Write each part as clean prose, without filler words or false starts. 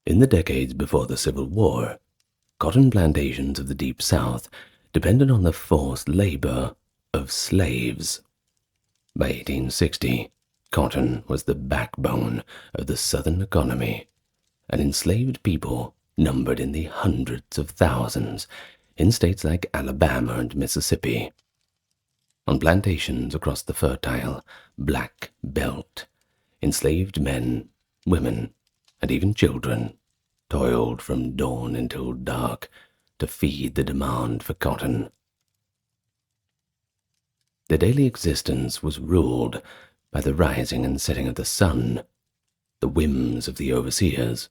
In the decades before the Civil War, cotton plantations of the Deep South depended on the forced labor of slaves. By 1860, cotton was the backbone of the Southern economy, and enslaved people numbered in the hundreds of thousands in states like Alabama and Mississippi. On plantations across the fertile Black Belt, enslaved men, women, and even children toiled from dawn until dark to feed the demand for cotton. Their daily existence was ruled by the rising and setting of the sun, the whims of the overseers,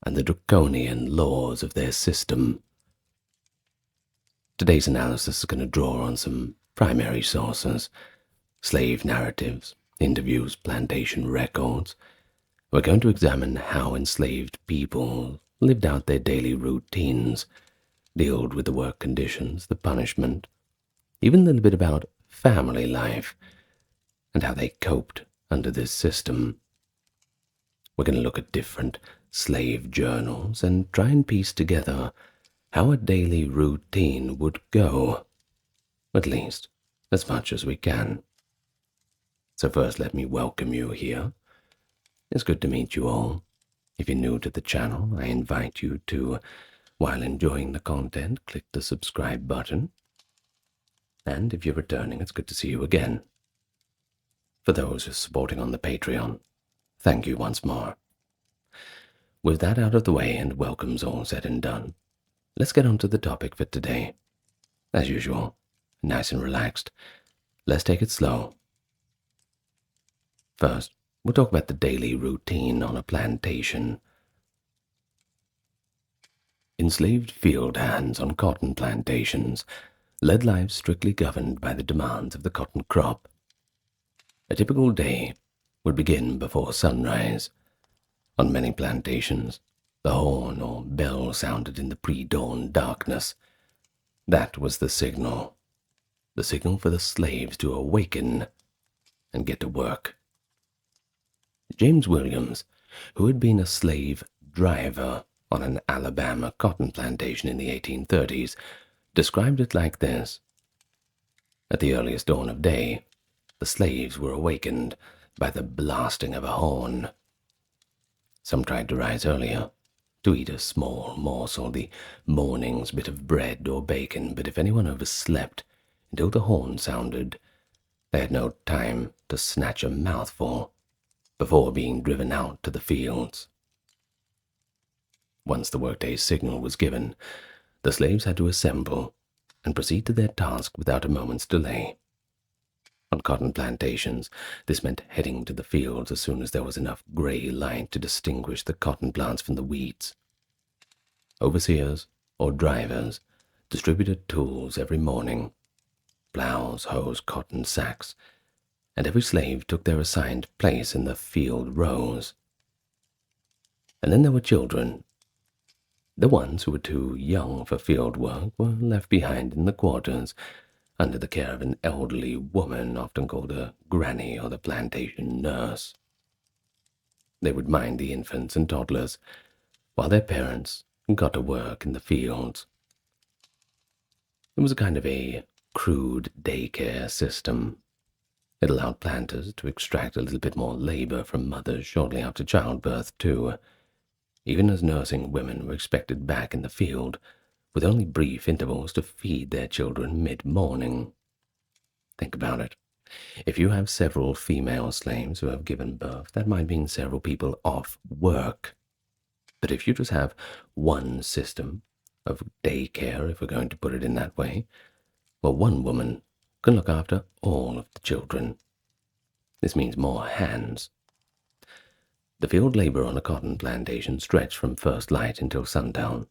and the draconian laws of their system. Today's analysis is going to draw on some primary sources: slave narratives, interviews, plantation records. We're going to examine how enslaved people lived out their daily routines, dealt with the work conditions, the punishment, even a little bit about family life, and how they coped under this system. We're going to look at different slave journals and try and piece together how a daily routine would go, at least as much as we can. So first, let me welcome you here. It's good to meet you all. If you're new to the channel, I invite you to, while enjoying the content, click the subscribe button. And if you're returning, it's good to see you again. For those who are supporting on the Patreon, thank you once more. With that out of the way and welcomes all said and done, let's get on to the topic for today. As usual, nice and relaxed. Let's take it slow. First, we'll talk about the daily routine on a plantation. Enslaved field hands on cotton plantations led lives strictly governed by the demands of the cotton crop. A typical day would begin before sunrise. On many plantations, the horn or bell sounded in the pre-dawn darkness. That was the signal for the slaves to awaken and get to work. James Williams, who had been a slave driver on an Alabama cotton plantation in the 1830s, described it like this: at the earliest dawn of day, the slaves were awakened by the blasting of a horn. Some tried to rise earlier, to eat a small morsel, the morning's bit of bread or bacon, but if anyone overslept until the horn sounded, they had no time to snatch a mouthful before being driven out to the fields. Once the workday's signal was given, the slaves had to assemble and proceed to their task without a moment's delay. On cotton plantations, this meant heading to the fields as soon as there was enough gray light to distinguish the cotton plants from the weeds. Overseers or drivers distributed tools every morning: plows, hoes, cotton sacks, and every slave took their assigned place in the field rows. And then there were children. The ones who were too young for field work were left behind in the quarters, under the care of an elderly woman often called a granny or the plantation nurse. They would mind the infants and toddlers, while their parents got to work in the fields. It was a kind of a crude daycare system. It allowed planters to extract a little bit more labor from mothers shortly after childbirth, too, even as nursing women were expected back in the field, with only brief intervals to feed their children mid-morning. Think about it. If you have several female slaves who have given birth, that might mean several people off work. But if you just have one system of daycare, if we're going to put it in that way, well, one woman can look after all of the children. This means more hands. The field labor on a cotton plantation stretched from first light until sundown,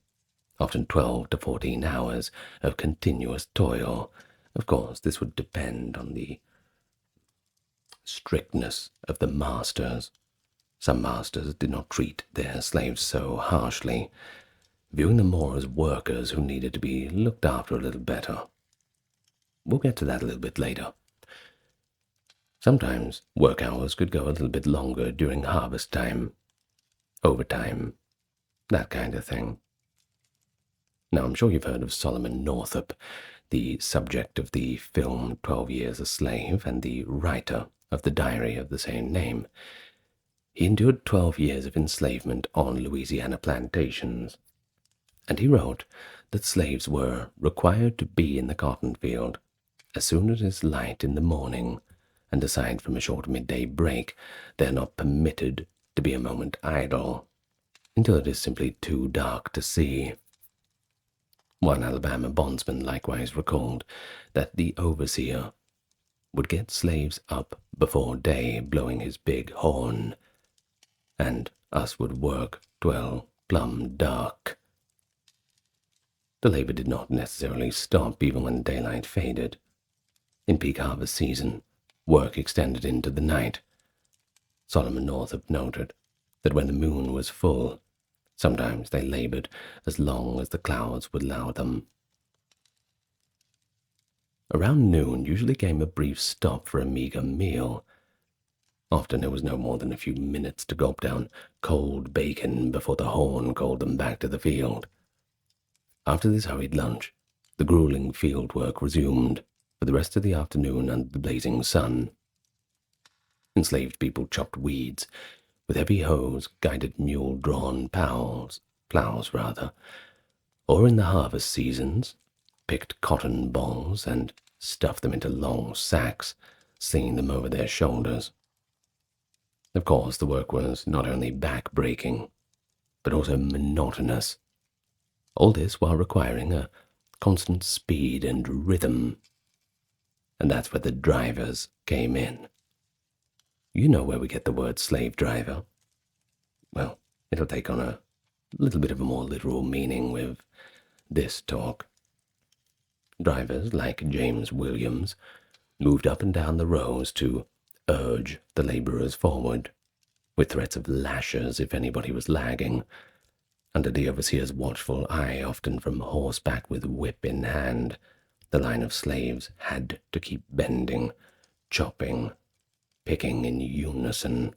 often 12 to 14 hours of continuous toil. Of course, this would depend on the strictness of the masters. Some masters did not treat their slaves so harshly, viewing them more as workers who needed to be looked after a little better. We'll get to that a little bit later. Sometimes work hours could go a little bit longer during harvest time. Overtime that kind of thing. Now, I'm sure you've heard of Solomon Northup, the subject of the film 12 Years a Slave and the writer of the diary of the same name. He endured 12 years of enslavement on Louisiana plantations, and he wrote that slaves were required to be in the cotton field as soon as it is light in the morning, and aside from a short midday break, they are not permitted to be a moment idle until it is simply too dark to see. One Alabama bondsman likewise recalled that the overseer would get slaves up before day blowing his big horn, and us would work twell plumb dark. The labor did not necessarily stop even when daylight faded. In peak harvest season, work extended into the night. Solomon Northup noted that when the moon was full, sometimes they labored as long as the clouds would allow them. Around noon usually came a brief stop for a meager meal. Often it was no more than a few minutes to gulp down cold bacon before the horn called them back to the field. After this hurried lunch, the grueling field work resumed for the rest of the afternoon under the blazing sun. Enslaved people chopped weeds with heavy hoes, guided mule-drawn plows, or in the harvest seasons, picked cotton balls and stuffed them into long sacks, slinging them over their shoulders. Of course, the work was not only back-breaking, but also monotonous. All this while requiring a constant speed and rhythm. And that's where the drivers came in. You know where we get the word slave driver. Well, it'll take on a little bit of a more literal meaning with this talk. Drivers like James Williams moved up and down the rows to urge the laborers forward, with threats of lashes if anybody was lagging, under the overseer's watchful eye, often from horseback with whip in hand. The line of slaves had to keep bending, chopping, picking in unison.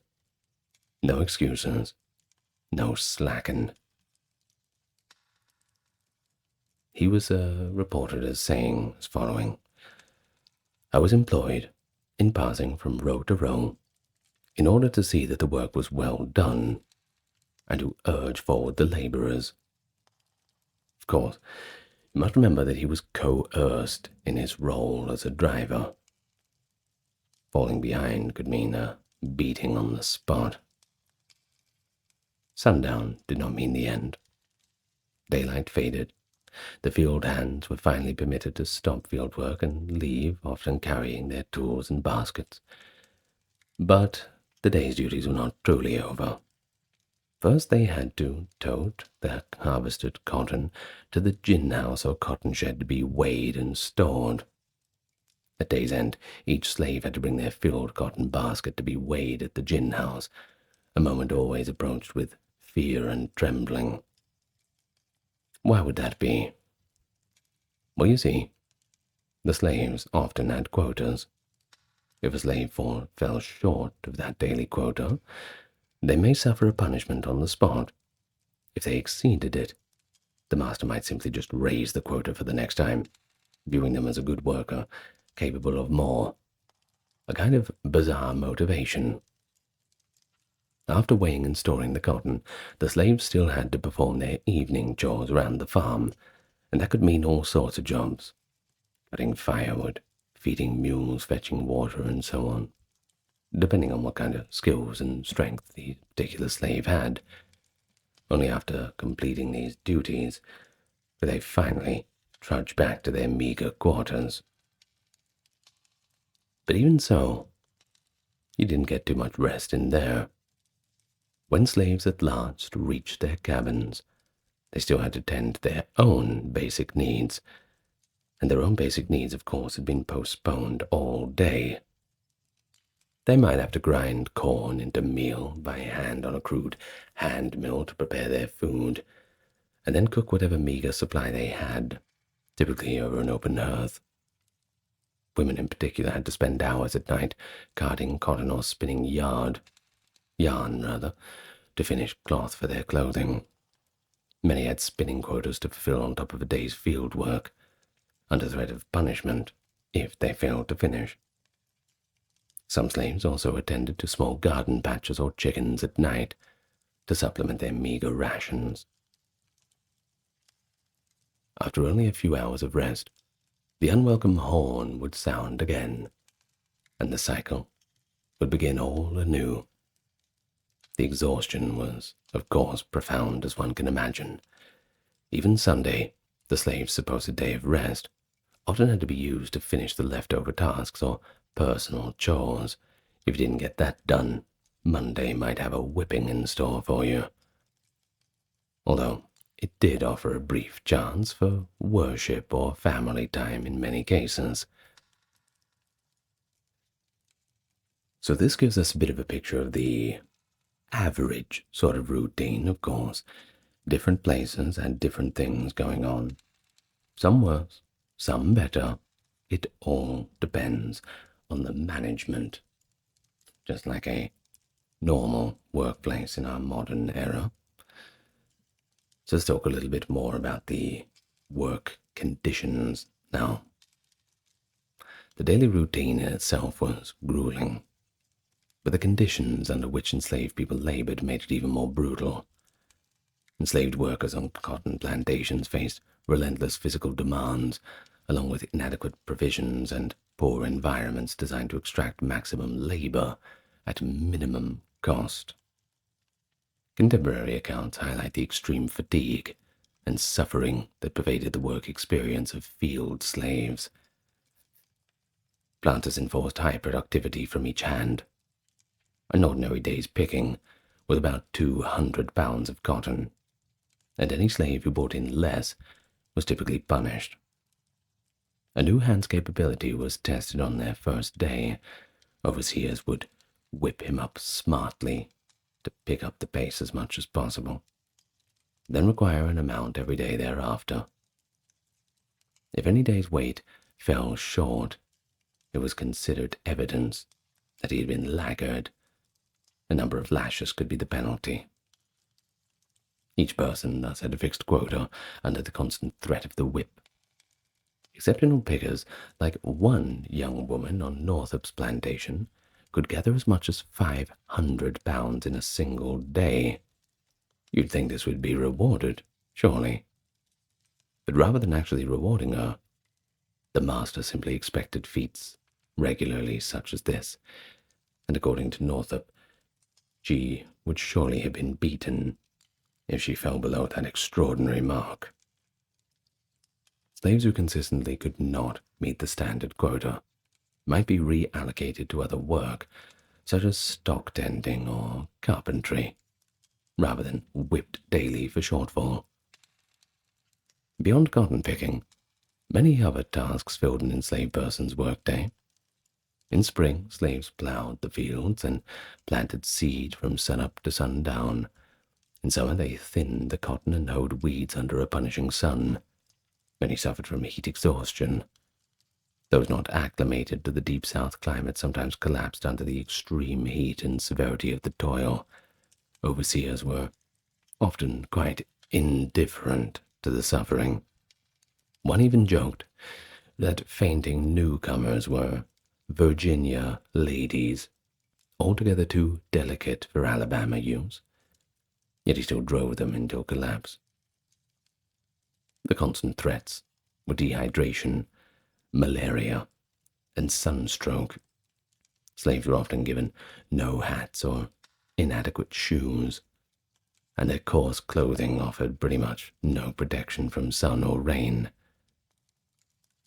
No excuses, no slacking. He was reported as saying as following: I was employed in passing from row to row in order to see that the work was well done and to urge forward the laborers. Of course, you must remember that he was coerced in his role as a driver. Falling behind could mean a beating on the spot. Sundown did not mean the end. Daylight faded. The field hands were finally permitted to stop field work and leave, often carrying their tools and baskets. But the day's duties were not truly over. First they had to tote their harvested cotton to the gin house or cotton shed to be weighed and stored. At day's end, each slave had to bring their filled cotton basket to be weighed at the gin house, a moment always approached with fear and trembling. Why would that be? Well, you see, the slaves often had quotas. If a slave fell short of that daily quota, they may suffer a punishment on the spot. If they exceeded it, the master might simply just raise the quota for the next time, viewing them as a good worker, capable of more. A kind of bizarre motivation. After weighing and storing the cotton, the slaves still had to perform their evening chores around the farm, and that could mean all sorts of jobs. Cutting firewood, feeding mules, fetching water, and so on, depending on what kind of skills and strength the particular slave had. Only after completing these duties could they finally trudge back to their meager quarters. But even so, you didn't get too much rest in there. When slaves at last reached their cabins, they still had to tend to their own basic needs, and their own basic needs, of course, had been postponed all day. They might have to grind corn into meal by hand on a crude hand mill to prepare their food, and then cook whatever meager supply they had, typically over an open hearth. Women in particular had to spend hours at night carding cotton or spinning yarn, to finish cloth for their clothing. Many had spinning quotas to fulfill on top of a day's field work, under threat of punishment if they failed to finish. Some slaves also attended to small garden patches or chickens at night to supplement their meager rations. After only a few hours of rest, the unwelcome horn would sound again, and the cycle would begin all anew. The exhaustion was, of course, profound as one can imagine. Even Sunday, the slave's supposed day of rest, often had to be used to finish the leftover tasks or personal chores. If you didn't get that done, Monday might have a whipping in store for you. Although it did offer a brief chance for worship or family time in many cases. So this gives us a bit of a picture of the average sort of routine, of course. Different places had different things going on. Some worse, some better. It all depends on the management. Just like a normal workplace in our modern era. So let's talk a little bit more about the work conditions now. The daily routine in itself was grueling, but the conditions under which enslaved people labored made it even more brutal. Enslaved workers on cotton plantations faced relentless physical demands, along with inadequate provisions and poor environments designed to extract maximum labor at minimum cost. Contemporary accounts highlight the extreme fatigue and suffering that pervaded the work experience of field slaves. Planters enforced high productivity from each hand. An ordinary day's picking was about 200 pounds of cotton, and any slave who brought in less was typically punished. A new hand's capability was tested on their first day. Overseers would whip him up smartly to pick up the pace as much as possible, then require an amount every day thereafter. If any day's weight fell short, it was considered evidence that he had been laggard. A number of lashes could be the penalty. Each person thus had a fixed quota under the constant threat of the whip. Exceptional pickers, like one young woman on Northup's plantation, could gather as much as 500 pounds in a single day. You'd think this would be rewarded, surely. But rather than actually rewarding her, the master simply expected feats regularly such as this, and according to Northup, she would surely have been beaten if she fell below that extraordinary mark. Slaves who consistently could not meet the standard quota might be reallocated to other work, such as stock tending or carpentry, rather than whipped daily for shortfall. Beyond cotton picking, many other tasks filled an enslaved person's workday. In spring, slaves plowed the fields and planted seed from sunup to sundown. In summer, they thinned the cotton and hoed weeds under a punishing sun. Many suffered from heat exhaustion. Those not acclimated to the deep south climate sometimes collapsed under the extreme heat and severity of the toil. Overseers were often quite indifferent to the suffering. One even joked that fainting newcomers were Virginia ladies, altogether too delicate for Alabama use, yet he still drove them into collapse. The constant threats were dehydration, malaria, and sunstroke. Slaves were often given no hats or inadequate shoes, and their coarse clothing offered pretty much no protection from sun or rain.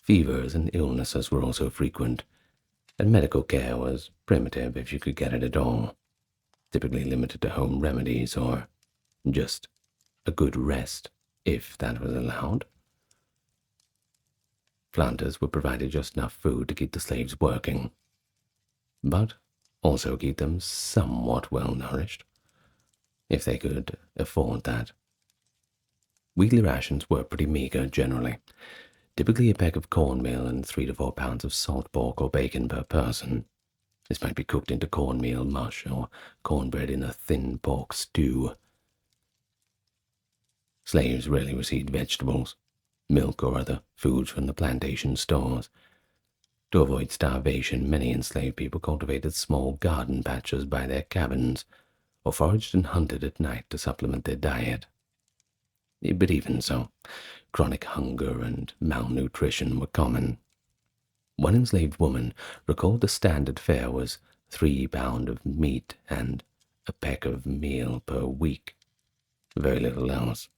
Fevers and illnesses were also frequent, and medical care was primitive if you could get it at all, typically limited to home remedies or just a good rest, if that was allowed. Planters were provided just enough food to keep the slaves working, but also keep them somewhat well-nourished, if they could afford that. Weekly rations were pretty meager generally, typically a peck of cornmeal and 3 to 4 pounds of salt pork or bacon per person. This might be cooked into cornmeal mush or cornbread in a thin pork stew. Slaves rarely received vegetables, milk, or other foods from the plantation stores. To avoid starvation, many enslaved people cultivated small garden patches by their cabins, or foraged and hunted at night to supplement their diet. But even so, chronic hunger and malnutrition were common. One enslaved woman recalled the standard fare was 3 pounds of meat and a peck of meal per week. Very little else.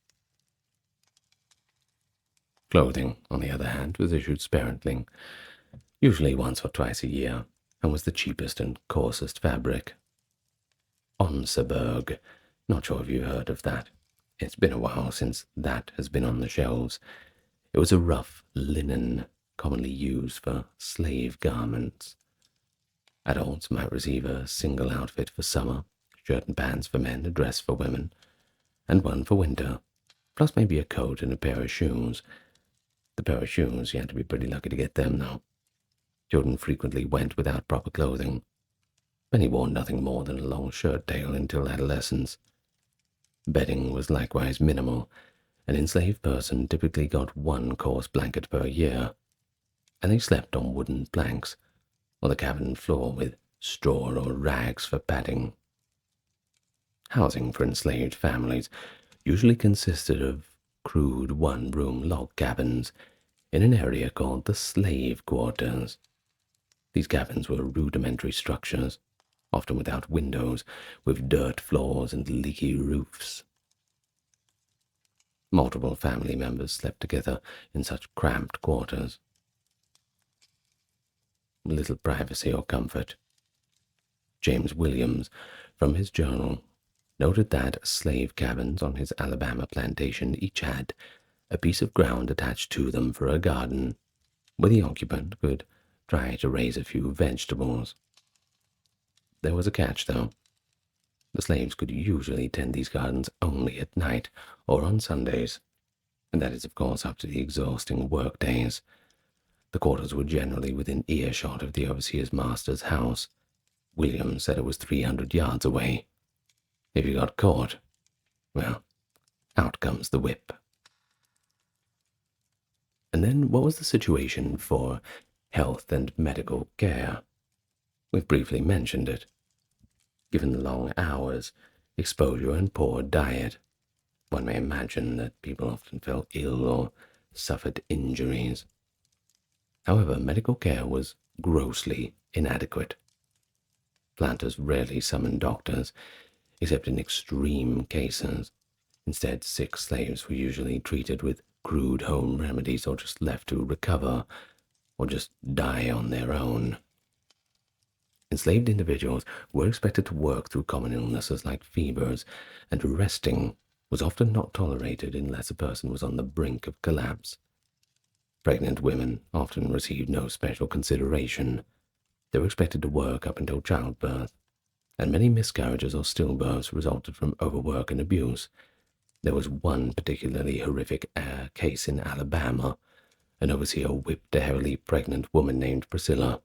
Clothing, on the other hand, was issued sparingly, usually once or twice a year, and was the cheapest and coarsest fabric. Onseberg, not sure if you heard of that. It's been a while since that has been on the shelves. It was a rough linen, commonly used for slave garments. Adults might receive a single outfit for summer, shirt and pants for men, a dress for women, and one for winter, plus maybe a coat and a pair of shoes. The pair of shoes, you had to be pretty lucky to get them, though. Children frequently went without proper clothing. Many wore nothing more than a long shirt tail until adolescence. Bedding was likewise minimal. An enslaved person typically got 1 coarse blanket per year, and they slept on wooden planks or the cabin floor with straw or rags for padding. Housing for enslaved families usually consisted of crude one-room log cabins in an area called the slave quarters. These cabins were rudimentary structures, often without windows, with dirt floors and leaky roofs. Multiple family members slept together in such cramped quarters. Little privacy or comfort. James Williams, from his journal, noted that slave cabins on his Alabama plantation each had a piece of ground attached to them for a garden, where the occupant could try to raise a few vegetables. There was a catch, though. The slaves could usually tend these gardens only at night or on Sundays, and that is, of course, after the exhausting work days. The quarters were generally within earshot of the overseer's master's house. Williams said it was 300 yards away. If you got caught, well, out comes the whip. And then what was the situation for health and medical care? We've briefly mentioned it. Given the long hours, exposure, and poor diet, one may imagine that people often fell ill or suffered injuries. However, medical care was grossly inadequate. Planters rarely summoned doctors, except in extreme cases. Instead, sick slaves were usually treated with crude home remedies or just left to recover or just die on their own. Enslaved individuals were expected to work through common illnesses like fevers, and resting was often not tolerated unless a person was on the brink of collapse. Pregnant women often received no special consideration. They were expected to work up until childbirth, and many miscarriages or stillbirths resulted from overwork and abuse. There was one particularly horrific case in Alabama. An overseer whipped a heavily pregnant woman named Priscilla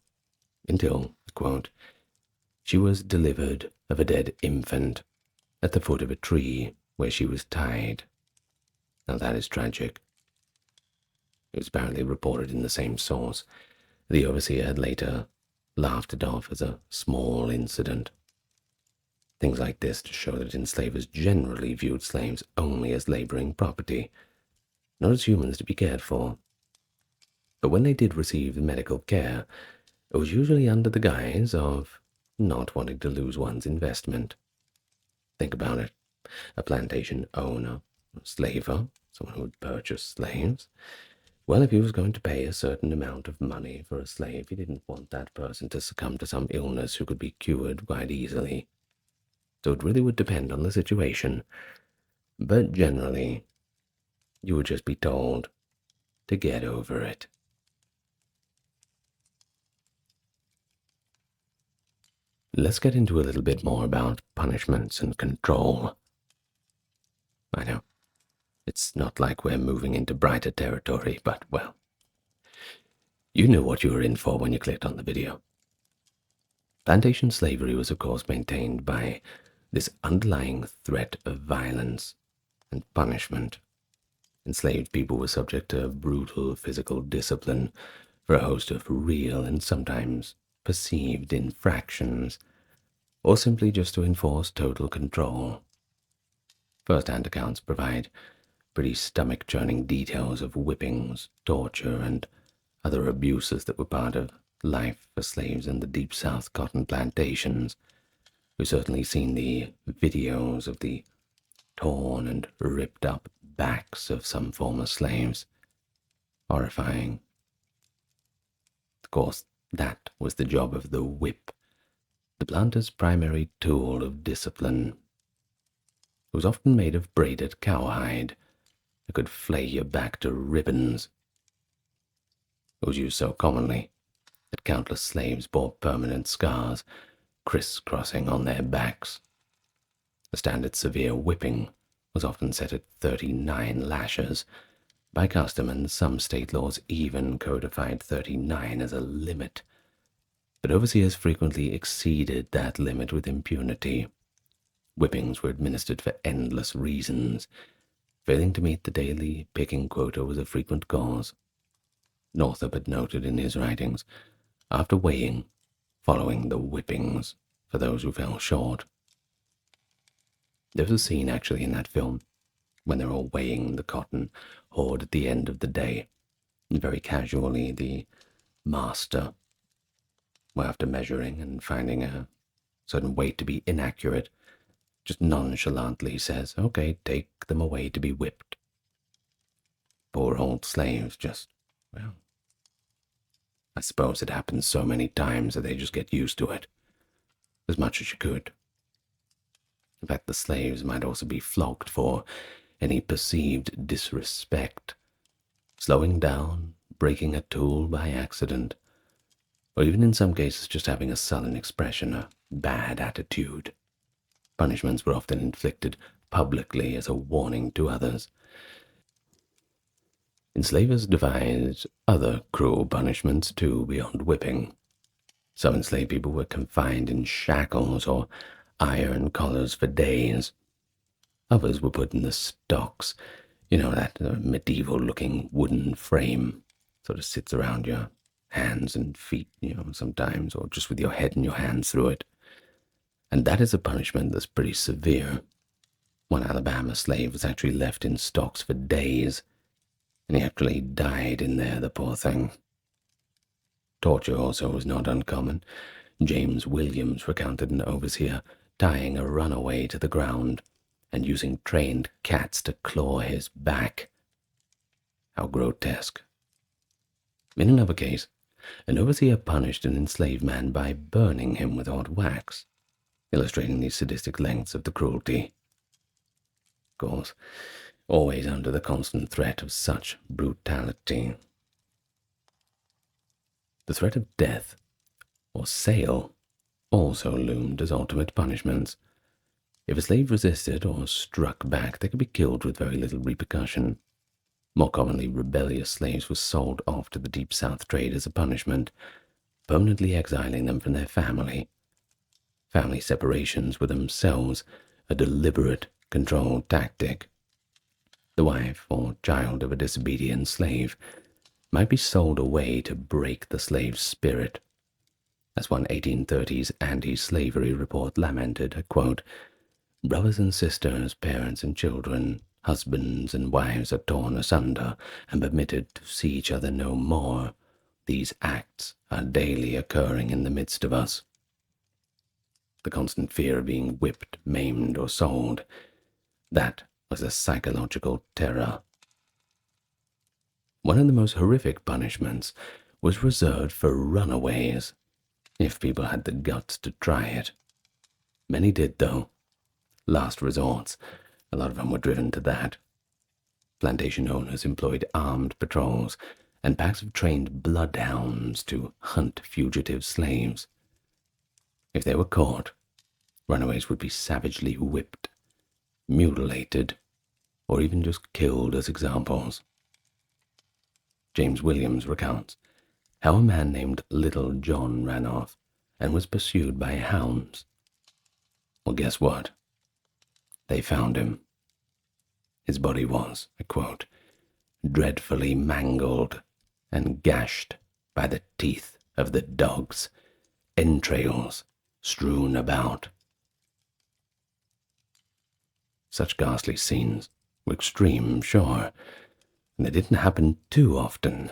until, quote, she was delivered of a dead infant at the foot of a tree where she was tied. Now that is tragic. It was apparently reported in the same source. The overseer had later laughed it off as a small incident. Things like this to show that enslavers generally viewed slaves only as laboring property, not as humans to be cared for. But when they did receive medical care, it was usually under the guise of not wanting to lose one's investment. Think about it. A plantation owner, a slaver, someone who would purchase slaves. Well, if he was going to pay a certain amount of money for a slave, he didn't want that person to succumb to some illness who could be cured quite easily. So it really would depend on the situation. But generally, you would just be told to get over it. Let's get into a little bit more about punishments and control. I know, it's not like we're moving into brighter territory, but, well, you knew what you were in for when you clicked on the video. Plantation slavery was, of course, maintained by this underlying threat of violence and punishment Enslaved people were subject to brutal physical discipline for a host of real and sometimes perceived infractions, or simply just to enforce total control. First-hand accounts provide pretty stomach-churning details of whippings, torture, and other abuses that were part of life for slaves in the Deep South cotton plantations. We've certainly seen the videos of the torn and ripped up backs of some former slaves. Horrifying. Of course, that was the job of the whip, the planter's primary tool of discipline. It was often made of braided cowhide. It could flay your back to ribbons. It was used so commonly that countless slaves bore permanent scars crisscrossing on their backs. The standard severe whipping was often set at 39 lashes by custom, and some state laws even codified 39 as a limit. But overseers frequently exceeded that limit with impunity. Whippings were administered for endless reasons. Failing to meet the daily picking quota was a frequent cause. Northup had noted in his writings, after weighing, following the whippings for those who fell short. There was a scene actually in that film when they're all weighing the cotton hoard at the end of the day, and very casually the master, after measuring and finding a certain weight to be inaccurate, just nonchalantly says, "Okay, take them away to be whipped." Poor old slaves just, well, I suppose it happens so many times that they just get used to it, as much as you could. In fact, the slaves might also be flogged for any perceived disrespect, slowing down, breaking a tool by accident, or even in some cases just having a sullen expression, a bad attitude. Punishments were often inflicted publicly as a warning to others. Enslavers devised other cruel punishments too beyond whipping. Some enslaved people were confined in shackles or iron collars for days. Others were put in the stocks, that medieval-looking wooden frame, sort of sits around your hands and feet, sometimes, or just with your head and your hands through it. And that is a punishment that's pretty severe. One Alabama slave was actually left in stocks for days, and he actually died in there, the poor thing. Torture also was not uncommon. James Williams recounted an overseer tying a runaway to the ground and using trained cats to claw his back. How grotesque. In another case, an overseer punished an enslaved man by burning him with hot wax, illustrating the sadistic lengths of the cruelty. Of course, always under the constant threat of such brutality. The threat of death or sale also loomed as ultimate punishments. If a slave resisted or struck back, they could be killed with very little repercussion. More commonly, rebellious slaves were sold off to the Deep South trade as a punishment, permanently exiling them from their family. Family separations were themselves a deliberate, controlled tactic. The wife or child of a disobedient slave might be sold away to break the slave's spirit. As one 1830s anti-slavery report lamented, quote, "Brothers and sisters, parents and children, husbands and wives are torn asunder and permitted to see each other no more. These acts are daily occurring in the midst of us." The constant fear of being whipped, maimed, or sold, that was a psychological terror. One of the most horrific punishments was reserved for runaways, if people had the guts to try it. Many did, though. Last resorts, a lot of them were driven to that. Plantation owners employed armed patrols and packs of trained bloodhounds to hunt fugitive slaves. If they were caught, runaways would be savagely whipped, mutilated, or even just killed as examples. James Williams recounts how a man named Little John ran off and was pursued by hounds. Well, guess what? They found him. His body was, I quote, dreadfully mangled and gashed by the teeth of the dogs, entrails strewn about. Such ghastly scenes were extreme, sure, and they didn't happen too often,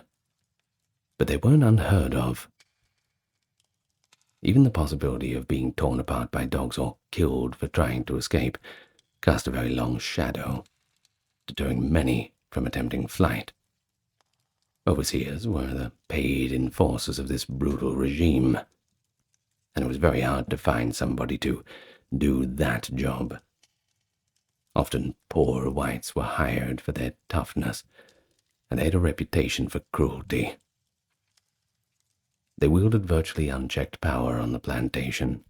but they weren't unheard of. Even the possibility of being torn apart by dogs or killed for trying to escape cast a very long shadow, deterring many from attempting flight. Overseers were the paid enforcers of this brutal regime, and it was very hard to find somebody to do that job. Often poor whites were hired for their toughness, and they had a reputation for cruelty. They wielded virtually unchecked power on the plantation,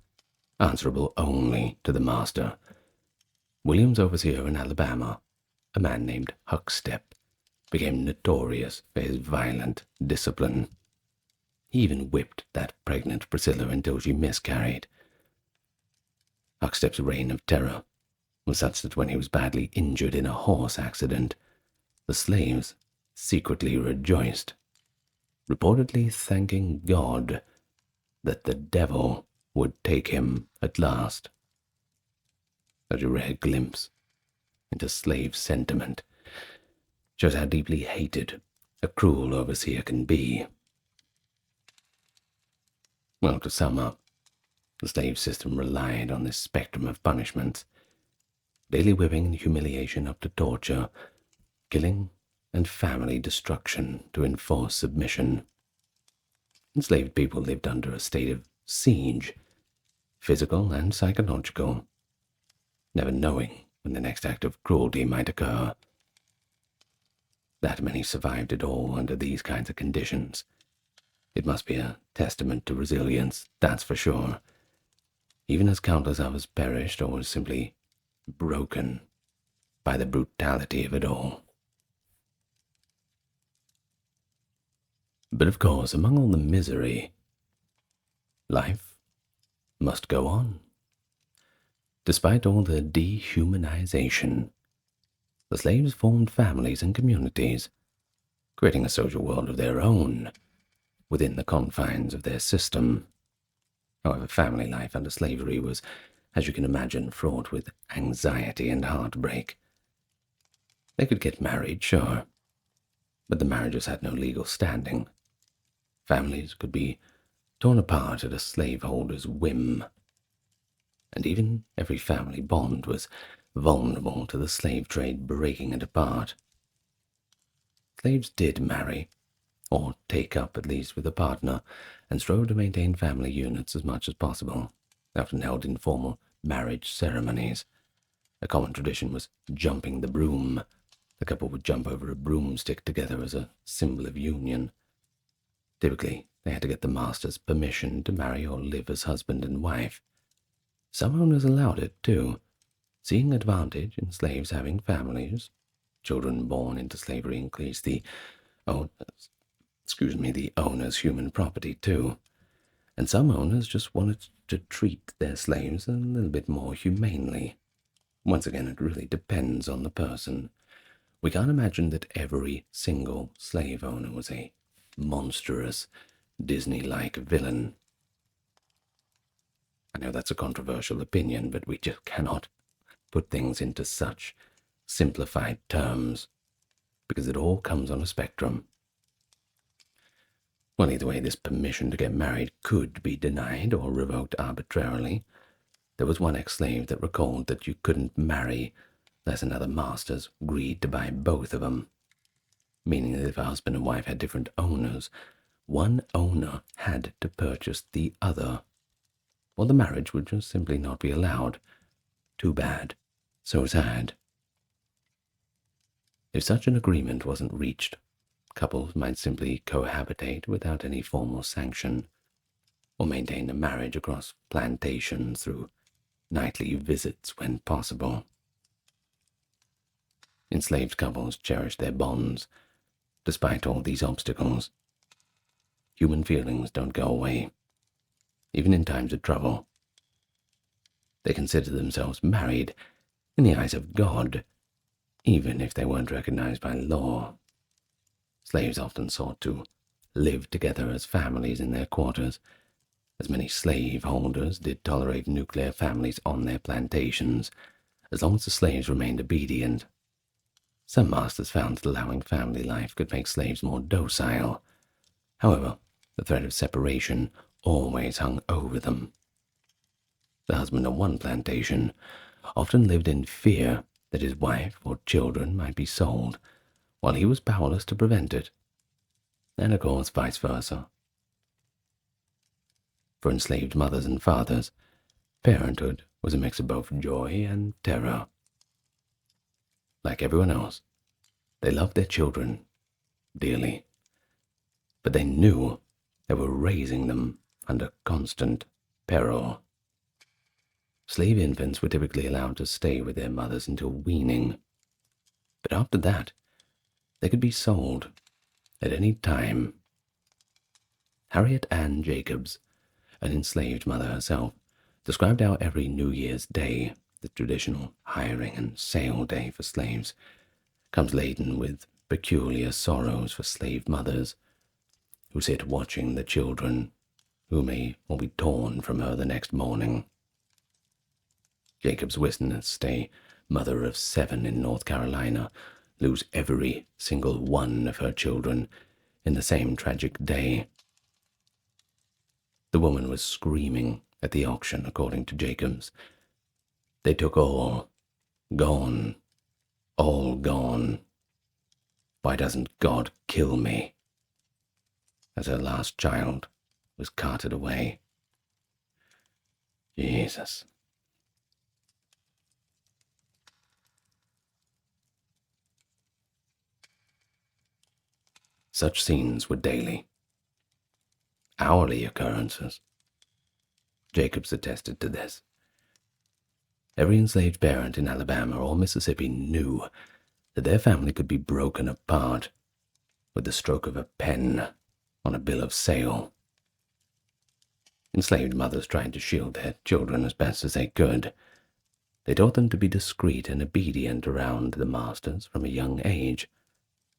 answerable only to the master. William's overseer in Alabama, a man named Huckstep, became notorious for his violent discipline. He even whipped that pregnant Priscilla until she miscarried. Huckstep's reign of terror was such that when he was badly injured in a horse accident, the slaves secretly rejoiced, reportedly thanking God that the devil would take him at last. Such a rare glimpse into slave sentiment shows how deeply hated a cruel overseer can be. Well, to sum up, the slave system relied on this spectrum of punishments: daily whipping and humiliation up to torture, killing and family destruction to enforce submission. Enslaved people lived under a state of siege, physical and psychological, never knowing when the next act of cruelty might occur. That many survived it all under these kinds of conditions, it must be a testament to resilience, that's for sure, even as countless others perished or were simply broken by the brutality of it all. But of course, among all the misery, life must go on. Despite all the dehumanization, the slaves formed families and communities, creating a social world of their own within the confines of their system. However, family life under slavery was, as you can imagine, fraught with anxiety and heartbreak. They could get married, sure, but the marriages had no legal standing. Families could be torn apart at a slaveholder's whim, and even every family bond was vulnerable to the slave trade breaking it apart. Slaves did marry, or take up at least with a partner, and strove to maintain family units as much as possible. They often held informal marriage ceremonies. A common tradition was jumping the broom. The couple would jump over a broomstick together as a symbol of union. Typically, they had to get the master's permission to marry or live as husband and wife. Some owners allowed it, too, seeing advantage in slaves having families. Children born into slavery increased the owner's human property, too. And some owners just wanted to treat their slaves a little bit more humanely. Once again, it really depends on the person. We can't imagine that every single slave owner was a monstrous, Disney-like villain. I know that's a controversial opinion, but we just cannot put things into such simplified terms, because it all comes on a spectrum. Well, either way, this permission to get married could be denied or revoked arbitrarily. There was one ex-slave that recalled that you couldn't marry unless another master's agreed to buy both of them, meaning that if a husband and wife had different owners, one owner had to purchase the other, or the marriage would just simply not be allowed. Too bad. So sad. If such an agreement wasn't reached, couples might simply cohabitate without any formal sanction, or maintain a marriage across plantations through nightly visits when possible. Enslaved couples cherished their bonds despite all these obstacles. Human feelings don't go away, even in times of trouble. They consider themselves married in the eyes of God, even if they weren't recognized by law. Slaves often sought to live together as families in their quarters, as many slaveholders did tolerate nuclear families on their plantations, as long as the slaves remained obedient. Some masters found that allowing family life could make slaves more docile. However, the threat of separation always hung over them. The husband on one plantation often lived in fear that his wife or children might be sold, while he was powerless to prevent it, and of course vice versa. For enslaved mothers and fathers, parenthood was a mix of both joy and terror. Like everyone else, they loved their children dearly, but they knew they were raising them under constant peril. Slave infants were typically allowed to stay with their mothers until weaning, but after that, they could be sold at any time. Harriet Ann Jacobs, an enslaved mother herself, described how every New Year's Day, the traditional hiring and sale day for slaves, comes laden with peculiar sorrows for slave mothers, who sit watching the children, who may all be torn from her the next morning. Jacobs witnessed a mother of 7 in North Carolina lose every single one of her children in the same tragic day. The woman was screaming at the auction, according to Jacobs. They took all. Gone. All gone. Why doesn't God kill me? As her last child was carted away. Jesus. Such scenes were daily, hourly occurrences. Jacobs attested to this. Every enslaved parent in Alabama or Mississippi knew that their family could be broken apart with the stroke of a pen on a bill of sale. Enslaved mothers tried to shield their children as best as they could. They taught them to be discreet and obedient around the masters from a young age,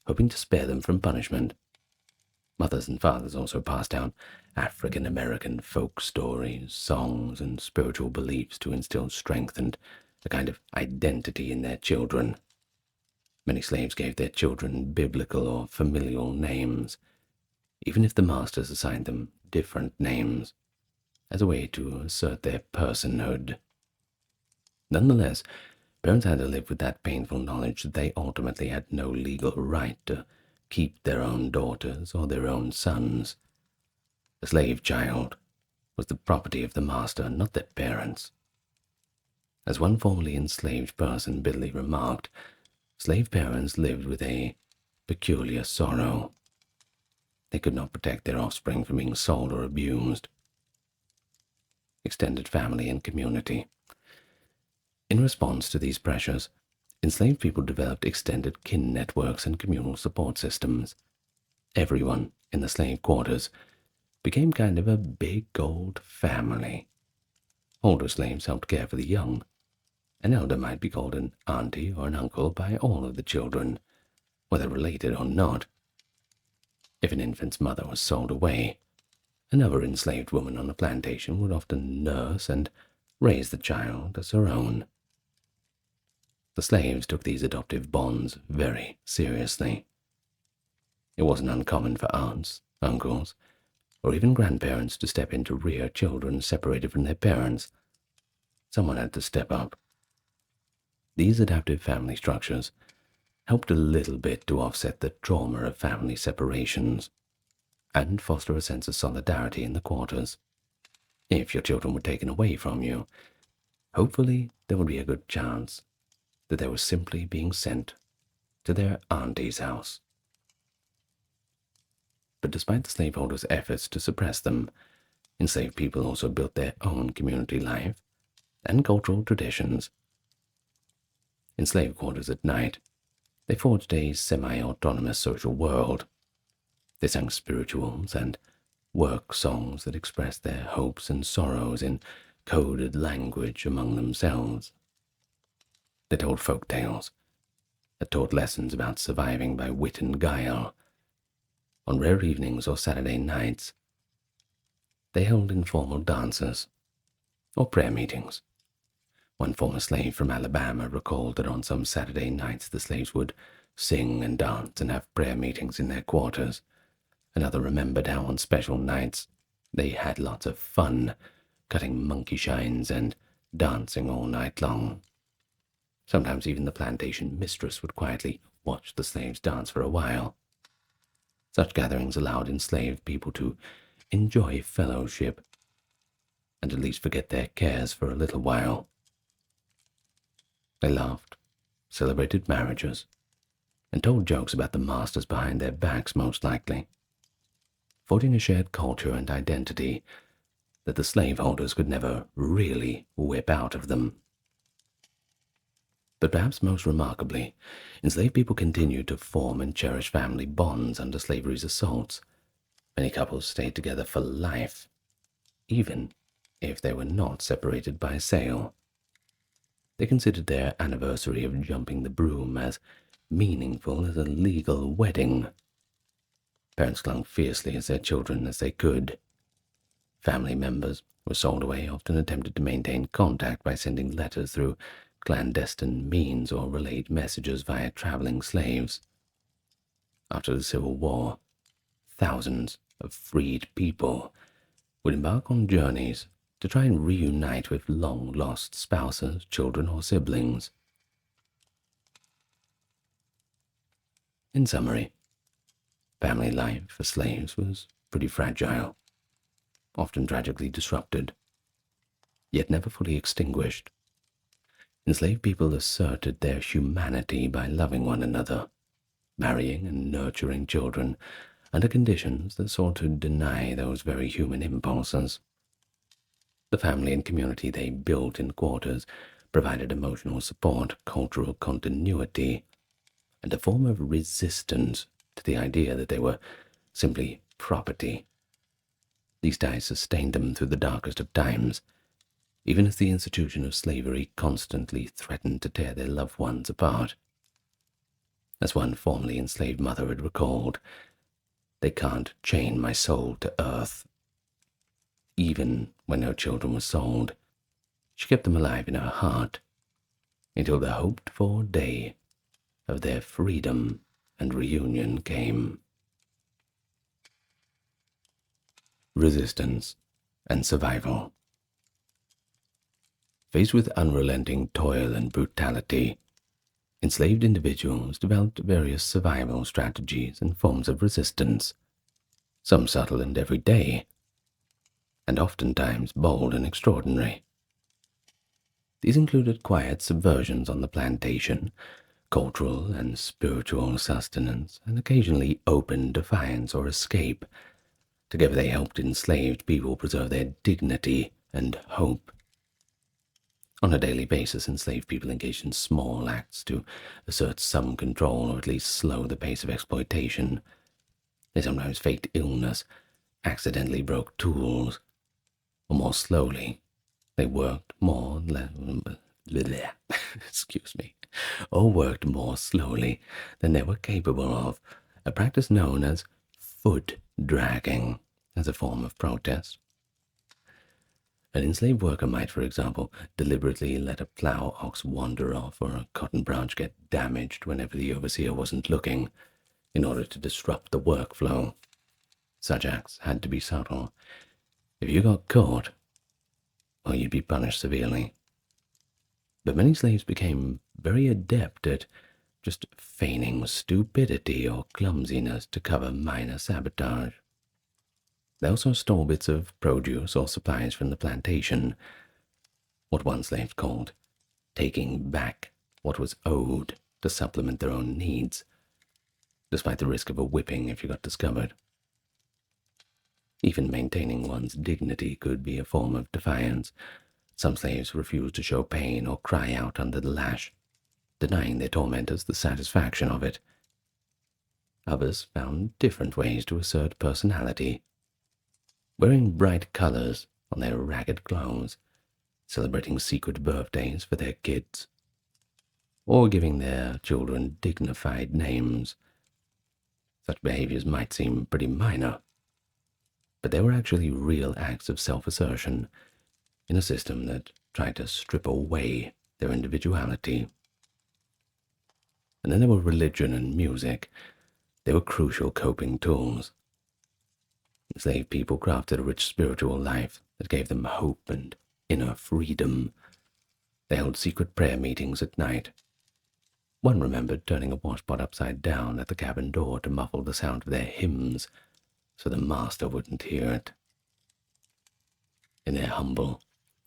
hoping to spare them from punishment. Mothers and fathers also passed down African-American folk stories, songs, and spiritual beliefs to instill strength and a kind of identity in their children. Many slaves gave their children biblical or familial names, even if the masters assigned them different names, as a way to assert their personhood. Nonetheless, parents had to live with that painful knowledge that they ultimately had no legal right to keep their own daughters or their own sons. The slave child was the property of the master, not their parents. As one formerly enslaved person bitterly remarked, slave parents lived with a peculiar sorrow. They could not protect their offspring from being sold or abused. Extended family and community. In response to these pressures, enslaved people developed extended kin networks and communal support systems. Everyone in the slave quarters became kind of a big old family. Older slaves helped care for the young. An elder might be called an auntie or an uncle by all of the children, whether related or not. If an infant's mother was sold away, another enslaved woman on the plantation would often nurse and raise the child as her own. The slaves took these adoptive bonds very seriously. It wasn't uncommon for aunts, uncles, or even grandparents to step in to rear children separated from their parents. Someone had to step up. These adaptive family structures helped a little bit to offset the trauma of family separations and foster a sense of solidarity in the quarters. If your children were taken away from you, hopefully there would be a good chance that they were simply being sent to their auntie's house. But despite the slaveholders' efforts to suppress them, enslaved people also built their own community life and cultural traditions. In slave quarters at night, they forged a semi-autonomous social world. They sang spirituals and work songs that expressed their hopes and sorrows in coded language among themselves. They told folk tales that taught lessons about surviving by wit and guile, On rare evenings or Saturday nights, they held informal dances or prayer meetings. One former slave from Alabama recalled that on some Saturday nights the slaves would sing and dance and have prayer meetings in their quarters. Another remembered how on special nights they had lots of fun, cutting monkey shines and dancing all night long. Sometimes even the plantation mistress would quietly watch the slaves dance for a while. Such gatherings allowed enslaved people to enjoy fellowship and at least forget their cares for a little while. They laughed, celebrated marriages, and told jokes about the masters behind their backs, most likely, forging a shared culture and identity that the slaveholders could never really whip out of them. But perhaps most remarkably, enslaved people continued to form and cherish family bonds under slavery's assaults. Many couples stayed together for life, even if they were not separated by sale. They considered their anniversary of jumping the broom as meaningful as a legal wedding. Parents clung fiercely as their children as they could. Family members were sold away, often attempted to maintain contact by sending letters through clandestine means or relayed messages via traveling slaves. After the Civil War, thousands of freed people would embark on journeys to try and reunite with long-lost spouses, children, or siblings. In summary, family life for slaves was pretty fragile, often tragically disrupted, yet never fully extinguished. Enslaved people asserted their humanity by loving one another, marrying and nurturing children under conditions that sought to deny those very human impulses. The family and community they built in quarters provided emotional support, cultural continuity, and a form of resistance to the idea that they were simply property. These ties sustained them through the darkest of times, even as the institution of slavery constantly threatened to tear their loved ones apart. As one formerly enslaved mother had recalled, "They can't chain my soul to earth." Even when her children were sold, she kept them alive in her heart until the hoped-for day of their freedom and reunion came. Resistance and survival. Faced with unrelenting toil and brutality, enslaved individuals developed various survival strategies and forms of resistance, some subtle and everyday, and oftentimes bold and extraordinary. These included quiet subversions on the plantation, cultural and spiritual sustenance, and occasionally open defiance or escape. Together they helped enslaved people preserve their dignity and hope. On a daily basis, enslaved people engaged in small acts to assert some control or at least slow the pace of exploitation. They sometimes faked illness, accidentally broke tools, or more slowly, they worked more worked more slowly than they were capable of, a practice known as foot dragging as a form of protest. An enslaved worker might, for example, deliberately let a plow ox wander off or a cotton branch get damaged whenever the overseer wasn't looking, in order to disrupt the workflow. Such acts had to be subtle. If you got caught, well, you'd be punished severely. But many slaves became very adept at just feigning stupidity or clumsiness to cover minor sabotage. They also stole bits of produce or supplies from the plantation, what one slave called taking back what was owed to supplement their own needs, despite the risk of a whipping if you got discovered. Even maintaining one's dignity could be a form of defiance. Some slaves refused to show pain or cry out under the lash, denying their tormentors the satisfaction of it. Others found different ways to assert personality, wearing bright colors on their ragged clothes, celebrating secret birthdays for their kids, or giving their children dignified names. Such behaviors might seem pretty minor, but they were actually real acts of self-assertion in a system that tried to strip away their individuality. And then there were religion and music. They were crucial coping tools. Enslaved people crafted a rich spiritual life that gave them hope and inner freedom. They held secret prayer meetings at night. One remembered turning a washpot upside down at the cabin door to muffle the sound of their hymns so the master wouldn't hear it. In their humble,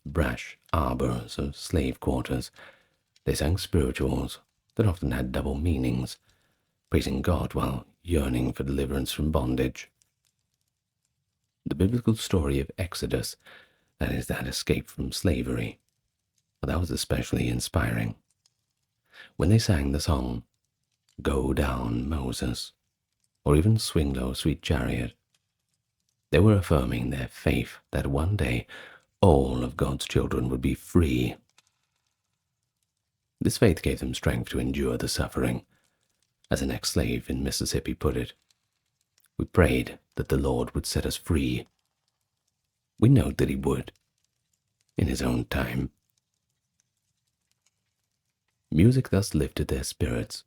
brash arbors of slave quarters, they sang spirituals that often had double meanings, praising God while yearning for deliverance from bondage. The biblical story of Exodus, that is, that escape from slavery, well, that was especially inspiring. When they sang the song, "Go Down, Moses," or even "Swing Low, Sweet Chariot," they were affirming their faith that one day all of God's children would be free. This faith gave them strength to endure the suffering. As an ex-slave in Mississippi put it, "We prayed that the Lord would set us free. We know that he would, in his own time." Music thus lifted their spirits.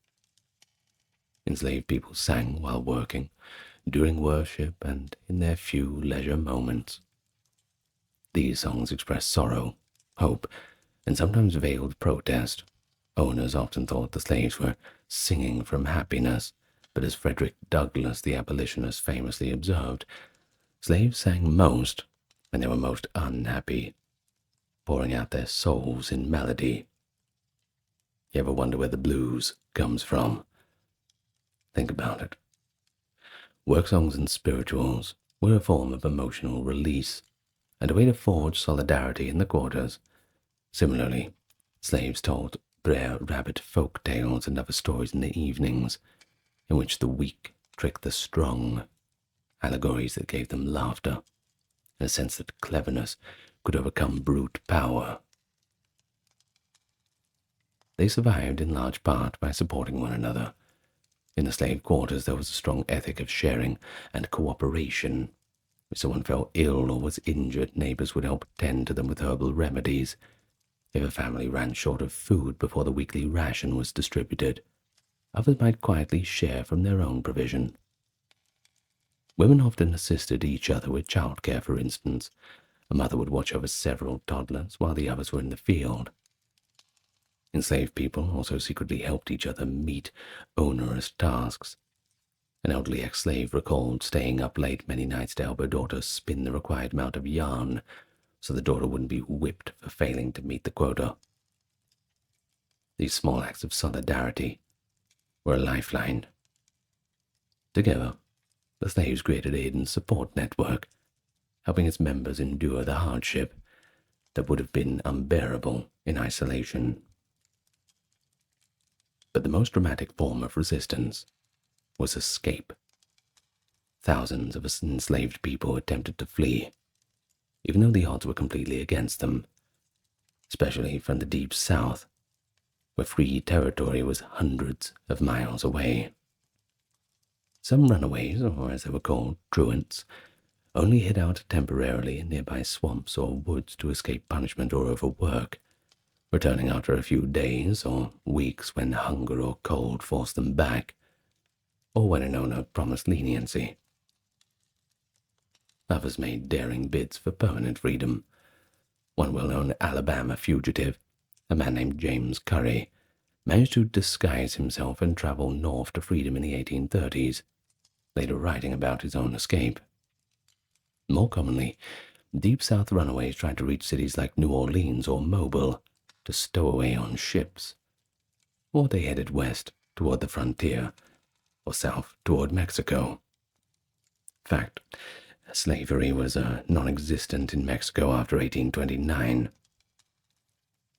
Enslaved people sang while working, during worship, and in their few leisure moments. These songs expressed sorrow, hope, and sometimes veiled protest. Owners often thought the slaves were singing from happiness, but as Frederick Douglass, the abolitionist, famously observed, slaves sang most when they were most unhappy, pouring out their souls in melody. You ever wonder where the blues comes from? Think about it. Work songs and spirituals were a form of emotional release and a way to forge solidarity in the quarters. Similarly, slaves told Brer Rabbit folk tales and other stories in the evenings, in which the weak tricked the strong, allegories that gave them laughter, and a sense that cleverness could overcome brute power. They survived in large part by supporting one another. In the slave quarters there was a strong ethic of sharing and cooperation. If someone fell ill or was injured, neighbors would help tend to them with herbal remedies. If a family ran short of food before the weekly ration was distributed, others might quietly share from their own provision. Women often assisted each other with childcare, for instance. A mother would watch over several toddlers while the others were in the field. Enslaved people also secretly helped each other meet onerous tasks. An elderly ex-slave recalled staying up late many nights to help her daughter spin the required amount of yarn, so the daughter wouldn't be whipped for failing to meet the quota. These small acts of solidarity were a lifeline. Together, the slaves created a hidden support network, helping its members endure the hardship that would have been unbearable in isolation. But the most dramatic form of resistance was escape. Thousands of enslaved people attempted to flee, even though the odds were completely against them, especially from the deep south, where free territory was hundreds of miles away. Some runaways, or as they were called, truants, only hid out temporarily in nearby swamps or woods to escape punishment or overwork, returning after a few days or weeks when hunger or cold forced them back, or when an owner promised leniency. Others made daring bids for permanent freedom. One well-known Alabama fugitive, a man named James Curry, managed to disguise himself and travel north to freedom in the 1830s, later writing about his own escape. More commonly, Deep South runaways tried to reach cities like New Orleans or Mobile to stow away on ships, or they headed west toward the frontier, or south toward Mexico. In fact, slavery was non-existent in Mexico after 1829.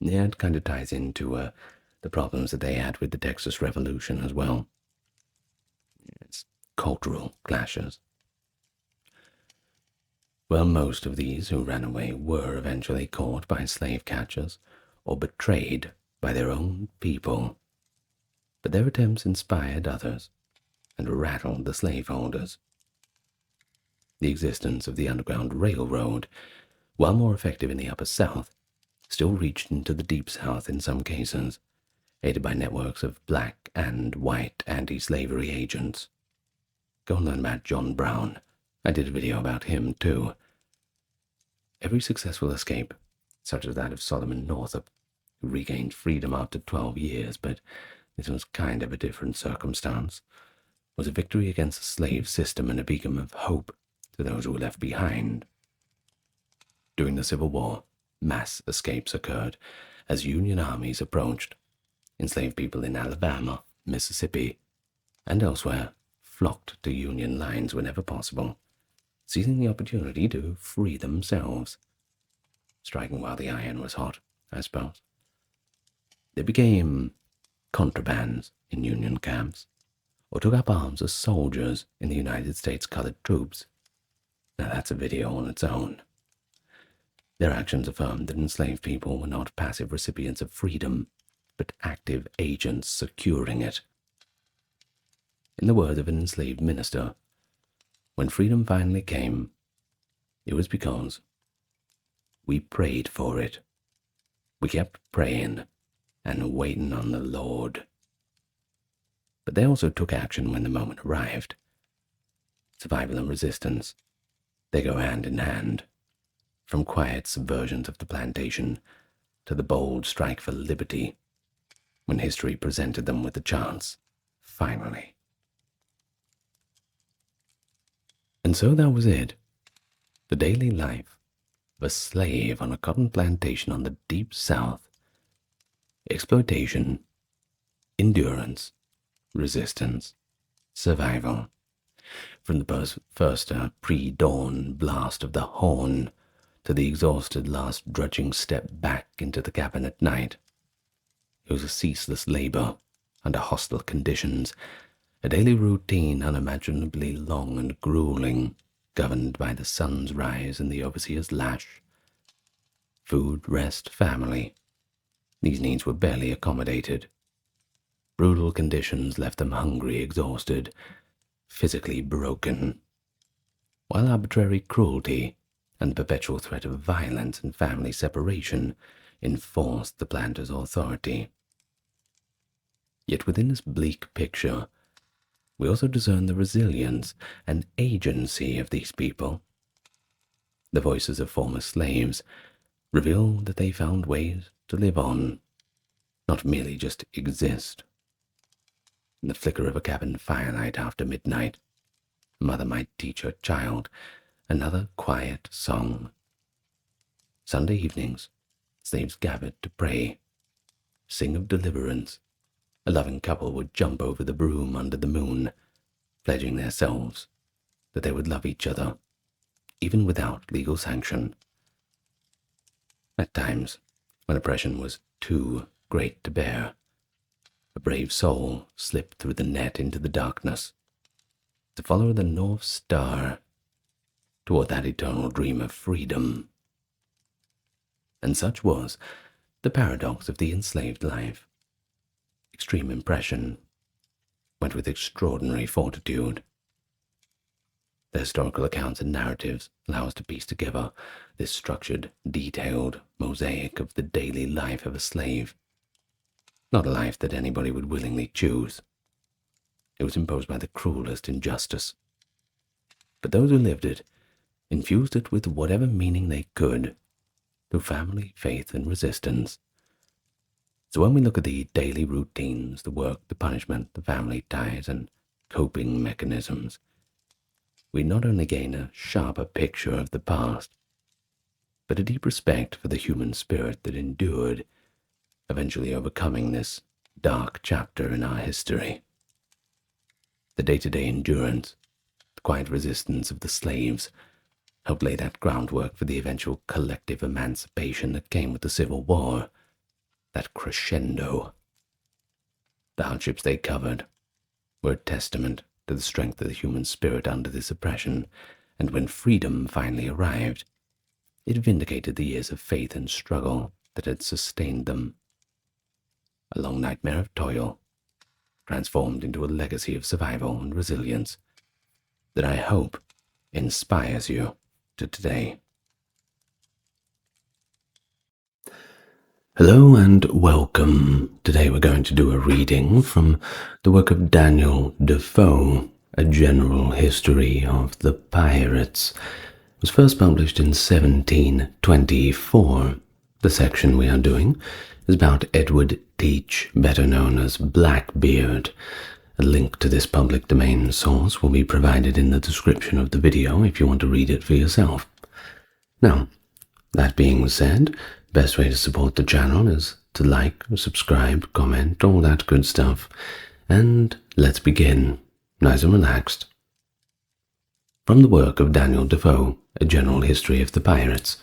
Yeah, it kind of ties into the problems that they had with the Texas Revolution as well. It's cultural clashes. Well, most of these who ran away were eventually caught by slave catchers or betrayed by their own people, but their attempts inspired others. and rattled the slaveholders. The existence of the Underground Railroad, while more effective in the Upper South, still reached into the Deep South in some cases, aided by networks of black and white anti-slavery agents. Go and learn about John Brown. I did a video about him too. Every successful escape, such as that of Solomon Northup, who regained freedom after 12 years, but this was kind of a different circumstance, was a victory against the slave system and a beacon of hope to those who were left behind. During the Civil War, mass escapes occurred as Union armies approached. Enslaved people in Alabama, Mississippi, and elsewhere flocked to Union lines whenever possible, seizing the opportunity to free themselves. Striking while the iron was hot, I suppose. They became contrabands in Union camps, or took up arms as soldiers in the United States colored troops. Now that's a video on its own. Their actions affirmed that enslaved people were not passive recipients of freedom, but active agents securing it. In the words of an enslaved minister, when freedom finally came, it was because we prayed for it. We kept praying and waiting on the Lord. But they also took action when the moment arrived. Survival and resistance, they go hand in hand. From quiet subversions of the plantation to the bold strike for liberty, when history presented them with the chance, finally. And so that was it. The daily life of a slave on a cotton plantation on the Deep South. Exploitation, endurance, resistance, survival. From the first pre-dawn blast of the horn to the exhausted last drudging step back into the cabin at night. It was a ceaseless labor under hostile conditions, a daily routine unimaginably long and grueling, governed by the sun's rise and the overseer's lash. Food, rest, family. These needs were barely accommodated. Brutal conditions left them hungry, exhausted, physically broken, while arbitrary cruelty and the perpetual threat of violence and family separation enforced the planter's authority. Yet within this bleak picture, we also discern the resilience and agency of these people. The voices of former slaves reveal that they found ways to live on, not merely just exist. In the flicker of a cabin firelight after midnight, a mother might teach her child another quiet song. Sunday evenings, slaves gathered to pray, sing of deliverance. A loving couple would jump over the broom under the moon, pledging themselves that they would love each other, even without legal sanction. At times, when oppression was too great to bear, a brave soul slipped through the net into the darkness to follow the North Star toward that eternal dream of freedom. And such was the paradox of the enslaved life. Extreme impression went with extraordinary fortitude. The historical accounts and narratives allow us to piece together this structured, detailed mosaic of the daily life of a slave. Not a life that anybody would willingly choose. It was imposed by the cruelest injustice. But those who lived it infused it with whatever meaning they could, through family, faith, and resistance. So when we look at the daily routines, the work, the punishment, the family ties, and coping mechanisms, we not only gain a sharper picture of the past, but a deep respect for the human spirit that endured, eventually overcoming this dark chapter in our history. The day-to-day endurance, the quiet resistance of the slaves, helped lay that groundwork for the eventual collective emancipation that came with the Civil War, that crescendo. The hardships they covered were a testament to the strength of the human spirit under this oppression, and when freedom finally arrived, it vindicated the years of faith and struggle that had sustained them. A long nightmare of toil, transformed into a legacy of survival and resilience that I hope inspires you to today. Hello and welcome. Today we're going to do a reading from the work of Daniel Defoe, A General History of the Pirates. It was first published in 1724. The section we are doing is about Edward Teach, better known as Blackbeard. A link to this public domain source will be provided in the description of the video if you want to read it for yourself. Now, that being said, best way to support the channel is to like, subscribe, comment, all that good stuff. And let's begin, nice and relaxed. From the work of Daniel Defoe, A General History of the Pirates.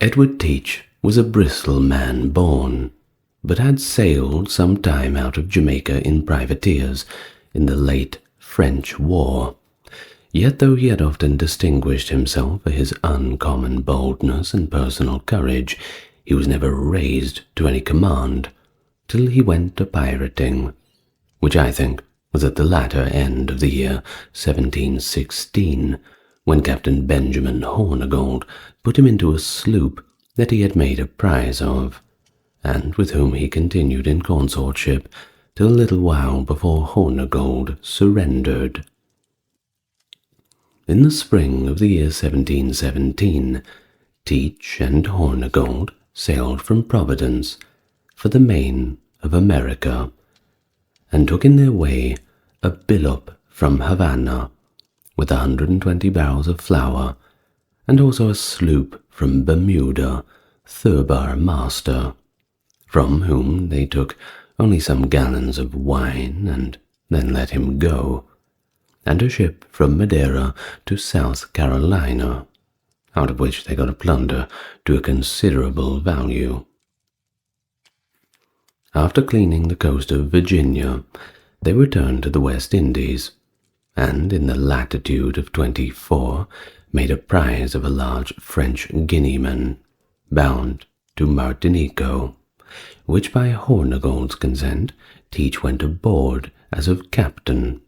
Edward Teach was a Bristol man born, but had sailed some time out of Jamaica in privateers in the late French War. Yet though he had often distinguished himself for his uncommon boldness and personal courage, he was never raised to any command till he went to pirating, which I think was at the latter end of the year 1716, when Captain Benjamin Hornigold put him into a sloop that he had made a prize of, and with whom he continued in consortship till a little while before Hornigold surrendered. In the spring of the year 1717, Teach and Hornigold sailed from Providence for the Main of America, and took in their way a billup from Havana with 120 barrels of flour, and also a sloop from Bermuda, Thurber master, from whom they took only some gallons of wine and then let him go, and a ship from Madeira to South Carolina, out of which they got a plunder to a considerable value. After cleaning the coast of Virginia, they returned to the West Indies, and in the latitude of 24 made a prize of a large French Guineaman, bound to Martinico, which by Hornigold's consent Teach went aboard as of captain,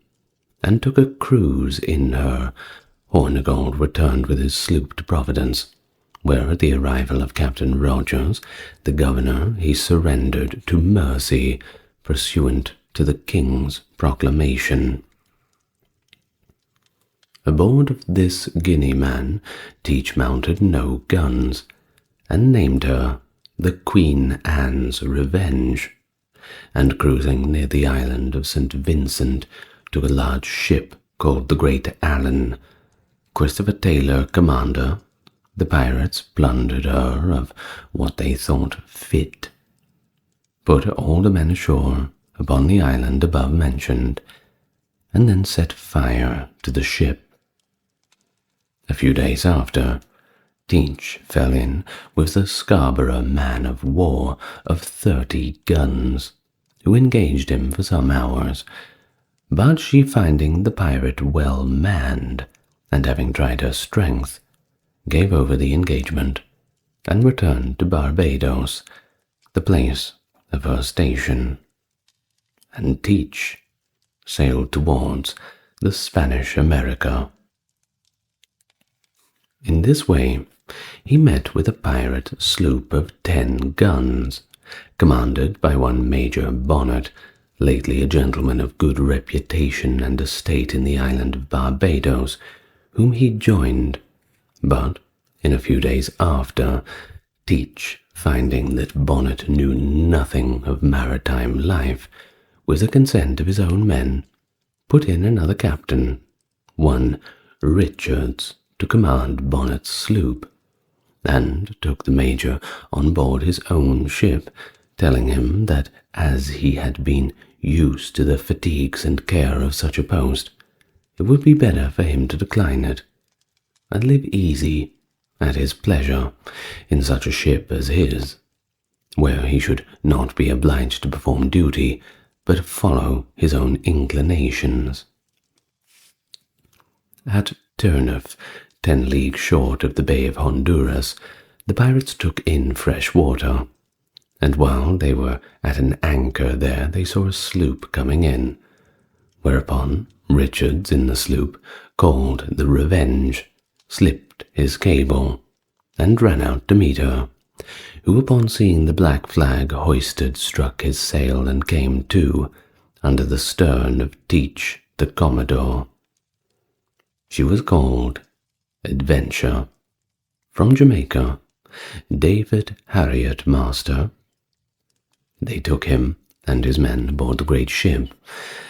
and took a cruise in her. Hornigold returned with his sloop to Providence, where at the arrival of Captain Rogers, the governor, he surrendered to mercy, pursuant to the king's proclamation. Aboard of this Guineaman, Teach mounted no guns, and named her the Queen Anne's Revenge, and cruising near the island of St. Vincent, took a large ship called the Great Allen. Christopher Taylor, commander, the pirates plundered her of what they thought fit, put all the men ashore upon the island above mentioned, and then set fire to the ship. A few days after, Teach fell in with the Scarborough man of war of 30 guns, who engaged him for some hours, but she finding the pirate well manned, and having tried her strength, gave over the engagement, and returned to Barbados, the place of her station, and Teach sailed towards the Spanish America. In this way, he met with a pirate sloop of 10 guns, commanded by one Major Bonnet, lately a gentleman of good reputation and estate in the island of Barbados, whom he joined, but in a few days after, Teach, finding that Bonnet knew nothing of maritime life, with the consent of his own men, put in another captain, one Richards, to command Bonnet's sloop, and took the major on board his own ship, telling him that as he had been used to the fatigues and care of such a post, it would be better for him to decline it, and live easy at his pleasure in such a ship as his, where he should not be obliged to perform duty, but follow his own inclinations. At Turniff, 10 leagues short of the Bay of Honduras, the pirates took in fresh water, and while they were at an anchor there they saw a sloop coming in, whereupon Richards in the sloop, called the Revenge, slipped his cable, and ran out to meet her, who upon seeing the black flag hoisted struck his sail and came to under the stern of Teach the Commodore. She was called Adventure. From Jamaica, David Harriet Master. They took him and his men aboard the great ship,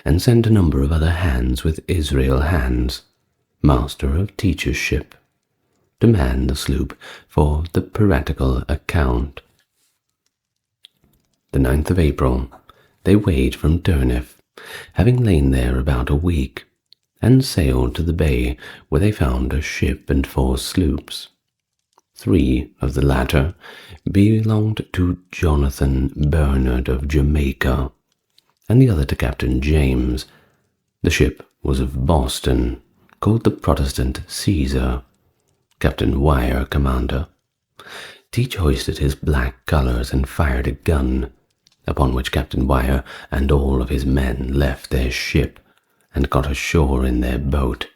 and sent a number of other hands with Israel Hands, master of Teach's ship, to man the sloop for the piratical account. The 9th of April, they weighed from Turniff, having lain there about a week, and sailed to the bay, where they found a ship and 4 sloops. 3 of the latter belonged to Jonathan Bernard of Jamaica, and the other to Captain James. The ship was of Boston, called the Protestant Caesar, Captain Wire commander. Teach hoisted his black colours and fired a gun, upon which Captain Wire and all of his men left their ship and got ashore in their boat.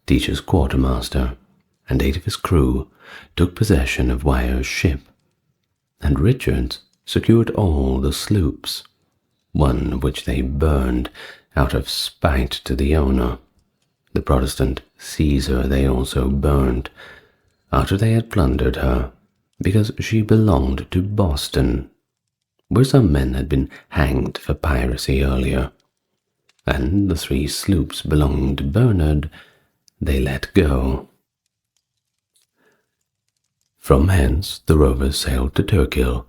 Teach's quartermaster and 8 of his crew took possession of Wire's ship, and Richards secured all the sloops, one of which they burned out of spite to the owner. The Protestant Caesar they also burned, after they had plundered her, because she belonged to Boston, where some men had been hanged for piracy earlier, and the 3 sloops belonging to Bernard they let go. From hence the rovers sailed to Turkille,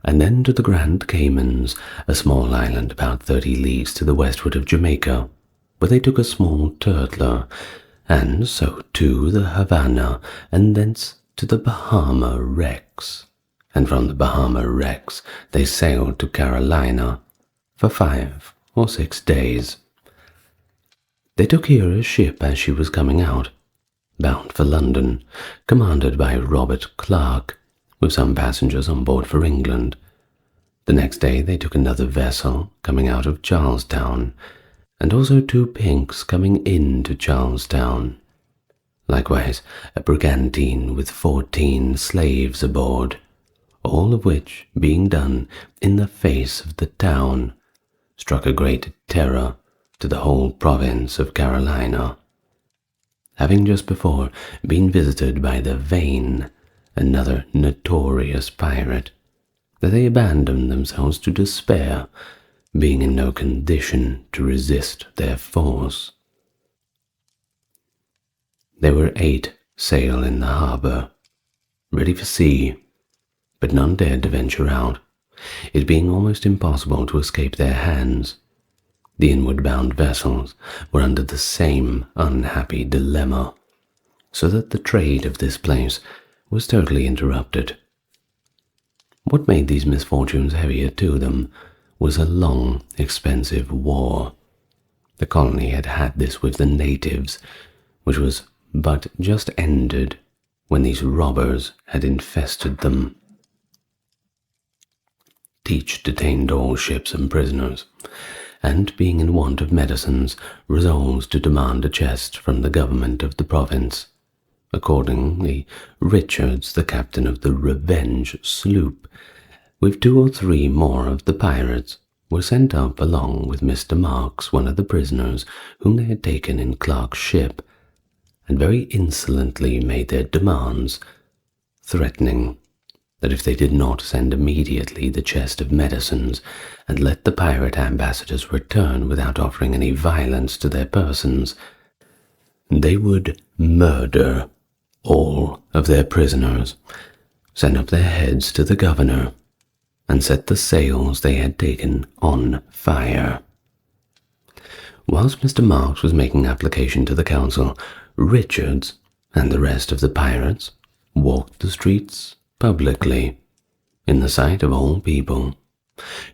and then to the Grand Caymans, a small island about 30 leagues to the westward of Jamaica, where they took a small turtler, and so to the Havana, and thence to the Bahama wrecks, and from the Bahama wrecks they sailed to Carolina for 5 or 6 days. They took here a ship as she was coming out, bound for London, commanded by Robert Clark, with some passengers on board for England. The next day they took another vessel coming out of Charlestown, and also 2 pinks coming into Charlestown. Likewise a brigantine with 14 slaves aboard, all of which, being done in the face of the town, struck a great terror to the whole province of Carolina. Having just before been visited by the Vane, another notorious pirate, that they abandoned themselves to despair, being in no condition to resist their force. There were 8 sail in the harbour, ready for sea, but none dared to venture out, it being almost impossible to escape their hands. The inward-bound vessels were under the same unhappy dilemma, so that the trade of this place was totally interrupted. What made these misfortunes heavier to them was a long, expensive war. The colony had had this with the natives, which was but just ended when these robbers had infested them. Teach detained all ships and prisoners, and being in want of medicines, resolves to demand a chest from the government of the province. Accordingly, Richards, the captain of the Revenge sloop, with 2 or 3 more of the pirates, were sent up along with Mr. Marks, one of the prisoners whom they had taken in Clark's ship, and very insolently made their demands, threatening that if they did not send immediately the chest of medicines, and let the pirate ambassadors return without offering any violence to their persons, they would murder all of their prisoners, send up their heads to the governor, and set the sails they had taken on fire. Whilst Mr. Marks was making application to the council, Richards and the rest of the pirates walked the streets publicly, in the sight of all people,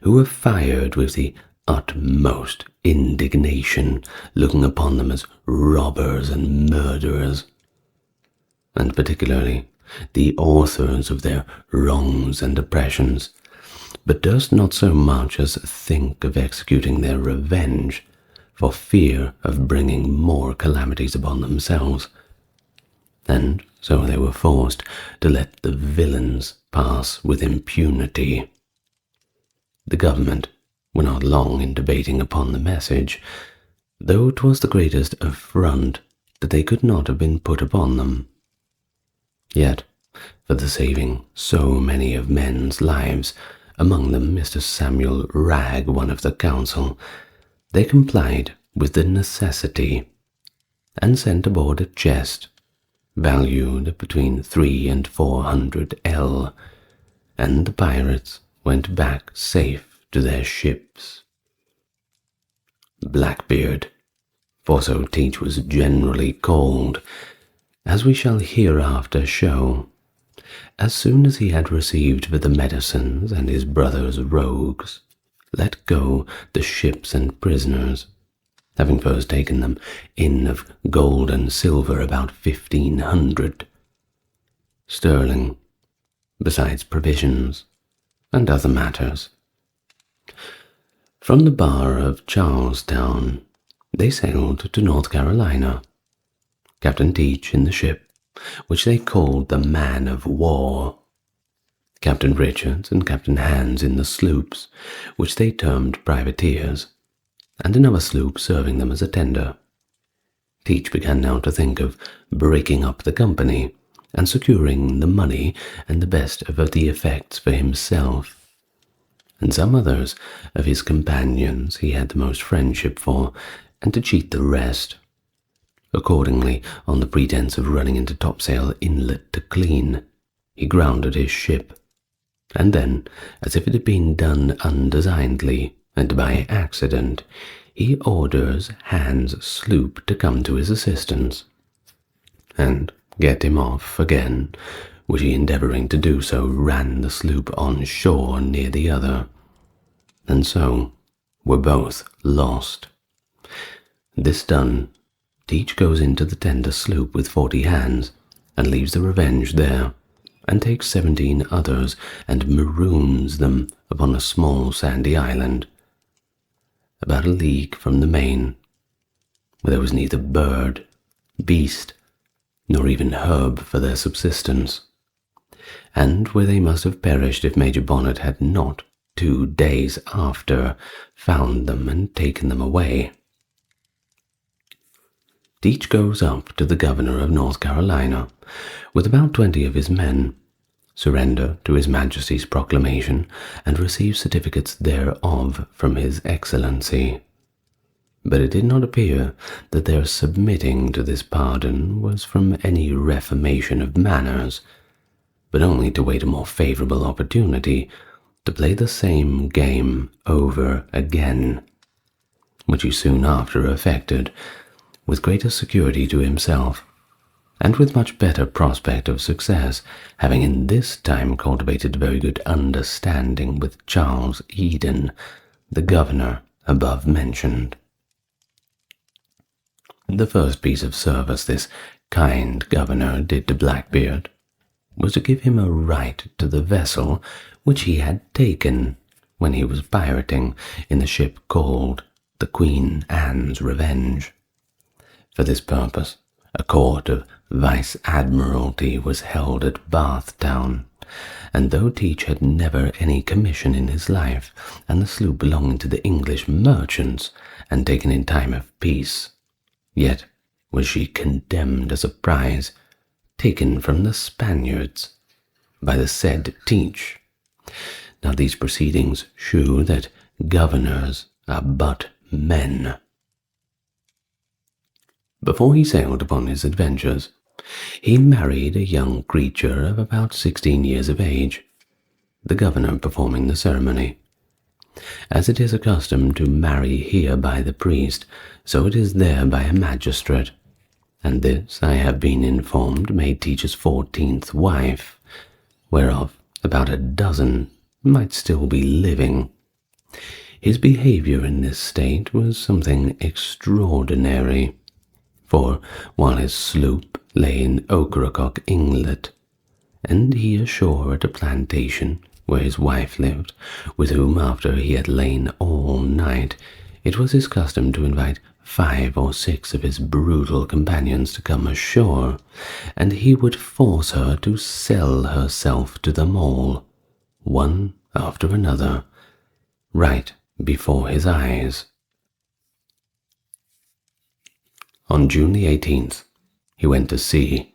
who were fired with the utmost indignation, looking upon them as robbers and murderers, and particularly the authors of their wrongs and oppressions, but durst not so much as think of executing their revenge, for fear of bringing more calamities upon themselves. And so they were forced to let the villains pass with impunity. The government were not long in debating upon the message, though 'twas the greatest affront that they could not have been put upon them. Yet, for the saving so many of men's lives, among them Mr. Samuel Ragg, one of the council, they complied with the necessity, and sent aboard a chest, valued between 300 and 400 L, and the pirates went back safe to their ships. Blackbeard, for so Teach was generally called, as we shall hereafter show, as soon as he had received for the medicines and his brother's rogues, let go the ships and prisoners, having first taken them in of gold and silver about 1,500 sterling, besides provisions and other matters. From the bar of Charlestown they sailed to North Carolina, Captain Teach in the ship, which they called the Man of War, Captain Richards and Captain Hands in the sloops, which they termed privateers, and another sloop serving them as a tender. Teach began now to think of breaking up the company, and securing the money and the best of the effects for himself, and some others of his companions he had the most friendship for, and to cheat the rest. Accordingly, on the pretence of running into Topsail Inlet to clean, he grounded his ship, and then, as if it had been done undesignedly and by accident, he orders Hans' sloop to come to his assistance, and get him off again, which he, endeavouring to do so, ran the sloop on shore near the other, and so were both lost. This done, Teach goes into the tender sloop with 40 hands, and leaves the Revenge there, and takes 17 others, and maroons them upon a small sandy island, about a league from the main, where there was neither bird, beast, nor even herb for their subsistence, and where they must have perished if Major Bonnet had not 2 days after found them and taken them away. Teach goes up to the governor of North Carolina with about 20 of his men, surrender to his Majesty's proclamation, and receive certificates thereof from his Excellency. But it did not appear that their submitting to this pardon was from any reformation of manners, but only to wait a more favourable opportunity to play the same game over again, which he soon after effected, with greater security to himself, and with much better prospect of success, having in this time cultivated a very good understanding with Charles Eden, the governor above mentioned. The first piece of service this kind governor did to Blackbeard was to give him a right to the vessel which he had taken when he was pirating in the ship called the Queen Anne's Revenge. For this purpose, a court of vice-admiralty was held at Bathtown, and though Teach had never any commission in his life, and the sloop belonging to the English merchants, and taken in time of peace, yet was she condemned as a prize, taken from the Spaniards, by the said Teach. Now these proceedings shew that governors are but men. Before he sailed upon his adventures, he married a young creature of about 16 years of age, the governor performing the ceremony. As it is a custom to marry here by the priest, so it is there by a magistrate, and this, I have been informed, made Teach's 14th wife, whereof about a dozen might still be living. His behaviour in this state was something extraordinary, for while his sloop lay in Ocracoke Inlet, and he ashore at a plantation where his wife lived, with whom, after he had lain all night, it was his custom to invite 5 or 6 of his brutal companions to come ashore, and he would force her to sell herself to them all, one after another, right before his eyes. On June the 18th, he went to sea,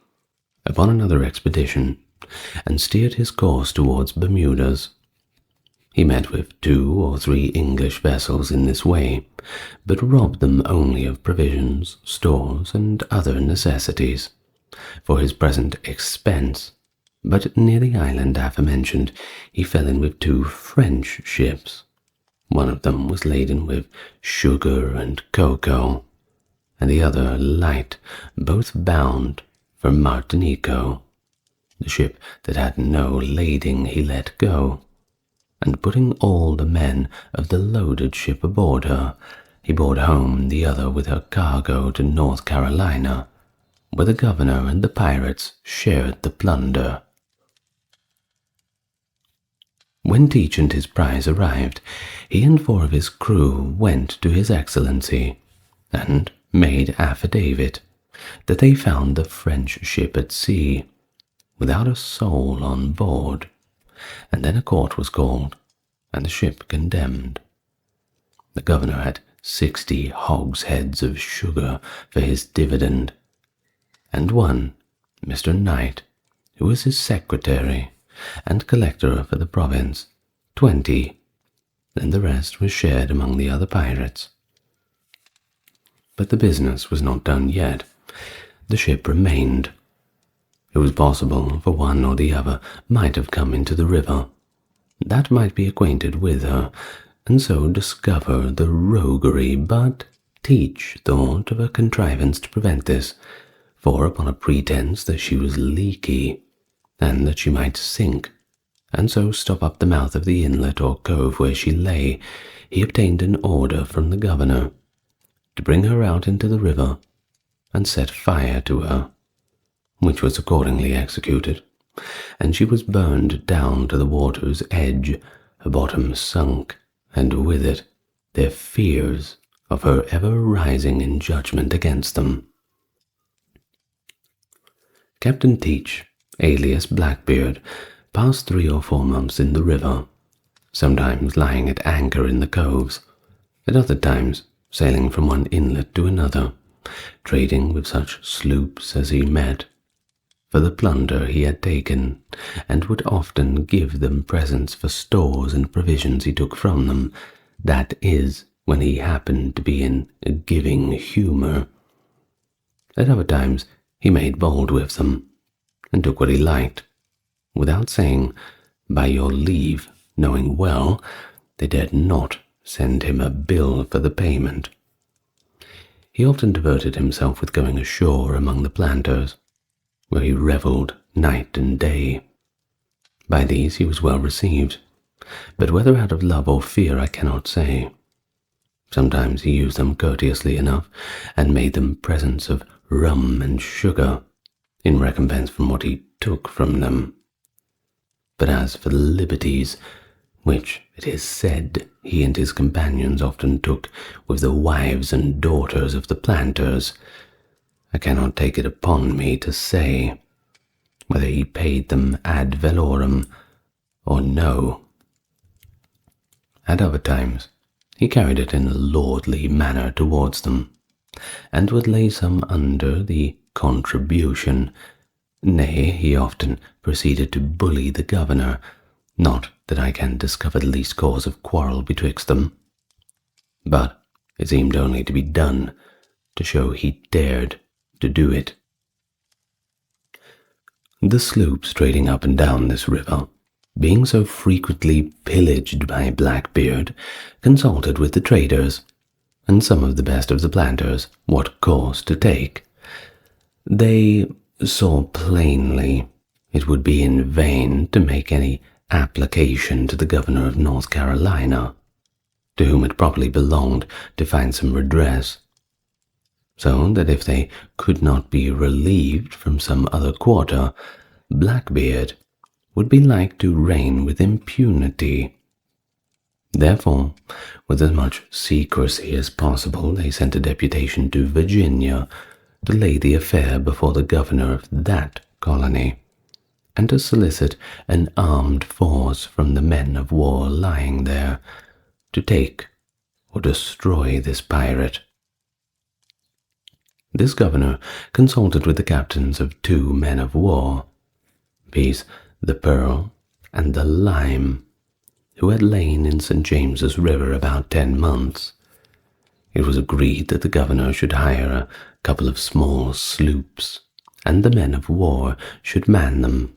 upon another expedition, and steered his course towards Bermudas. He met with 2 or 3 English vessels in this way, but robbed them only of provisions, stores, and other necessities, for his present expense. But near the island aforementioned, he fell in with 2 French ships. One of them was laden with sugar and cocoa, and the other light, both bound for Martinico. The ship that had no lading he let go, and putting all the men of the loaded ship aboard her, he brought home the other with her cargo to North Carolina, where the governor and the pirates shared the plunder. When Teach and his prize arrived, he and 4 of his crew went to His Excellency, and made affidavit that they found the French ship at sea, without a soul on board, and then a court was called, and the ship condemned. The governor had 60 hogsheads of sugar for his dividend, and one, Mr. Knight, who was his secretary and collector for the province, 20, and the rest was shared among the other pirates. But the business was not done yet. The ship remained. It was possible for one or the other might have come into the river, that might be acquainted with her, and so discover the roguery, but Teach thought of a contrivance to prevent this, for upon a pretence that she was leaky, and that she might sink, and so stop up the mouth of the inlet or cove where she lay, he obtained an order from the governor to bring her out into the river and set fire to her, which was accordingly executed, and she was burned down to the water's edge, her bottom sunk, and with it their fears of her ever rising in judgment against them. Captain Teach, alias Blackbeard, passed 3 or 4 months in the river, sometimes lying at anchor in the coves, at other times sailing from one inlet to another, trading with such sloops as he met, for the plunder he had taken, and would often give them presents for stores and provisions he took from them, that is, when he happened to be in a giving humour. At other times he made bold with them, and took what he liked, without saying, by your leave, knowing well they dared not send him a bill for the payment. He often diverted himself with going ashore among the planters, where he revelled night and day. By these he was well received, but whether out of love or fear I cannot say. Sometimes he used them courteously enough, and made them presents of rum and sugar, in recompense from what he took from them. But as for the liberties, which it is said he and his companions often took with the wives and daughters of the planters, I cannot take it upon me to say whether he paid them ad valorem or no. At other times he carried it in a lordly manner towards them, and would lay some under the contribution. Nay, he often proceeded to bully the governor, not that I can discover the least cause of quarrel betwixt them, but it seemed only to be done to show he dared to do it. The sloops trading up and down this river, being so frequently pillaged by Blackbeard, consulted with the traders, and some of the best of the planters, what course to take. They saw plainly it would be in vain to make any application to the governor of North Carolina, to whom it properly belonged to find some redress, so that if they could not be relieved from some other quarter, Blackbeard would be like to reign with impunity. Therefore, with as much secrecy as possible, they sent a deputation to Virginia to lay the affair before the governor of that colony, and to solicit an armed force from the men of war lying there to take or destroy this pirate. This governor consulted with the captains of 2 men of war, viz., the Pearl and the Lime, who had lain in St. James's River about 10 months. It was agreed that the governor should hire a couple of small sloops, and the men of war should man them.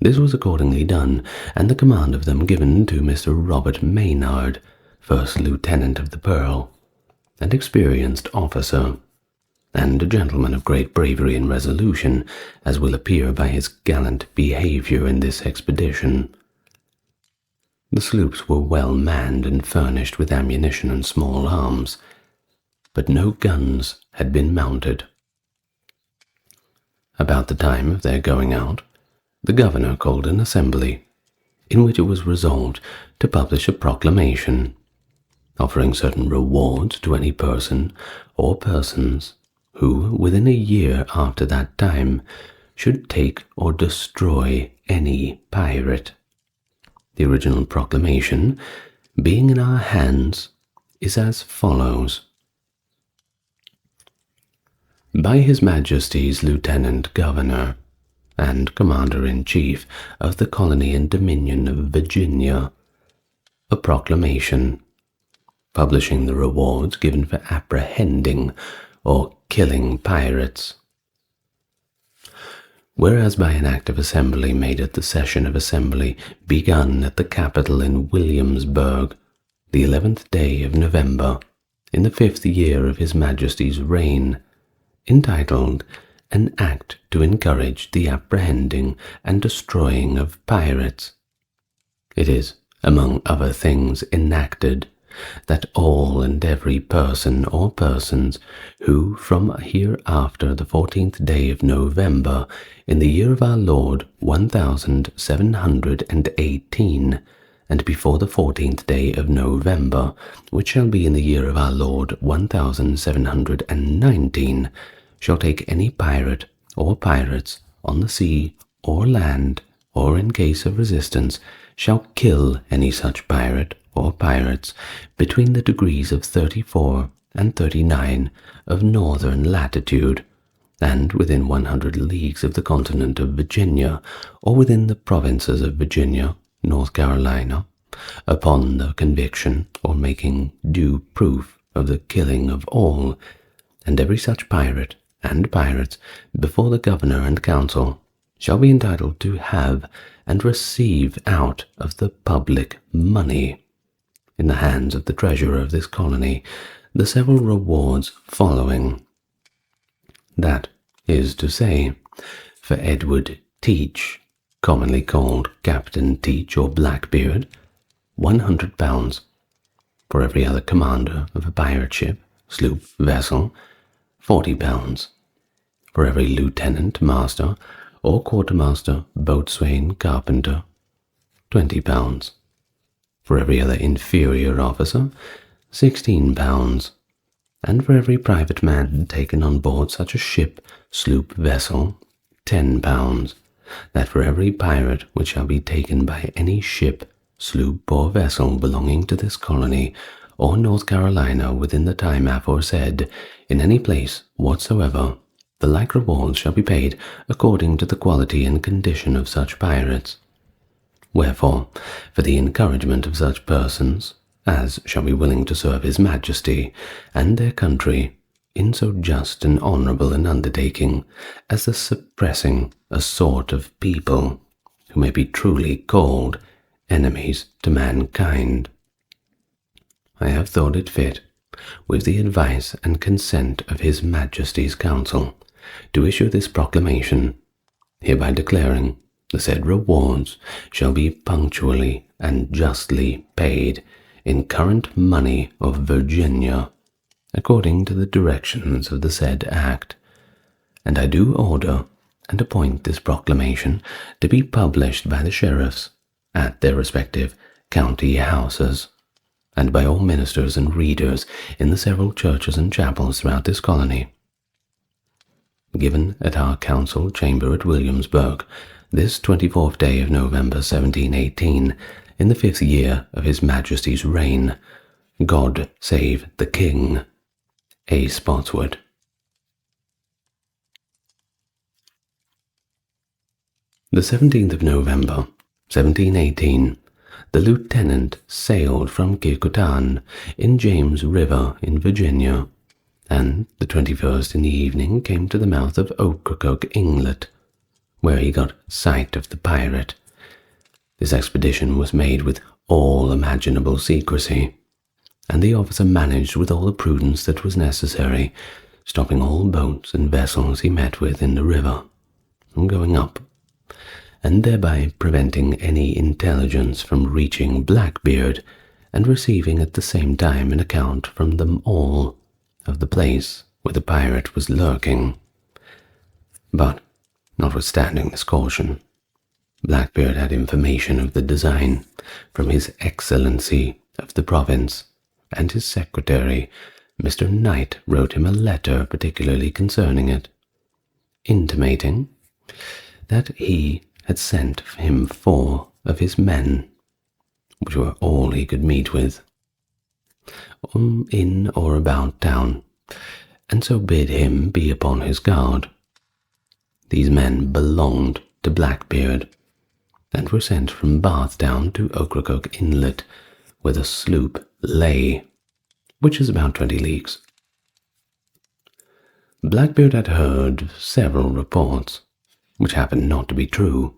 This was accordingly done, and the command of them given to Mr. Robert Maynard, first lieutenant of the Pearl, an experienced officer, and a gentleman of great bravery and resolution, as will appear by his gallant behavior in this expedition. The sloops were well manned and furnished with ammunition and small arms, but no guns had been mounted. About the time of their going out, the governor called an assembly, in which it was resolved to publish a proclamation, offering certain rewards to any person or persons who, within a year after that time, should take or destroy any pirate. The original proclamation, being in our hands, is as follows. By His Majesty's Lieutenant Governor and Commander-in-Chief of the Colony and Dominion of Virginia, a proclamation publishing the rewards given for apprehending or killing pirates. Whereas by an act of assembly made at the session of assembly begun at the Capitol in Williamsburg, the 11th day of November, in the 5th year of His Majesty's reign, entitled An Act to Encourage the Apprehending and Destroying of Pirates, it is, among other things, enacted that all and every person or persons who from hereafter the 14th day of November in the year of our Lord 1718 and before the 14th day of November, which shall be in the year of our Lord 1719, shall take any pirate or pirates on the sea or land, or in case of resistance, shall kill any such pirate or pirates between the degrees of 34 and 39 of northern latitude, and within 100 leagues of the continent of Virginia, or within the provinces of Virginia, North Carolina, upon the conviction or making due proof of the killing of all and every such pirate and pirates before the governor and council, shall be entitled to have and receive out of the public money, in the hands of the treasurer of this colony, the several rewards following. That is to say, for Edward Teach, commonly called Captain Teach or Blackbeard, £100. For every other commander of a pirate ship, sloop, vessel, £40. For every lieutenant, master, or quartermaster, boatswain, carpenter, £20. For every other inferior officer, £16. And for every private man taken on board such a ship, sloop, vessel, £10. That for every pirate which shall be taken by any ship, sloop, or vessel belonging to this colony or North Carolina within the time aforesaid, in any place whatsoever, the like rewards shall be paid according to the quality and condition of such pirates. Wherefore, for the encouragement of such persons as shall be willing to serve His Majesty and their country in so just and honourable an undertaking as the suppressing a sort of people who may be truly called enemies to mankind, I have thought it fit, with the advice and consent of His Majesty's Council, to issue this proclamation, hereby declaring the said rewards shall be punctually and justly paid in current money of Virginia, according to the directions of the said act. And I do order and appoint this proclamation to be published by the sheriffs at their respective county houses, and by all ministers and readers in the several churches and chapels throughout this colony. Given at our council chamber at Williamsburg, this 24th day of November 1718, in the 5th year of His Majesty's reign, God save the King. A. Spotswood. The 17th of November, 1718, the lieutenant sailed from Kecoughtan in James River in Virginia, and the 21st in the evening came to the mouth of Ocracoke Inlet, where he got sight of the pirate. This expedition was made with all imaginable secrecy, and the officer managed with all the prudence that was necessary, stopping all boats and vessels he met with in the river from going up, and thereby preventing any intelligence from reaching Blackbeard, and receiving at the same time an account from them all of the place where the pirate was lurking. But, notwithstanding this caution, Blackbeard had information of the design from His Excellency of the province, and his secretary, Mr. Knight, wrote him a letter particularly concerning it, intimating that he had sent him 4 of his men, which were all he could meet with, in or about town, and so bid him be upon his guard. These men belonged to Blackbeard, and were sent from Bathtown to Ocracoke Inlet, where the sloop lay, which is about 20 leagues. Blackbeard had heard several reports, which happened not to be true,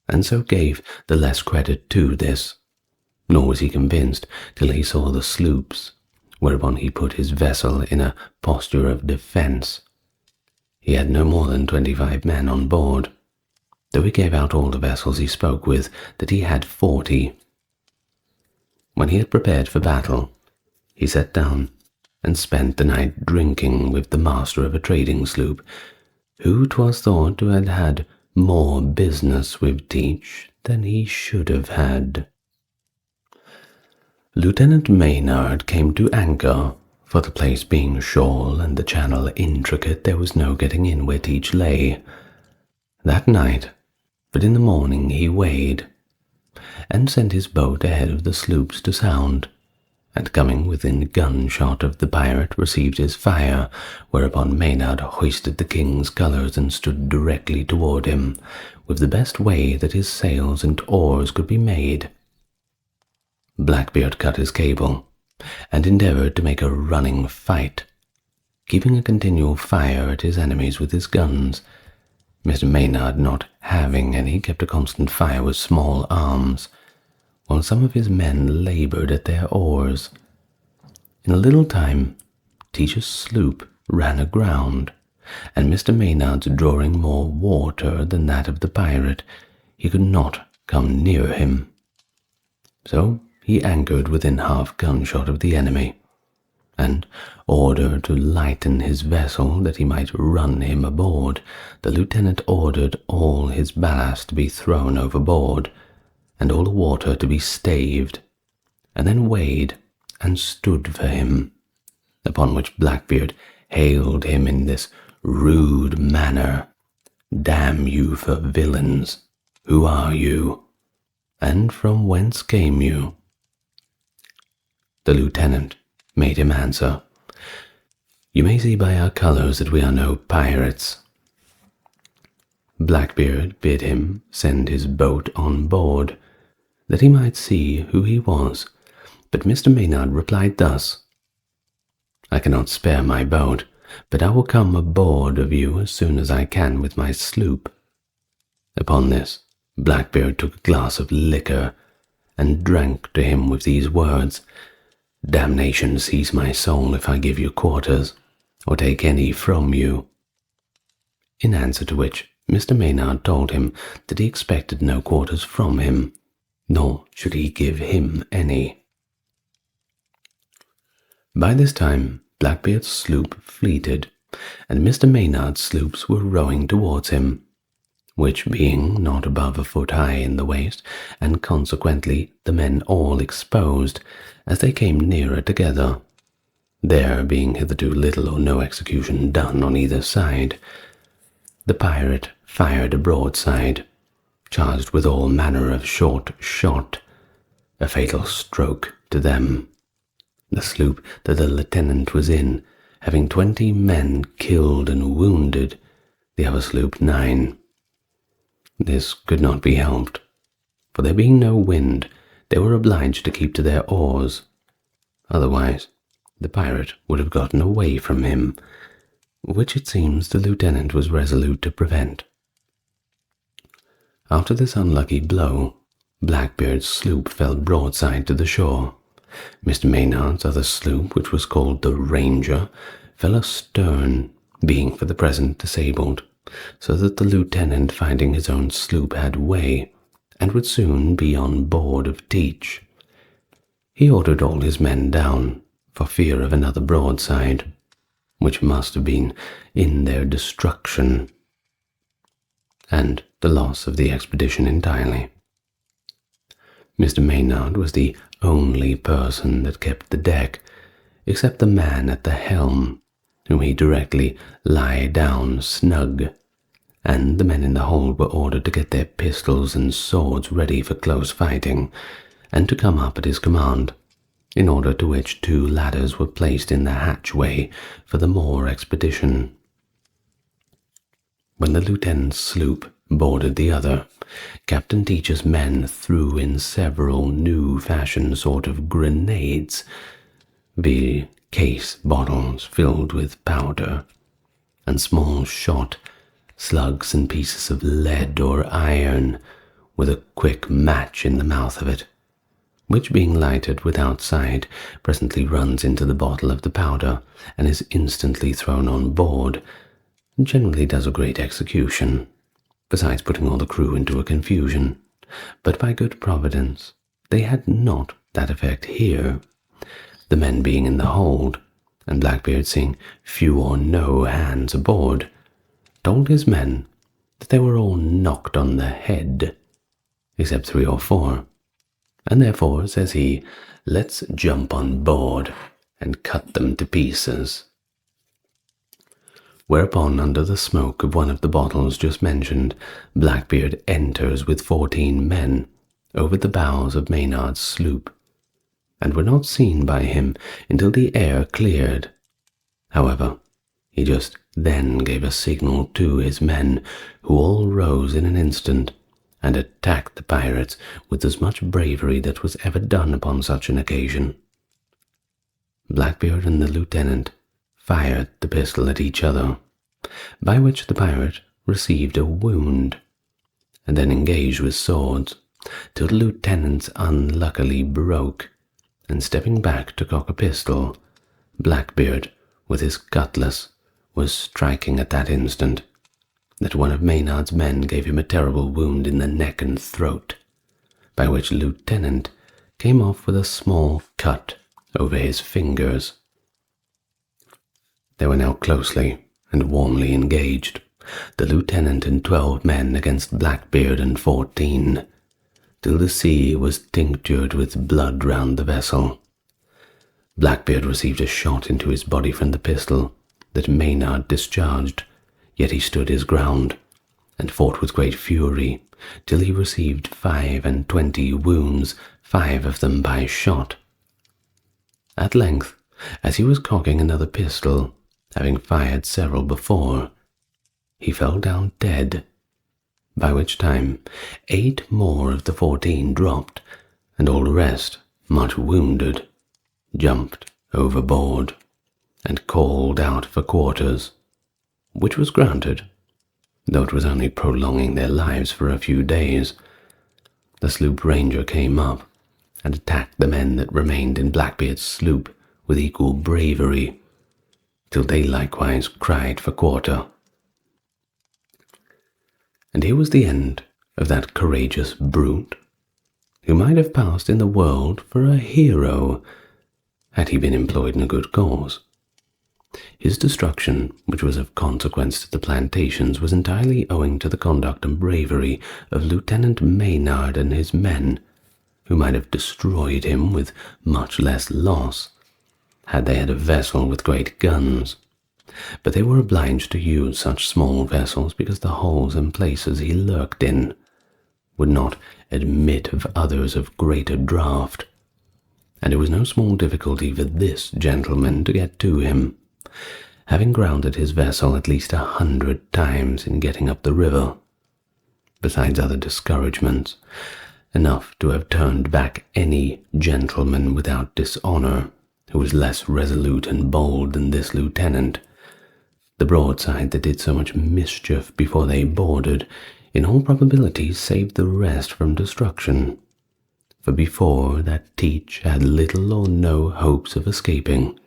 and so gave the less credit to this, nor was he convinced till he saw the sloops, whereupon he put his vessel in a posture of defence. He had no more than 25 men on board, though he gave out all the vessels he spoke with that he had 40. When he had prepared for battle, he sat down and spent the night drinking with the master of a trading sloop, who 'twas thought to have had more business with Teach than he should have had. Lieutenant Maynard came to anchor, for the place being shoal and the channel intricate, there was no getting in where Teach lay that night, but in the morning he weighed, and sent his boat ahead of the sloops to sound, and coming within gunshot of the pirate received his fire, whereupon Maynard hoisted the king's colours and stood directly toward him, with the best way that his sails and oars could be made. Blackbeard cut his cable, and endeavoured to make a running fight, keeping a continual fire at his enemies with his guns. Mr. Maynard, not having any, kept a constant fire with small arms, while some of his men laboured at their oars. In a little time, Teach's sloop ran aground, and Mr. Maynard's drawing more water than that of the pirate, he could not come near him. So he anchored within half gunshot of the enemy, and ordered to lighten his vessel that he might run him aboard. The lieutenant ordered all his ballast to be thrown overboard, and all the water to be staved, and then weighed and stood for him, upon which Blackbeard hailed him in this rude manner: "Damn you for villains! Who are you? And from whence came you?" The lieutenant made him answer, "You may see by our colours that we are no pirates." Blackbeard bid him send his boat on board, that he might see who he was, but Mr. Maynard replied thus: "I cannot spare my boat, but I will come aboard of you as soon as I can with my sloop." Upon this, Blackbeard took a glass of liquor, and drank to him with these words: "Damnation seize my soul if I give you quarters, or take any from you." In answer to which, Mr. Maynard told him that he expected no quarters from him, nor should he give him any. By this time, Blackbeard's sloop fleeted, and Mr. Maynard's sloops were rowing towards him, which being not above a foot high in the waist, and consequently the men all exposed as they came nearer together, there being hitherto little or no execution done on either side, the pirate fired a broadside, charged with all manner of short shot, a fatal stroke to them, the sloop that the lieutenant was in having 20 men killed and wounded, the other sloop 9. This could not be helped, for there being no wind, they were obliged to keep to their oars. Otherwise, the pirate would have gotten away from him, which it seems the lieutenant was resolute to prevent. After this unlucky blow, Blackbeard's sloop fell broadside to the shore. Mr. Maynard's other sloop, which was called the Ranger, fell astern, being for the present disabled, so that the lieutenant, finding his own sloop had way, and would soon be on board of Teach, he ordered all his men down, for fear of another broadside, which must have been in their destruction, and the loss of the expedition entirely. Mr. Maynard was the only person that kept the deck, except the man at the helm, whom he directly lie down snug, and the men in the hold were ordered to get their pistols and swords ready for close fighting, and to come up at his command, in order to which 2 ladders were placed in the hatchway for the more expedition. When the lieutenant's sloop boarded the other, Captain Teach's men threw in several new-fashioned sort of grenades, viz. Case bottles filled with powder, and small shot, slugs and pieces of lead or iron, with a quick match in the mouth of it, which being lighted without sight, presently runs into the bottle of the powder, and is instantly thrown on board, and generally does a great execution, besides putting all the crew into a confusion. But by good providence they had not that effect here, the men being in the hold, and Blackbeard, seeing few or no hands aboard, told his men that they were all knocked on the head, except 3 or 4, and therefore, says he, let's jump on board and cut them to pieces. Whereupon, under the smoke of one of the bottles just mentioned, Blackbeard enters with 14 men over the bows of Maynard's sloop, and were not seen by him until the air cleared. However, he just then gave a signal to his men, who all rose in an instant, and attacked the pirates with as much bravery that was ever done upon such an occasion. Blackbeard and the lieutenant fired the pistol at each other, by which the pirate received a wound, and then engaged with swords, till the lieutenant's unluckily broke, and stepping back to cock a pistol, Blackbeard, with his cutlass, was striking at that instant, that one of Maynard's men gave him a terrible wound in the neck and throat, by which lieutenant came off with a small cut over his fingers. They were now closely and warmly engaged, the lieutenant and 12 men against Blackbeard and 14, till the sea was tinctured with blood round the vessel. Blackbeard received a shot into his body from the pistol that Maynard discharged, yet he stood his ground, and fought with great fury, till he received 25 wounds, 5 of them by shot. At length, as he was cocking another pistol, having fired several before, he fell down dead, by which time 8 more of the 14 dropped, and all the rest, much wounded, jumped overboard, and called out for quarters, which was granted, though it was only prolonging their lives for a few days. The sloop Ranger came up, and attacked the men that remained in Blackbeard's sloop with equal bravery, till they likewise cried for quarter. And here was the end of that courageous brute, who might have passed in the world for a hero, had he been employed in a good cause. His destruction, which was of consequence to the plantations, was entirely owing to the conduct and bravery of Lieutenant Maynard and his men, who might have destroyed him with much less loss, had they had a vessel with great guns. But they were obliged to use such small vessels because the holes and places he lurked in would not admit of others of greater draught, and it was no small difficulty for this gentleman to get to him, having grounded his vessel at least 100 times in getting up the river, besides other discouragements, enough to have turned back any gentleman without dishonour who was less resolute and bold than this lieutenant. The broadside that did so much mischief before they boarded, in all probability saved the rest from destruction, for before that Teach had little or no hopes of escaping,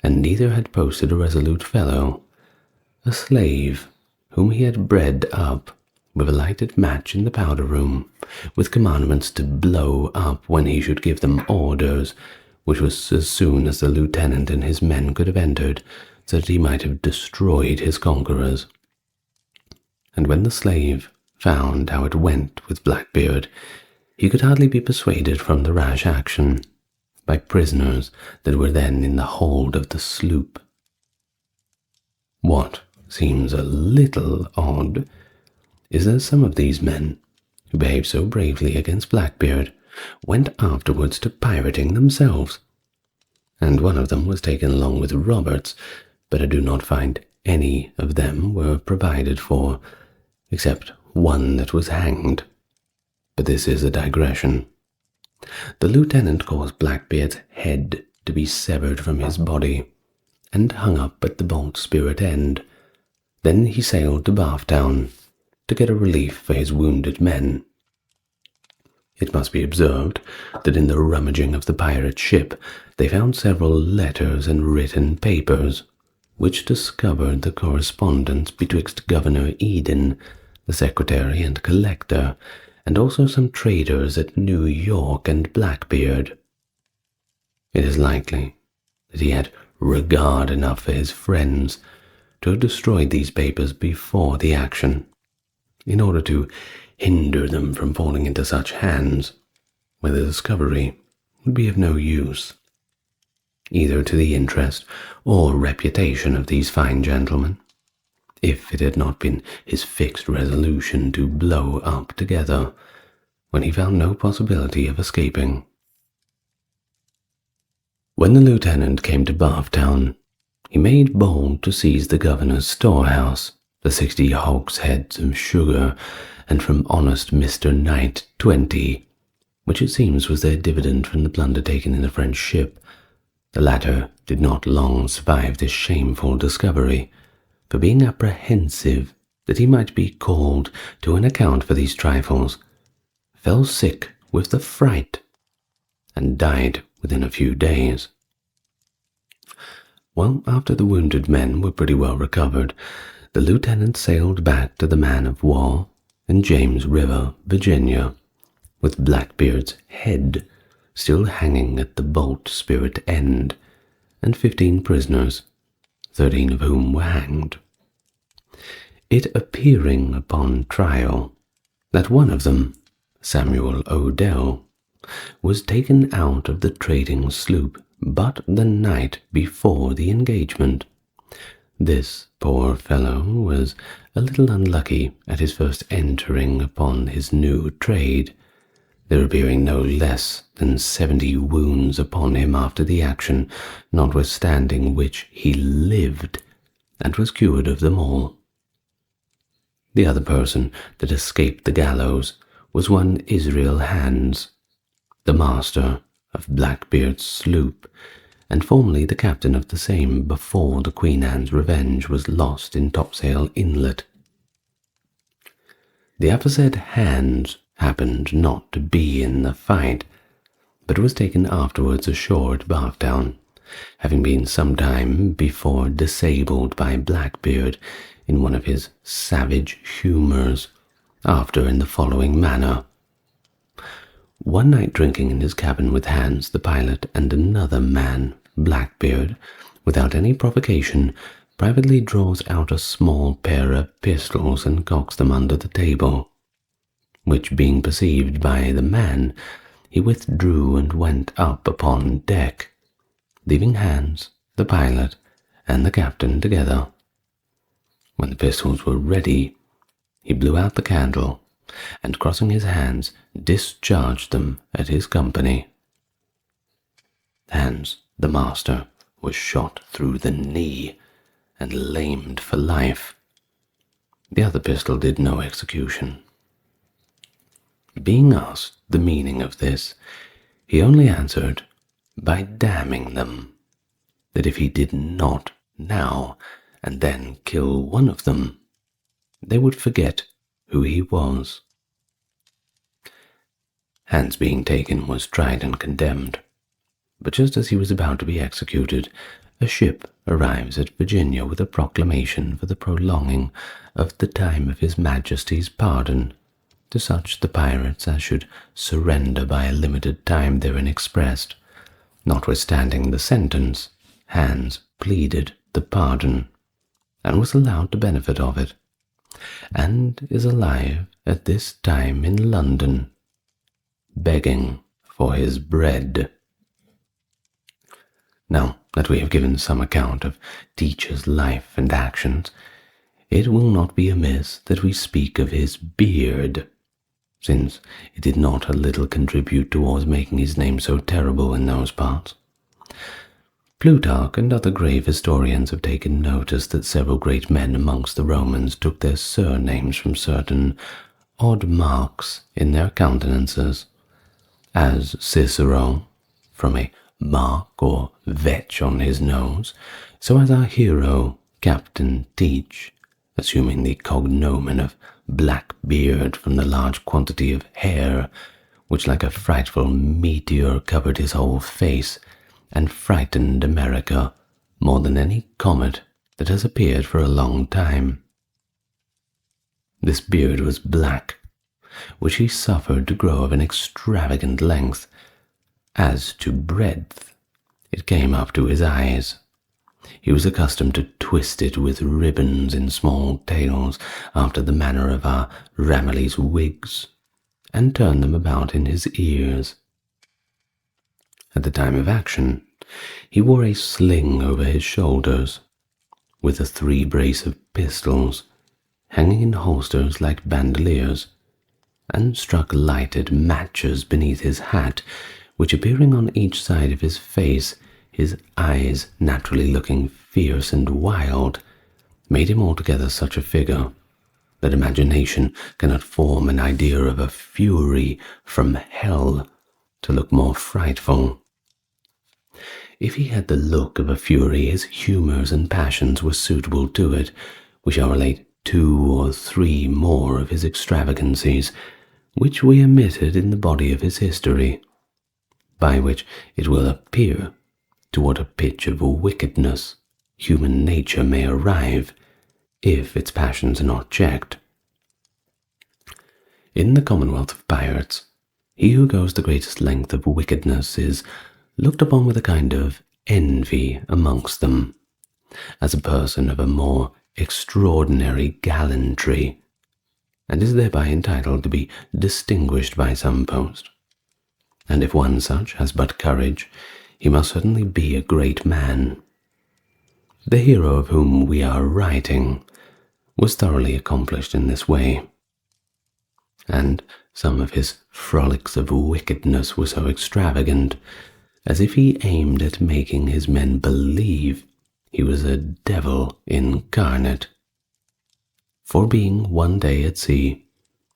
and neither had posted a resolute fellow, a slave whom he had bred up with a lighted match in the powder room, with commandments to blow up when he should give them orders, which was as soon as the lieutenant and his men could have entered, so that he might have destroyed his conquerors. And when the slave found how it went with Blackbeard, he could hardly be persuaded from the rash action by prisoners that were then in the hold of the sloop. What seems a little odd is that some of these men, who behaved so bravely against Blackbeard, went afterwards to pirating themselves, and one of them was taken along with Roberts, but I do not find any of them were provided for, except one that was hanged. But this is a digression. The lieutenant caused Blackbeard's head to be severed from his body, and hung up at the bolt-spirit end. Then he sailed to Bathtown to get a relief for his wounded men. It must be observed that in the rummaging of the pirate ship they found several letters and written papers, which discovered the correspondence betwixt Governor Eden, the secretary and collector, and also some traders at New York and Blackbeard. It is likely that he had regard enough for his friends to have destroyed these papers before the action, in order to hinder them from falling into such hands, where the discovery would be of no use, either to the interest or reputation of these fine gentlemen, if it had not been his fixed resolution to blow up together when he found no possibility of escaping. When the lieutenant came to Bathtown, he made bold to seize the governor's storehouse, the 60 hogsheads of sugar, and from honest Mr. Knight 20, which it seems was their dividend from the plunder taken in the French ship. The latter did not long survive this shameful discovery, for being apprehensive that he might be called to an account for these trifles, fell sick with the fright, and died within a few days. Well, after the wounded men were pretty well recovered, the lieutenant sailed back to the man-of-war in James River, Virginia, with Blackbeard's head still hanging at the bolt-spirit end, and 15 prisoners, 13 of whom were hanged. It appearing upon trial that one of them, Samuel Odell, was taken out of the trading sloop but the night before the engagement. This poor fellow was a little unlucky at his first entering upon his new trade, there appearing no less than 70 wounds upon him after the action, notwithstanding which he lived, and was cured of them all. The other person that escaped the gallows was one Israel Hands, the master of Blackbeard's sloop, and formerly the captain of the same before the Queen Anne's Revenge was lost in Topsail Inlet. The aforesaid Hands happened not to be in the fight, but was taken afterwards ashore at Bathtown, having been some time before disabled by Blackbeard in one of his savage humours, after in the following manner. One night drinking in his cabin with Hans the pilot and another man, Blackbeard, without any provocation, privately draws out a small pair of pistols and cocks them under the table, which being perceived by the man, he withdrew and went up upon deck, leaving Hans, the pilot, and the captain together. When the pistols were ready, he blew out the candle, and crossing his hands, discharged them at his company. Hans, the master, was shot through the knee, and lamed for life. The other pistol did no execution. Being asked the meaning of this, he only answered by damning them, that if he did not now and then kill one of them, they would forget who he was. Hans, being taken, was tried and condemned, but just as he was about to be executed, a ship arrives at Virginia with a proclamation for the prolonging of the time of His Majesty's pardon to such the pirates as should surrender by a limited time therein expressed. Notwithstanding the sentence, Hans pleaded the pardon, and was allowed the benefit of it, and is alive at this time in London, begging for his bread. Now that we have given some account of Teacher's life and actions, it will not be amiss that we speak of his beard, since it did not a little contribute towards making his name so terrible in those parts. Plutarch and other grave historians have taken notice that several great men amongst the Romans took their surnames from certain odd marks in their countenances, as Cicero, from a mark or vetch on his nose, so as our hero, Captain Teach, assuming the cognomen of Blackbeard from the large quantity of hair which like a frightful meteor covered his whole face, and frightened America more than any comet that has appeared for a long time. This beard was black, which he suffered to grow of an extravagant length. As to breadth, it came up to his eyes. He was accustomed to twist it with ribbons in small tails, after the manner of our Ramillies' wigs, and turn them about in his ears. At the time of action, he wore a sling over his shoulders, with a 3 brace of pistols hanging in holsters like bandoliers, and struck lighted matches beneath his hat, which appearing on each side of his face, his eyes naturally looking fierce and wild, made him altogether such a figure that imagination cannot form an idea of a fury from hell to look more frightful. If he had the look of a fury, his humours and passions were suitable to it. We shall relate 2 or 3 more of his extravagancies, which we omitted in the body of his history, by which it will appear to what a pitch of wickedness human nature may arrive, if its passions are not checked. In the commonwealth of pirates, he who goes the greatest length of wickedness is looked upon with a kind of envy amongst them, as a person of a more extraordinary gallantry, and is thereby entitled to be distinguished by some post. And if one such has but courage, he must certainly be a great man. The hero of whom we are writing was thoroughly accomplished in this way, and some of his frolics of wickedness were so extravagant, as if he aimed at making his men believe he was a devil incarnate. For being one day at sea,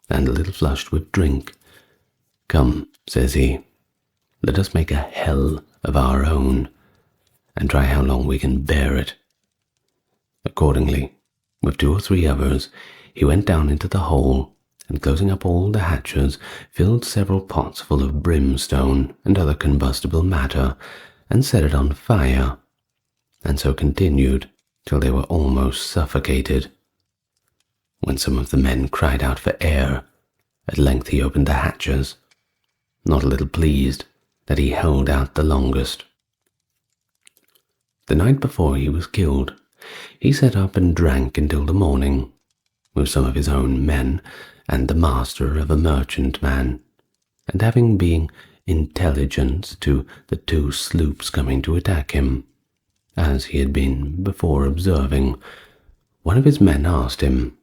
and a little flushed with drink, "Come," says he, "let us make a hell of our own, and try how long we can bear it." Accordingly, with 2 or 3 others, he went down into the hold, and closing up all the hatches, filled several pots full of brimstone and other combustible matter, and set it on fire, and so continued till they were almost suffocated. When some of the men cried out for air, at length he opened the hatches, not a little pleased that he held out the longest. The night before he was killed, he sat up and drank until the morning, with some of his own men and the master of a merchantman, and having been intelligence to the 2 sloops coming to attack him, as he had been before observing, one of his men asked him,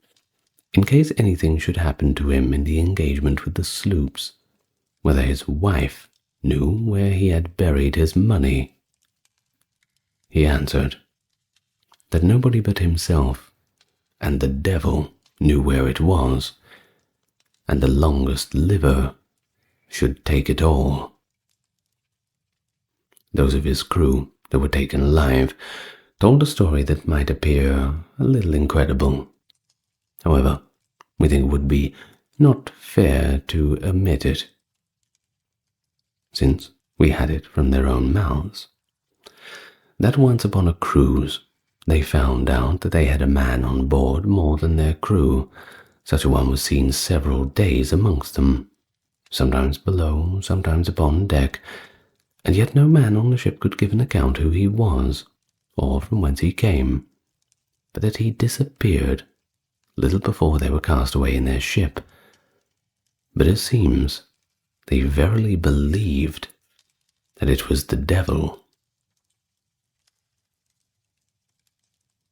in case anything should happen to him in the engagement with the sloops, whether his wife knew where he had buried his money. He answered that nobody but himself and the devil knew where it was, and the longest liver should take it all. Those of his crew that were taken alive told a story that might appear a little incredible. However, we think it would be not fair to omit it, since we had it from their own mouths. That once upon a cruise, they found out that they had a man on board more than their crew. Such a one was seen several days amongst them, sometimes below, sometimes upon deck, and yet no man on the ship could give an account who he was, or from whence he came, but that he disappeared little before they were cast away in their ship. But it seems they verily believed that it was the devil.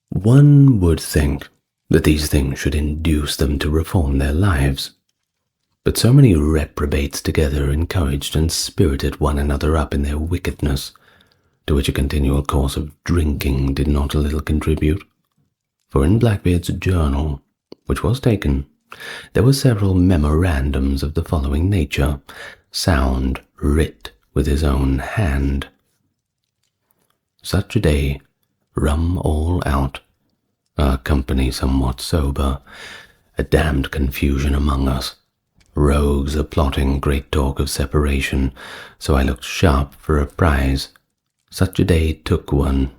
One would think that these things should induce them to reform their lives, but so many reprobates together encouraged and spirited one another up in their wickedness, to which a continual course of drinking did not a little contribute. For in Blackbeard's journal, which was taken, there were several memorandums of the following nature, sound writ with his own hand. Such a day, rum all out, our company somewhat sober, a damned confusion among us, rogues a plotting great talk of separation, so I looked sharp for a prize. Such a day took one,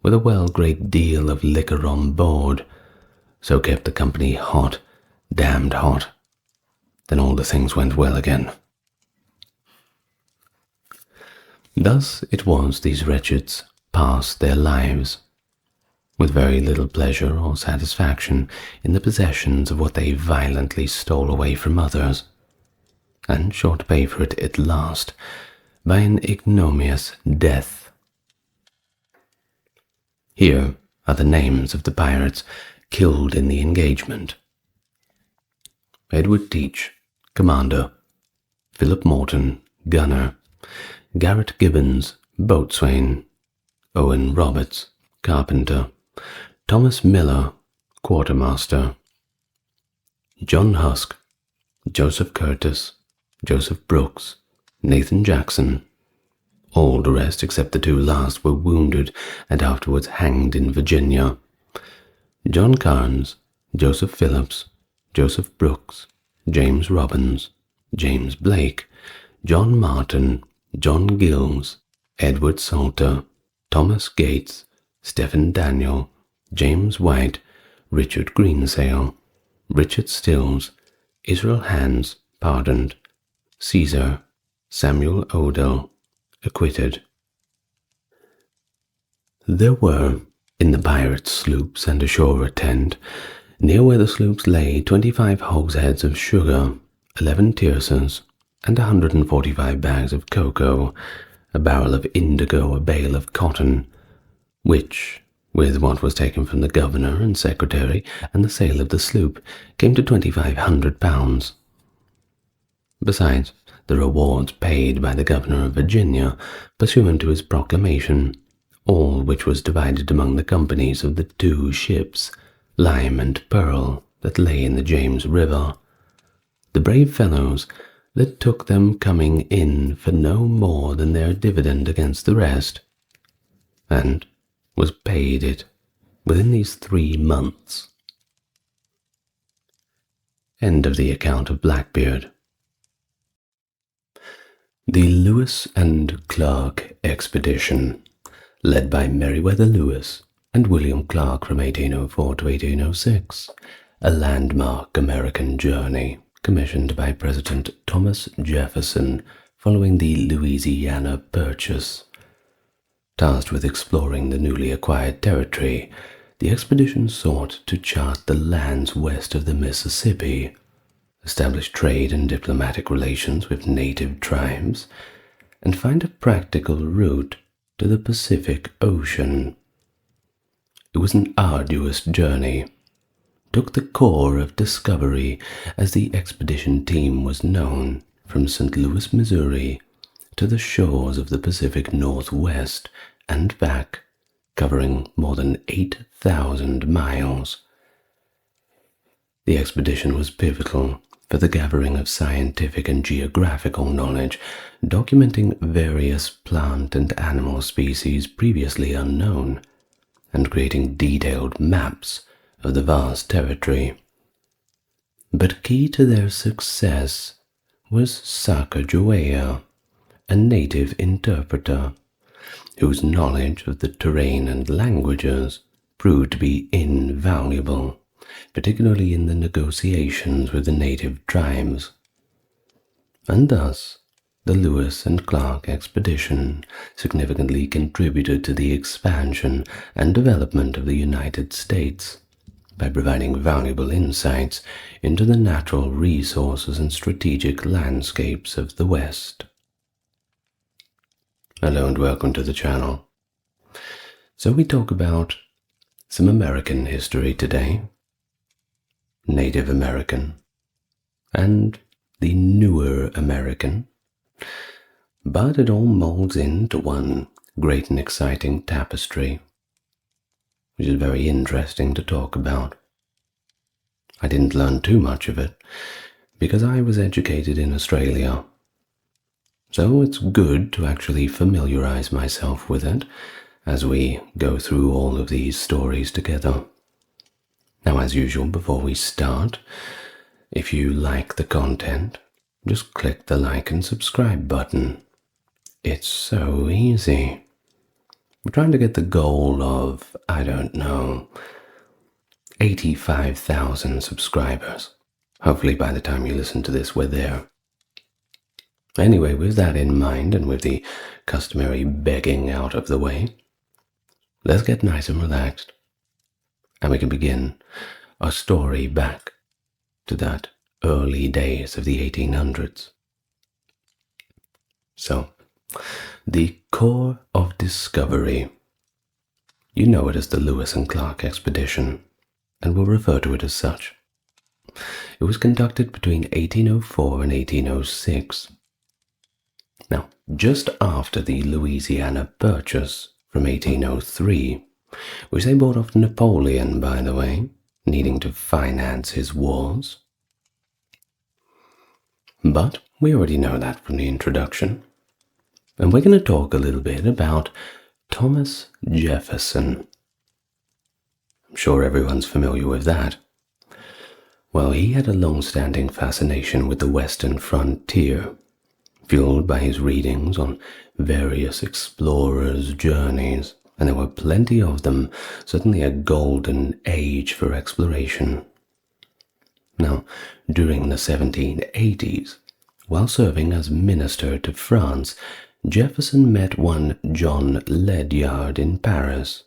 with a well great deal of liquor on board, so kept the company hot, damned hot. Then all the things went well again. Thus it was these wretches passed their lives, with very little pleasure or satisfaction in the possessions of what they violently stole away from others, and sure to pay for it at last by an ignominious death. Here are the names of the pirates killed in the engagement: Edward Teach, commander; Philip Morton, gunner; Garrett Gibbons, boatswain; Owen Roberts, carpenter; Thomas Miller, quartermaster; John Husk, Joseph Curtis, Joseph Brooks, Nathan Jackson. All the rest except the 2 last were wounded and afterwards hanged in Virginia. John Carnes, Joseph Phillips, Joseph Brooks, James Robbins, James Blake, John Martin, John Gills, Edward Salter, Thomas Gates, Stephen Daniel, James White, Richard Greensail, Richard Stills, Israel Hands, pardoned; Caesar, Samuel Odell, acquitted. There were, in the pirates' sloops and ashore attend, near where the sloops lay, 25 hogsheads of sugar, 11 tierces, and 145 bags of cocoa, a barrel of indigo, a bale of cotton, which, with what was taken from the governor and secretary and the sale of the sloop, came to £2,500. Besides the rewards paid by the governor of Virginia, pursuant to his proclamation, all which was divided among the companies of the 2 ships, Lime and Pearl, that lay in the James River. The brave fellows that took them coming in for no more than their dividend against the rest, and was paid it within these 3 months. End of the account of Blackbeard. The Lewis and Clark expedition, led by Meriwether Lewis and William Clark from 1804 to 1806, a landmark American journey commissioned by President Thomas Jefferson following the Louisiana Purchase. Tasked with exploring the newly acquired territory, the expedition sought to chart the lands west of the Mississippi, establish trade and diplomatic relations with native tribes, and find a practical route to the Pacific Ocean. It was an arduous journey. Took the Corps of Discovery, as the expedition team was known, from St. Louis, Missouri, to the shores of the Pacific Northwest and back, covering more than 8,000 miles. The expedition was pivotal for the gathering of scientific and geographical knowledge, documenting various plant and animal species previously unknown, and creating detailed maps of the vast territory. But key to their success was Sacagawea, a native interpreter, whose knowledge of the terrain and languages proved to be invaluable, particularly in the negotiations with the native tribes. And thus, the Lewis and Clark expedition significantly contributed to the expansion and development of the United States by providing valuable insights into the natural resources and strategic landscapes of the West. Hello and welcome to the channel. So we talk about some American history today, Native American, and the newer American, but it all molds into one great and exciting tapestry, which is very interesting to talk about. I didn't learn too much of it because I was educated in Australia, so it's good to actually familiarize myself with it as we go through all of these stories together. Now, as usual, before we start, if you like the content, just click the like and subscribe button. It's so easy. We're trying to get the goal of, 85,000 subscribers. Hopefully by the time you listen to this, we're there. Anyway, with that in mind and with the customary begging out of the way, let's get nice and relaxed, and we can begin our story back to that early days of the 1800s. So, the Corps of Discovery. You know it as the Lewis and Clark expedition, and we'll refer to it as such. It was conducted between 1804 and 1806. Now, just after the Louisiana Purchase from 1803, which they bought off Napoleon, by the way, needing to finance his wars. But we already know that from the introduction. And we're going to talk a little bit about Thomas Jefferson. I'm sure everyone's familiar with that. Well, he had a long-standing fascination with the Western frontier, fueled by his readings on various explorers' journeys, and there were plenty of them, certainly a golden age for exploration. Now, during the 1780s, while serving as minister to France, Jefferson met one John Ledyard in Paris,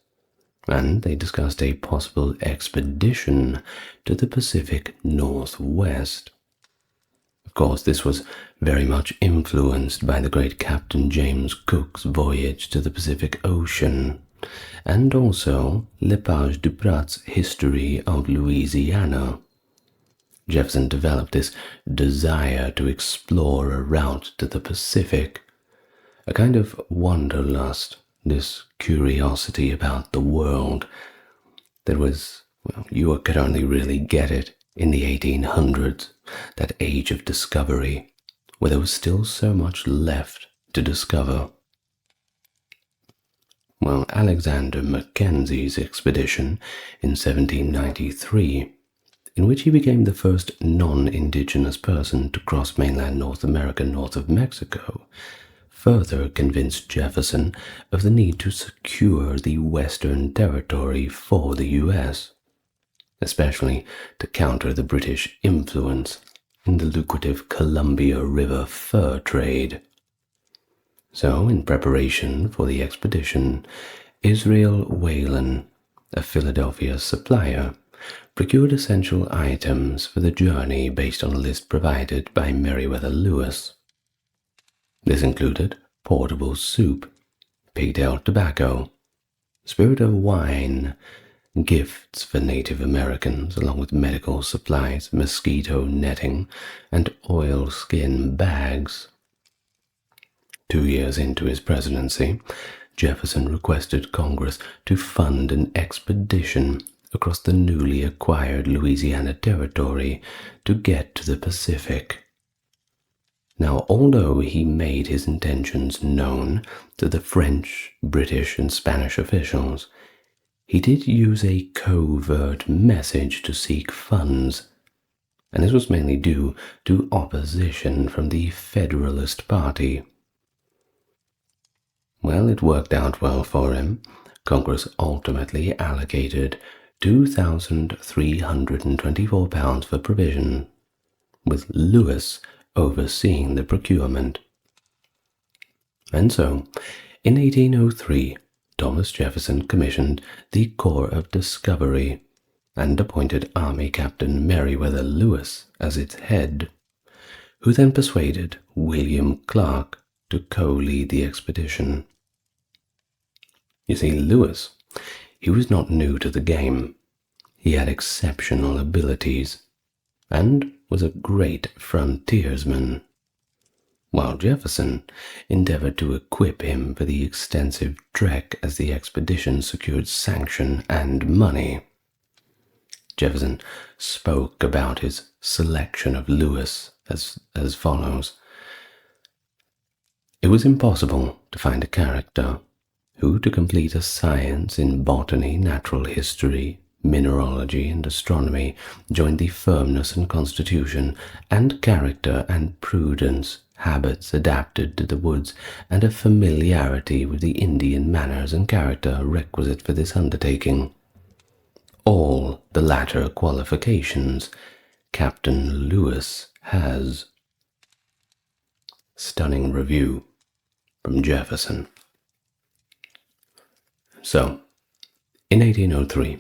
and they discussed a possible expedition to the Pacific Northwest. Of course, this was very much influenced by the great Captain James Cook's voyage to the Pacific Ocean, and also Lepage Duprat's History of Louisiana. Jefferson developed this desire to explore a route to the Pacific, a kind of wanderlust, this curiosity about the world that was, well, you could only really get it in the 1800s, that age of discovery, where there was still so much left to discover. Well, Alexander Mackenzie's expedition in 1793, in which he became the first non-indigenous person to cross mainland North America north of Mexico, further convinced Jefferson of the need to secure the Western territory for the U.S., especially to counter the British influence in the lucrative Columbia River fur trade. So, in preparation for the expedition, Israel Whalen, a Philadelphia supplier, procured essential items for the journey based on a list provided by Meriwether Lewis. This included portable soup, pigtail tobacco, spirit of wine, gifts for Native Americans, along with medical supplies, mosquito netting, and oilskin bags. 2 years into his presidency, Jefferson requested Congress to fund an expedition across the newly acquired Louisiana Territory to get to the Pacific. Now, although he made his intentions known to the French, British, and Spanish officials, he did use a covert message to seek funds, and this was mainly due to opposition from the Federalist Party. Well, it worked out well for him. Congress ultimately allocated £2,324 for provision, with Lewis overseeing the procurement. And so, in 1803, Thomas Jefferson commissioned the Corps of Discovery and appointed Army Captain Meriwether Lewis as its head, who then persuaded William Clark to co-lead the expedition. You see, Lewis, he was not new to the game. He had exceptional abilities and was a great frontiersman, while Jefferson endeavored to equip him for the extensive trek as the expedition secured sanction and money. Jefferson spoke about his selection of Lewis as follows. It was impossible to find a character who, to complete a science in botany, natural history, mineralogy, and astronomy, joined the firmness and constitution, and character and prudence, habits adapted to the woods, and a familiarity with the Indian manners and character requisite for this undertaking. All the latter qualifications Captain Lewis has. Stunning review from Jefferson. So, in 1803,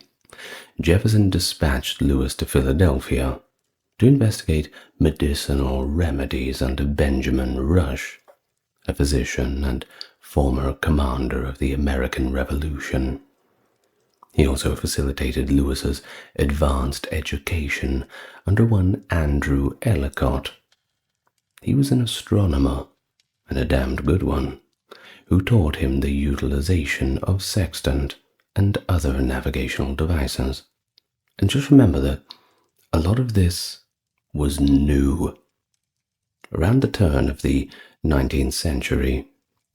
Jefferson dispatched Lewis to Philadelphia to investigate medicinal remedies under Benjamin Rush, a physician and former commander of the American Revolution. He also facilitated Lewis's advanced education under one Andrew Ellicott. He was an astronomer, and a damned good one, who taught him the utilization of sextant and other navigational devices. And just remember that a lot of this was new. Around the turn of the 19th century,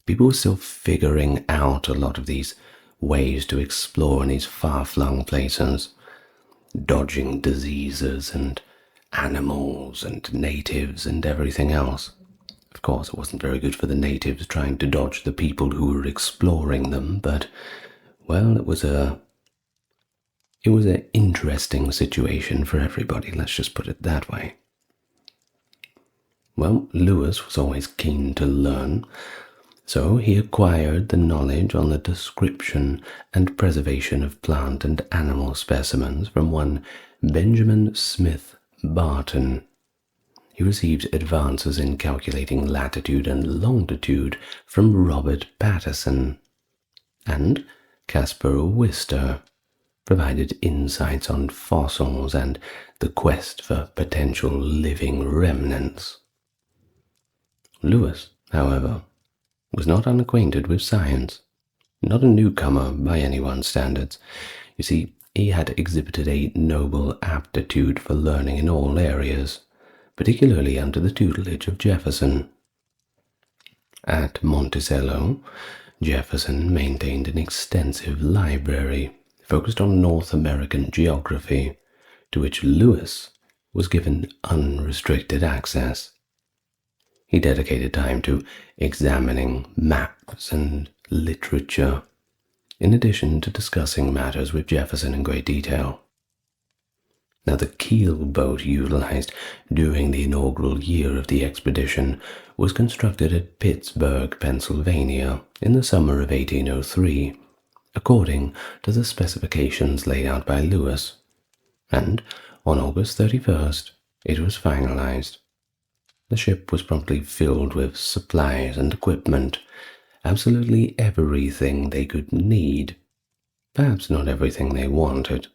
people were still figuring out a lot of these ways to explore in these far-flung places, dodging diseases and animals and natives and everything else. Of course, it wasn't very good for the natives trying to dodge the people who were exploring them, but, well, it was an interesting situation for everybody, let's just put it that way. Well, Lewis was always keen to learn, so he acquired the knowledge on the description and preservation of plant and animal specimens from one Benjamin Smith Barton. He received advances in calculating latitude and longitude from Robert Patterson, and Caspar Wister provided insights on fossils and the quest for potential living remnants. Lewis, however, was not unacquainted with science, not a newcomer by anyone's standards. You see, he had exhibited a noble aptitude for learning in all areas, particularly under the tutelage of Jefferson. At Monticello, Jefferson maintained an extensive library focused on North American geography, to which Lewis was given unrestricted access. He dedicated time to examining maps and literature, in addition to discussing matters with Jefferson in great detail. Now, the keel boat utilized during the inaugural year of the expedition was constructed at Pittsburgh, Pennsylvania, in the summer of 1803, according to the specifications laid out by Lewis, and on August 31st, it was finalized. The ship was promptly filled with supplies and equipment, absolutely everything they could need, perhaps not everything they wanted.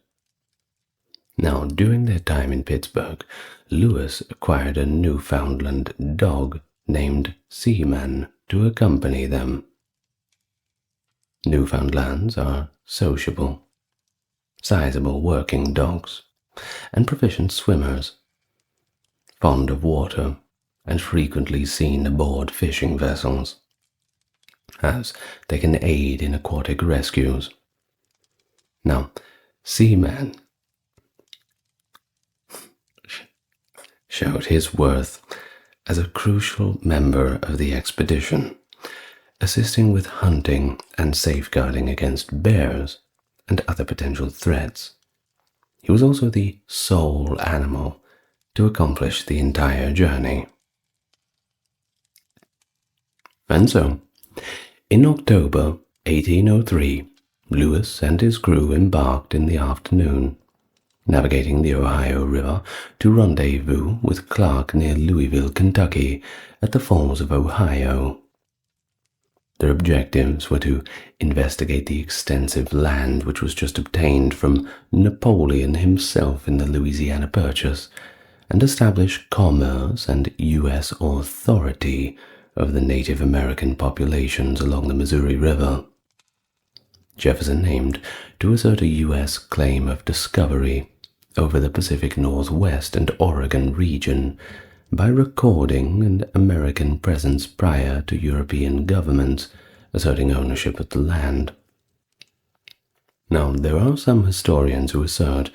Now, during their time in Pittsburgh, Lewis acquired a Newfoundland dog named Seaman to accompany them. Newfoundlands are sociable, sizable working dogs, and proficient swimmers, fond of water, and frequently seen aboard fishing vessels, as they can aid in aquatic rescues. Now, Seaman showed his worth as a crucial member of the expedition, assisting with hunting and safeguarding against bears and other potential threats. He was also the sole animal to accomplish the entire journey. And so, in October 1803, Lewis and his crew embarked in the afternoon, navigating the Ohio River to rendezvous with Clark near Louisville, Kentucky, at the Falls of Ohio. Their objectives were to investigate the extensive land which was just obtained from Napoleon himself in the Louisiana Purchase, and establish commerce and U.S. authority of the Native American populations along the Missouri River. Jefferson aimed to assert a U.S. claim of discovery over the Pacific Northwest and Oregon region by recording an American presence prior to European governments asserting ownership of the land. Now, there are some historians who assert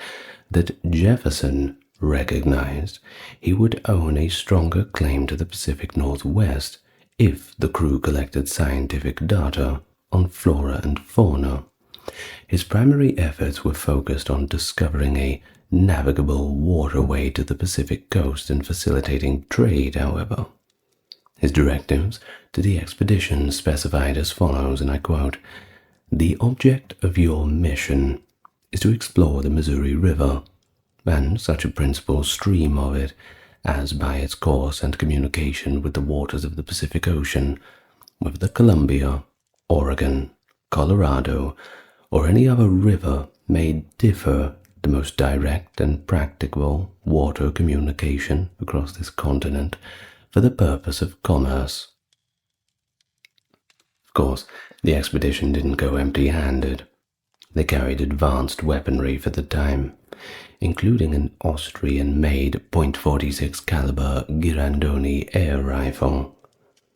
that Jefferson recognized he would own a stronger claim to the Pacific Northwest if the crew collected scientific data on flora and fauna. His primary efforts were focused on discovering a navigable waterway to the Pacific coast and facilitating trade, however. His directives to the expedition specified as follows, and I quote, "The object of your mission is to explore the Missouri River, and such a principal stream of it as by its course and communication with the waters of the Pacific Ocean, with the Columbia, Oregon, Colorado, or any other river may differ the most direct and practicable water communication across this continent for the purpose of commerce." Of course, the expedition didn't go empty-handed. They carried advanced weaponry for the time, including an Austrian-made .46 caliber Girandoni air rifle,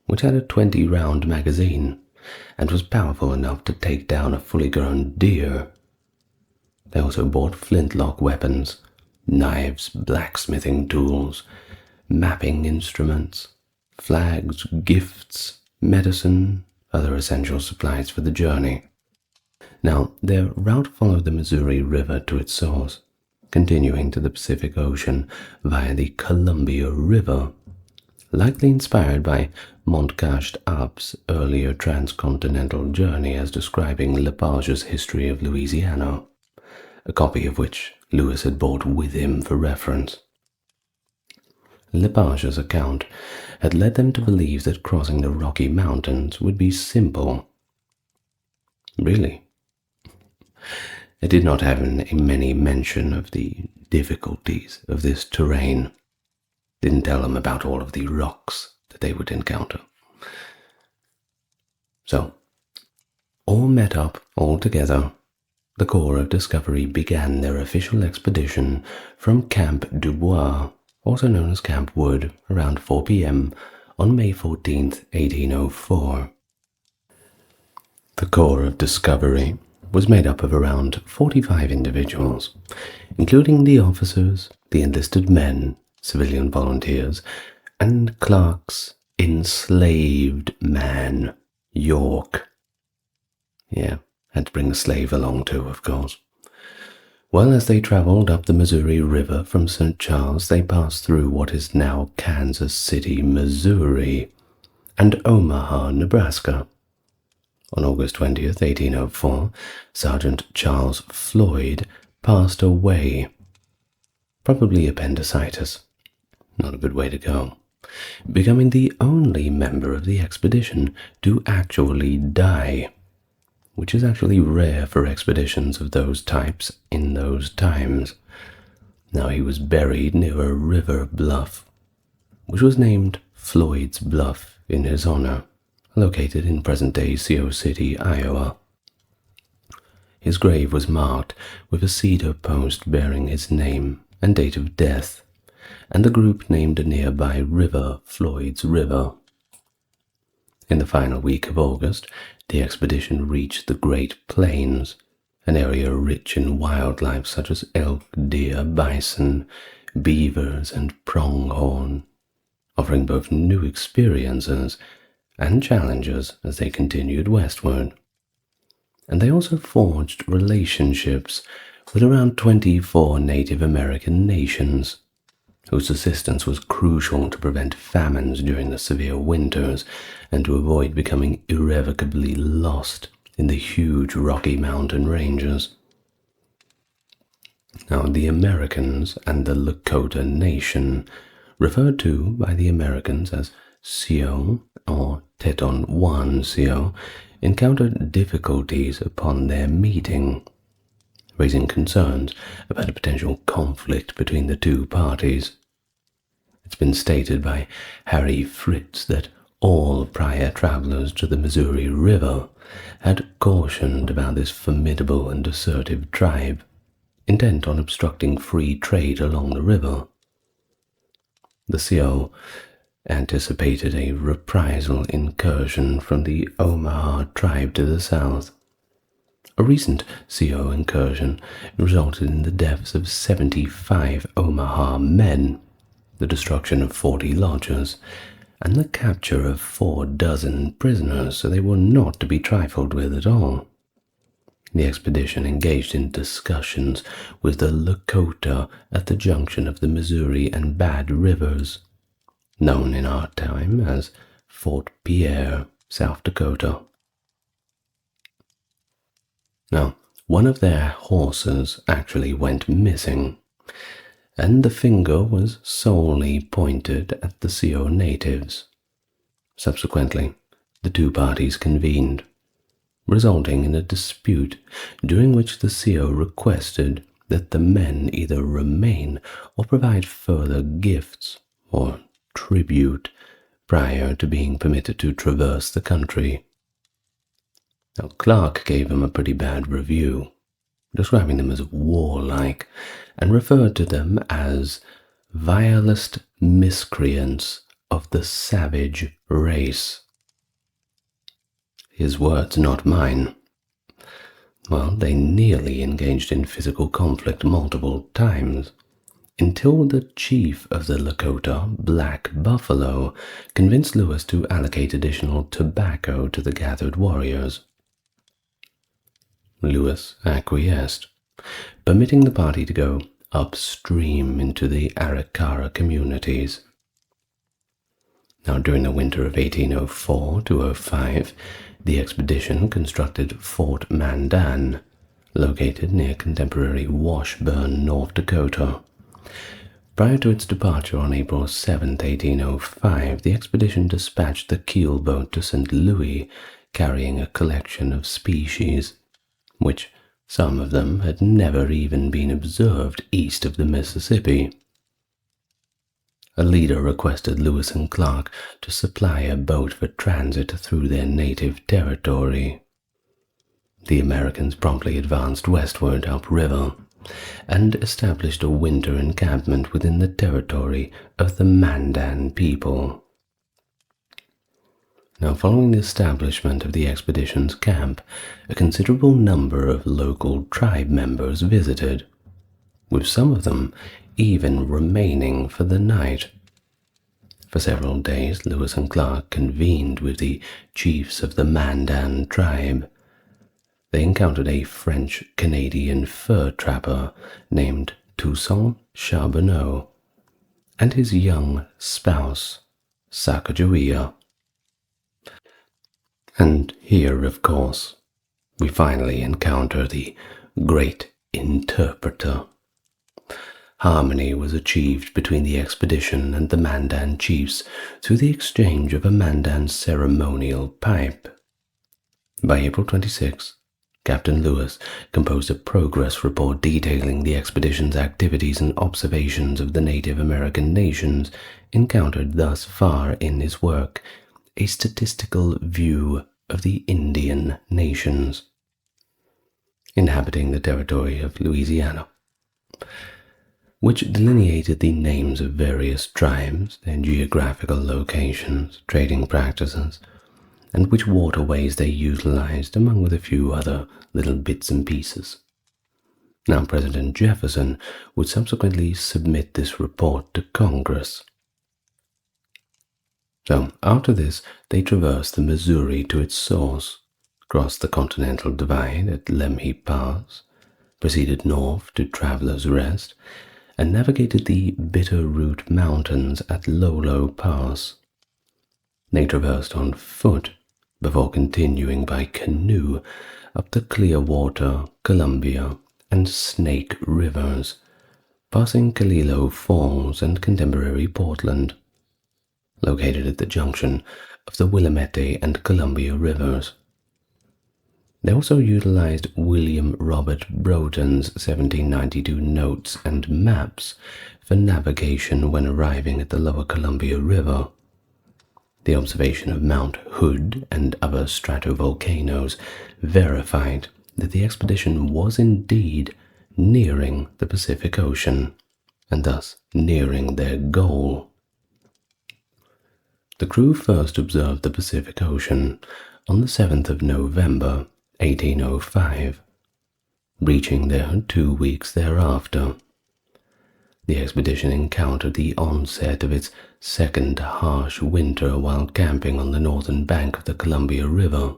which had a 20-round magazine and was powerful enough to take down a fully grown deer. They also bought flintlock weapons, knives, blacksmithing tools, mapping instruments, flags, gifts, medicine, other essential supplies for the journey. Now, their route followed the Missouri River to its source, continuing to the Pacific Ocean via the Columbia River, likely inspired by Montcalm Ab's earlier transcontinental journey as describing Lepage's History of Louisiana, a copy of which Lewis had brought with him for reference. Lepage's account had led them to believe that crossing the Rocky Mountains would be simple. Really? It did not have many mention of the difficulties of this terrain. Didn't tell them about all of the rocks that they would encounter. So, all met up, all together, the Corps of Discovery began their official expedition from Camp Dubois, also known as Camp Wood, around 4 p.m. on May 14th, 1804. The Corps of Discovery was made up of around 45 individuals, including the officers, the enlisted men, civilian volunteers, and Clark's enslaved man, York. Yeah, had to bring a slave along too, of course. Well, as they traveled up the Missouri River from St. Charles, they passed through what is now Kansas City, Missouri, and Omaha, Nebraska. On August 20th, 1804, Sergeant Charles Floyd passed away, probably appendicitis. Not a good way to go. Becoming the only member of the expedition to actually die, which is actually rare for expeditions of those types in those times. Now, he was buried near a river bluff, which was named Floyd's Bluff in his honor, located in present-day Sioux City, Iowa. His grave was marked with a cedar post bearing his name and date of death, and the group named a nearby river Floyd's River. In the final week of August, the expedition reached the Great Plains, an area rich in wildlife such as elk, deer, bison, beavers, and pronghorn, offering both new experiences and challenges as they continued westward. And they also forged relationships with around 24 Native American nations, whose assistance was crucial to prevent famines during the severe winters and to avoid becoming irrevocably lost in the huge Rocky Mountain ranges. Now, the Americans and the Lakota Nation, referred to by the Americans as Sioux or Teton-Wan Sioux, encountered difficulties upon their meeting, raising concerns about a potential conflict between the two parties. It's been stated by Harry Fritz that all prior travelers to the Missouri River had cautioned about this formidable and assertive tribe, intent on obstructing free trade along the river. The Sioux anticipated a reprisal incursion from the Omaha tribe to the south. A recent Sioux incursion resulted in the deaths of 75 Omaha men, the destruction of 40 lodges, and the capture of 4 dozen prisoners, so they were not to be trifled with at all. The expedition engaged in discussions with the Lakota at the junction of the Missouri and Bad Rivers, known in our time as Fort Pierre, South Dakota. Now, one of their horses actually went missing, and the finger was solely pointed at the Sioux natives. Subsequently, the two parties convened, resulting in a dispute during which the Sioux requested that the men either remain or provide further gifts or tribute prior to being permitted to traverse the country. Now, Clark gave them a pretty bad review, describing them as warlike, and referred to them as vilest miscreants of the savage race. His words, not mine. Well, they nearly engaged in physical conflict multiple times, until the chief of the Lakota, Black Buffalo, convinced Lewis to allocate additional tobacco to the gathered warriors. Lewis acquiesced, permitting the party to go upstream into the Arikara communities. Now, during the winter of 1804 to 05, the expedition constructed Fort Mandan, located near contemporary Washburn, North Dakota. Prior to its departure on April 7, 1805, the expedition dispatched the keelboat to St. Louis, carrying a collection of species, which some of them had never even been observed east of the Mississippi. A leader requested Lewis and Clark to supply a boat for transit through their native territory. The Americans promptly advanced westward upriver and established a winter encampment within the territory of the Mandan people. Now, following the establishment of the expedition's camp, a considerable number of local tribe members visited, with some of them even remaining for the night. For several days, Lewis and Clark convened with the chiefs of the Mandan tribe, they encountered a French-Canadian fur trapper named Toussaint Charbonneau and his young spouse, Sacagawea. And here, of course, we finally encounter the great interpreter. Harmony was achieved between the expedition and the Mandan chiefs through the exchange of a Mandan ceremonial pipe. By April 26, Captain Lewis composed a progress report detailing the expedition's activities and observations of the Native American nations encountered thus far in his work, a statistical view of the Indian nations inhabiting the territory of Louisiana, which delineated the names of various tribes, their geographical locations, trading practices, and which waterways they utilized, among with a few other little bits and pieces. Now, President Jefferson would subsequently submit this report to Congress. So, after this, they traversed the Missouri to its source, crossed the Continental Divide at Lemhi Pass, proceeded north to Travelers Rest, and navigated the Bitterroot Mountains at Lolo Pass. They traversed on foot before continuing by canoe up the Clearwater, Columbia, and Snake rivers, passing Calilo Falls and contemporary Portland, located at the junction of the Willamette and Columbia rivers. They also utilized William Robert Broughton's 1792 notes and maps for navigation when arriving at the lower Columbia River. The observation of Mount Hood and other stratovolcanoes verified that the expedition was indeed nearing the Pacific Ocean, and thus nearing their goal. The crew first observed the Pacific Ocean on the 7th of November, 1805, reaching there 2 weeks thereafter. The expedition encountered the onset of its second harsh winter while camping on the northern bank of the Columbia River,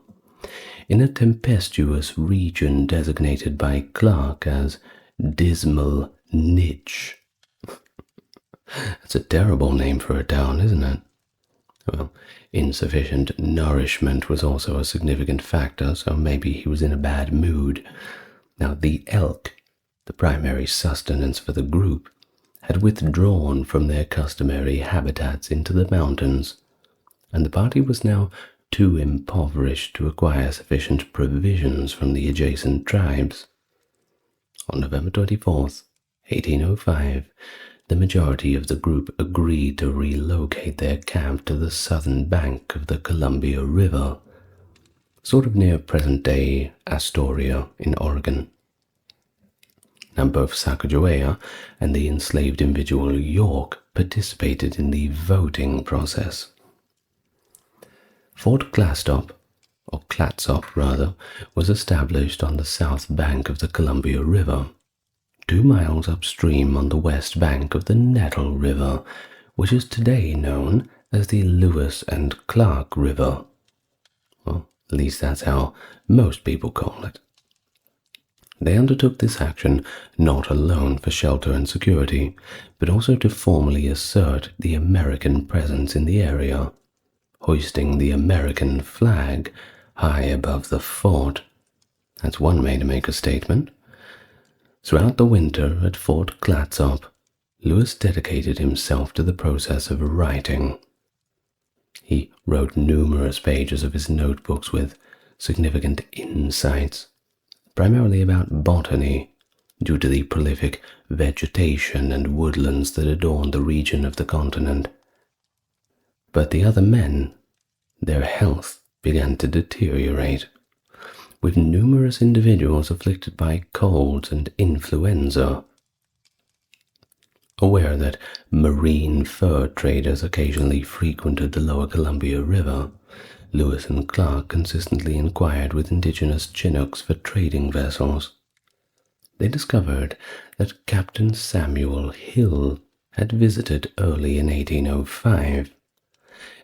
in a tempestuous region designated by Clark as Dismal Niche. That's a terrible name for a town, isn't it? Well, insufficient nourishment was also a significant factor, so maybe he was in a bad mood. Now, the elk, the primary sustenance for the group, had withdrawn from their customary habitats into the mountains, and the party was now too impoverished to acquire sufficient provisions from the adjacent tribes. On November 24th, 1805, the majority of the group agreed to relocate their camp to the southern bank of the Columbia River, sort of near present-day Astoria in Oregon. Now, both Sacagawea and the enslaved individual York participated in the voting process. Fort Clatsop, or Clatsop rather, was established on the south bank of the Columbia River, 2 miles upstream on the west bank of the Nettle River, which is today known as the Lewis and Clark River. Well, at least that's how most people call it. They undertook this action not alone for shelter and security, but also to formally assert the American presence in the area, hoisting the American flag high above the fort. That's one way to make a statement. Throughout the winter at Fort Clatsop, Lewis dedicated himself to the process of writing. He wrote numerous pages of his notebooks with significant insights, primarily about botany, due to the prolific vegetation and woodlands that adorned the region of the continent. But the other men, their health began to deteriorate, with numerous individuals afflicted by colds and influenza. Aware that marine fur traders occasionally frequented the lower Columbia River, Lewis and Clark consistently inquired with indigenous Chinooks for trading vessels. They discovered that Captain Samuel Hill had visited early in 1805.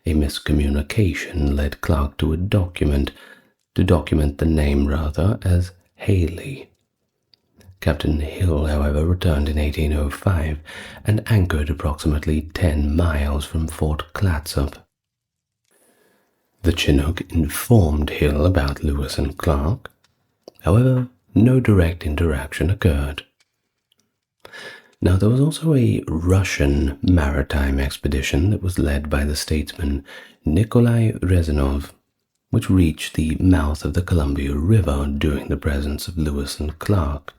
A miscommunication led Clark to a document to document the name rather as Haley. Captain Hill, however, returned in 1805 and anchored approximately 10 miles from Fort Clatsop. The Chinook informed Hill about Lewis and Clark. However, no direct interaction occurred. Now, there was also a Russian maritime expedition that was led by the statesman Nikolai Rezanov, which reached the mouth of the Columbia River during the presence of Lewis and Clark.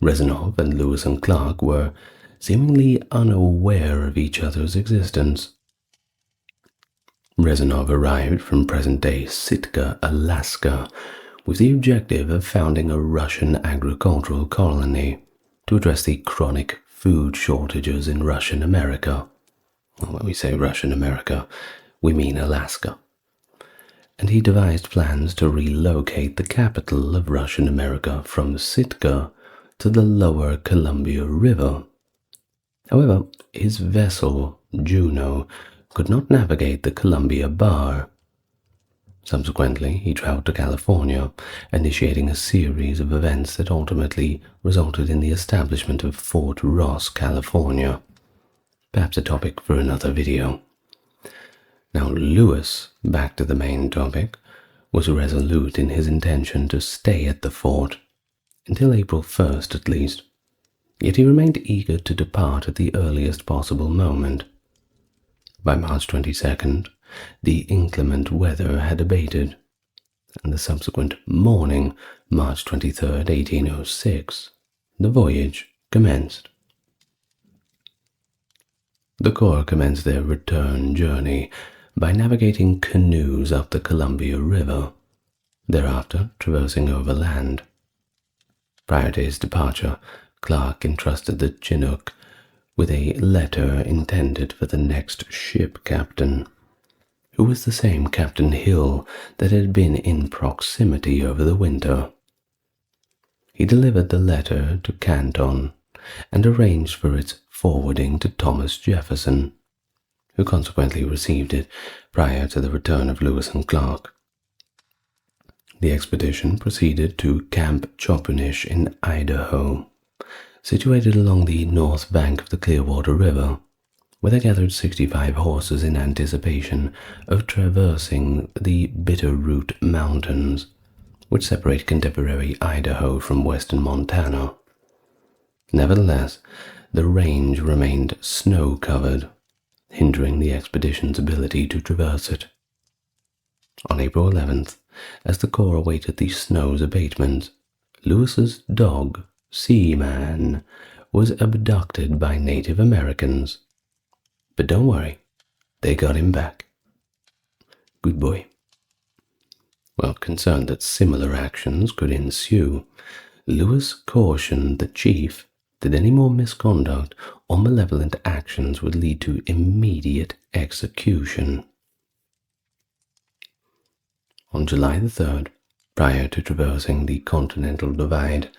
Rezanov and Lewis and Clark were seemingly unaware of each other's existence. Rezanov arrived from present-day Sitka, Alaska, with the objective of founding a Russian agricultural colony to address the chronic food shortages in Russian America. Well, when we say Russian America, we mean Alaska. And he devised plans to relocate the capital of Russian America from Sitka to the lower Columbia River. However, his vessel, Juno, could not navigate the Columbia Bar. Subsequently, he traveled to California, initiating a series of events that ultimately resulted in the establishment of Fort Ross, California. Perhaps a topic for another video. Now, Lewis, back to the main topic, was resolute in his intention to stay at the fort, until April 1st at least, yet he remained eager to depart at the earliest possible moment. By March 22nd, the inclement weather had abated, and the subsequent morning, March 23rd, 1806, the voyage commenced. The Corps commenced their return journey by navigating canoes up the Columbia River, thereafter traversing overland. Prior to his departure, Clark entrusted the Chinook with a letter intended for the next ship captain, who was the same Captain Hill that had been in proximity over the winter. He delivered the letter to Canton and arranged for its forwarding to Thomas Jefferson, who consequently received it prior to the return of Lewis and Clark. The expedition proceeded to Camp Chopunish in Idaho, situated along the north bank of the Clearwater River, where they gathered 65 horses in anticipation of traversing the Bitterroot Mountains, which separate contemporary Idaho from western Montana. Nevertheless, the range remained snow-covered, hindering the expedition's ability to traverse it. On April 11th, as the Corps awaited the snow's abatement, Lewis's dog, Seaman, was abducted by Native Americans. But don't worry, they got him back. Good boy. Well, concerned that similar actions could ensue, Lewis cautioned the chief that any more misconduct or malevolent actions would lead to immediate execution. On July the 3rd, prior to traversing the Continental Divide,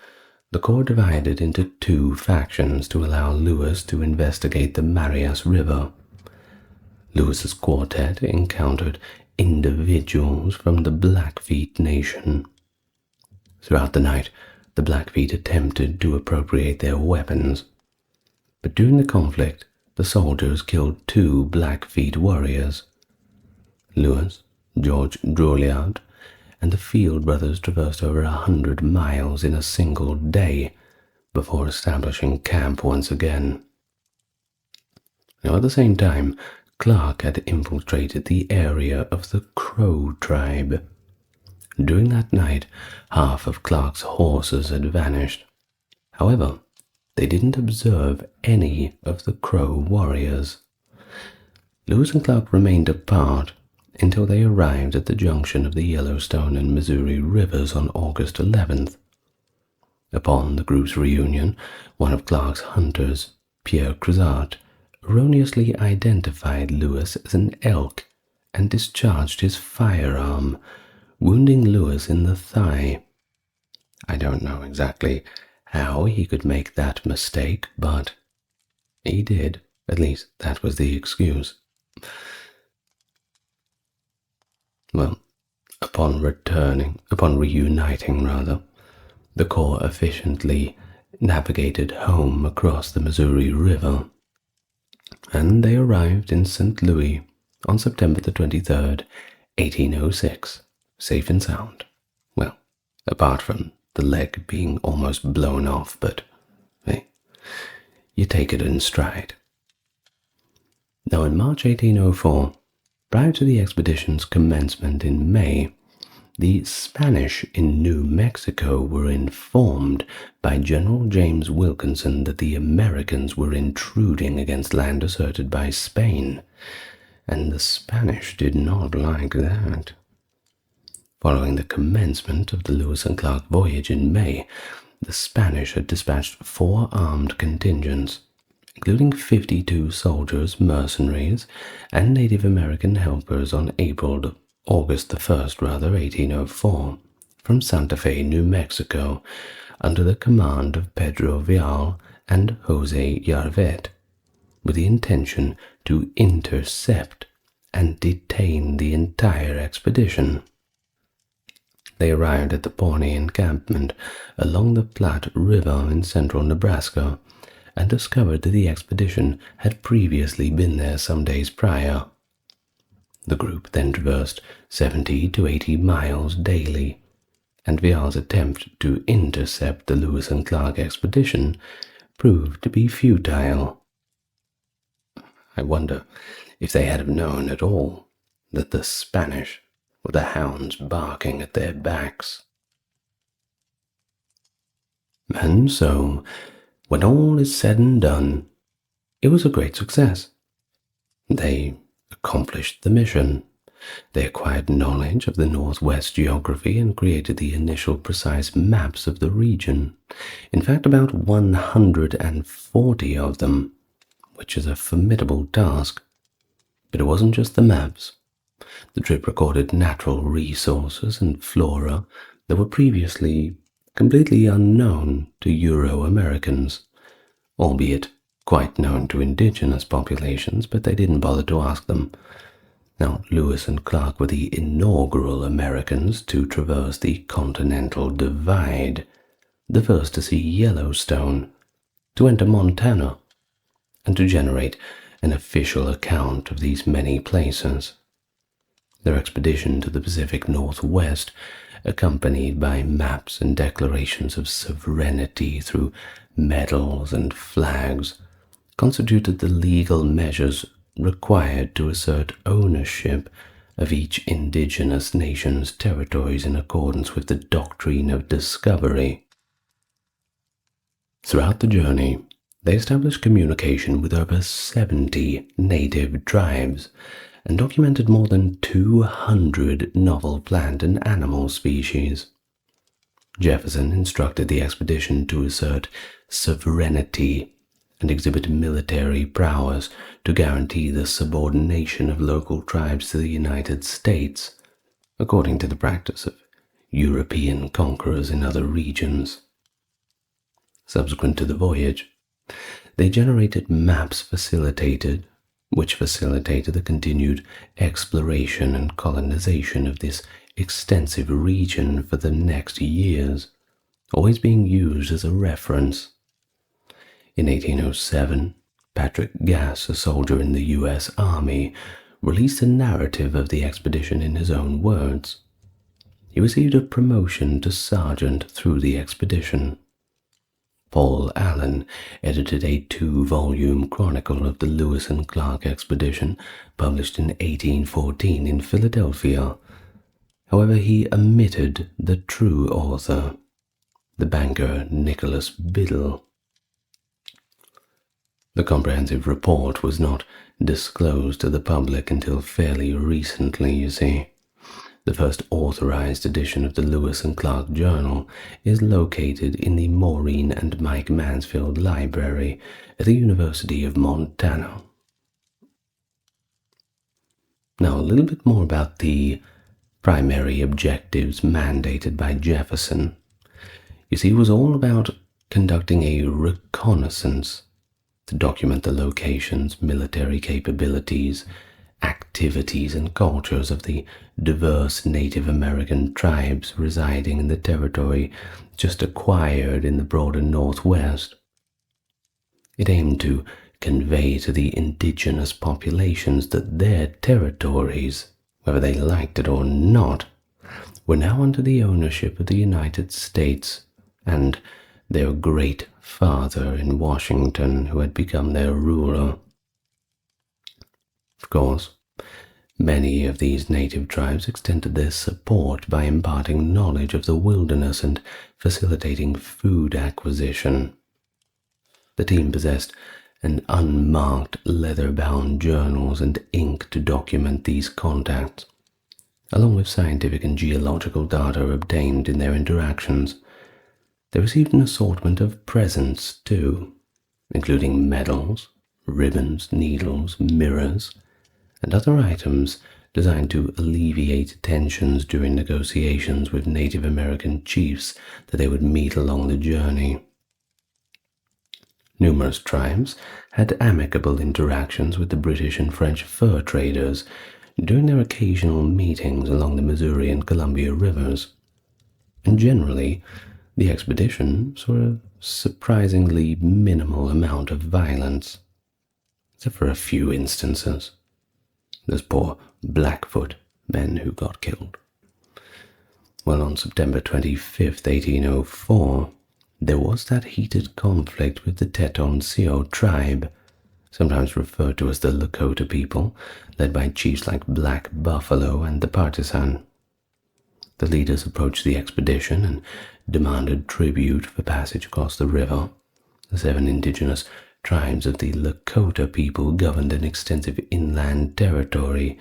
the Corps divided into two factions to allow Lewis to investigate the Marias River. Lewis's quartet encountered individuals from the Blackfeet Nation. Throughout the night, the Blackfeet attempted to appropriate their weapons, but during the conflict, the soldiers killed 2 Blackfeet warriors. Lewis, George Drouillard, and the Field brothers traversed over 100 miles in a single day before establishing camp once again. Now, at the same time, Clark had infiltrated the area of the Crow tribe. During that night, half of Clark's horses had vanished. However, they didn't observe any of the Crow warriors. Lewis and Clark remained apart until they arrived at the junction of the Yellowstone and Missouri rivers on August 11th. Upon the group's reunion, one of Clark's hunters, Pierre Crozat, erroneously identified Lewis as an elk and discharged his firearm, wounding Lewis in the thigh. I don't know exactly how he could make that mistake, but he did. At least that was the excuse. Well, Upon reuniting, the Corps efficiently navigated home across the Missouri River, and they arrived in St. Louis on September the 23rd, 1806, safe and sound. Well, apart from the leg being almost blown off, but hey, you take it in stride. Now, in March 1804, prior to the expedition's commencement in May, the Spanish in New Mexico were informed by General James Wilkinson that the Americans were intruding against land asserted by Spain, and the Spanish did not like that. Following the commencement of the Lewis and Clark voyage in May, the Spanish had dispatched 4 armed contingents, including 52 soldiers, mercenaries, and Native American helpers on August the 1st, 1804, from Santa Fe, New Mexico, under the command of Pedro Vial and Jose Yarvet, with the intention to intercept and detain the entire expedition. They arrived at the Pawnee encampment along the Platte River in central Nebraska and discovered that the expedition had previously been there some days prior. The group then traversed 70 to 80 miles daily, and Vial's attempt to intercept the Lewis and Clark expedition proved to be futile. I wonder if they had have known at all that the Spanish were the hounds barking at their backs. And so, when all is said and done, it was a great success. They accomplished the mission. They acquired knowledge of the Northwest geography and created the initial precise maps of the region. In fact, about 140 of them, which is a formidable task. But it wasn't just the maps. The trip recorded natural resources and flora that were previously completely unknown to Euro-Americans, albeit quite known to indigenous populations, but they didn't bother to ask them. Now, Lewis and Clark were the inaugural Americans to traverse the Continental Divide, the first to see Yellowstone, to enter Montana, and to generate an official account of these many places. Their expedition to the Pacific Northwest, accompanied by maps and declarations of sovereignty through medals and flags, constituted the legal measures required to assert ownership of each indigenous nation's territories in accordance with the doctrine of discovery. Throughout the journey, they established communication with over 70 native tribes and documented more than 200 novel plant and animal species. Jefferson instructed the expedition to assert sovereignty and exhibit military prowess to guarantee the subordination of local tribes to the United States, according to the practice of European conquerors in other regions. Subsequent to the voyage, they generated maps which facilitated the continued exploration and colonization of this extensive region for the next years, always being used as a reference. In 1807, Patrick Gass, a soldier in the U.S. Army, released a narrative of the expedition in his own words. He received a promotion to sergeant through the expedition. Paul Allen edited a 2-volume chronicle of the Lewis and Clark expedition, published in 1814 in Philadelphia. However, he omitted the true author, the banker Nicholas Biddle. The comprehensive report was not disclosed to the public until fairly recently, you see. The first authorized edition of the Lewis and Clark Journal is located in the Maureen and Mike Mansfield Library at the University of Montana. Now, a little bit more about the primary objectives mandated by Jefferson. You see, it was all about conducting a reconnaissance to document the locations, military capabilities, activities and cultures of the diverse Native American tribes residing in the territory just acquired in the broader Northwest. It aimed to convey to the indigenous populations that their territories, whether they liked it or not, were now under the ownership of the United States and their great father in Washington, who had become their ruler. Of course, many of these native tribes extended their support by imparting knowledge of the wilderness and facilitating food acquisition. The team possessed an unmarked leather-bound journals and ink to document these contacts, along with scientific and geological data obtained in their interactions. They received an assortment of presents, too, including medals, ribbons, needles, mirrors, and other items designed to alleviate tensions during negotiations with Native American chiefs that they would meet along the journey. Numerous tribes had amicable interactions with the British and French fur traders during their occasional meetings along the Missouri and Columbia rivers, and generally the expedition saw a surprisingly minimal amount of violence, except for a few instances. Those poor Blackfoot men who got killed. Well, on September 25th, 1804, there was that heated conflict with the Teton-Sioux tribe, sometimes referred to as the Lakota people, led by chiefs like Black Buffalo and the Partisan. The leaders approached the expedition and demanded tribute for passage across the river. The 7 indigenous tribes of the Lakota people governed an extensive inland territory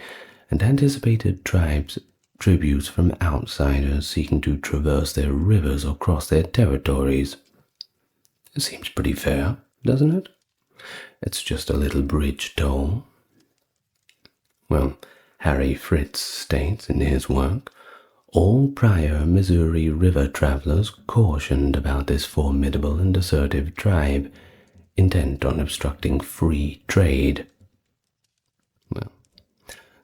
and anticipated tributes from outsiders seeking to traverse their rivers or cross their territories. It seems pretty fair, doesn't it? It's just a little bridge toll. Well, Harry Fritz states in his work, all prior Missouri River travelers cautioned about this formidable and assertive tribe, intent on obstructing free trade. Well,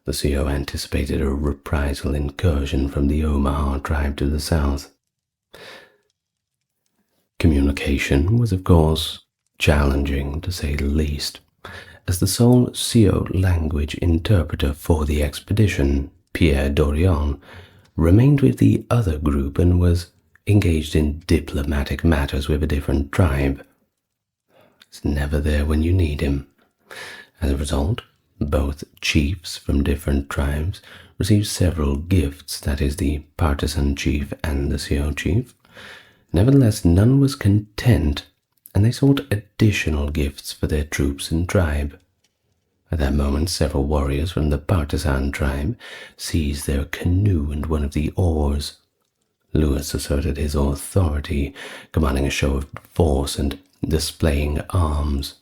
the Sioux anticipated a reprisal incursion from the Omaha tribe to the south. Communication was, of course, challenging, to say the least, as the sole Sioux language interpreter for the expedition, Pierre Dorion, remained with the other group and was engaged in diplomatic matters with a different tribe. He's never there when you need him. As a result, both chiefs from different tribes received several gifts, that is, the partisan chief and the Sioux chief. Nevertheless, none was content, and they sought additional gifts for their troops and tribe. At that moment, several warriors from the partisan tribe seized their canoe and one of the oars. Lewis asserted his authority, commanding a show of force and displaying arms.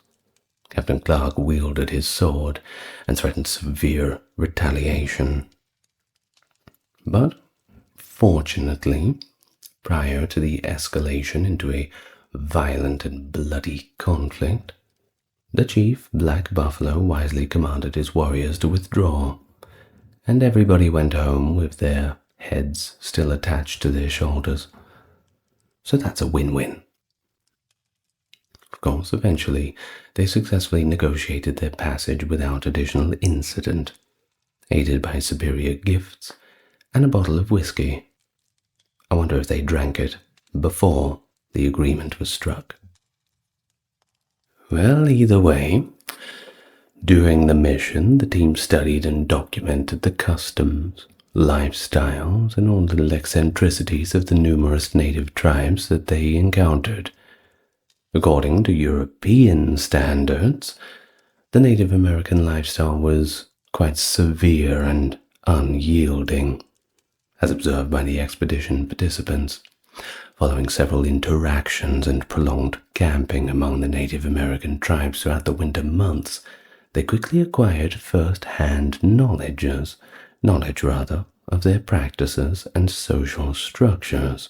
Captain Clark wielded his sword and threatened severe retaliation. But, fortunately, prior to the escalation into a violent and bloody conflict, the chief, Black Buffalo, wisely commanded his warriors to withdraw, and everybody went home with their heads still attached to their shoulders. So that's a win-win. Of course, eventually, they successfully negotiated their passage without additional incident, aided by superior gifts and a bottle of whiskey. I wonder if they drank it before the agreement was struck. Well, either way, during the mission, the team studied and documented the customs, lifestyles, and all little eccentricities of the numerous native tribes that they encountered. According to European standards, the Native American lifestyle was quite severe and unyielding, as observed by the expedition participants. Following several interactions and prolonged camping among the Native American tribes throughout the winter months, they quickly acquired first-hand knowledge of their practices and social structures.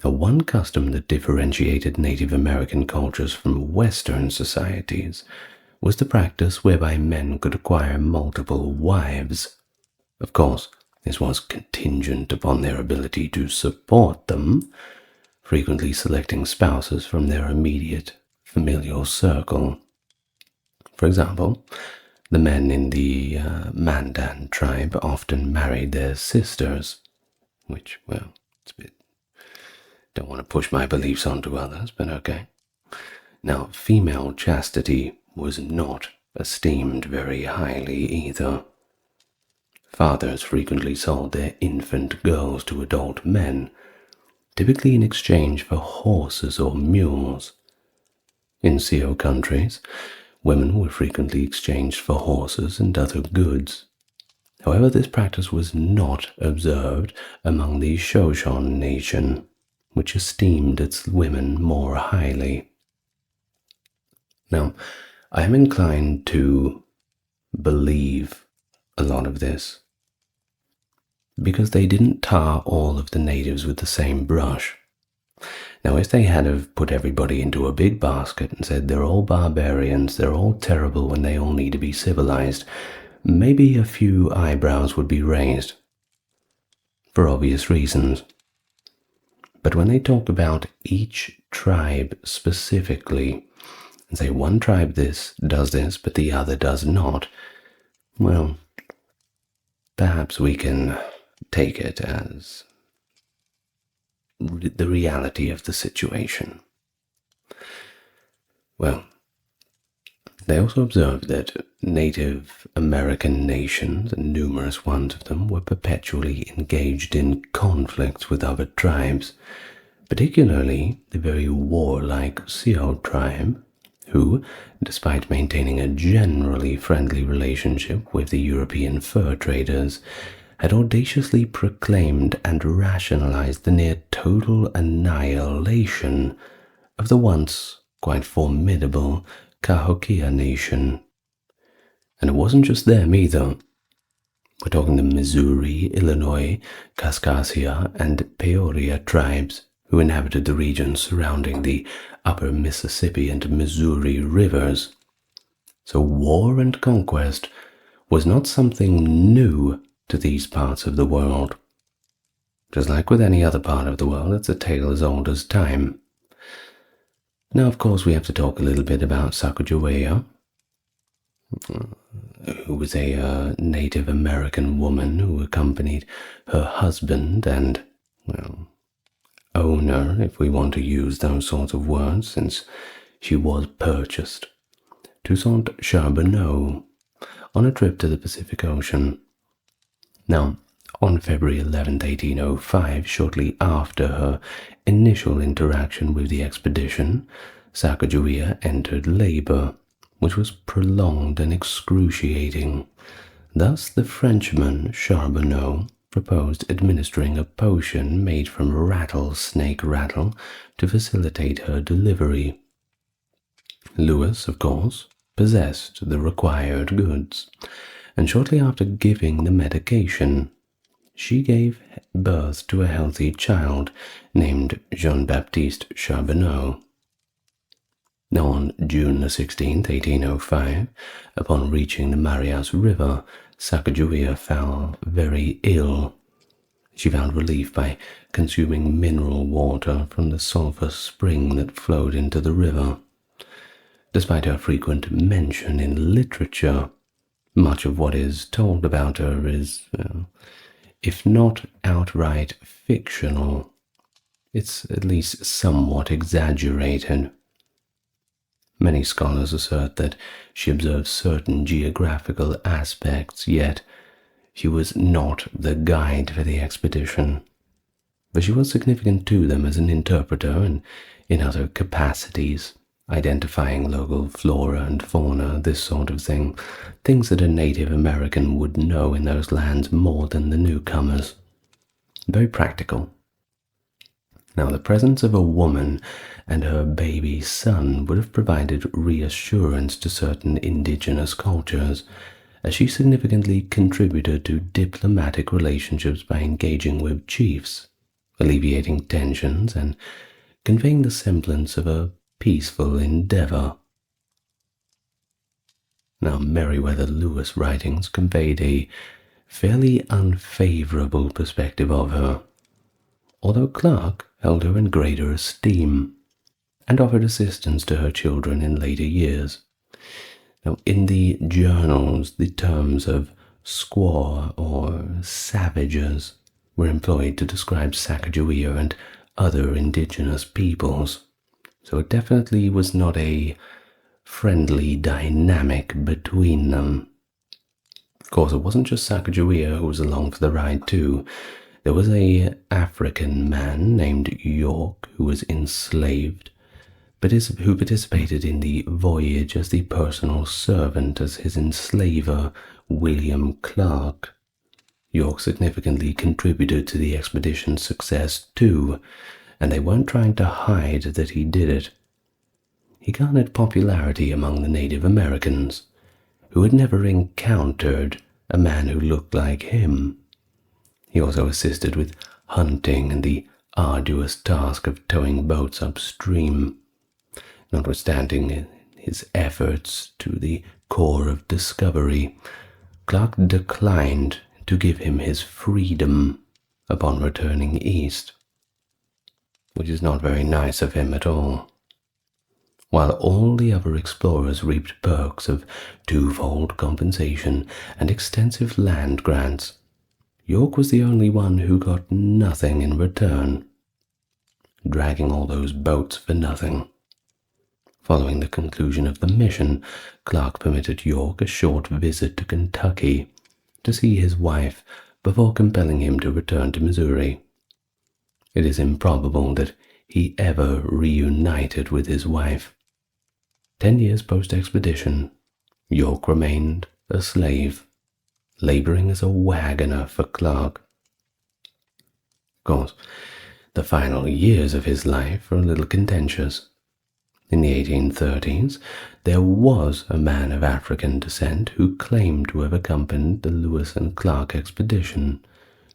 One custom that differentiated Native American cultures from Western societies was the practice whereby men could acquire multiple wives. Of course, this was contingent upon their ability to support them, frequently selecting spouses from their immediate familial circle. For example, the men in the Mandan tribe often married their sisters, which, well, it's a bit... Don't want to push my beliefs onto others, but okay. Now, female chastity was not esteemed very highly either. Fathers frequently sold their infant girls to adult men, typically in exchange for horses or mules. In CO countries, women were frequently exchanged for horses and other goods. However, this practice was not observed among the Shoshone nation, which esteemed its women more highly. Now, I am inclined to believe a lot of this, because they didn't tar all of the natives with the same brush. Now, if they had have put everybody into a big basket and said they're all barbarians, they're all terrible, and they all need to be civilized, maybe a few eyebrows would be raised, for obvious reasons. But when they talk about each tribe specifically, and say one tribe does this, but the other does not, well, perhaps we can take it as the reality of the situation. Well, they also observed that Native American nations, and numerous ones of them, were perpetually engaged in conflicts with other tribes, particularly the very warlike Sauk tribe, who, despite maintaining a generally friendly relationship with the European fur traders, had audaciously proclaimed and rationalized the near total annihilation of the once quite formidable Cahokia nation. And it wasn't just them either. We're talking the Missouri, Illinois, Kaskaskia, and Peoria tribes who inhabited the regions surrounding the upper Mississippi and Missouri rivers. So war and conquest was not something new to these parts of the world. Just like with any other part of the world, it's a tale as old as time. Now, of course, we have to talk a little bit about Sacagawea, who was a Native American woman who accompanied her husband and, well, owner, if we want to use those sorts of words, since she was purchased, to Saint Charbonneau on a trip to the Pacific Ocean. Now, on February 11, 1805, shortly after her initial interaction with the expedition, Sacagawea entered labor, which was prolonged and excruciating. Thus, the Frenchman Charbonneau proposed administering a potion made from rattlesnake rattle to facilitate her delivery. Louis, of course, possessed the required goods, and shortly after giving the medication, she gave birth to a healthy child named Jean-Baptiste Charbonneau. Now, on June 16, 1805, upon reaching the Marias River, Sacagawea fell very ill. She found relief by consuming mineral water from the sulphur spring that flowed into the river. Despite her frequent mention in literature, much of what is told about her is, if not outright fictional, it's at least somewhat exaggerated. Many scholars assert that she observed certain geographical aspects, yet she was not the guide for the expedition. But she was significant to them as an interpreter and in other capacities, identifying local flora and fauna, this sort of thing, things that a Native American would know in those lands more than the newcomers. Very practical. Now, the presence of a woman and her baby son would have provided reassurance to certain indigenous cultures, as she significantly contributed to diplomatic relationships by engaging with chiefs, alleviating tensions, and conveying the semblance of a peaceful endeavor. Now, Meriwether Lewis writings conveyed a fairly unfavorable perspective of her, although Clark held her in greater esteem and offered assistance to her children in later years. Now, in the journals, the terms of squaw or savages were employed to describe Sacagawea and other indigenous peoples, so it definitely was not a friendly dynamic between them. Of course, it wasn't just Sacagawea who was along for the ride too. There was a African man named York who was enslaved, but who participated in the voyage as the personal servant as his enslaver, William Clark. York significantly contributed to the expedition's success too, and they weren't trying to hide that he did it. He garnered popularity among the Native Americans, who had never encountered a man who looked like him. He also assisted with hunting and the arduous task of towing boats upstream. Notwithstanding his efforts to the core of discovery, Clark declined to give him his freedom upon returning east, which is not very nice of him at all. While all the other explorers reaped perks of twofold compensation and extensive land grants, York was the only one who got nothing in return, dragging all those boats for nothing. Following the conclusion of the mission, Clark permitted York a short visit to Kentucky to see his wife before compelling him to return to Missouri. It is improbable that he ever reunited with his wife. 10 years post-expedition, York remained a slave, laboring as a wagoner for Clark. Of course, the final years of his life are a little contentious. In the 1830s, there was a man of African descent who claimed to have accompanied the Lewis and Clark expedition,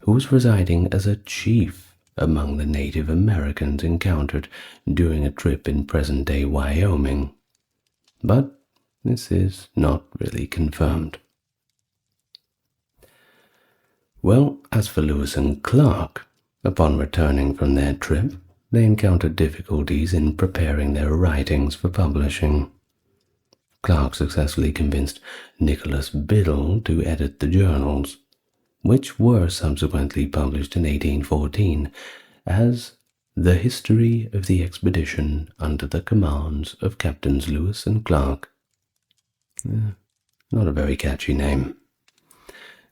who was residing as a chief among the Native Americans encountered during a trip in present-day Wyoming. But this is not really confirmed. Well, as for Lewis and Clark, upon returning from their trip, they encountered difficulties in preparing their writings for publishing. Clark successfully convinced Nicholas Biddle to edit the journals, which were subsequently published in 1814 as The History of the Expedition under the Commands of Captains Lewis and Clark. Not a very catchy name.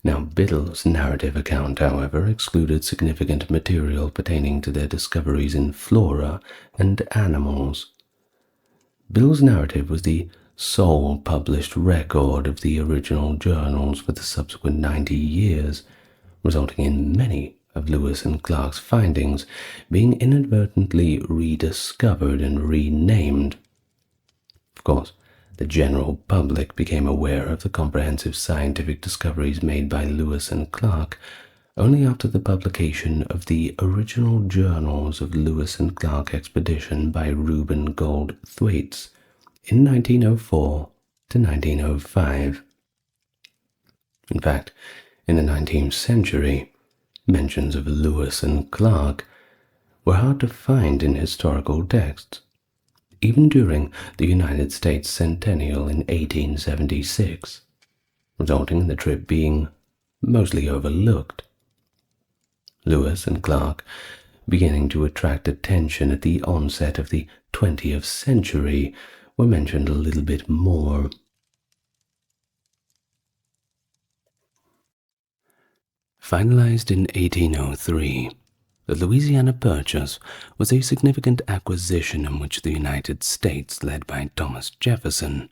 Now, Biddle's narrative account, however, excluded significant material pertaining to their discoveries in flora and animals. Biddle's narrative was the sole published record of the original journals for the subsequent 90 years, resulting in many of Lewis and Clark's findings being inadvertently rediscovered and renamed. Of course, the general public became aware of the comprehensive scientific discoveries made by Lewis and Clark only after the publication of the original journals of Lewis and Clark expedition by Reuben Gold Thwaites in 1904 to 1905. In fact, in the 19th century, mentions of Lewis and Clark were hard to find in historical texts, even during the United States Centennial in 1876, resulting in the trip being mostly overlooked. Lewis and Clark, beginning to attract attention at the onset of the 20th century, were mentioned a little bit more. Finalized in 1803, the Louisiana Purchase was a significant acquisition in which the United States, led by Thomas Jefferson,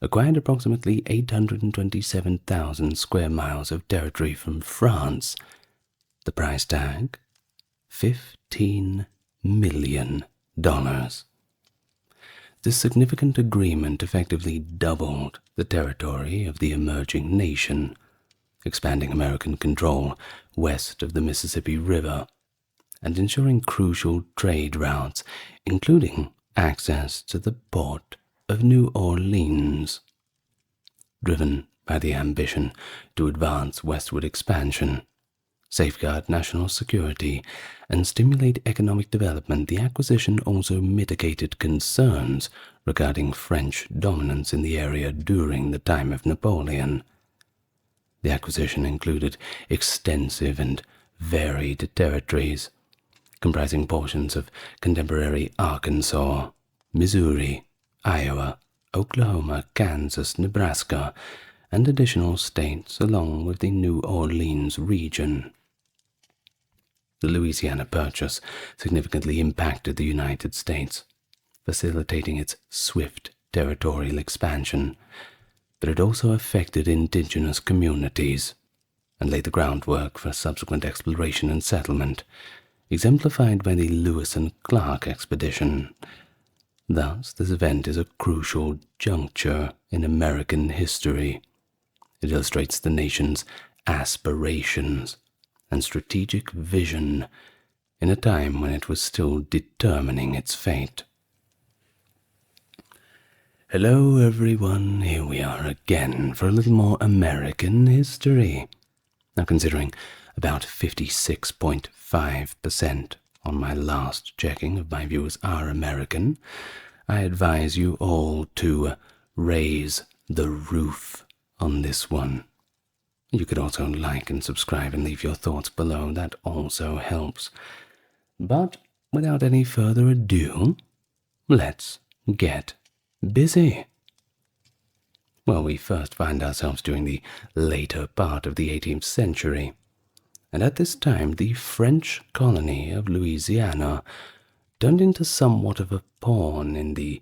acquired approximately 827,000 square miles of territory from France. The price tag, $15 million. This significant agreement effectively doubled the territory of the emerging nation, expanding American control west of the Mississippi River and ensuring crucial trade routes, including access to the port of New Orleans. driven by the ambition to advance westward expansion, safeguard national security, and stimulate economic development, the acquisition also mitigated concerns regarding French dominance in the area during the time of Napoleon. The acquisition included extensive and varied territories, comprising portions of contemporary Arkansas, Missouri, Iowa, Oklahoma, Kansas, Nebraska, and additional states along with the New Orleans region. The Louisiana Purchase significantly impacted the United States, facilitating its swift territorial expansion, but it also affected indigenous communities and laid the groundwork for subsequent exploration and settlement, exemplified by the Lewis and Clark expedition. Thus, this event is a crucial juncture in American history. It illustrates the nation's aspirations and strategic vision in a time when it was still determining its fate. Hello everyone, here we are again for a little more American history. Now, considering about 56.5% on my last checking of my viewers are American, I advise you all to raise the roof on this one. You could also like and subscribe and leave your thoughts below, that also helps. But without any further ado, let's get busy. Well, we first find ourselves during the later part of the 18th century, and at this time the French colony of Louisiana turned into somewhat of a pawn in the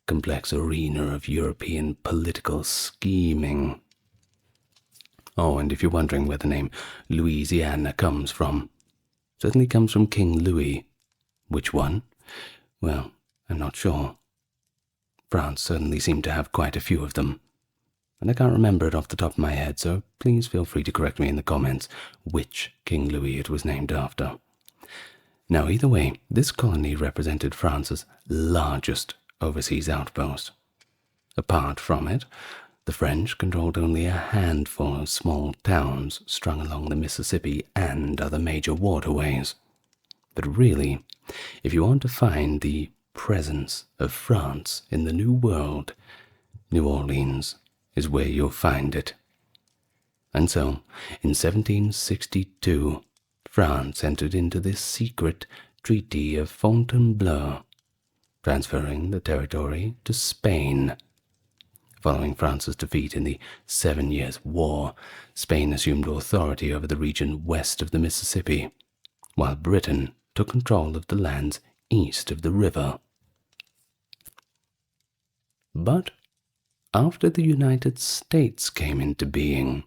complex arena of European political scheming. Oh, and if you're wondering where the name Louisiana comes from, it certainly comes from King Louis. Which one? Well, I'm not sure. France certainly seemed to have quite a few of them, and I can't remember it off the top of my head, so please feel free to correct me in the comments which King Louis it was named after. Now, either way, this colony represented France's largest overseas outpost. Apart from it, the French controlled only a handful of small towns strung along the Mississippi and other major waterways. But really, if you want to find the presence of France in the New World, New Orleans is where you'll find it. And so, in 1762, France entered into this secret Treaty of Fontainebleau, transferring the territory to Spain. Following France's defeat in the 7 Years' War, Spain assumed authority over the region west of the Mississippi, while Britain took control of the lands east of the river. But after the United States came into being,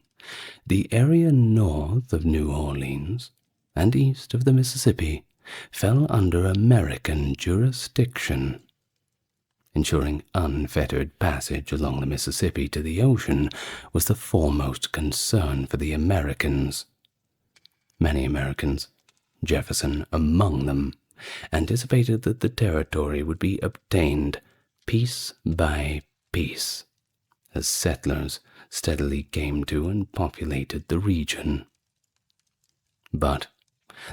the area north of New Orleans and east of the Mississippi fell under American jurisdiction. Ensuring unfettered passage along the Mississippi to the ocean was the foremost concern for the Americans. Many Americans, Jefferson among them, anticipated that the territory would be obtained piece by piece as settlers steadily came to and populated the region. But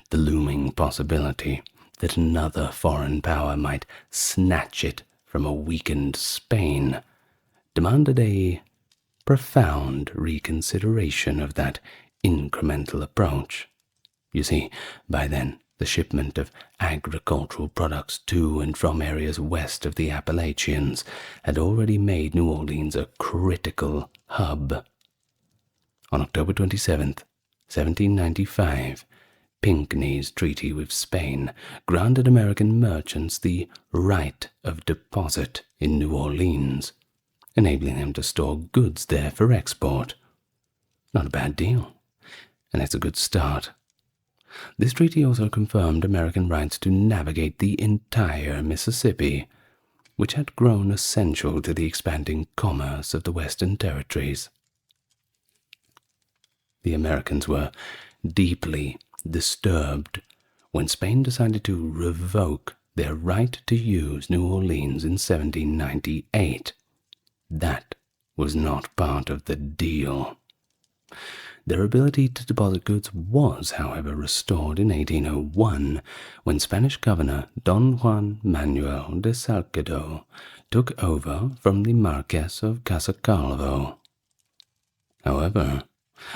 the looming possibility that another foreign power might snatch it from a weakened Spain demanded a profound reconsideration of that incremental approach. You see, by then, the shipment of agricultural products to and from areas west of the Appalachians had already made New Orleans a critical hub. On October 27th, 1795, Pinckney's treaty with Spain granted American merchants the right of deposit in New Orleans, enabling them to store goods there for export. Not a bad deal, and it's a good start. This treaty also confirmed American rights to navigate the entire Mississippi, which had grown essential to the expanding commerce of the Western Territories. The Americans were deeply disturbed when Spain decided to revoke their right to use New Orleans in 1798. That was not part of the deal. Their ability to deposit goods was, however, restored in 1801 when Spanish governor Don Juan Manuel de Salcedo took over from the Marquess of Casacalvo. However,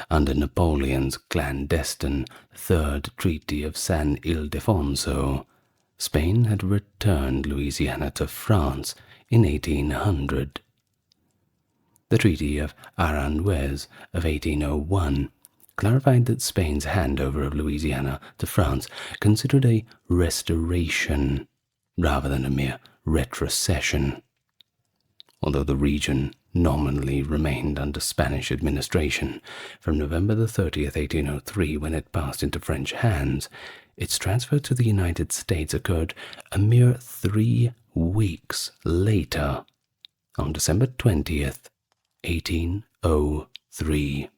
under Napoleon's clandestine Third Treaty of San Ildefonso, Spain had returned Louisiana to France in 1800. The Treaty of Aranjuez of 1801 clarified that Spain's handover of Louisiana to France considered a restoration rather than a mere retrocession. Although the region nominally remained under Spanish administration from November the 30th, 1803, when it passed into French hands, its transfer to the United States occurred a mere 3 weeks later, on December 20th, 1803.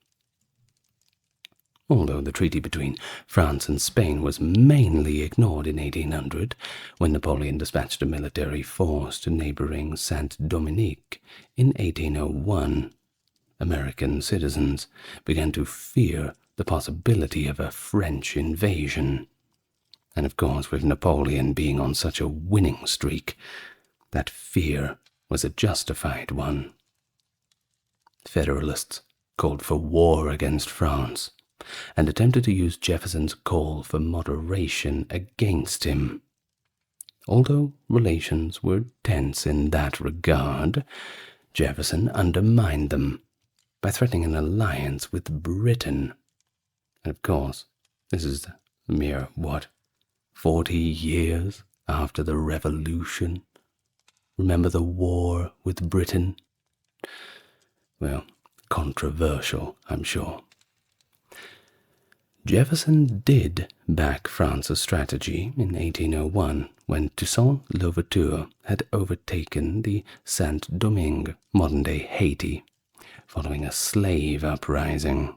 Although the treaty between France and Spain was mainly ignored in 1800, when Napoleon dispatched a military force to neighboring Saint-Dominique in 1801, American citizens began to fear the possibility of a French invasion. And of course, with Napoleon being on such a winning streak, that fear was a justified one. Federalists called for war against France and attempted to use Jefferson's call for moderation against him. Although relations were tense in that regard, Jefferson undermined them by threatening an alliance with Britain. And of course, this is a mere, 40 years after the Revolution? Remember the war with Britain? Well, controversial, I'm sure. Jefferson did back France's strategy in 1801 when Toussaint Louverture had overtaken the Saint-Domingue, modern-day Haiti, following a slave uprising.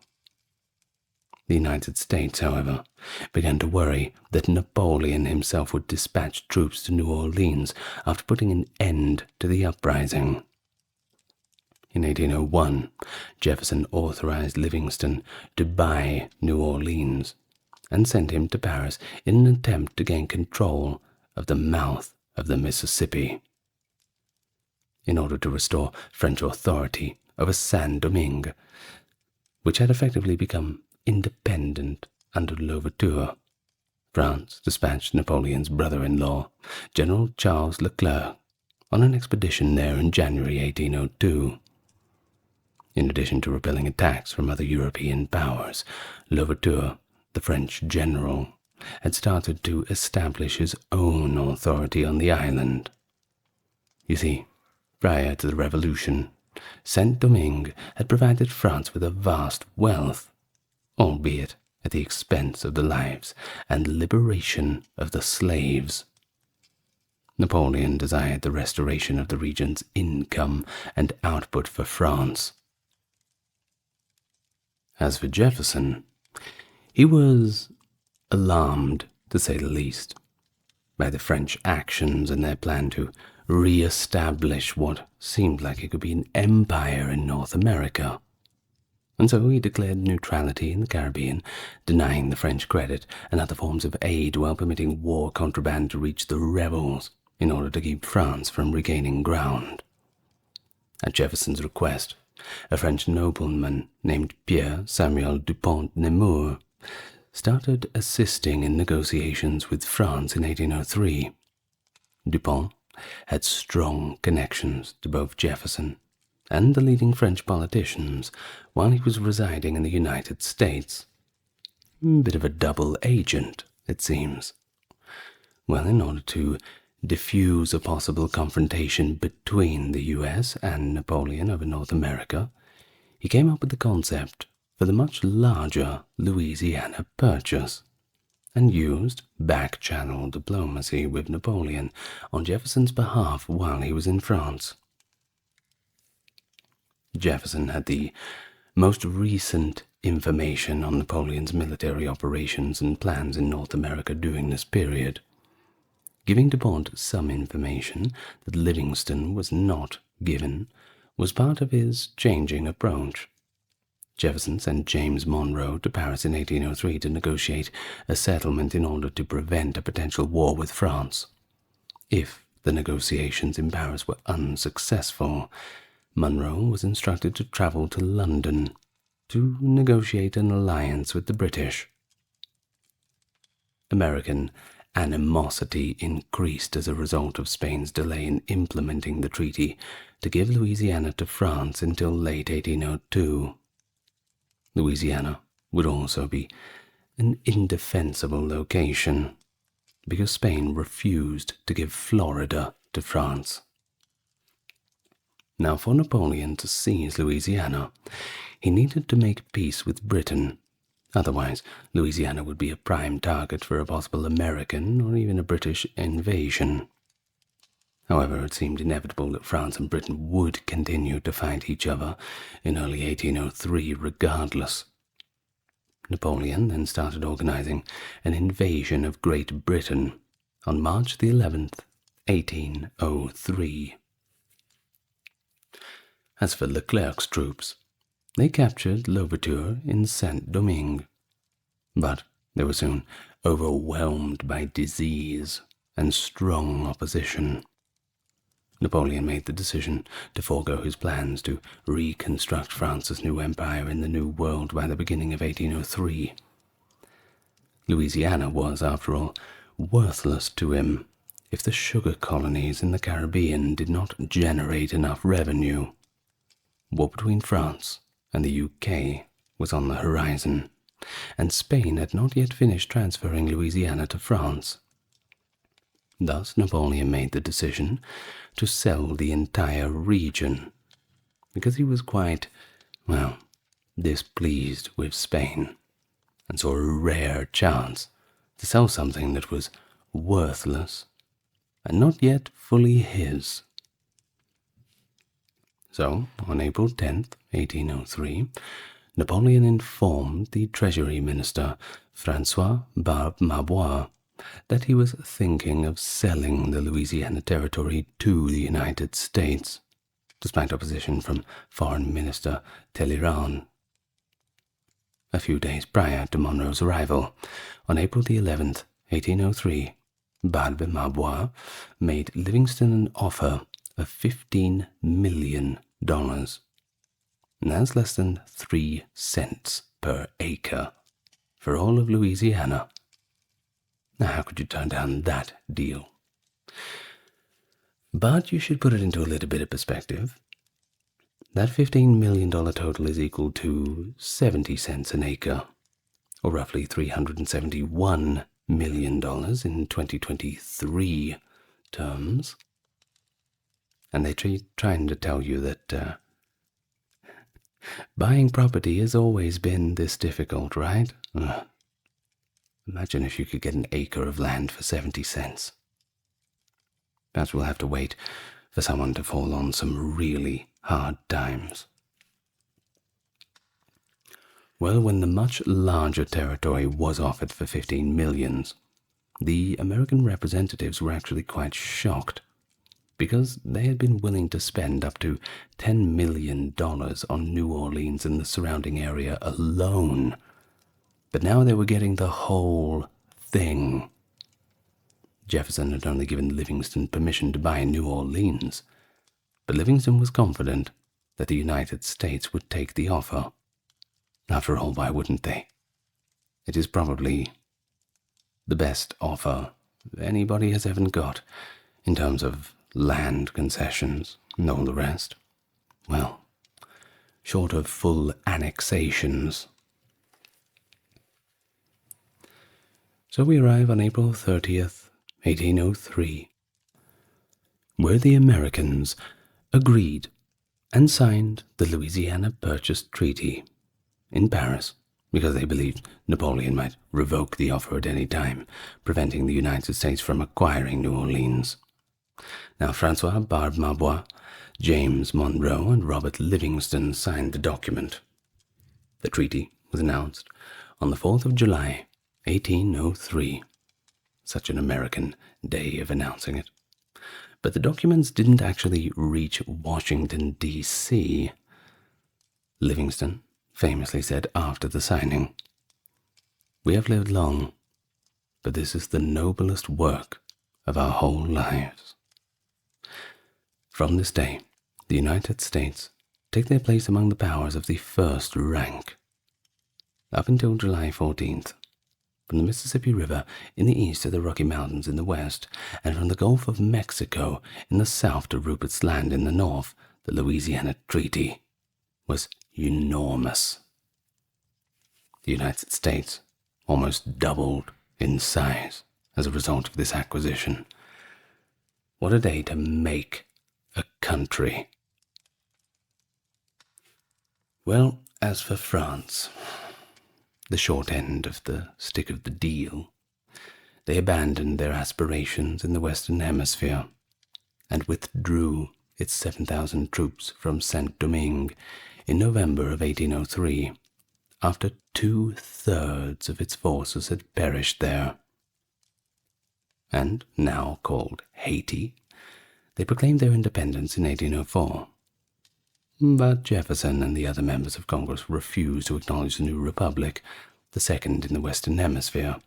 The United States, however, began to worry that Napoleon himself would dispatch troops to New Orleans after putting an end to the uprising. In 1801, Jefferson authorized Livingston to buy New Orleans and sent him to Paris in an attempt to gain control of the mouth of the Mississippi. In order to restore French authority over Saint-Domingue, which had effectively become independent under Louverture, France dispatched Napoleon's brother-in-law, General Charles Leclerc, on an expedition there in January 1802. In addition to repelling attacks from other European powers, Louverture, the French general, had started to establish his own authority on the island. You see, prior to the Revolution, Saint-Domingue had provided France with a vast wealth, albeit at the expense of the lives and liberation of the slaves. Napoleon desired the restoration of the region's income and output for France. As for Jefferson, he was alarmed, to say the least, by the French actions and their plan to re-establish what seemed like it could be an empire in North America. And so he declared neutrality in the Caribbean, denying the French credit and other forms of aid while permitting war contraband to reach the rebels in order to keep France from regaining ground. At Jefferson's request, a French nobleman named Pierre Samuel Dupont Nemours started assisting in negotiations with France in 1803. Dupont had strong connections to both Jefferson and the leading French politicians while he was residing in the United States. A bit of a double agent, it seems. Well, in order to diffuse a possible confrontation between the US and Napoleon over North America, he came up with the concept for the much larger Louisiana Purchase, and used back-channel diplomacy with Napoleon on Jefferson's behalf while he was in France. Jefferson had the most recent information on Napoleon's military operations and plans in North America during this period, giving Dupont some information that Livingston was not given was part of his changing approach. Jefferson sent James Monroe to Paris in 1803 to negotiate a settlement in order to prevent a potential war with France. If the negotiations in Paris were unsuccessful, Monroe was instructed to travel to London to negotiate an alliance with the British. American animosity increased as a result of Spain's delay in implementing the treaty to give Louisiana to France until late 1802. Louisiana would also be an indefensible location because Spain refused to give Florida to France. Now, for Napoleon to seize Louisiana, he needed to make peace with Britain. Otherwise, Louisiana would be a prime target for a possible American or even a British invasion. However, it seemed inevitable that France and Britain would continue to fight each other in early 1803 regardless. Napoleon then started organizing an invasion of Great Britain on March the 11th, 1803. As for Leclerc's troops, they captured Louverture in Saint-Domingue, but they were soon overwhelmed by disease and strong opposition. Napoleon made the decision to forego his plans to reconstruct France's new empire in the New World by the beginning of 1803. Louisiana was, after all, worthless to him if the sugar colonies in the Caribbean did not generate enough revenue. War between France and the UK was on the horizon, and Spain had not yet finished transferring Louisiana to France. Thus, Napoleon made the decision to sell the entire region, because he was quite, displeased with Spain, and saw a rare chance to sell something that was worthless and not yet fully his. So, on April 10th, 1803, Napoleon informed the Treasury Minister, François Barbe-Mabois, that he was thinking of selling the Louisiana Territory to the United States, despite opposition from Foreign Minister Talleyrand. A few days prior to Monroe's arrival, on April the 11th, 1803, Barbe-Mabois made Livingston an offer of $15 million. And that's less than 3 cents per acre for all of Louisiana. Now, how could you turn down that deal? But you should put it into a little bit of perspective. That $15 million total is equal to 70 cents an acre, or roughly $371 million in 2023 terms. And they're trying to tell you that buying property has always been this difficult, right? Imagine if you could get an acre of land for 70 cents. Perhaps we'll have to wait for someone to fall on some really hard times. Well, when the much larger territory was offered for 15 million, the American representatives were actually quite shocked, because they had been willing to spend up to $10 million on New Orleans and the surrounding area alone. But now they were getting the whole thing. Jefferson had only given Livingston permission to buy New Orleans, but Livingston was confident that the United States would take the offer. After all, why wouldn't they? It is probably the best offer anybody has ever got in terms of land concessions and all the rest. Well, short of full annexations. So we arrive on April 30th, 1803, where the Americans agreed and signed the Louisiana Purchase Treaty in Paris, because they believed Napoleon might revoke the offer at any time, preventing the United States from acquiring New Orleans. Now, François Barbe-Mabois, James Monroe, and Robert Livingston signed the document. The treaty was announced on the 4th of July, 1803. Such an American day of announcing it. But the documents didn't actually reach Washington, D.C. Livingston famously said after the signing, "We have lived long, but this is the noblest work of our whole lives." From this day, the United States take their place among the powers of the first rank. Up until July 14th, from the Mississippi River in the east to the Rocky Mountains in the west, and from the Gulf of Mexico in the south to Rupert's Land in the north, the Louisiana Treaty was enormous. The United States almost doubled in size as a result of this acquisition. What a day to make a country. Well, as for France, the short end of the stick of the deal, they abandoned their aspirations in the Western Hemisphere and withdrew its 7,000 troops from Saint-Domingue in November of 1803, after 2/3 of its forces had perished there. And, now called Haiti, they proclaimed their independence in 1804. But Jefferson and the other members of Congress refused to acknowledge the new republic, the second in the Western Hemisphere,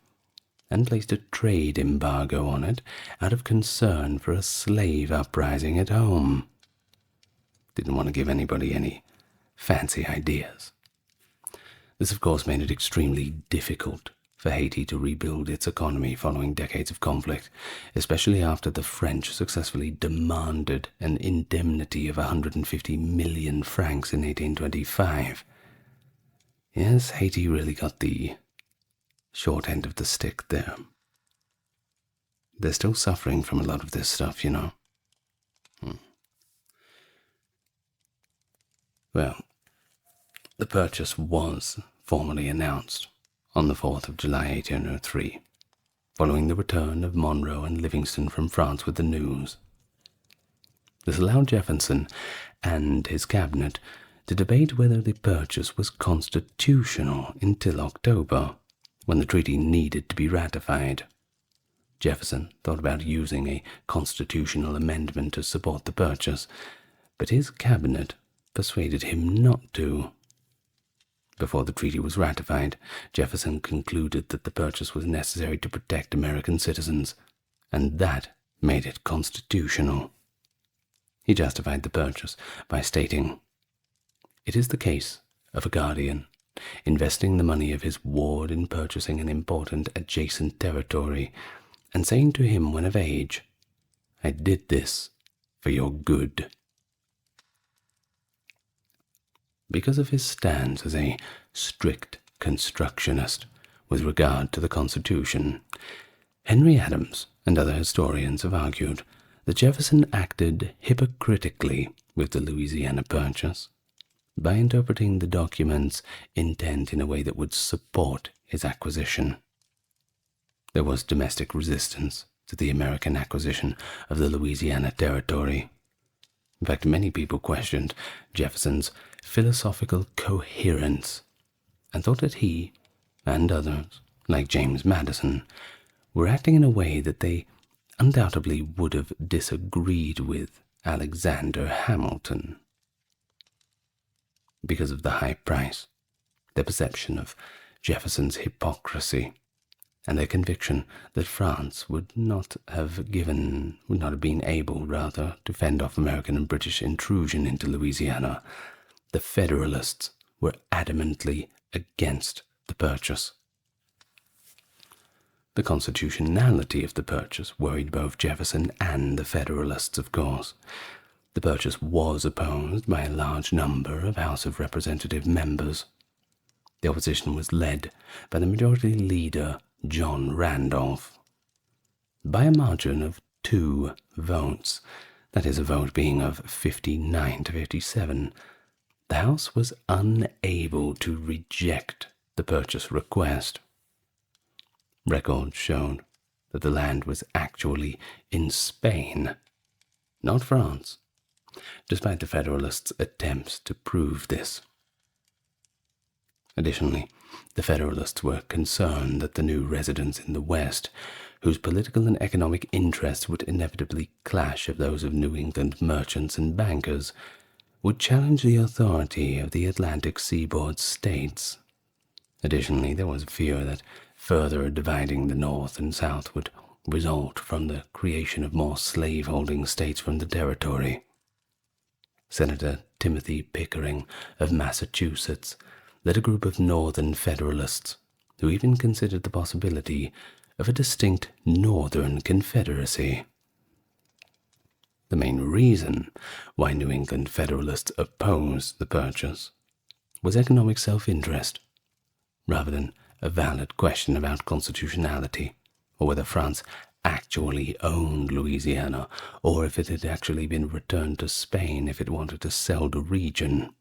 and placed a trade embargo on it out of concern for a slave uprising at home. Didn't want to give anybody any fancy ideas. This, of course, made it extremely difficult for Haiti to rebuild its economy following decades of conflict, especially after the French successfully demanded an indemnity of 150 million francs in 1825. Yes, Haiti really got the short end of the stick there. They're still suffering from a lot of this stuff, you know. Well, the purchase was formally announced on the 4th of July 1803, following the return of Monroe and Livingston from France with the news. This allowed Jefferson and his cabinet to debate whether the purchase was constitutional until October, when the treaty needed to be ratified. Jefferson thought about using a constitutional amendment to support the purchase, but his cabinet persuaded him not to. Before the treaty was ratified, Jefferson concluded that the purchase was necessary to protect American citizens, and that made it constitutional. He justified the purchase by stating, "It is the case of a guardian investing the money of his ward in purchasing an important adjacent territory, and saying to him when of age, 'I did this for your good.'" Because of his stance as a strict constructionist with regard to the Constitution, Henry Adams and other historians have argued that Jefferson acted hypocritically with the Louisiana Purchase by interpreting the document's intent in a way that would support his acquisition. There was domestic resistance to the American acquisition of the Louisiana Territory. In fact, many people questioned Jefferson's philosophical coherence and thought that he and others, like James Madison, were acting in a way that they undoubtedly would have disagreed with Alexander Hamilton. Because of the high price, their perception of Jefferson's hypocrisy, and their conviction that France would not have been able, to fend off American and British intrusion into Louisiana, the Federalists were adamantly against the purchase. The constitutionality of the purchase worried both Jefferson and the Federalists, of course. The purchase was opposed by a large number of House of Representative members. The opposition was led by the Majority Leader, John Randolph, by a margin of 2 votes, that is, a vote being of 59 to 57. The House was unable to reject the purchase request. Records showed that the land was actually in Spain, not France, despite the Federalists' attempts to prove this. Additionally, the Federalists were concerned that the new residents in the West whose political and economic interests would inevitably clash with those of New England merchants and bankers, would challenge the authority of the Atlantic seaboard states. Additionally, there was fear that further dividing the North and South would result from the creation of more slaveholding states from the territory. Senator Timothy Pickering of Massachusetts led a group of Northern Federalists who even considered the possibility of a distinct Northern Confederacy. The main reason why New England Federalists opposed the purchase was economic self-interest, rather than a valid question about constitutionality, or whether France actually owned Louisiana, or if it had actually been returned to Spain if it wanted to sell the region.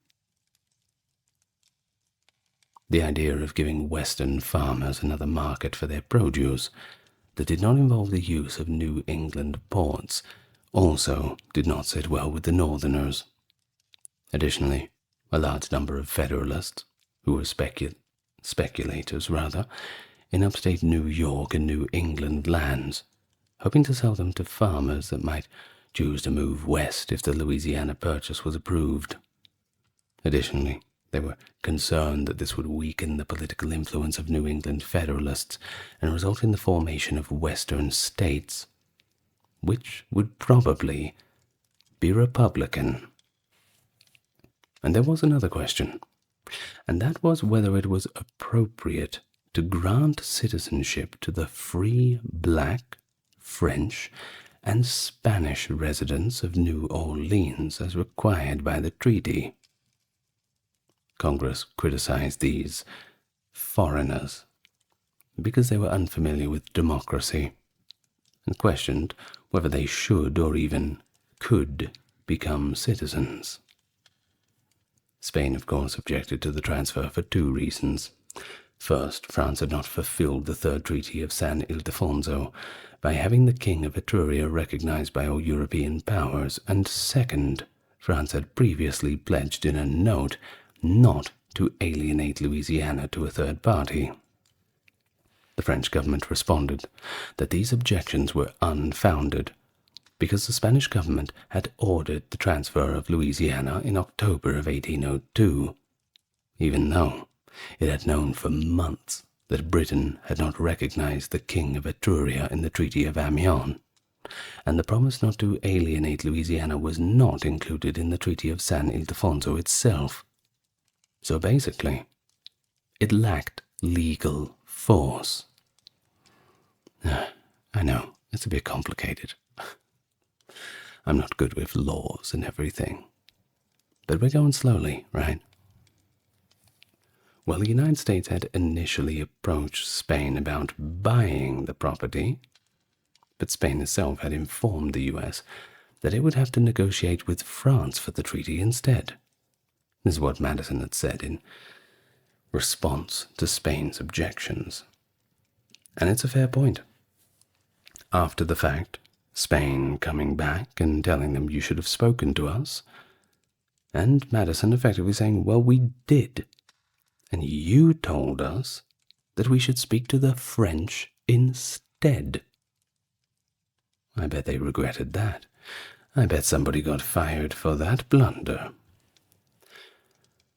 The idea of giving Western farmers another market for their produce that did not involve the use of New England ports also did not sit well with the Northerners. Additionally, a large number of Federalists, who were speculators in upstate New York and New England lands, hoping to sell them to farmers that might choose to move west if the Louisiana Purchase was approved. Additionally, they were concerned that this would weaken the political influence of New England Federalists and result in the formation of Western states, which would probably be Republican. And there was another question, and that was whether it was appropriate to grant citizenship to the free black, French, and Spanish residents of New Orleans as required by the treaty. Congress criticized these foreigners because they were unfamiliar with democracy and questioned whether they should or even could become citizens. Spain, of course, objected to the transfer for two reasons. First, France had not fulfilled the Third Treaty of San Ildefonso by having the King of Etruria recognized by all European powers, and second, France had previously pledged in a note not to alienate Louisiana to a third party. The French government responded that these objections were unfounded because the Spanish government had ordered the transfer of Louisiana in October of 1802, even though it had known for months that Britain had not recognized the King of Etruria in the Treaty of Amiens, and the promise not to alienate Louisiana was not included in the Treaty of San Ildefonso itself. So basically, it lacked legal force. I know, it's a bit complicated. I'm not good with laws and everything. But we're going slowly, right? Well, the United States had initially approached Spain about buying the property, but Spain itself had informed the U.S. that it would have to negotiate with France for the treaty instead. This is what Madison had said in response to Spain's objections. And it's a fair point. After the fact, Spain coming back and telling them you should have spoken to us, and Madison effectively saying, well, we did, and you told us that we should speak to the French instead. I bet they regretted that. I bet somebody got fired for that blunder.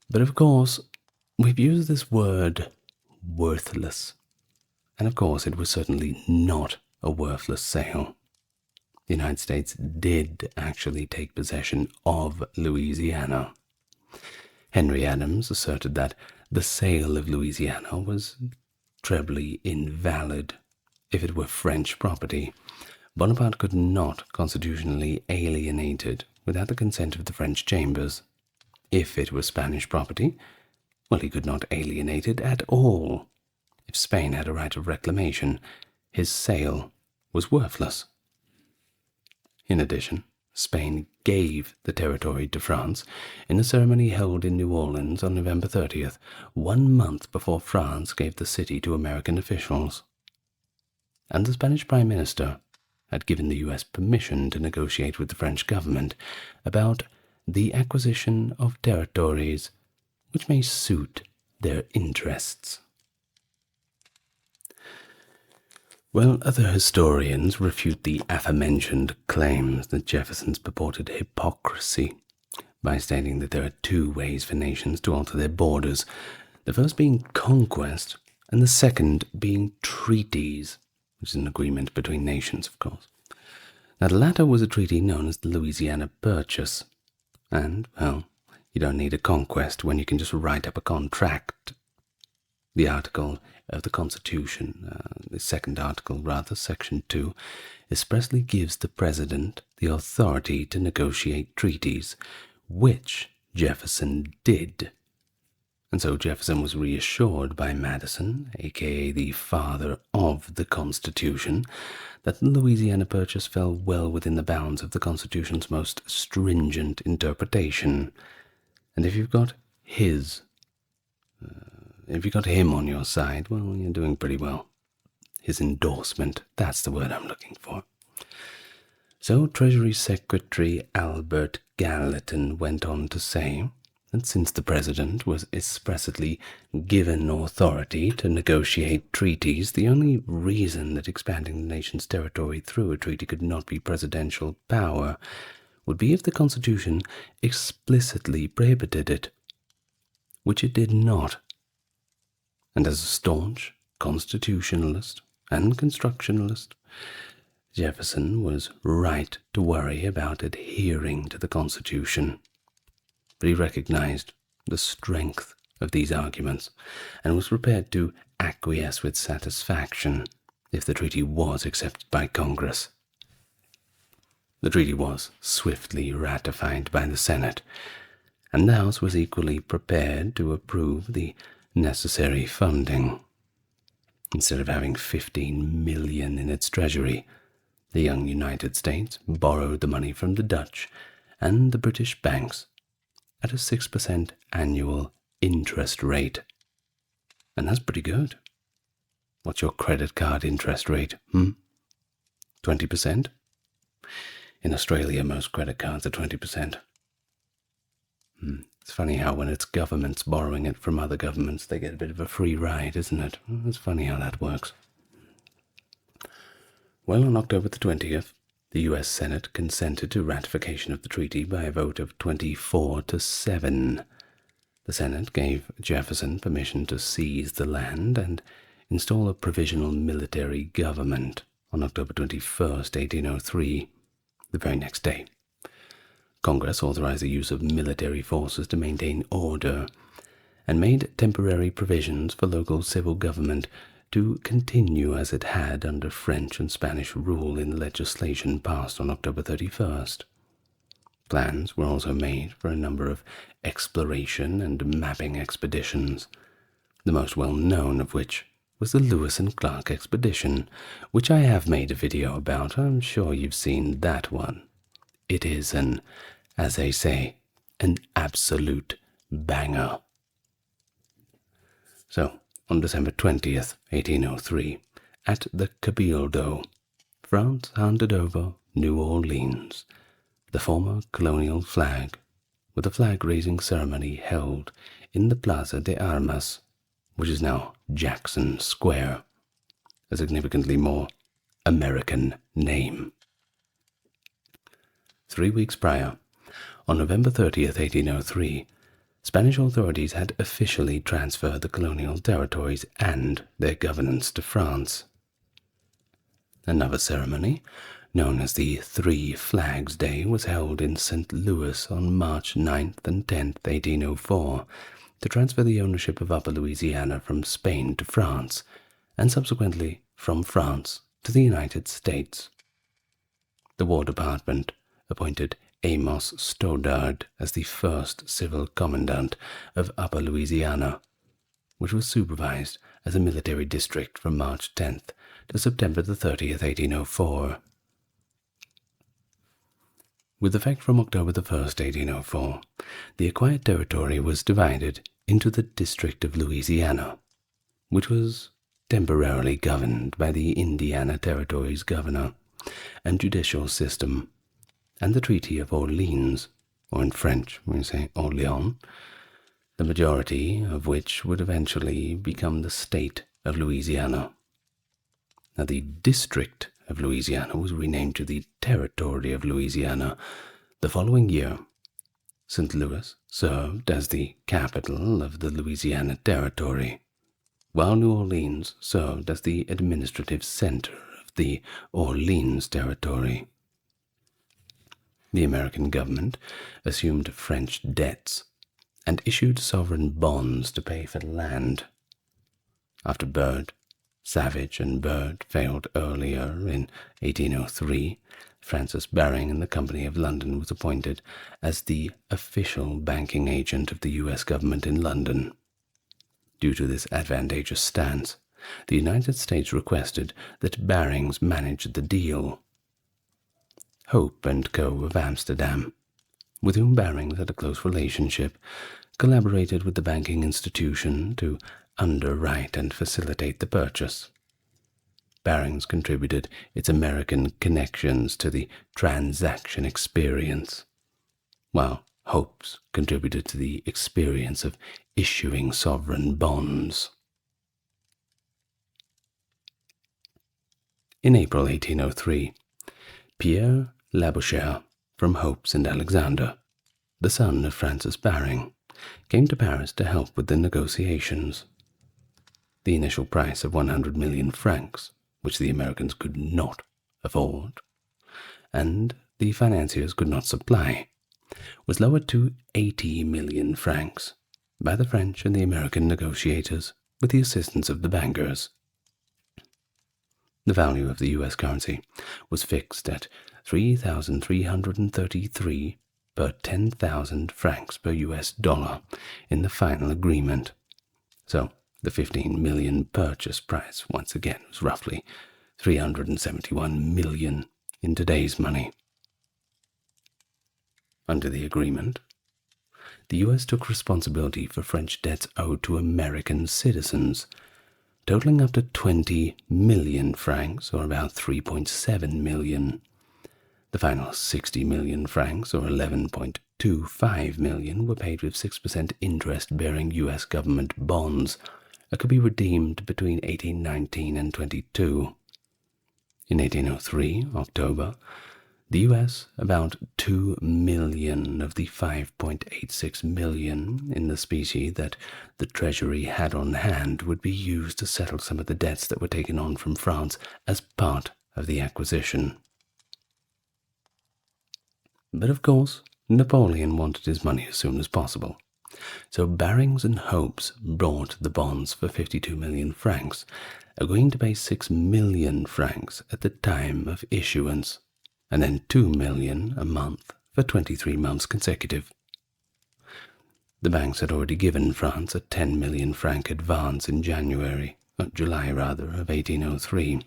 But of course, we've used this word worthless, and of course it was certainly not a worthless sale. The United States did actually take possession of Louisiana. Henry Adams asserted that the sale of Louisiana was trebly invalid. If it were French property, Bonaparte could not constitutionally alienate it without the consent of the French chambers. If it was Spanish property, well, he could not alienate it at all. If Spain had a right of reclamation, his sale was worthless. In addition, Spain gave the territory to France in a ceremony held in New Orleans on November 30th, 1 month before France gave the city to American officials. And the Spanish Prime Minister had given the U.S. permission to negotiate with the French government about the acquisition of territories which may suit their interests. Well, other historians refute the aforementioned claims that Jefferson's purported hypocrisy by stating that there are two ways for nations to alter their borders, the first being conquest, and the second being treaties, which is an agreement between nations, of course. Now, the latter was a treaty known as the Louisiana Purchase, and, well, you don't need a conquest when you can just write up a contract. The article of the Constitution, the second article rather, Section 2, expressly gives the President the authority to negotiate treaties, which Jefferson did. And so Jefferson was reassured by Madison, aka the father of the Constitution, that the Louisiana Purchase fell well within the bounds of the Constitution's most stringent interpretation. And if you've got him on your side, well, you're doing pretty well. His endorsement, that's the word I'm looking for. So Treasury Secretary Albert Gallatin went on to say that since the President was expressly given authority to negotiate treaties, the only reason that expanding the nation's territory through a treaty could not be presidential power would be if the Constitution explicitly prohibited it, which it did not. And as a staunch constitutionalist and constructionalist, Jefferson was right to worry about adhering to the Constitution. But he recognized the strength of these arguments and was prepared to acquiesce with satisfaction if the treaty was accepted by Congress. The treaty was swiftly ratified by the Senate, and the House was equally prepared to approve the necessary funding. Instead of having $15 million in its treasury, the young United States borrowed the money from the Dutch and the British banks at a 6% annual interest rate. And that's pretty good. What's your credit card interest rate? 20%? In Australia, most credit cards are 20%. It's funny how when it's governments borrowing it from other governments, they get a bit of a free ride, isn't it? It's funny how that works. Well, on October the 20th, the U.S. Senate consented to ratification of the treaty by a vote of 24-7. The Senate gave Jefferson permission to seize the land and install a provisional military government on October 21st, 1803, the very next day. Congress authorized the use of military forces to maintain order and made temporary provisions for local civil government to continue as it had under French and Spanish rule in the legislation passed on October 31st. Plans were also made for a number of exploration and mapping expeditions, the most well-known of which was the Lewis and Clark expedition, which I have made a video about. I'm sure you've seen that one. It is as they say, an absolute banger. So, on December 20th, 1803, at the Cabildo, France handed over New Orleans, the former colonial flag, with a flag-raising ceremony held in the Plaza de Armas, which is now Jackson Square, a significantly more American name. 3 weeks prior, on November 30th, 1803, Spanish authorities had officially transferred the colonial territories and their governance to France. Another ceremony, known as the Three Flags Day, was held in St. Louis on March 9th and 10th, 1804, to transfer the ownership of Upper Louisiana from Spain to France, and subsequently from France to the United States. The War Department appointed Amos Stoddard as the first civil commandant of Upper Louisiana, which was supervised as a military district from March 10th to September the 30th, 1804. With effect from October the 1st, 1804, the acquired territory was divided into the District of Louisiana, which was temporarily governed by the Indiana Territory's governor and judicial system, and the Treaty of Orleans, or in French we say Orléans, the majority of which would eventually become the state of Louisiana. Now, the District of Louisiana was renamed to the Territory of Louisiana the following year. St. Louis served as the capital of the Louisiana Territory, while New Orleans served as the administrative center of the Orleans Territory. The American government assumed French debts and issued sovereign bonds to pay for the land. After Byrd, Savage and Byrd failed earlier in 1803, Francis Baring in the Company of London was appointed as the official banking agent of the U.S. government in London. Due to this advantageous stance, the United States requested that Barings manage the deal. Hope and Co. of Amsterdam, with whom Barings had a close relationship, collaborated with the banking institution to underwrite and facilitate the purchase. Barings contributed its American connections to the transaction experience, while Hopes contributed to the experience of issuing sovereign bonds. In April 1803, Pierre Labouchere from Hopes and Alexander, the son of Francis Baring, came to Paris to help with the negotiations. The initial price of 100 million francs, which the Americans could not afford, and the financiers could not supply, was lowered to 80 million francs by the French and the American negotiators with the assistance of the bankers. The value of the U.S. currency was fixed at 3,333 per 10,000 francs per U.S. dollar in the final agreement. So the 15 million purchase price once again was roughly 371 million in today's money. Under the agreement, the U.S. took responsibility for French debts owed to American citizens, totaling up to 20 million francs, or about 3.7 million. The final 60 million francs, or 11.25 million, were paid with 6% interest-bearing U.S. government bonds that could be redeemed between 1819 and 22. In 1803, October, the U.S. about 2 million of the 5.86 million in the specie that the Treasury had on hand would be used to settle some of the debts that were taken on from France as part of the acquisition. But of course, Napoleon wanted his money as soon as possible. So Barings and Hopes bought the bonds for 52 million francs, agreeing to pay 6 million francs at the time of issuance, and then 2 million a month for 23 months consecutive. The banks had already given France a 10 million franc advance in July of 1803.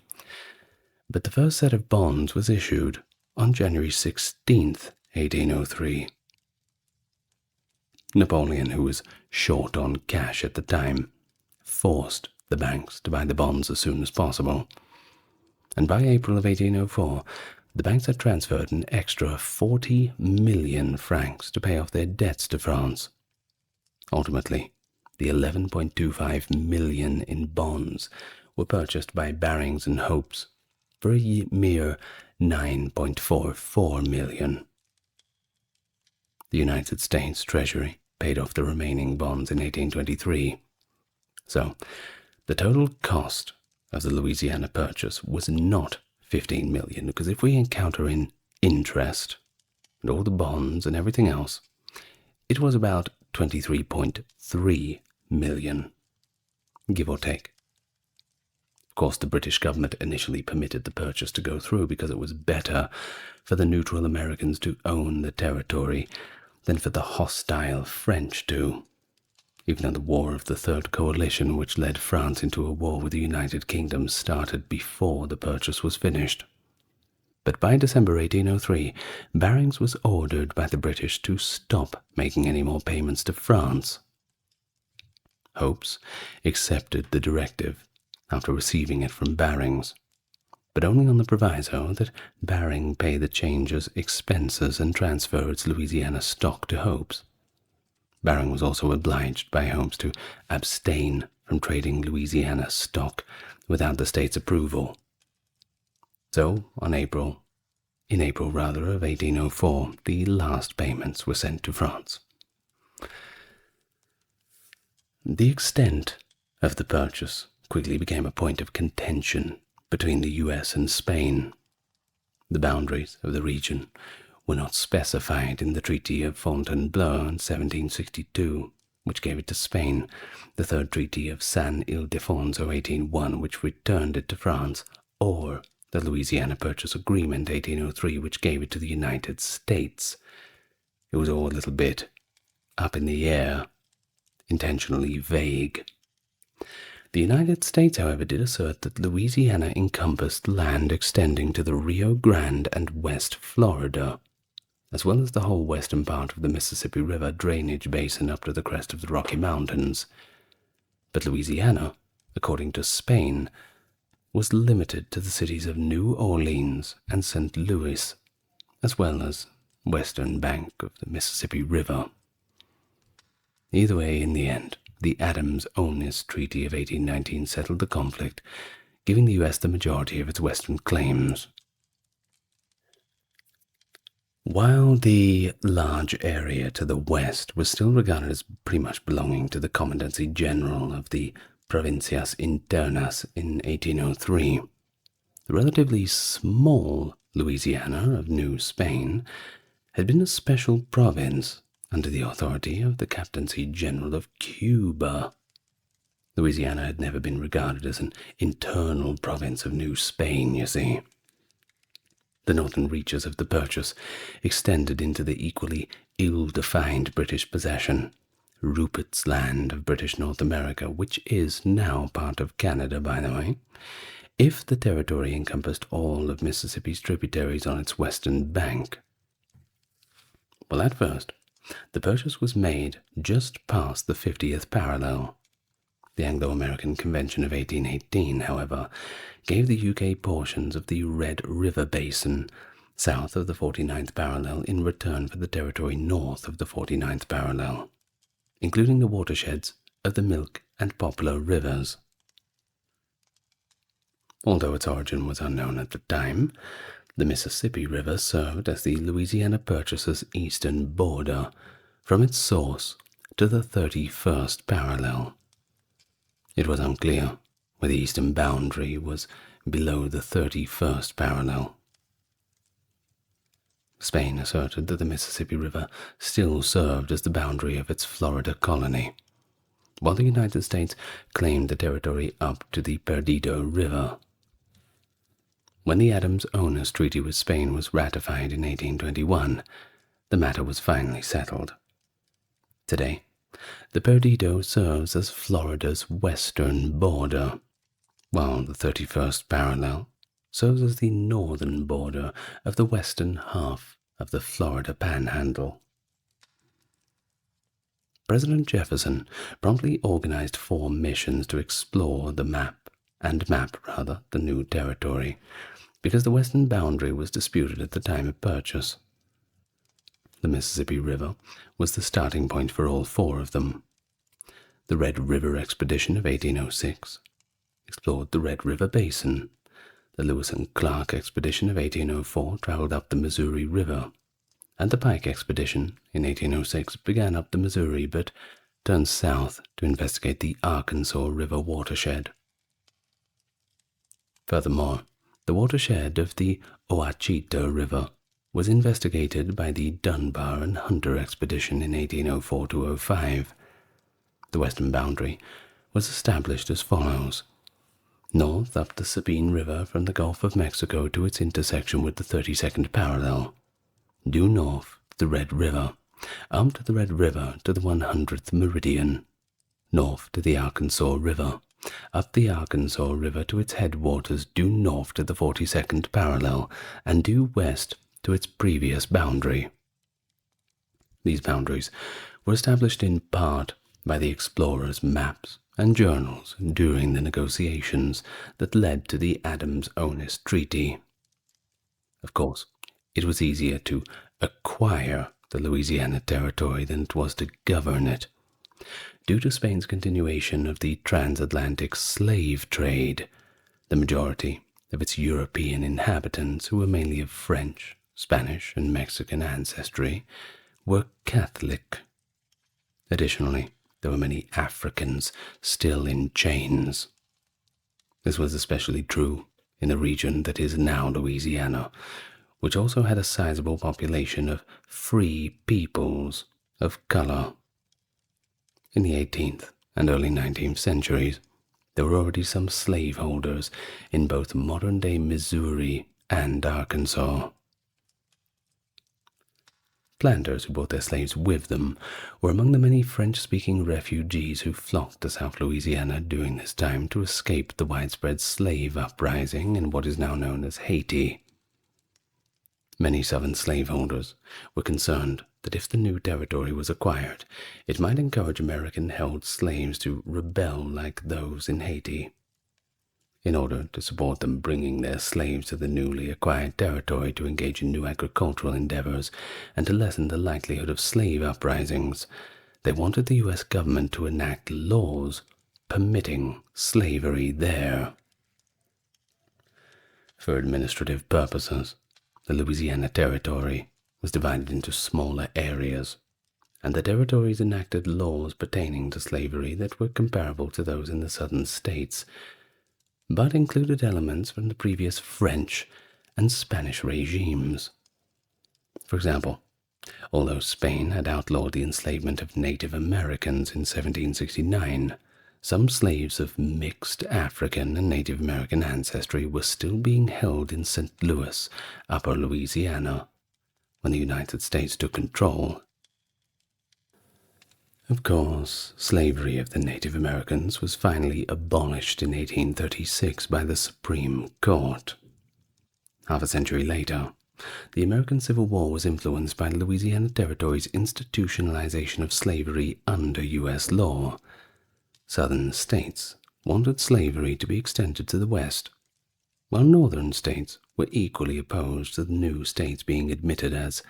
But the first set of bonds was issued on January 16th, 1803. Napoleon, who was short on cash at the time, forced the banks to buy the bonds as soon as possible, and by April of 1804, the banks had transferred an extra 40 million francs to pay off their debts to France. Ultimately, the 11.25 million in bonds were purchased by Barings and Hopes for a mere 9.44 million. The United States Treasury paid off the remaining bonds in 1823. So, the total cost of the Louisiana Purchase was not 15 million, because if we encounter in interest and all the bonds and everything else, it was about 23.3 million, give or take. Of course, the British government initially permitted the purchase to go through because it was better for the neutral Americans to own the territory than for the hostile French to, even though the War of the Third Coalition, which led France into a war with the United Kingdom, started before the purchase was finished. But by December 1803, Barings was ordered by the British to stop making any more payments to France. Hopes accepted the directive after receiving it from Barings, but only on the proviso that Baring pay the changer's expenses and transfer its Louisiana stock to Hopes. Baring was also obliged by Hopes to abstain from trading Louisiana stock without the state's approval, So, in April of 1804, the last payments were sent to France. The extent of the purchase quickly became a point of contention between the US and Spain. The boundaries of the region were not specified in the Treaty of Fontainebleau in 1762, which gave it to Spain, the Third Treaty of San Ildefonso 1801, which returned it to France, or the Louisiana Purchase Agreement 1803, which gave it to the United States. It was all a little bit up in the air, intentionally vague. The United States, however, did assert that Louisiana encompassed land extending to the Rio Grande and West Florida, as well as the whole western part of the Mississippi River drainage basin up to the crest of the Rocky Mountains. But Louisiana, according to Spain, was limited to the cities of New Orleans and St. Louis, as well as western bank of the Mississippi River. Either way, in the end, the Adams-Onis Treaty of 1819 settled the conflict, giving the U.S. the majority of its western claims. While the large area to the west was still regarded as pretty much belonging to the Commandancy General of the Provincias Internas in 1803, the relatively small Louisiana of New Spain had been a special province under the authority of the Captaincy General of Cuba. Louisiana had never been regarded as an internal province of New Spain, you see. The northern reaches of the purchase extended into the equally ill-defined British possession, Rupert's Land of British North America, which is now part of Canada, by the way, if the territory encompassed all of Mississippi's tributaries on its western bank. Well, at first, the purchase was made just past the 50th parallel. The Anglo-American Convention of 1818, however, gave the UK portions of the Red River Basin south of the 49th parallel in return for the territory north of the 49th parallel, including the watersheds of the Milk and Poplar Rivers. Although its origin was unknown at the time, the Mississippi River served as the Louisiana Purchase's eastern border from its source to the 31st parallel. It was unclear whether the eastern boundary was below the 31st parallel. Spain asserted that the Mississippi River still served as the boundary of its Florida colony, while the United States claimed the territory up to the Perdido River. When the Adams-Onis Treaty with Spain was ratified in 1821, the matter was finally settled. Today, the Perdido serves as Florida's western border, while the 31st parallel serves as the northern border of the western half of the Florida Panhandle. President Jefferson promptly organized 4 missions to explore the the new territory, because the western boundary was disputed at the time of purchase. The Mississippi River was the starting point for all 4 of them. The Red River Expedition of 1806 explored the Red River Basin. The Lewis and Clark Expedition of 1804 traveled up the Missouri River, and the Pike Expedition in 1806 began up the Missouri but turned south to investigate the Arkansas River watershed. Furthermore, the watershed of the Ouachita River was investigated by the Dunbar and Hunter Expedition in 1804-05. The western boundary was established as follows: north up the Sabine River from the Gulf of Mexico to its intersection with the 32nd parallel, due north to the Red River, up to the Red River to the 100th meridian, north to the Arkansas River, up the Arkansas River to its headwaters due north to the 42nd parallel, and due west to its previous boundary. These boundaries were established in part by the explorers' maps and journals during the negotiations that led to the Adams-Onis Treaty. Of course, it was easier to acquire the Louisiana Territory than it was to govern it, due to Spain's continuation of the transatlantic slave trade. The majority of its European inhabitants, who were mainly of French, Spanish, and Mexican ancestry, were Catholic. Additionally, there were many Africans still in chains. This was especially true in the region that is now Louisiana, which also had a sizable population of free peoples of color. In the 18th and early 19th centuries, there were already some slaveholders in both modern-day Missouri and Arkansas. Planters who brought their slaves with them were among the many French-speaking refugees who flocked to South Louisiana during this time to escape the widespread slave uprising in what is now known as Haiti. Many Southern slaveholders were concerned that if the new territory was acquired, it might encourage American-held slaves to rebel like those in Haiti. In order to support them bringing their slaves to the newly acquired territory to engage in new agricultural endeavors and to lessen the likelihood of slave uprisings, they wanted the U.S. government to enact laws permitting slavery there. For administrative purposes, the Louisiana Territory was divided into smaller areas, and the territories enacted laws pertaining to slavery that were comparable to those in the southern states, but included elements from the previous French and Spanish regimes. For example, although Spain had outlawed the enslavement of Native Americans in 1769, some slaves of mixed African and Native American ancestry were still being held in St. Louis, Upper Louisiana, when the United States took control. Of course, slavery of the Native Americans was finally abolished in 1836 by the Supreme Court. Half a century later, the American Civil War was influenced by the Louisiana Territory's institutionalization of slavery under U.S. law. Southern states wanted slavery to be extended to the West, while northern states were equally opposed to the new states being admitted as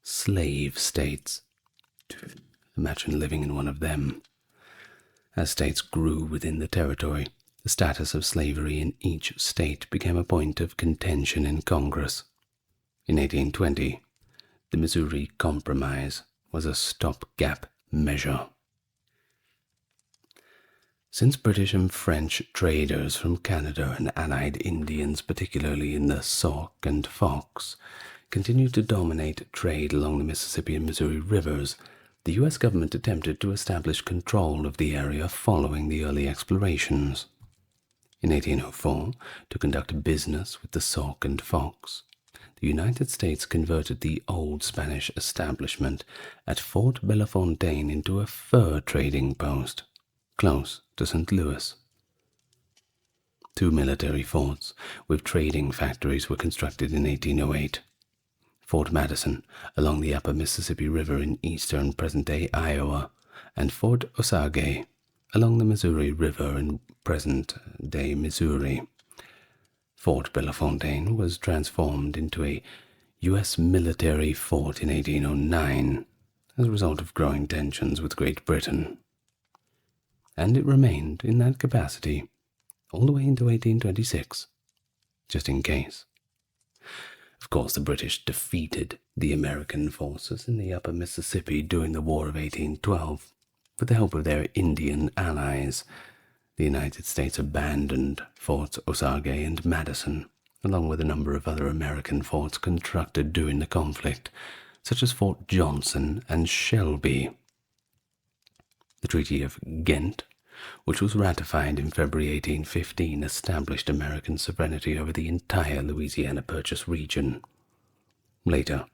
slave states. Imagine living in one of them. As states grew within the territory, the status of slavery in each state became a point of contention in Congress. In 1820, the Missouri Compromise was a stopgap measure. Since British and French traders from Canada and allied Indians, particularly in the Sauk and Fox, continued to dominate trade along the Mississippi and Missouri rivers, the U.S. government attempted to establish control of the area following the early explorations. In 1804, to conduct business with the Sauk and Fox, the United States converted the old Spanish establishment at Fort Bellefontaine into a fur trading post, close to St. Louis. Two military forts with trading factories were constructed in 1808. Fort Madison along the upper Mississippi River in eastern present-day Iowa, and Fort Osage along the Missouri River in present-day Missouri. Fort Bellefontaine was transformed into a U.S. military fort in 1809 as a result of growing tensions with Great Britain, and it remained in that capacity all the way into 1826, just in case. Of course, the British defeated the American forces in the upper Mississippi during the War of 1812. With the help of their Indian allies, the United States abandoned Forts Osage and Madison, along with a number of other American forts constructed during the conflict, such as Fort Johnson and Shelby. The Treaty of Ghent, which was ratified in February 1815, established American sovereignty over the entire Louisiana Purchase region. Later,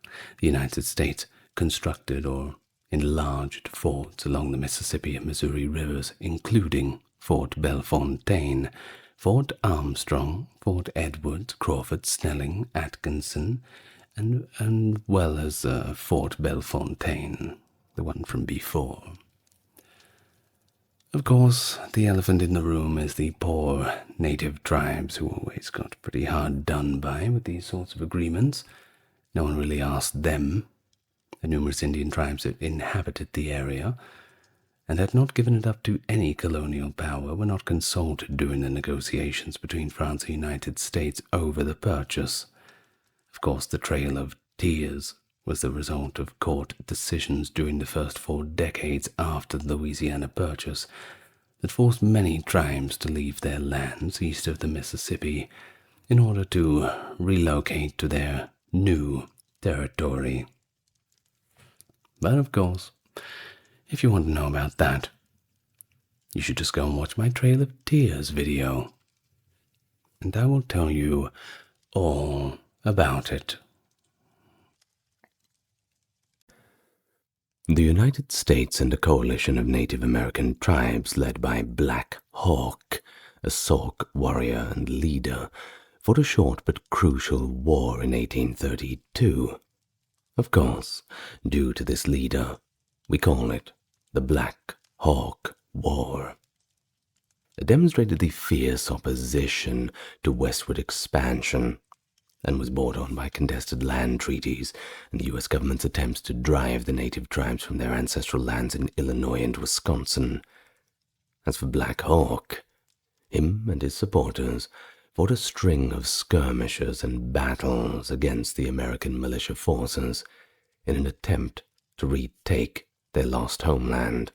the United States constructed or enlarged forts along the Mississippi and Missouri rivers, including Fort Bellefontaine, Fort Armstrong, Fort Edwards, Crawford, Snelling, Atkinson, and well as Fort Bellefontaine, the one from before. Of course, the elephant in the room is the poor native tribes who always got pretty hard done by with these sorts of agreements. No one really asked them. The numerous Indian tribes that inhabited the area and had not given it up to any colonial power, were not consulted during the negotiations between France and the United States over the purchase. Of course, the trail of tears was the result of court decisions during the first 4 decades after the Louisiana Purchase that forced many tribes to leave their lands east of the Mississippi in order to relocate to their new territory. But of course, if you want to know about that, you should just go and watch my Trail of Tears video, and I will tell you all about it. The United States and a coalition of Native American tribes led by Black Hawk, a Sauk warrior and leader, fought a short but crucial war in 1832. Of course, due to this leader, we call it the Black Hawk War. It demonstrated the fierce opposition to westward expansion and was brought on by contested land treaties and the U.S. government's attempts to drive the native tribes from their ancestral lands in Illinois and Wisconsin. As for Black Hawk, him and his supporters fought a string of skirmishes and battles against the American militia forces in an attempt to retake their lost homeland.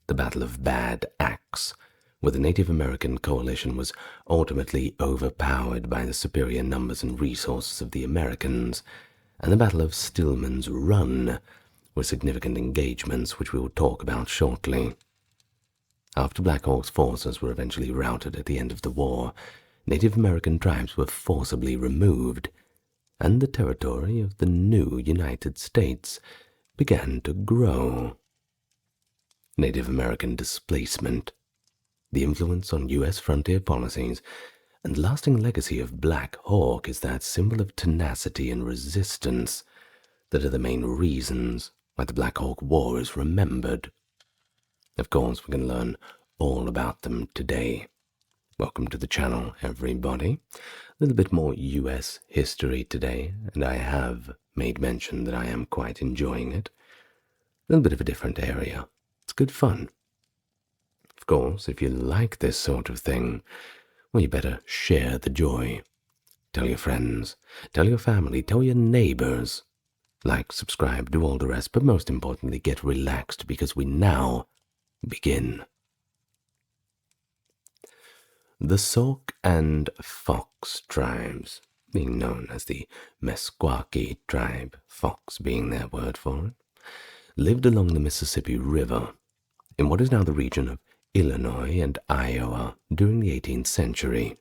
The Battle of Bad Axe, where the Native American coalition was ultimately overpowered by the superior numbers and resources of the Americans, and the Battle of Stillman's Run were significant engagements which we will talk about shortly. After Black Hawk's forces were eventually routed at the end of the war, Native American tribes were forcibly removed, and the territory of the new United States began to grow. Native American displacement, the influence on U.S. frontier policies, and the lasting legacy of Black Hawk is that symbol of tenacity and resistance that are the main reasons why the Black Hawk War is remembered. Of course, we're going to learn all about them today. Welcome to the channel, everybody. A little bit more U.S. history today, and I have made mention that I am quite enjoying it. A little bit of a different area. It's good fun. Of course, if you like this sort of thing, well, you better share the joy. Tell your friends, tell your family, tell your neighbors. Like, subscribe, do all the rest, but most importantly, get relaxed because we now begin. The Sauk and Fox tribes, being known as the Meskwaki tribe, Fox being their word for it, lived along the Mississippi River in what is now the region of Illinois and Iowa during the 18th century.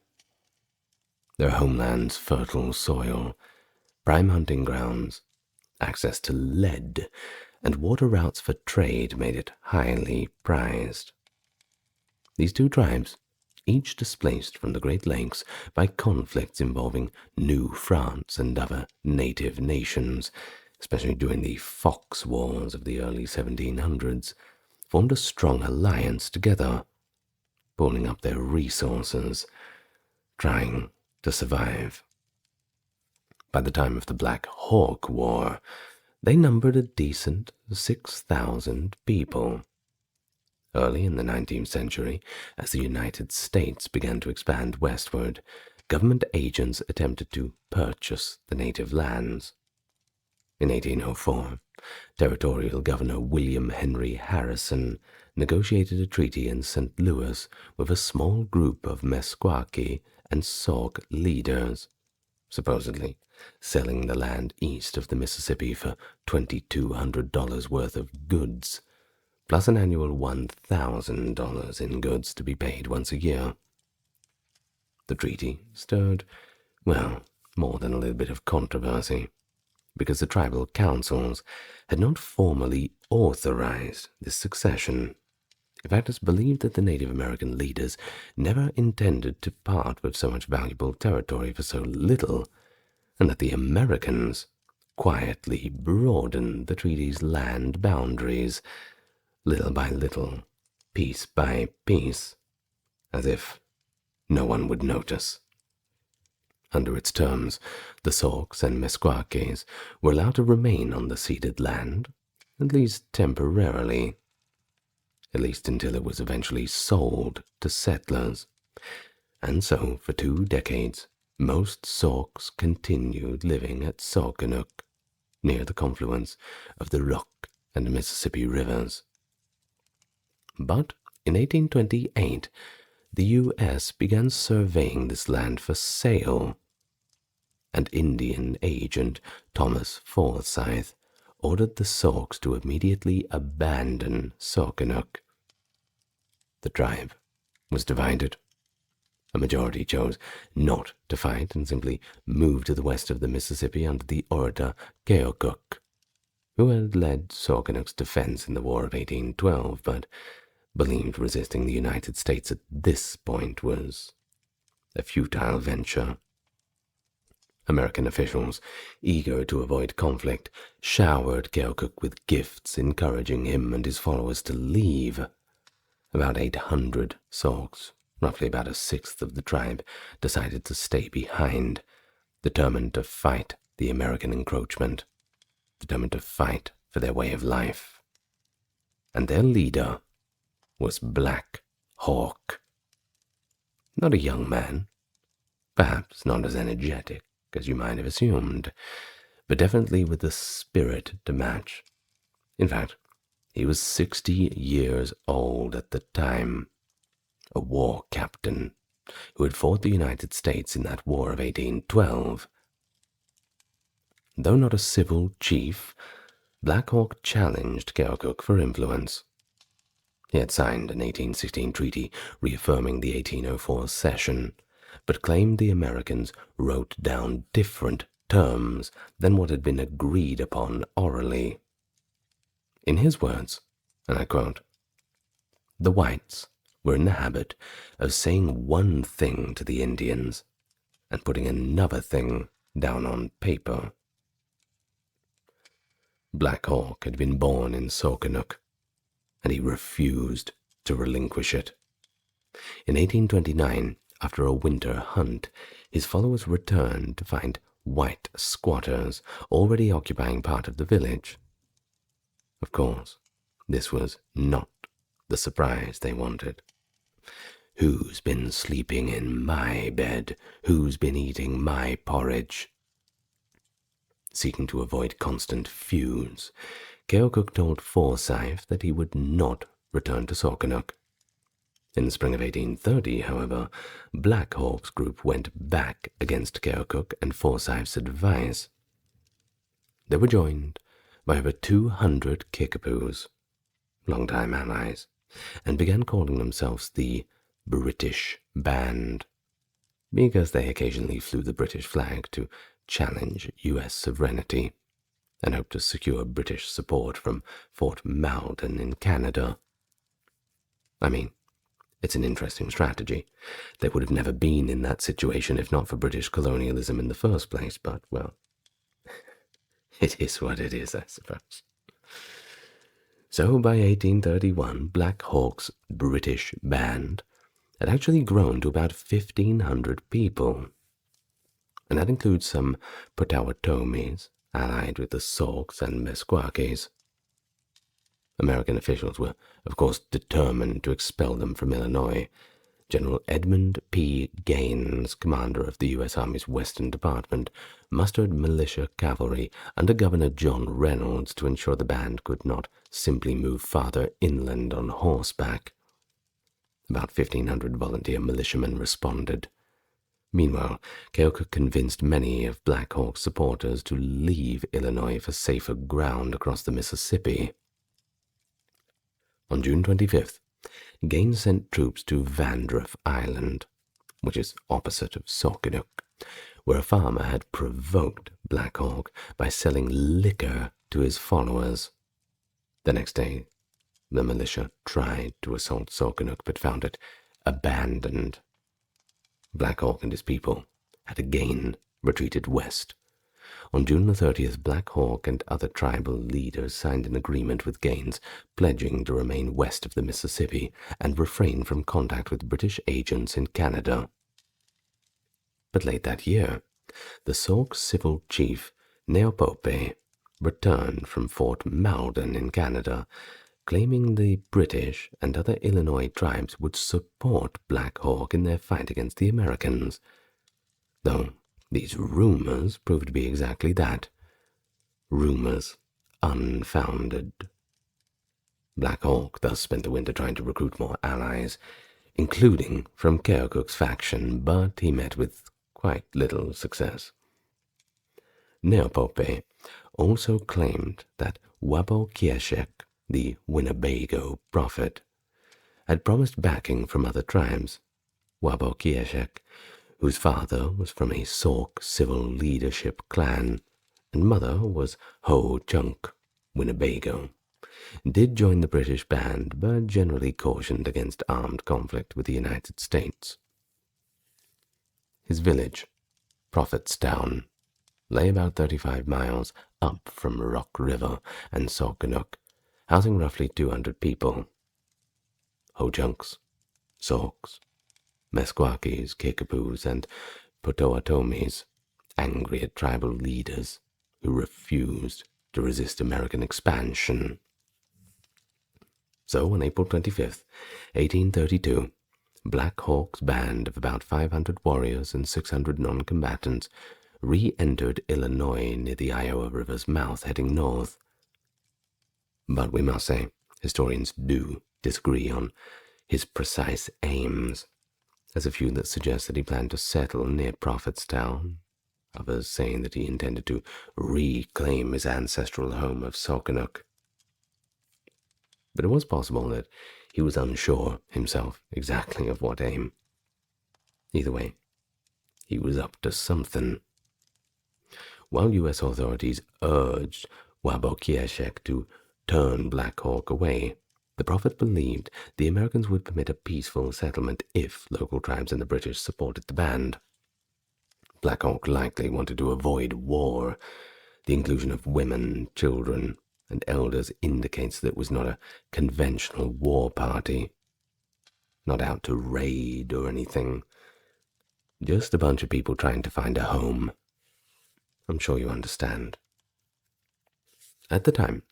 Their homeland's fertile soil, prime hunting grounds, access to lead, and water routes for trade made it highly prized. These two tribes, each displaced from the Great Lakes by conflicts involving New France and other native nations, especially during the Fox Wars of the early 1700s, formed a strong alliance together, pooling up their resources, trying to survive. By the time of the Black Hawk War, they numbered a decent 6,000 people. Early in the 19th century, as the United States began to expand westward, government agents attempted to purchase the native lands. In 1804, Territorial Governor William Henry Harrison negotiated a treaty in St. Louis with a small group of Meskwaki and Sauk leaders, supposedly selling the land east of the Mississippi for $2,200 worth of goods, plus an annual $1,000 in goods to be paid once a year. The treaty stirred, well, more than a little bit of controversy, because the tribal councils had not formally authorized this succession. In fact, it's believed that the Native American leaders never intended to part with so much valuable territory for so little, and that the Americans quietly broadened the treaty's land boundaries, little by little, piece by piece, as if no one would notice. Under its terms, the Sauks and Meskwakis were allowed to remain on the ceded land, at least temporarily, at least until it was eventually sold to settlers. And so, for 2 decades, most Sauks continued living at Saukenuk, near the confluence of the Rock and Mississippi rivers. But in 1828, the U.S. began surveying this land for sale, and Indian agent Thomas Forsyth ordered the Sauks to immediately abandon Saukenuk. The tribe was divided. A majority chose not to fight and simply moved to the west of the Mississippi under the orator Keokuk, who had led Saukenuk's defense in the War of 1812, but believed resisting the United States at this point was a futile venture. American officials, eager to avoid conflict, showered Keokuk with gifts, encouraging him and his followers to leave. About 800 Sauks, roughly about a sixth of the tribe, decided to stay behind, determined to fight the American encroachment, determined to fight for their way of life. And their leader was Black Hawk. Not a young man, perhaps not as energetic as you might have assumed, but definitely with the spirit to match. In fact, he was 60 years old at the time, a war captain who had fought the United States in that War of 1812. Though not a civil chief, Black Hawk challenged Keokuk for influence. He had signed an 1816 treaty reaffirming the 1804 cession, but claimed the Americans wrote down different terms than what had been agreed upon orally. In his words, and I quote, "The whites were in the habit of saying one thing to the Indians and putting another thing down on paper." Black Hawk had been born in Saukenuk, and he refused to relinquish it. In 1829, after a winter hunt, his followers returned to find white squatters already occupying part of the village. Of course, this was not the surprise they wanted. "Who's been sleeping in my bed? Who's been eating my porridge?" Seeking to avoid constant feuds, Keokuk told Forsyth that he would not return to Saukenuk. In the spring of 1830, however, Black Hawk's group went back against Keokuk and Forsyth's advice. They were joined by over 200 Kickapoos, longtime allies, and began calling themselves the British Band, because they occasionally flew the British flag to challenge U.S. sovereignty and hoped to secure British support from Fort Malden in Canada. I mean, it's an interesting strategy. They would have never been in that situation if not for British colonialism in the first place, but, well, it is what it is, I suppose. So by 1831, Black Hawk's British Band had actually grown to about 1,500 people, and that includes some Potawatomis, allied with the Sauks and Meskwakis. American officials were, of course, determined to expel them from Illinois. General Edmund P. Gaines, commander of the U.S. Army's Western Department, mustered militia cavalry under Governor John Reynolds to ensure the band could not simply move farther inland on horseback. About 1,500 volunteer militiamen responded. Meanwhile, Keokuk convinced many of Black Hawk's supporters to leave Illinois for safer ground across the Mississippi. On June 25th, Gaines sent troops to Vandriff Island, which is opposite of Saukenuk, where a farmer had provoked Black Hawk by selling liquor to his followers. The next day, the militia tried to assault Saukenuk but found it abandoned. Black Hawk and his people had again retreated west. On June the 30th, Black Hawk and other tribal leaders signed an agreement with Gaines, pledging to remain west of the Mississippi and refrain from contact with British agents in Canada. But late that year, the Sauk civil chief, Neopope, returned from Fort Malden in Canada, claiming the British and other Illinois tribes would support Black Hawk in their fight against the Americans, though these rumors proved to be exactly that, rumors unfounded. Black Hawk thus spent the winter trying to recruit more allies, including from Keokuk's faction, but he met with quite little success. Neopope also claimed that Wabokieshek, the Winnebago prophet, had promised backing from other tribes. Wabokieshek, whose father was from a Sauk civil leadership clan, and mother was Ho-Chunk, Winnebago, did join the British band, but generally cautioned against armed conflict with the United States. His village, Prophetstown, lay about 35 miles up from Rock River and Saukenuk, housing roughly 200 people. Ho-Chunks, Sauks, Meskwakis, Kickapoos, and Potawatomis, angry at tribal leaders who refused to resist American expansion. So on April 25th, 1832, Black Hawk's band of about 500 warriors and 600 non-combatants re-entered Illinois near the Iowa River's mouth, heading north. But we must say, historians do disagree on his precise aims. There's a few that suggest that he planned to settle near Prophetstown, others saying that he intended to reclaim his ancestral home of Saukenuk. But it was possible that he was unsure himself exactly of what aim. Either way, he was up to something. While U.S. authorities urged Wabokieshek to turn Black Hawk away, the prophet believed the Americans would permit a peaceful settlement if local tribes and the British supported the band. Black Hawk likely wanted to avoid war. The inclusion of women, children, and elders indicates that it was not a conventional war party, not out to raid or anything, just a bunch of people trying to find a home. I'm sure you understand. At the time,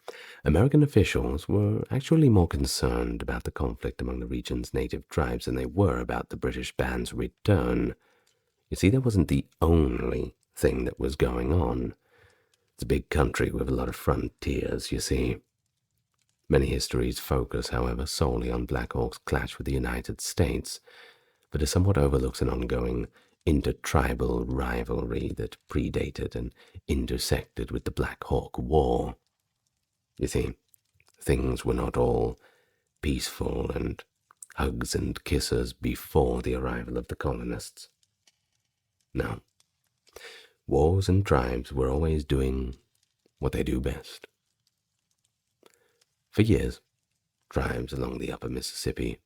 American officials were actually more concerned about the conflict among the region's native tribes than they were about the British band's return. You see, that wasn't the only thing that was going on. It's a big country with a lot of frontiers, you see. Many histories focus, however, solely on Black Hawk's clash with the United States, but it somewhat overlooks an ongoing intertribal rivalry that predated and intersected with the Black Hawk War. You see, things were not all peaceful and hugs and kisses before the arrival of the colonists. No. Wars and tribes were always doing what they do best. For years, tribes along the upper Mississippi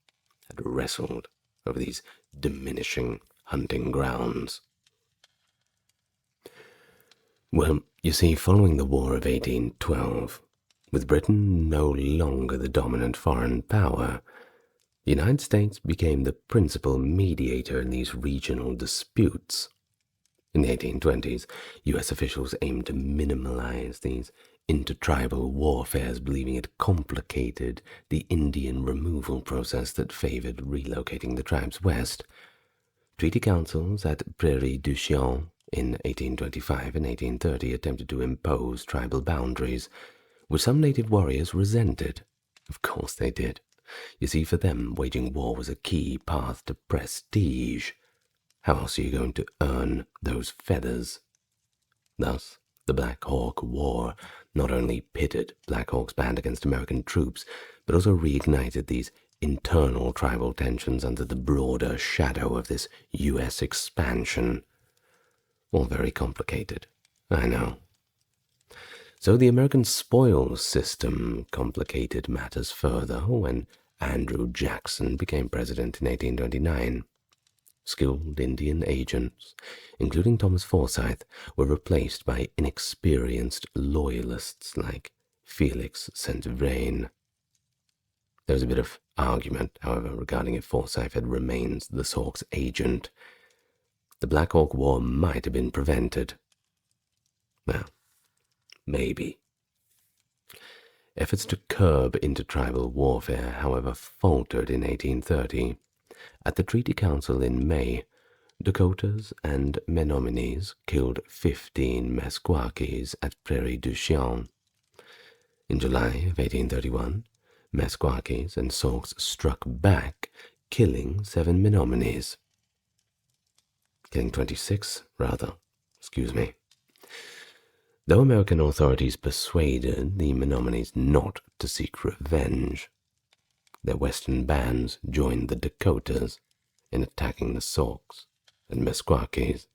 had wrestled over these diminishing hunting grounds. Well, you see, following the War of 1812, with Britain no longer the dominant foreign power, the United States became the principal mediator in these regional disputes. In the 1820s, U.S. officials aimed to minimize these intertribal warfares, believing it complicated the Indian removal process that favored relocating the tribes west. Treaty councils at Prairie du Chien in 1825 and 1830 attempted to impose tribal boundaries, which some native warriors resented. Of course they did. You see, for them, waging war was a key path to prestige. How else are you going to earn those feathers? Thus, the Black Hawk War not only pitted Black Hawk's band against American troops, but also reignited these internal tribal tensions under the broader shadow of this U.S. expansion. All very complicated, I know. So the American spoils system complicated matters further when Andrew Jackson became president in 1829. Skilled Indian agents, including Thomas Forsyth, were replaced by inexperienced loyalists like Felix St. Vrain. There was a bit of argument, however, regarding if Forsyth had remained the Sauk's agent. The Black Hawk War might have been prevented. Well, maybe. Efforts to curb intertribal warfare, however, faltered in 1830. At the Treaty Council in May, Dakotas and Menominee killed 15 Meskwakis at Prairie du Chien. In July of 1831, Meskwakis and Sauks struck back, killing 7 Menominee. Killing 26, rather. Excuse me. Though American authorities persuaded the Menominee not to seek revenge, their western bands joined the Dakotas in attacking the Sauks and Meskwakis.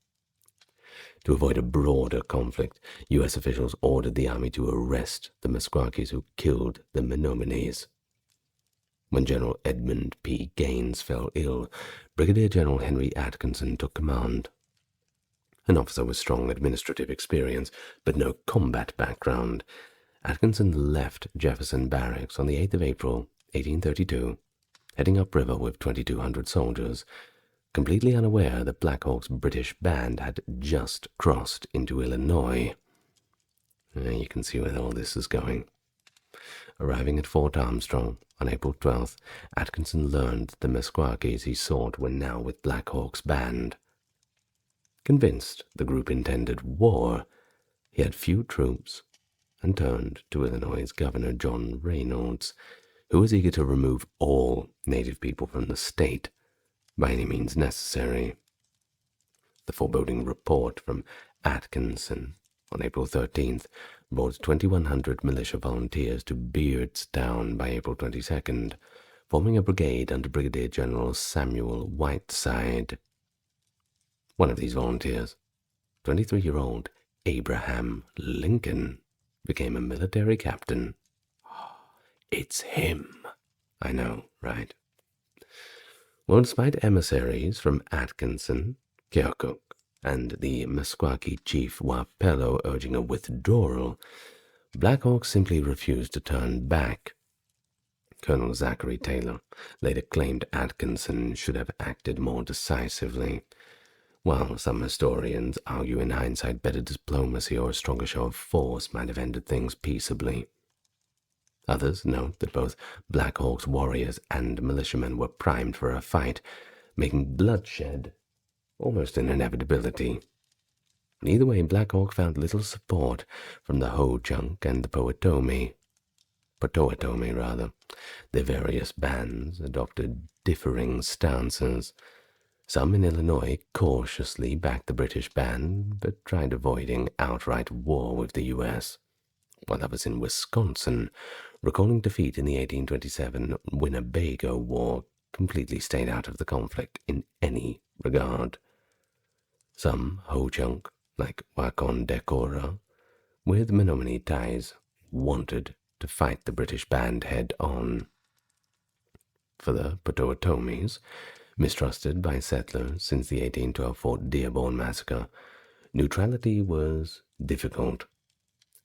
To avoid a broader conflict, U.S. officials ordered the army to arrest the Meskwakis who killed the Menominee. When General Edmund P. Gaines fell ill, Brigadier General Henry Atkinson took command. An officer with strong administrative experience, but no combat background, Atkinson left Jefferson Barracks on the 8th of April, 1832, heading upriver with 2,200 soldiers, completely unaware that Black Hawk's British band had just crossed into Illinois. You can see where all this is going. Arriving at Fort Armstrong on April 12th, Atkinson learned that the Meskwakis he sought were now with Black Hawk's band. Convinced the group intended war, he had few troops and turned to Illinois' Governor John Reynolds, who was eager to remove all native people from the state by any means necessary. The foreboding report from Atkinson on April 13th brought 2,100 militia volunteers to Beardstown by April 22nd, forming a brigade under Brigadier General Samuel Whiteside. One of these volunteers, 23-year-old Abraham Lincoln, became a military captain. It's him. I know, right? Well, despite emissaries from Atkinson, Keokuk, and the Meskwaki chief Wapello urging a withdrawal, Black Hawk simply refused to turn back. Colonel Zachary Taylor later claimed Atkinson should have acted more decisively, while some historians argue in hindsight better diplomacy or a stronger show of force might have ended things peaceably. Others note that both Black Hawk's warriors and militiamen were primed for a fight, making bloodshed almost an inevitability. Either way, Black Hawk found little support from the Ho-Chunk and the Potawatomi. Their various bands adopted differing stances. Some in Illinois cautiously backed the British band, but tried avoiding outright war with the U.S., while others in Wisconsin, recalling defeat in the 1827 Winnebago War, completely stayed out of the conflict in any regard. Some Ho-Chunk, like Wakon Decora, with Menominee ties, wanted to fight the British band head-on. For the Potawatomis, mistrusted by settlers since the 1812 Fort Dearborn Massacre, neutrality was difficult.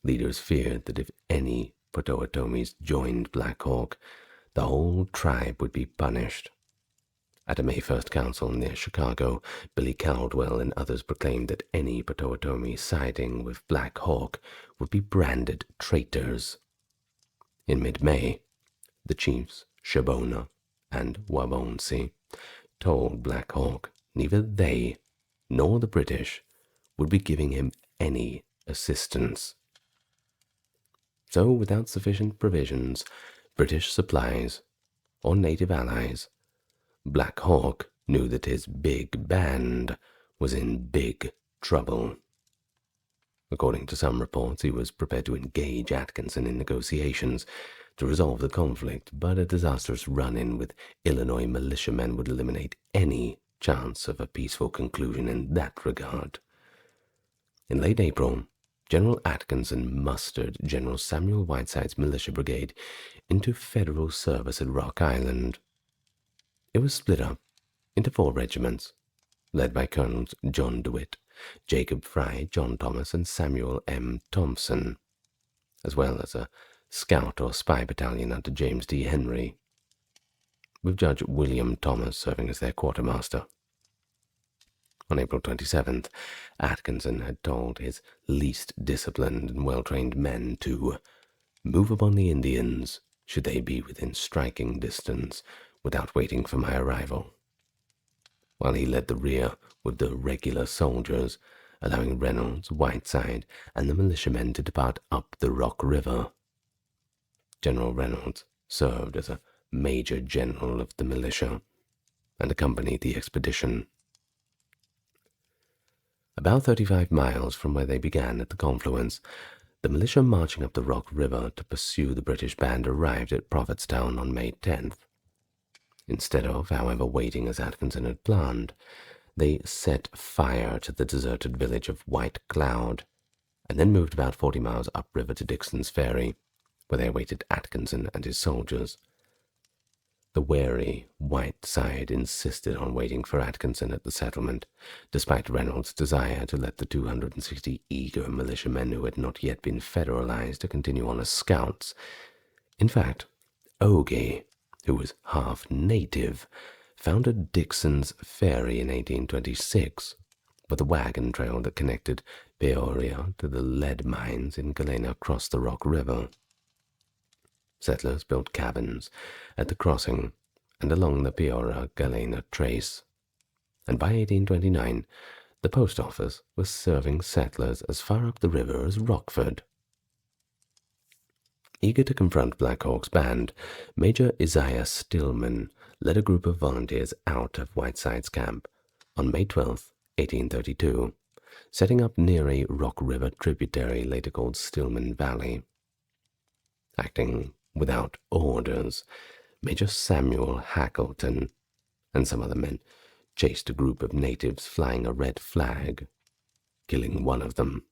Leaders feared that if any Potawatomis joined Black Hawk, the whole tribe would be punished. At a May 1st council near Chicago, Billy Caldwell and others proclaimed that any Potawatomi siding with Black Hawk would be branded traitors. In mid-May, the chiefs Shabona and Wabonsi told Black Hawk neither they nor the British would be giving him any assistance. So, without sufficient provisions, British supplies, or native allies, Black Hawk knew that his big band was in big trouble. According to some reports, he was prepared to engage Atkinson in negotiations to resolve the conflict, but a disastrous run-in with Illinois militiamen would eliminate any chance of a peaceful conclusion in that regard. In late April, General Atkinson mustered General Samuel Whiteside's militia brigade into federal service at Rock Island. It was split up into 4 regiments, led by Colonels John DeWitt, Jacob Fry, John Thomas, and Samuel M. Thompson, as well as a scout or spy battalion under James D. Henry, with Judge William Thomas serving as their quartermaster. On April 27th, Atkinson had told his least disciplined and well-trained men to move upon the Indians, should they be within striking distance, without waiting for my arrival, while he led the rear with the regular soldiers, allowing Reynolds, Whiteside, and the militiamen to depart up the Rock River. General Reynolds served as a major general of the militia and accompanied the expedition. About 35 miles from where they began at the confluence, the militia marching up the Rock River to pursue the British band arrived at Prophetstown on May 10th. Instead of, however, waiting as Atkinson had planned, they set fire to the deserted village of White Cloud, and then moved about 40 miles upriver to Dixon's Ferry, where they awaited Atkinson and his soldiers. The wary Whiteside insisted on waiting for Atkinson at the settlement, despite Reynolds' desire to let the 260 eager militiamen who had not yet been federalized to continue on as scouts. In fact, Ogie, who was half native, founded Dixon's Ferry in 1826, but the wagon trail that connected Peoria to the lead mines in Galena crossed the Rock River. Settlers built cabins at the crossing and along the Peoria-Galena trace, and by 1829 the post office was serving settlers as far up the river as Rockford. Eager to confront Black Hawk's band, Major Isaiah Stillman led a group of volunteers out of Whiteside's camp on May 12, 1832, setting up near a Rock River tributary later called Stillman Valley. Acting without orders, Major Samuel Hackleton and some other men chased a group of natives flying a red flag, killing one of them.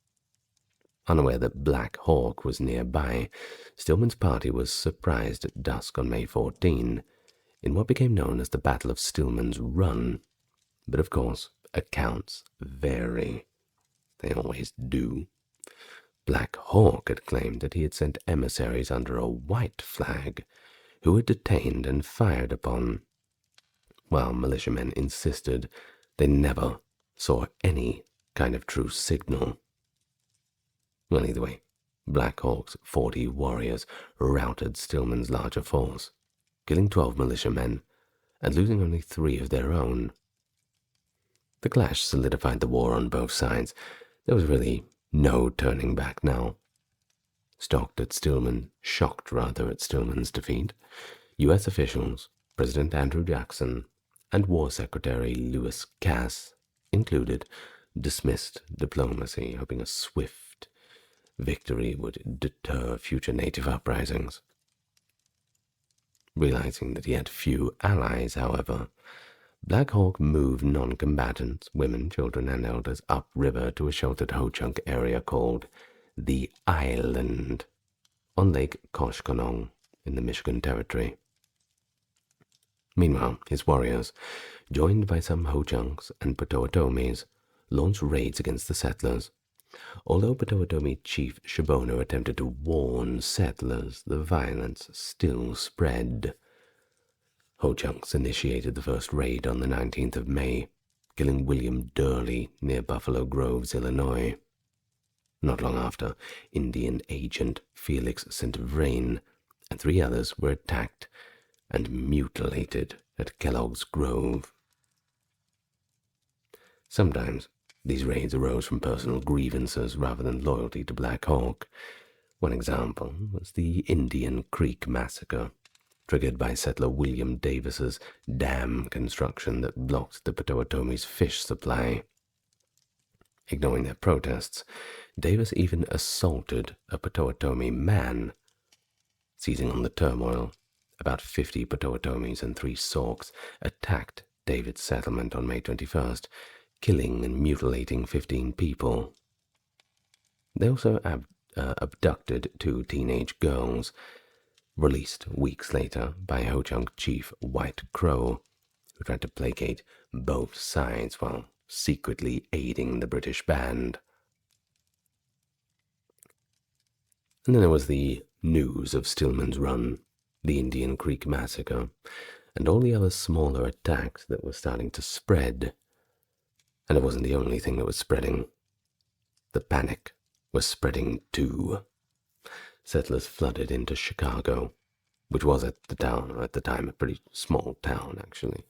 Unaware that Black Hawk was nearby, Stillman's party was surprised at dusk on May 14 in what became known as the Battle of Stillman's Run. But of course, accounts vary. They always do. Black Hawk had claimed that he had sent emissaries under a white flag, who were detained and fired upon, while militiamen insisted they never saw any kind of true signal. Well, either way, Black Hawk's 40 warriors routed Stillman's larger force, killing 12 militiamen and losing only 3 of their own. The clash solidified the war on both sides. There was really no turning back now. Shocked at Stillman's defeat, U.S. officials, President Andrew Jackson, and War Secretary Lewis Cass included, dismissed diplomacy, hoping a swift victory would deter future native uprisings. Realizing that he had few allies, however, Black Hawk moved non-combatants, women, children, and elders upriver to a sheltered Ho-Chunk area called the Island on Lake Koshkonong in the Michigan Territory. Meanwhile, his warriors, joined by some Ho-Chunks and Potawatomis, launched raids against the settlers. Although Potawatomi Chief Shabono attempted to warn settlers, the violence still spread. Ho-Chunks initiated the first raid on the 19th of May, killing William Durley near Buffalo Groves, Illinois. Not long after, Indian agent Felix St. Vrain and 3 others were attacked and mutilated at Kellogg's Grove. Sometimes these raids arose from personal grievances rather than loyalty to Black Hawk. One example was the Indian Creek Massacre, triggered by settler William Davis's dam construction that blocked the Potawatomis' fish supply. Ignoring their protests, Davis even assaulted a Potawatomi man. Seizing on the turmoil, about 50 Potawatomis and 3 Sauks attacked David's settlement on May 21st, killing and mutilating 15 people. They also abducted 2 teenage girls, released weeks later by Ho-Chunk chief White Crow, who tried to placate both sides while secretly aiding the British band. And then there was the news of Stillman's Run, the Indian Creek Massacre, and all the other smaller attacks that were starting to spread. And it wasn't the only thing that was spreading. The panic was spreading too. settlers flooded into Chicago, which was at the time a pretty small town, actually,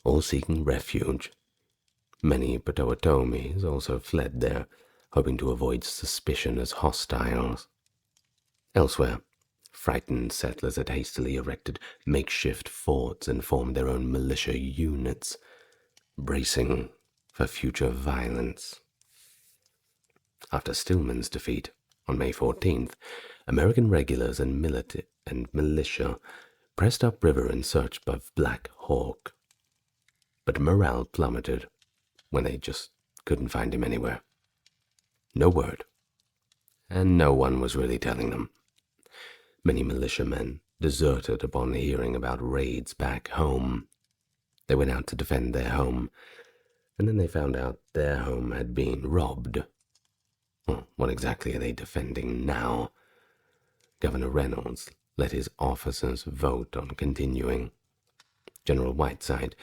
all seeking refuge. Many Potawatomis also fled there, hoping to avoid suspicion as hostiles. Elsewhere, frightened settlers had hastily erected makeshift forts and formed their own militia units, bracing for future violence. After Stillman's defeat on May 14th, American regulars and militia pressed upriver in search of Black Hawk, but morale plummeted when they just couldn't find him anywhere. No word, and no one was really telling them. Many militiamen deserted upon hearing about raids back home. They went out to defend their home, and then they found out their home had been robbed. Well, what exactly are they defending now? Governor Reynolds let his officers vote on continuing. General Whiteside,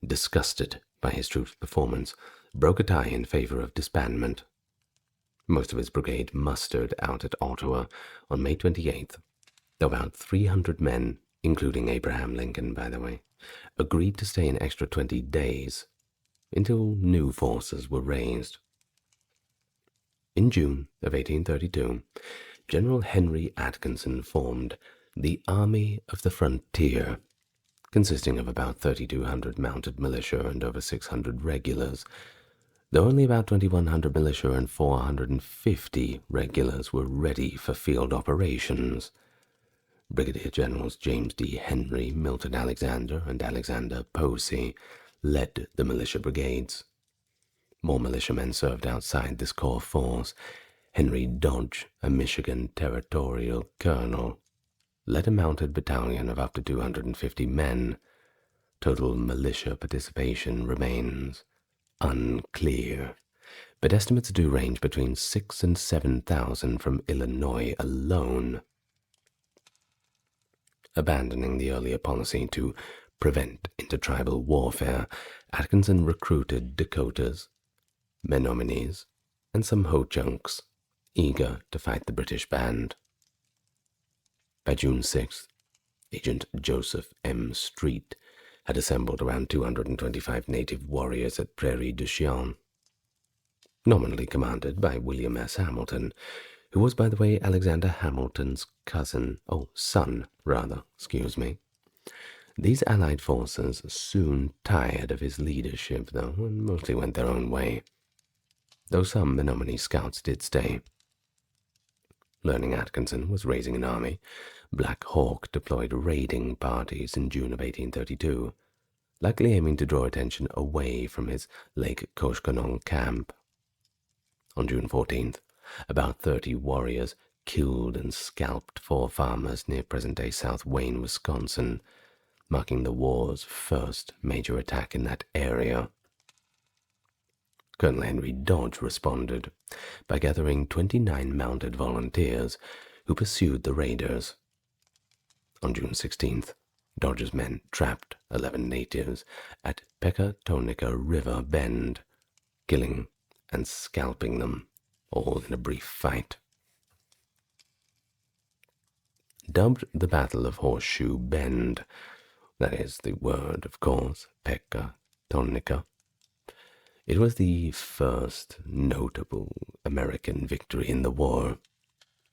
disgusted by his troops' performance, broke a tie in favor of disbandment. Most of his brigade mustered out at Ottawa on May 28th, though about 300 men, including Abraham Lincoln, by the way, agreed to stay an extra 20 days until new forces were raised. In June of 1832, General Henry Atkinson formed the Army of the Frontier, consisting of about 3,200 mounted militia and over 600 regulars, though only about 2,100 militia and 450 regulars were ready for field operations. Brigadier Generals James D. Henry, Milton Alexander, and Alexander Posey led the militia brigades. More militiamen served outside this core force. Henry Dodge, a Michigan territorial colonel, led a mounted battalion of up to 250 men. Total militia participation remains unclear, but estimates do range between 6,000 and 7,000 from Illinois alone. Abandoning the earlier policy to prevent intertribal warfare, Atkinson recruited Dakotas, Menominees, and some Ho-Chunks, eager to fight the British band. By June 6th, Agent Joseph M. Street had assembled around 225 native warriors at Prairie du Chien, nominally commanded by William S. Hamilton, who was, by the way, Alexander Hamilton's son. These allied forces soon tired of his leadership, though, and mostly went their own way, though some Menominee scouts did stay. Learning Atkinson was raising an army, Black Hawk deployed raiding parties in June of 1832, likely aiming to draw attention away from his Lake Koshkonong camp. On June 14th, about 30 warriors killed and scalped 4 farmers near present-day South Wayne, Wisconsin, marking the war's first major attack in that area. Colonel Henry Dodge responded by gathering 29 mounted volunteers who pursued the raiders. On June 16th, Dodge's men trapped 11 natives at Pecatonica River Bend, killing and scalping them, all in a brief fight. Dubbed the Battle of Horseshoe Bend, that is the word, of course, Pecatonica, it was the first notable American victory in the war,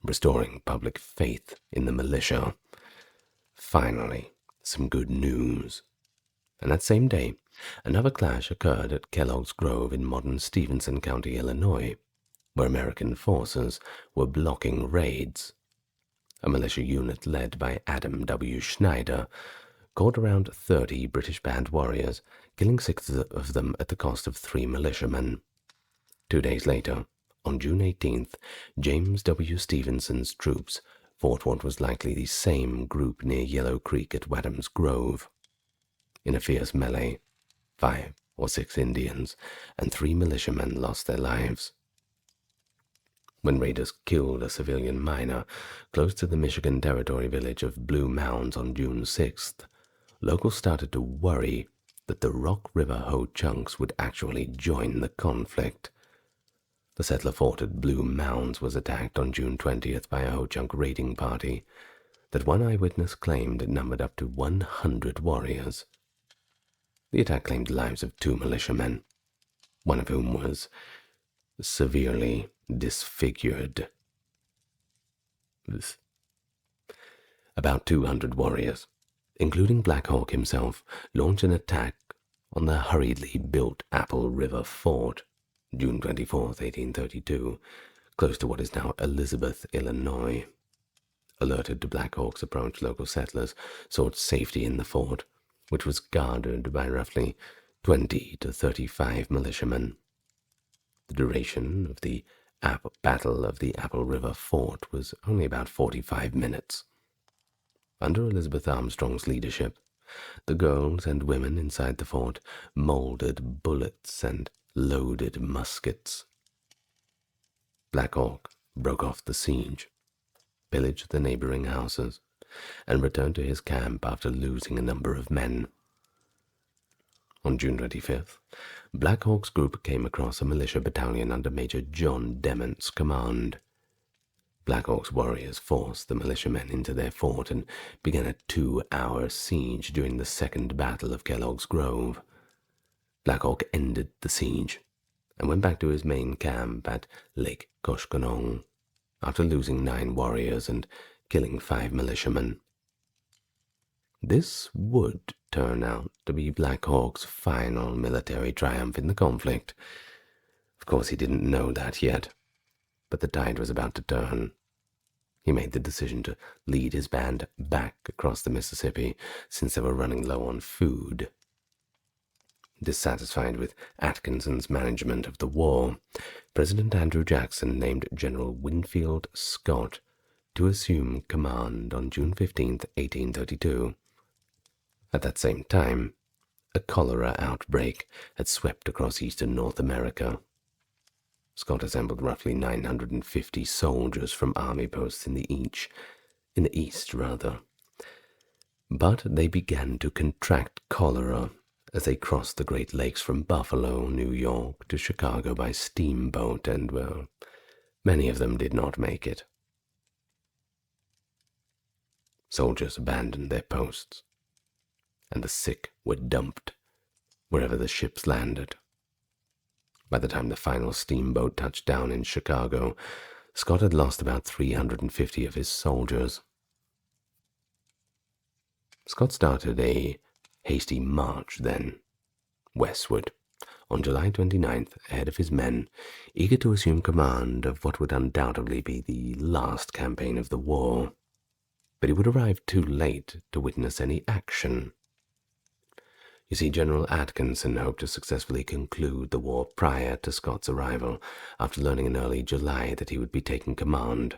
restoring public faith in the militia. Finally, some good news. And that same day, another clash occurred at Kellogg's Grove in modern Stevenson County, Illinois, where American forces were blocking raids. A militia unit led by Adam W. Schneider caught around 30 British band warriors, killing 6 of them at the cost of 3 militiamen. 2 days later, on June 18th, James W. Stevenson's troops fought what was likely the same group near Yellow Creek at Wadham's Grove. In a fierce melee, 5 or 6 Indians and 3 militiamen lost their lives. When raiders killed a civilian miner close to the Michigan Territory village of Blue Mounds on June 6th, locals started to worry that the Rock River Ho-Chunks would actually join the conflict. The settler fort at Blue Mounds was attacked on June 20th by a Ho-Chunk raiding party that one eyewitness claimed it numbered up to 100 warriors. The attack claimed the lives of 2 militiamen, one of whom was severely disfigured. About 200 warriors, including Black Hawk himself, launched an attack on the hurriedly built Apple River Fort, June 24th, 1832, close to what is now Elizabeth, Illinois. Alerted to Black Hawk's approach, local settlers sought safety in the fort, which was guarded by roughly 20 to 35 militiamen. The duration of the Battle of the Apple River Fort was only about 45 minutes. Under Elizabeth Armstrong's leadership, the girls and women inside the fort molded bullets and loaded muskets. Black Hawk broke off the siege, pillaged the neighboring houses, and returned to his camp after losing a number of men. On June 25th, Black Hawk's group came across a militia battalion under Major John Dement's command. Black Hawk's warriors forced the militiamen into their fort and began a 2-hour siege during the Second Battle of Kellogg's Grove. Black Hawk ended the siege and went back to his main camp at Lake Koshkonong after losing 9 warriors and killing 5 militiamen. This would turn out to be Black Hawk's final military triumph in the conflict. Of course, he didn't know that yet, but the tide was about to turn. He made the decision to lead his band back across the Mississippi since they were running low on food. Dissatisfied with Atkinson's management of the war, President Andrew Jackson named General Winfield Scott to assume command on June 15, 1832. At that same time, a cholera outbreak had swept across eastern North America. Scott assembled roughly 950 soldiers from army posts in the east, but they began to contract cholera as they crossed the Great Lakes from Buffalo, New York, to Chicago by steamboat, and, well, many of them did not make it. Soldiers abandoned their posts, and the sick were dumped wherever the ships landed. By the time the final steamboat touched down in Chicago, Scott had lost about 350 of his soldiers. Scott started a hasty march then, westward, on July 29th, ahead of his men, eager to assume command of what would undoubtedly be the last campaign of the war. But he would arrive too late to witness any action. You see, General Atkinson hoped to successfully conclude the war prior to Scott's arrival, after learning in early July that he would be taking command.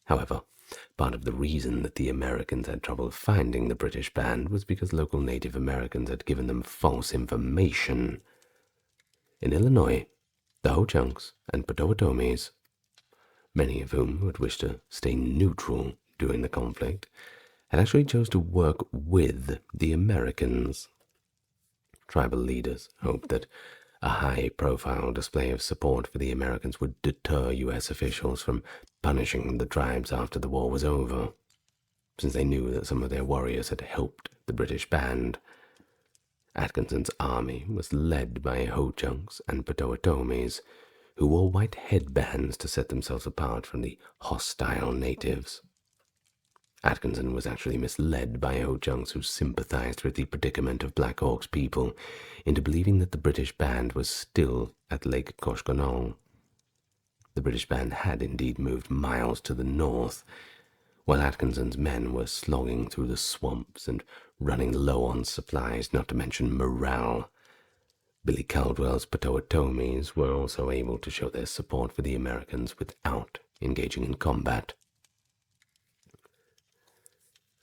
However, part of the reason that the Americans had trouble finding the British band was because local Native Americans had given them false information. In Illinois, the Ho-Chunks and Potawatomis, many of whom would wish to stay neutral during the conflict, had actually chose to work with the Americans. Tribal leaders hoped that a high-profile display of support for the Americans would deter U.S. officials from punishing the tribes after the war was over, since they knew that some of their warriors had helped the British band. Atkinson's army was led by Ho-Chunks and Potawatomis, who wore white headbands to set themselves apart from the hostile natives. Atkinson was actually misled by Ho-Chunks who sympathized with the predicament of Black Hawk's people into believing that the British band was still at Lake Koshkonong. The British band had indeed moved miles to the north, while Atkinson's men were slogging through the swamps and running low on supplies, not to mention morale. Billy Caldwell's Potawatomis were also able to show their support for the Americans without engaging in combat.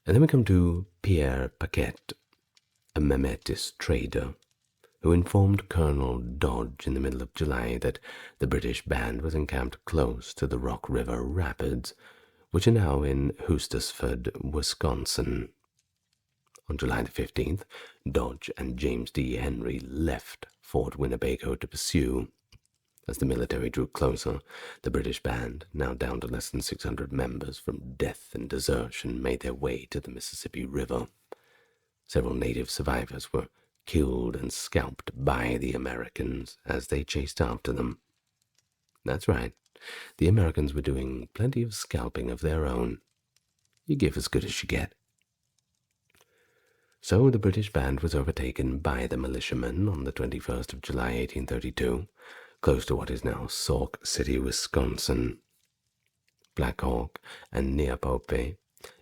And then we come to Pierre Paquette, a Memetist trader, who informed Colonel Dodge in the middle of July that the British band was encamped close to the Rock River Rapids, which are now in Hustisford, Wisconsin. On July the 15th, Dodge and James D. Henry left Fort Winnebago to pursue. As the military drew closer, the British band, now down to less than 600 members from death and desertion, made their way to the Mississippi River. Several native survivors were killed and scalped by the Americans as they chased after them. That's right, the Americans were doing plenty of scalping of their own. You give as good as you get. So the British band was overtaken by the militiamen on the 21st of July, 1832, close to what is now Sauk City, Wisconsin. Black Hawk and Neapope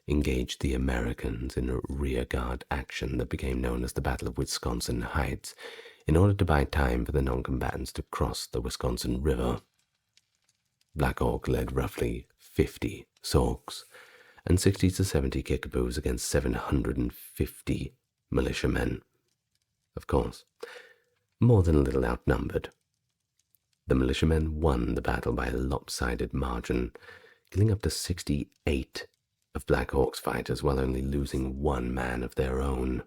engaged the Americans in a rearguard action that became known as the Battle of Wisconsin Heights in order to buy time for the non-combatants to cross the Wisconsin River. Black Hawk led roughly 50 Sauks and 60 to 70 Kickapoos against 750 militiamen. Of course, more than a little outnumbered. The militiamen won the battle by a lopsided margin, killing up to 68 of Black Hawk's fighters while only losing one man of their own.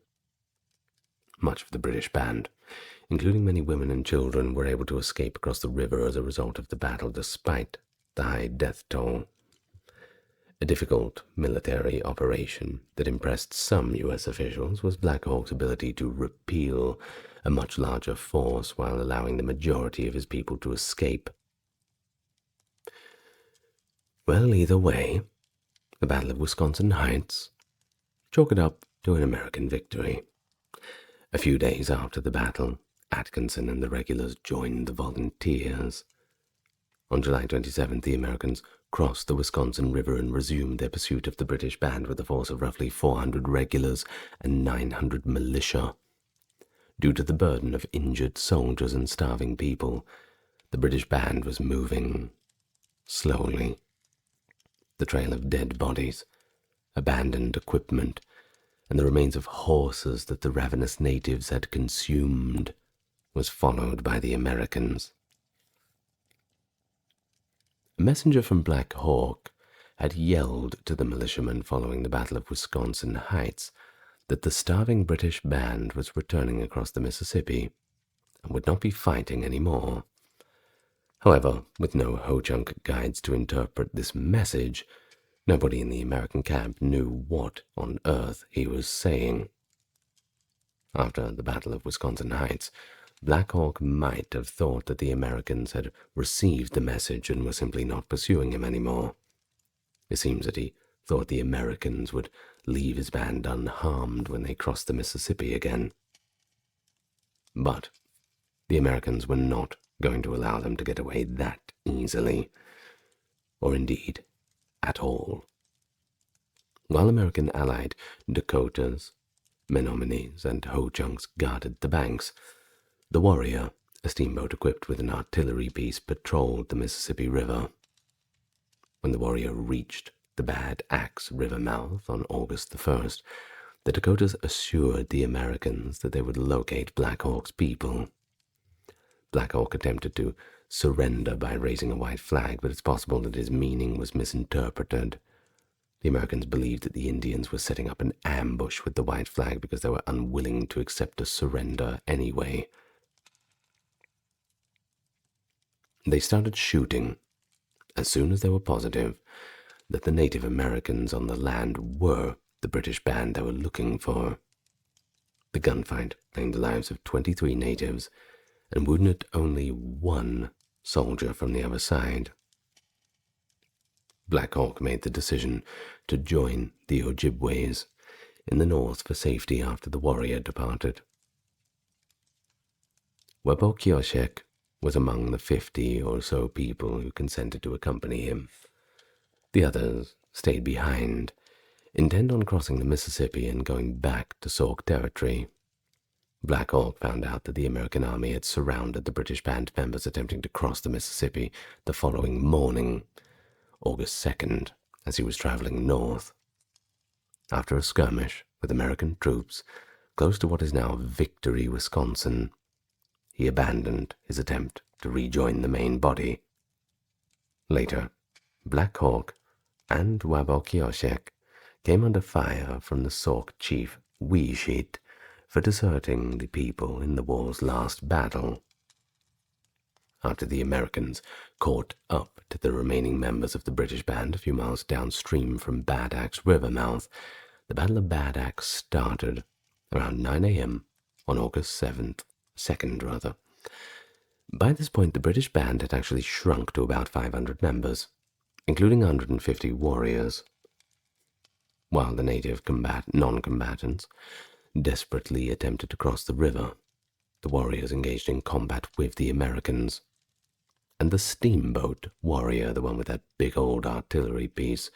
Much of the British band, including many women and children, were able to escape across the river as a result of the battle despite the high death toll. A difficult military operation that impressed some U.S. officials was Black Hawk's ability to repel a much larger force while allowing the majority of his people to escape. Well, either way, the Battle of Wisconsin Heights, chalk it up to an American victory. A few days after the battle, Atkinson and the regulars joined the volunteers. On July 27th, the Americans crossed the Wisconsin River and resumed their pursuit of the British band with a force of roughly 400 regulars and 900 militia. Due to the burden of injured soldiers and starving people, the British band was moving slowly. The trail of dead bodies, abandoned equipment, and the remains of horses that the ravenous natives had consumed was followed by the Americans. A messenger from Black Hawk had yelled to the militiamen following the Battle of Wisconsin Heights that the starving British band was returning across the Mississippi and would not be fighting any more. However, with no Ho-Chunk guides to interpret this message, nobody in the American camp knew what on earth he was saying. After the Battle of Wisconsin Heights, Black Hawk might have thought that the Americans had received the message and were simply not pursuing him anymore. It seems that he thought the Americans would leave his band unharmed when they crossed the Mississippi again. But the Americans were not going to allow them to get away that easily, or indeed at all. While American allied Dakotas, Menominees, and Ho-Chunks guarded the banks, the Warrior, a steamboat equipped with an artillery piece, patrolled the Mississippi River. When the Warrior reached the Bad Axe River mouth on August the 1st, the Dakotas assured the Americans that they would locate Black Hawk's people. Black Hawk attempted to surrender by raising a white flag, but it's possible that his meaning was misinterpreted. The Americans believed that the Indians were setting up an ambush with the white flag because they were unwilling to accept a surrender anyway. They started shooting as soon as they were positive that the Native Americans on the land were the British band they were looking for. The gunfight claimed the lives of 23 natives and wounded only one soldier from the other side. Black Hawk made the decision to join the Ojibways in the north for safety after the Warrior departed. Webokioshek was among the 50 or so people who consented to accompany him. The others stayed behind, intent on crossing the Mississippi and going back to Sauk territory. Black Hawk found out that the American army had surrounded the British band members attempting to cross the Mississippi the following morning, August 2nd, as he was traveling north. After a skirmish with American troops close to what is now Victory, Wisconsin, he abandoned his attempt to rejoin the main body. Later, Black Hawk and Wabokioshek came under fire from the Sauk chief Weeshit for deserting the people in the war's last battle. after the Americans caught up to the remaining members of the British band a few miles downstream from Bad Axe River mouth. The Battle of Bad Axe started around 9 a.m. on August 2nd. By this point, the British band had actually shrunk to about 500 members, including 150 warriors, while the native non-combatants desperately attempted to cross the river. The warriors engaged in combat with the Americans, and the steamboat warrior, the one with that big old artillery piece,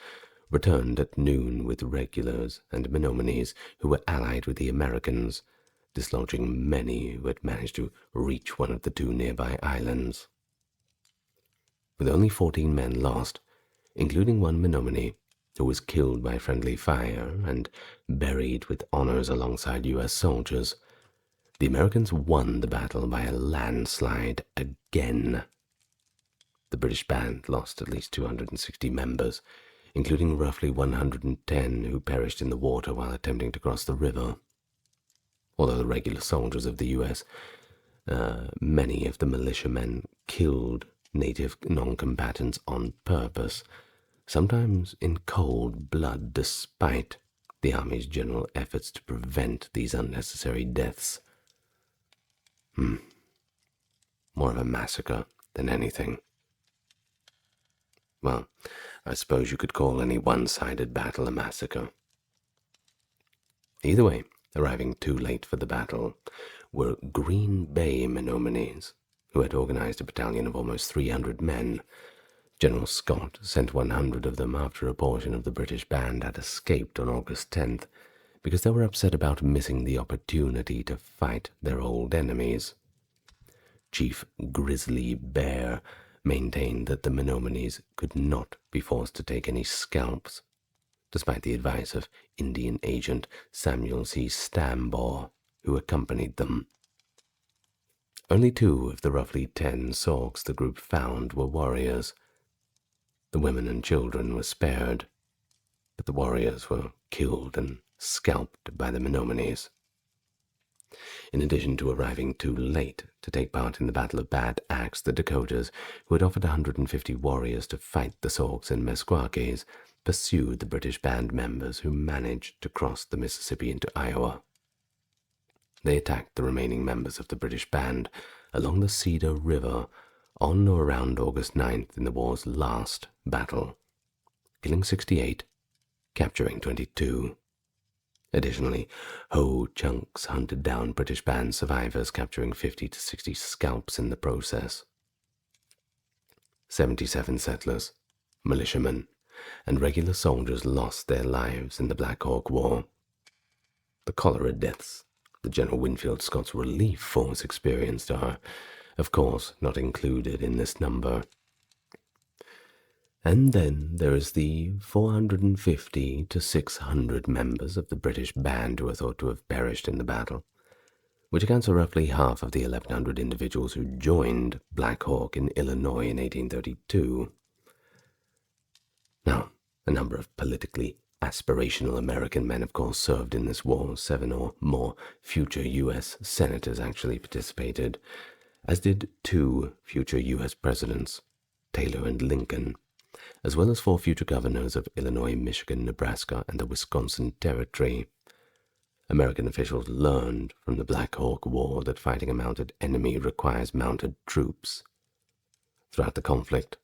returned at noon with regulars and Menominees who were allied with the Americans, dislodging many who had managed to reach one of the two nearby islands. With only 14 men lost, including one Menominee, who was killed by friendly fire and buried with honors alongside U.S. soldiers, the Americans won the battle by a landslide again. The British band lost at least 260 members, including roughly 110 who perished in the water while attempting to cross the river. Although the regular soldiers of the U.S., many of the militiamen killed native non-combatants on purpose, sometimes in cold blood, despite the Army's general efforts to prevent these unnecessary deaths. More of a massacre than anything. Well, I suppose you could call any one-sided battle a massacre. Either way, arriving too late for the battle were Green Bay Menominees, who had organized a battalion of almost 300 men. General Scott sent 100 of them after a portion of the British band had escaped on August 10th because they were upset about missing the opportunity to fight their old enemies. Chief Grizzly Bear maintained that the Menominees could not be forced to take any scalps, despite the advice of Indian agent Samuel C. Stambaugh, who accompanied them. Only 2 of the roughly 10 Sauks the group found were warriors. The women and children were spared, but the warriors were killed and scalped by the Menominees. In addition to arriving too late to take part in the Battle of Bad Axe, the Dakotas, who had offered 150 warriors to fight the Sauks and Mesquakes, pursued the British band members who managed to cross the Mississippi into Iowa. They attacked the remaining members of the British band along the Cedar River on or around August 9th in the war's last battle, killing 68, capturing 22. Additionally, Ho-Chunks hunted down British band survivors, capturing 50 to 60 scalps in the process. 77 settlers, militiamen, and regular soldiers lost their lives in the Black Hawk War. The cholera deaths that General Winfield Scott's relief force experienced are, of course, not included in this number. And then there is the 450 to 600 members of the British band who are thought to have perished in the battle, which accounts for roughly half of the 1,100 individuals who joined Black Hawk in Illinois in 1832. Now, a number of politically aspirational American men, of course, served in this war. 7 or more future U.S. senators actually participated, as did 2 future U.S. presidents, Taylor and Lincoln, as well as 4 future governors of Illinois, Michigan, Nebraska, and the Wisconsin Territory. American officials learned from the Black Hawk War that fighting a mounted enemy requires mounted troops. Throughout the conflict,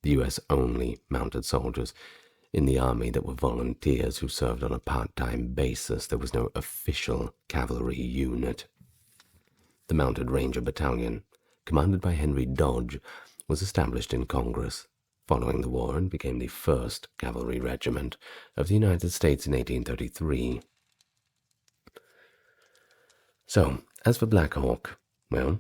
the U.S. only mounted soldiers in the army that were volunteers who served on a part-time basis. There was no official cavalry unit. The Mounted Ranger Battalion, commanded by Henry Dodge, was established in Congress following the war and became the 1st Cavalry Regiment of the United States in 1833. So, as for Black Hawk, well,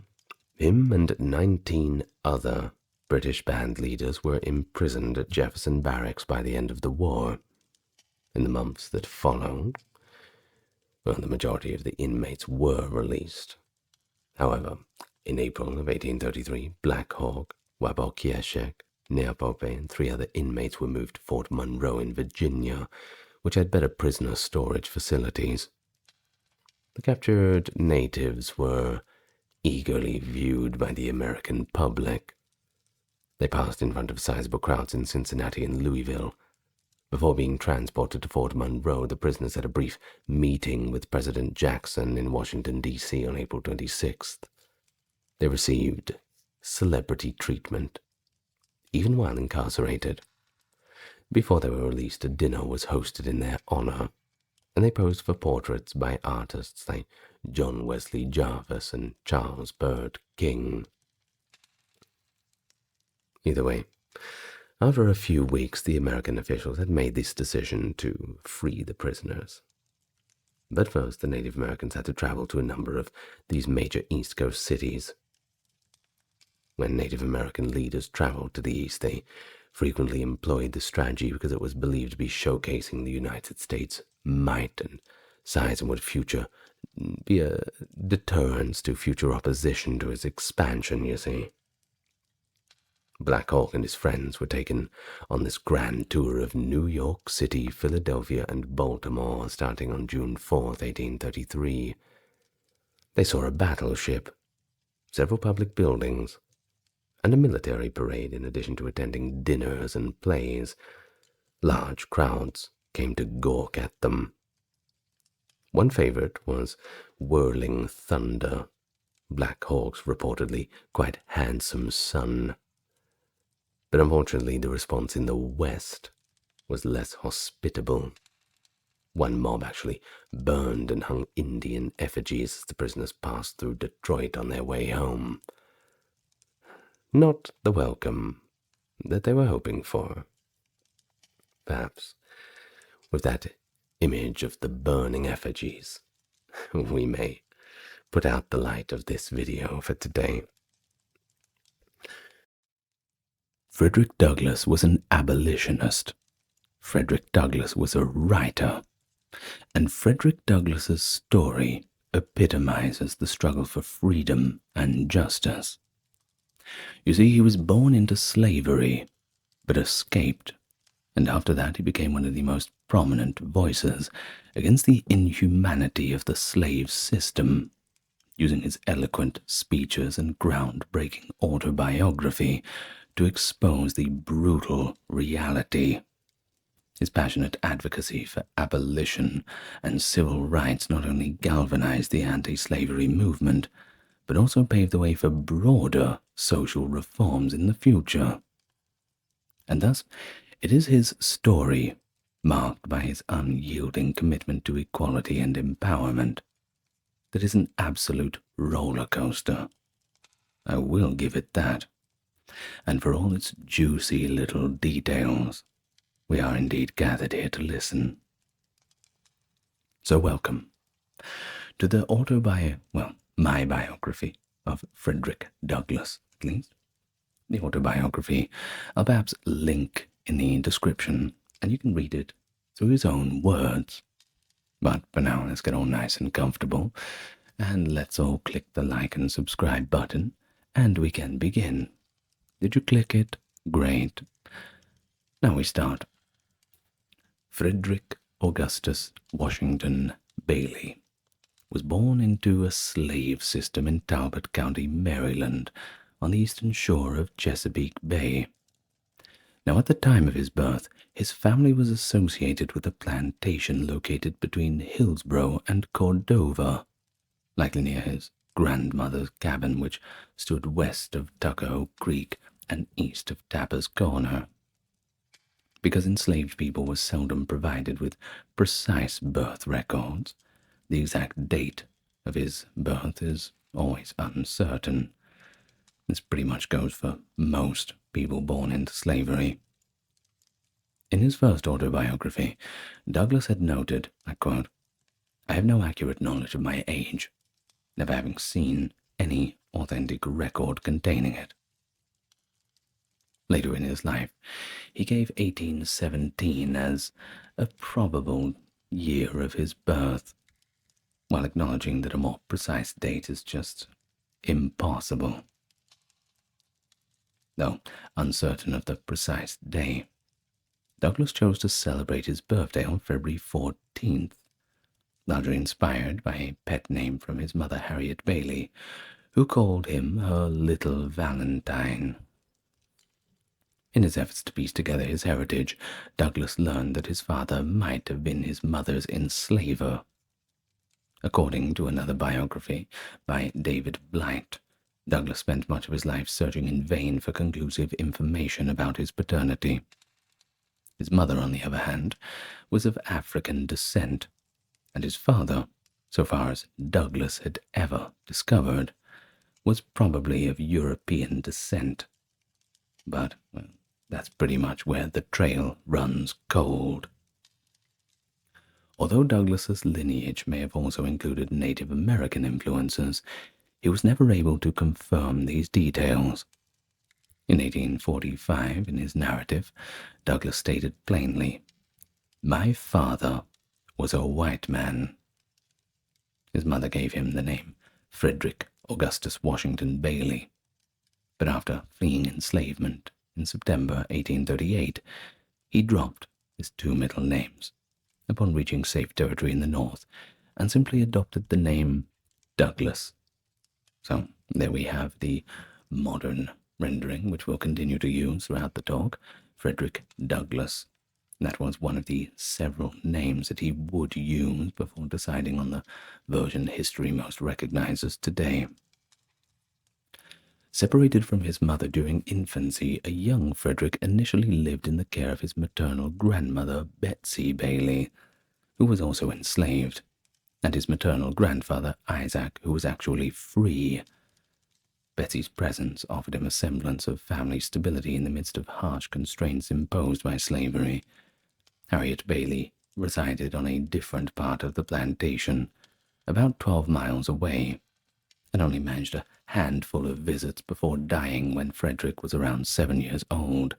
him and 19 other British band leaders were imprisoned at Jefferson Barracks by the end of the war. In the months that followed, well, the majority of the inmates were released. However, in April of 1833, Black Hawk, Wabokieshek, Neapope, and 3 other inmates were moved to Fort Monroe in Virginia, which had better prisoner storage facilities. The captured natives were eagerly viewed by the American public. They passed in front of sizable crowds in Cincinnati and Louisville. Before being transported to Fort Monroe, the prisoners had a brief meeting with President Jackson in Washington, D.C. on April 26th. They received celebrity treatment, even while incarcerated. Before they were released, a dinner was hosted in their honor, and they posed for portraits by artists like John Wesley Jarvis and Charles Byrd King. Either way, after a few weeks, the American officials had made this decision to free the prisoners. But first, the Native Americans had to travel to a number of these major East Coast cities. When Native American leaders traveled to the East, they frequently employed this strategy because it was believed to be showcasing the United States' might and size and would be a deterrence to future opposition to its expansion, you see. Black Hawk and his friends were taken on this grand tour of New York City, Philadelphia, and Baltimore starting on June 4th, 1833. They saw a battleship, several public buildings, and a military parade in addition to attending dinners and plays. Large crowds came to gawk at them. One favorite was Whirling Thunder, Black Hawk's reportedly quite handsome son. But unfortunately, the response in the West was less hospitable. One mob actually burned and hung Indian effigies as the prisoners passed through Detroit on their way home. Not the welcome that they were hoping for. Perhaps with that image of the burning effigies, we may put out the light of this video for today. Frederick Douglass was an abolitionist. Frederick Douglass was a writer. And Frederick Douglass's story epitomizes the struggle for freedom and justice. You see, he was born into slavery, but escaped, and after that he became one of the most prominent voices against the inhumanity of the slave system, using his eloquent speeches and groundbreaking autobiography to expose the brutal reality. His passionate advocacy for abolition and civil rights not only galvanized the anti-slavery movement, but also paved the way for broader social reforms in the future. And thus, it is his story, marked by his unyielding commitment to equality and empowerment, that is an absolute roller coaster. I will give it that. And for all its juicy little details, we are indeed gathered here to listen. So welcome to the my biography of Frederick Douglass, at least. The autobiography I'll perhaps link in the description, and you can read it through his own words. But for now, let's get all nice and comfortable, and let's all click the like and subscribe button, and we can begin. Did you click it? Great. Now we start. Frederick Augustus Washington Bailey was born into a slave system in Talbot County, Maryland, on the eastern shore of Chesapeake Bay. Now, at the time of his birth, his family was associated with a plantation located between Hillsborough and Cordova, likely near his grandmother's cabin, which stood west of Tuckahoe Creek and east of Tapper's Corner. Because enslaved people were seldom provided with precise birth records, the exact date of his birth is always uncertain. This pretty much goes for most people born into slavery. In his first autobiography, Douglass had noted, I quote, "I have no accurate knowledge of my age, never having seen any authentic record containing it." Later in his life, he gave 1817 as a probable year of his birth, while acknowledging that a more precise date is just impossible. Though uncertain of the precise day, Douglass chose to celebrate his birthday on February 14th, largely inspired by a pet name from his mother Harriet Bailey, who called him her little Valentine. In his efforts to piece together his heritage, Douglass learned that his father might have been his mother's enslaver. According to another biography by David Blight, Douglass spent much of his life searching in vain for conclusive information about his paternity. His mother, on the other hand, was of African descent, and his father, so far as Douglass had ever discovered, was probably of European descent. But, well, that's pretty much where the trail runs cold. Although Douglass's lineage may have also included Native American influences, he was never able to confirm these details. In 1845, in his narrative, Douglass stated plainly, "My father was a white man." His mother gave him the name Frederick Augustus Washington Bailey, but after fleeing enslavement in September 1838, he dropped his two middle names upon reaching safe territory in the north and simply adopted the name Douglass. So there we have the modern rendering, which we'll continue to use throughout the talk, Frederick Douglass. That was one of the several names that he would use before deciding on the version history most recognizes today. Separated from his mother during infancy, a young Frederick initially lived in the care of his maternal grandmother, Betsy Bailey, who was also enslaved, and his maternal grandfather, Isaac, who was actually free. Betsy's presence offered him a semblance of family stability in the midst of harsh constraints imposed by slavery. Harriet Bailey resided on a different part of the plantation, about 12 miles away, and only managed a handful of visits before dying when Frederick was around 7 years old.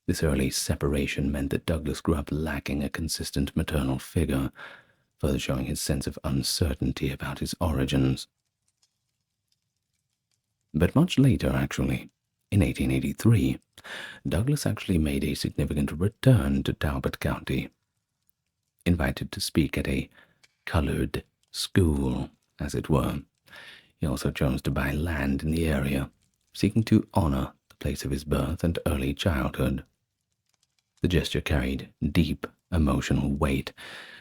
This early separation meant that Douglass grew up lacking a consistent maternal figure, further showing his sense of uncertainty about his origins. But much later, actually, in 1883, Douglass actually made a significant return to Talbot County. Invited to speak at a colored school, as it were, he also chose to buy land in the area, seeking to honor the place of his birth and early childhood. The gesture carried deep emotional weight,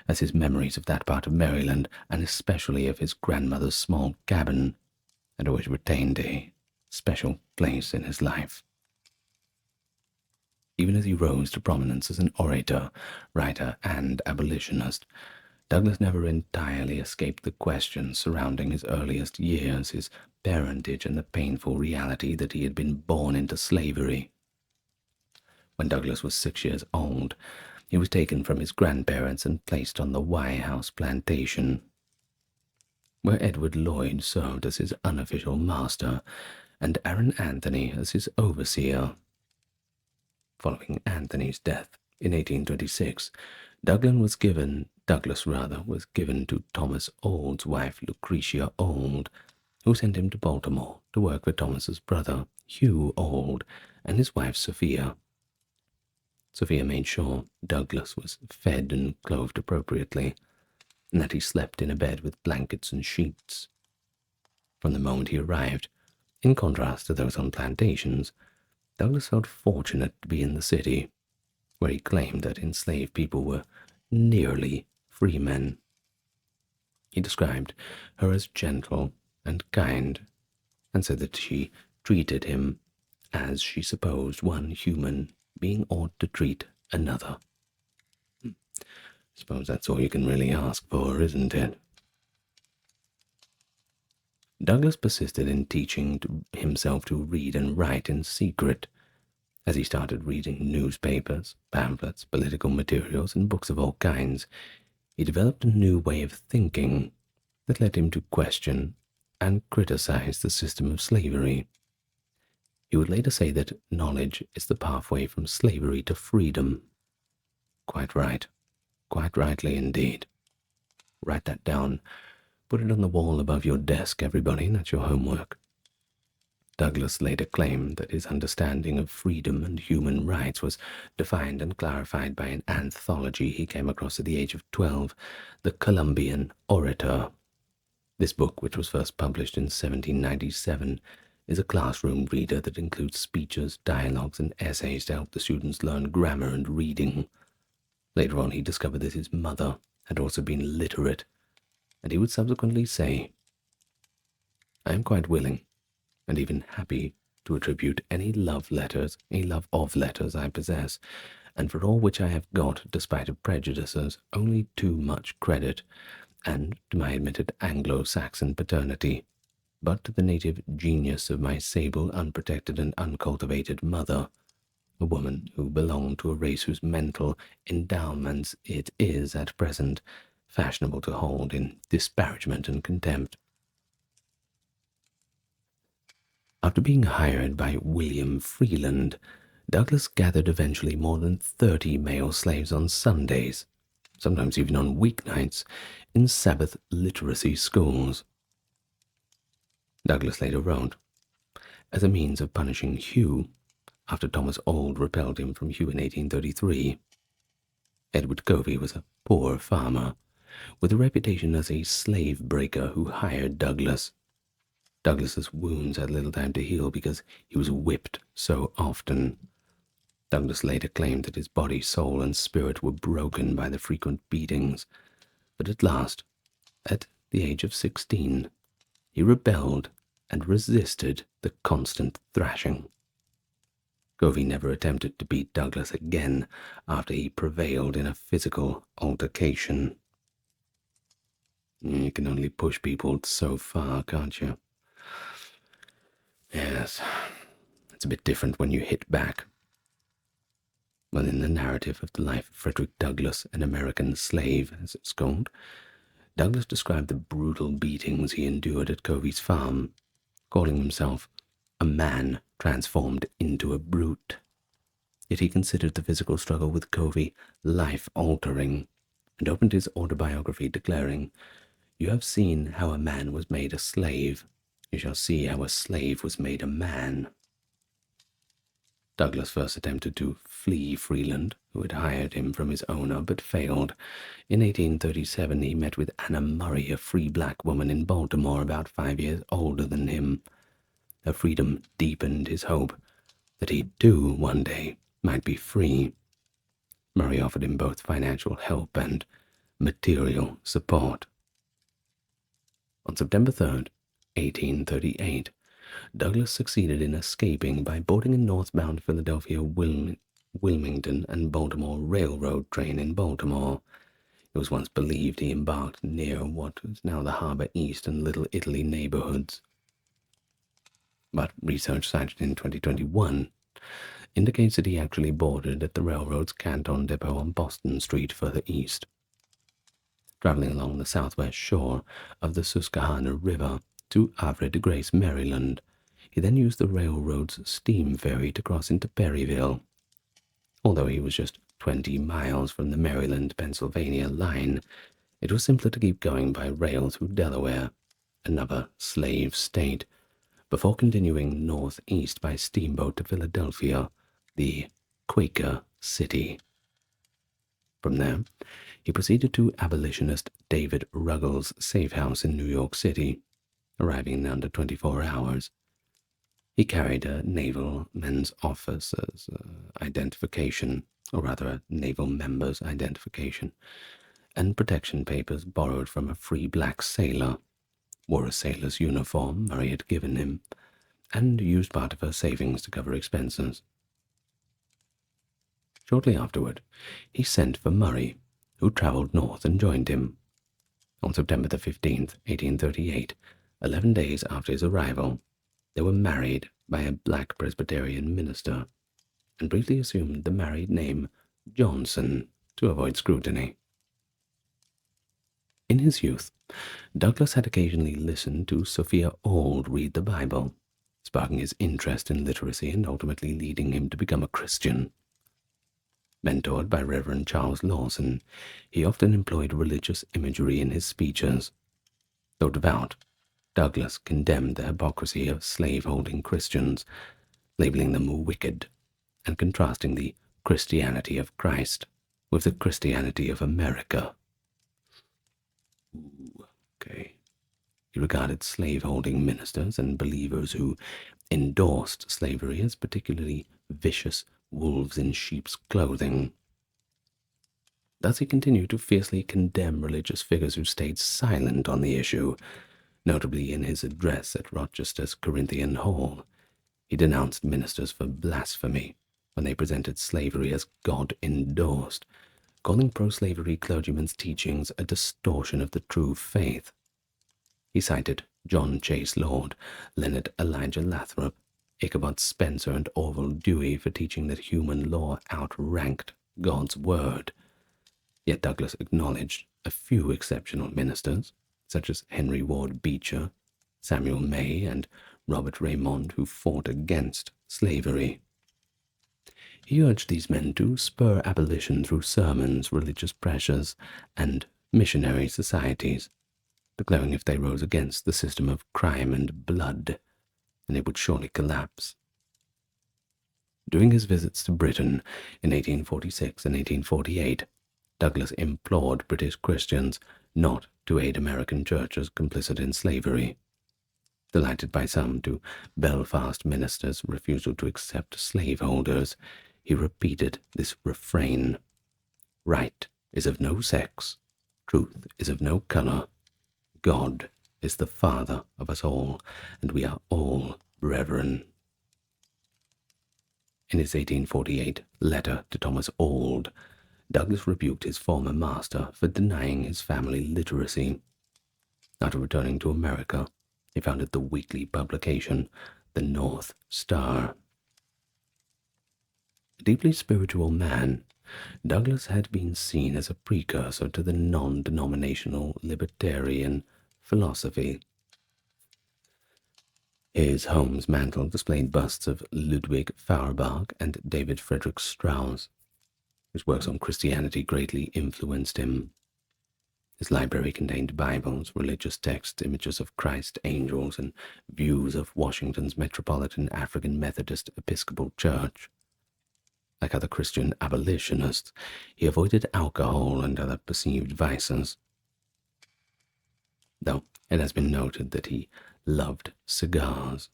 as his memories of that part of Maryland, and especially of his grandmother's small cabin, had always retained a special place in his life. Even as he rose to prominence as an orator, writer, and abolitionist, Douglass never entirely escaped the questions surrounding his earliest years, his parentage, and the painful reality that he had been born into slavery. When Douglass was 6 years old, he was taken from his grandparents and placed on the Y House plantation, where Edward Lloyd served as his unofficial master and Aaron Anthony as his overseer. Following Anthony's death in 1826, Douglass was given to Thomas Ould's wife, Lucretia Ould, who sent him to Baltimore to work for Thomas's brother, Hugh Ould, and his wife, Sophia. Sophia made sure Douglass was fed and clothed appropriately, and that he slept in a bed with blankets and sheets. From the moment he arrived, in contrast to those on plantations, Douglass felt fortunate to be in the city, where he claimed that enslaved people were nearly free men. He described her as gentle and kind, and said that she treated him as she supposed one human being ought to treat another. Suppose that's all you can really ask for, isn't it? Douglass persisted in teaching himself to read and write in secret. As he started reading newspapers, pamphlets, political materials, and books of all kinds, he developed a new way of thinking that led him to question and criticize the system of slavery. He would later say that knowledge is the pathway from slavery to freedom. Quite right. Quite rightly indeed. Write that down. Put it on the wall above your desk, everybody. That's your homework. Douglass later claimed that his understanding of freedom and human rights was defined and clarified by an anthology he came across at the age of 12, The Columbian Orator. This book, which was first published in 1797, is a classroom reader that includes speeches, dialogues, and essays to help the students learn grammar and reading. Later on, he discovered that his mother had also been literate, and he would subsequently say, "I am quite willing, and even happy, to attribute any love of letters I possess, and for all which I have got, despite of prejudices, only too much credit, and to my admitted Anglo-Saxon paternity, but to the native genius of my sable, unprotected, and uncultivated mother, a woman who belonged to a race whose mental endowments it is at present fashionable to hold in disparagement and contempt." After being hired by William Freeland, Douglass gathered eventually more than 30 male slaves on Sundays, sometimes even on weeknights, in Sabbath literacy schools. Douglass later wrote, as a means of punishing Hugh, after Thomas Auld repelled him from Hugh in 1833, Edward Covey was a poor farmer, with a reputation as a slave breaker who hired Douglass. Douglass's wounds had little time to heal because he was whipped so often. Douglass later claimed that his body, soul, and spirit were broken by the frequent beatings, but at last, at the age of 16, he rebelled and resisted the constant thrashing. Covey never attempted to beat Douglass again after he prevailed in a physical altercation. You can only push people so far, can't you? Yes, it's a bit different when you hit back. Well, in the narrative of the life of Frederick Douglass, an American slave, as it's called, Douglass described the brutal beatings he endured at Covey's farm, calling himself a man transformed into a brute. Yet he considered the physical struggle with Covey life-altering, and opened his autobiography declaring, "You have seen how a man was made a slave. You shall see how a slave was made a man." Douglass first attempted to flee Freeland, who had hired him from his owner, but failed. In 1837, he met with Anna Murray, a free black woman in Baltimore about 5 years older than him. Her freedom deepened his hope that he, too, one day might be free. Murray offered him both financial help and material support. On September 3rd, 1838, Douglass succeeded in escaping by boarding a northbound Philadelphia, Wilmington, and Baltimore Railroad train in Baltimore. It was once believed he embarked near what is now the Harbor East and Little Italy neighborhoods. But research cited in 2021 indicates that he actually boarded at the railroad's Canton Depot on Boston Street further east. Traveling along the southwest shore of the Susquehanna River to Havre de Grace, Maryland, he then used the railroad's steam ferry to cross into Perryville. Although he was just 20 miles from the Maryland-Pennsylvania line, it was simpler to keep going by rail through Delaware, another slave state, before continuing northeast by steamboat to Philadelphia, the Quaker City. From there, he proceeded to abolitionist David Ruggles' safe house in New York City, arriving in under 24 hours. He carried a naval men's officer's identification, or rather a naval member's identification, and protection papers borrowed from a free black sailor, wore a sailor's uniform Murray had given him, and used part of her savings to cover expenses. Shortly afterward, he sent for Murray, who traveled north and joined him. On September the 15th, 1838, 11 days after his arrival, they were married by a black Presbyterian minister, and briefly assumed the married name Johnson to avoid scrutiny. In his youth, Douglass had occasionally listened to Sophia Auld read the Bible, sparking his interest in literacy and ultimately leading him to become a Christian. Mentored by Reverend Charles Lawson, he often employed religious imagery in his speeches. Though devout, Douglass condemned the hypocrisy of slave-holding Christians, labeling them wicked, and contrasting the Christianity of Christ with the Christianity of America. Okay. He regarded slaveholding ministers and believers who endorsed slavery as particularly vicious wolves in sheep's clothing. Thus he continued to fiercely condemn religious figures who stayed silent on the issue. Notably in his address at Rochester's Corinthian Hall, he denounced ministers for blasphemy when they presented slavery as God-endorsed, calling pro-slavery clergymen's teachings a distortion of the true faith. He cited John Chase Lord, Leonard Elijah Lathrop, Ichabod Spencer, and Orville Dewey for teaching that human law outranked God's word. Yet Douglass acknowledged a few exceptional ministers, such as Henry Ward Beecher, Samuel May, and Robert Raymond, who fought against slavery. He urged these men to spur abolition through sermons, religious pressures, and missionary societies, declaring if they rose against the system of crime and blood, then it would surely collapse. During his visits to Britain in 1846 and 1848, Douglass implored British Christians not to aid American churches complicit in slavery. Delighted by some to Belfast ministers' refusal to accept slaveholders, he repeated this refrain: "Right is of no sex, truth is of no color. God is the Father of us all, and we are all brethren." In his 1848 letter to Thomas Auld, Douglass rebuked his former master for denying his family literacy. After returning to America, he founded the weekly publication, The North Star. A deeply spiritual man, Douglass had been seen as a precursor to the non-denominational libertarian philosophy. His home's mantel displayed busts of Ludwig Feuerbach and David Frederick Strauss. His works on Christianity greatly influenced him. His library contained Bibles, religious texts, images of Christ, angels, and views of Washington's Metropolitan African Methodist Episcopal Church. Like other Christian abolitionists, he avoided alcohol and other perceived vices, though it has been noted that he loved cigars.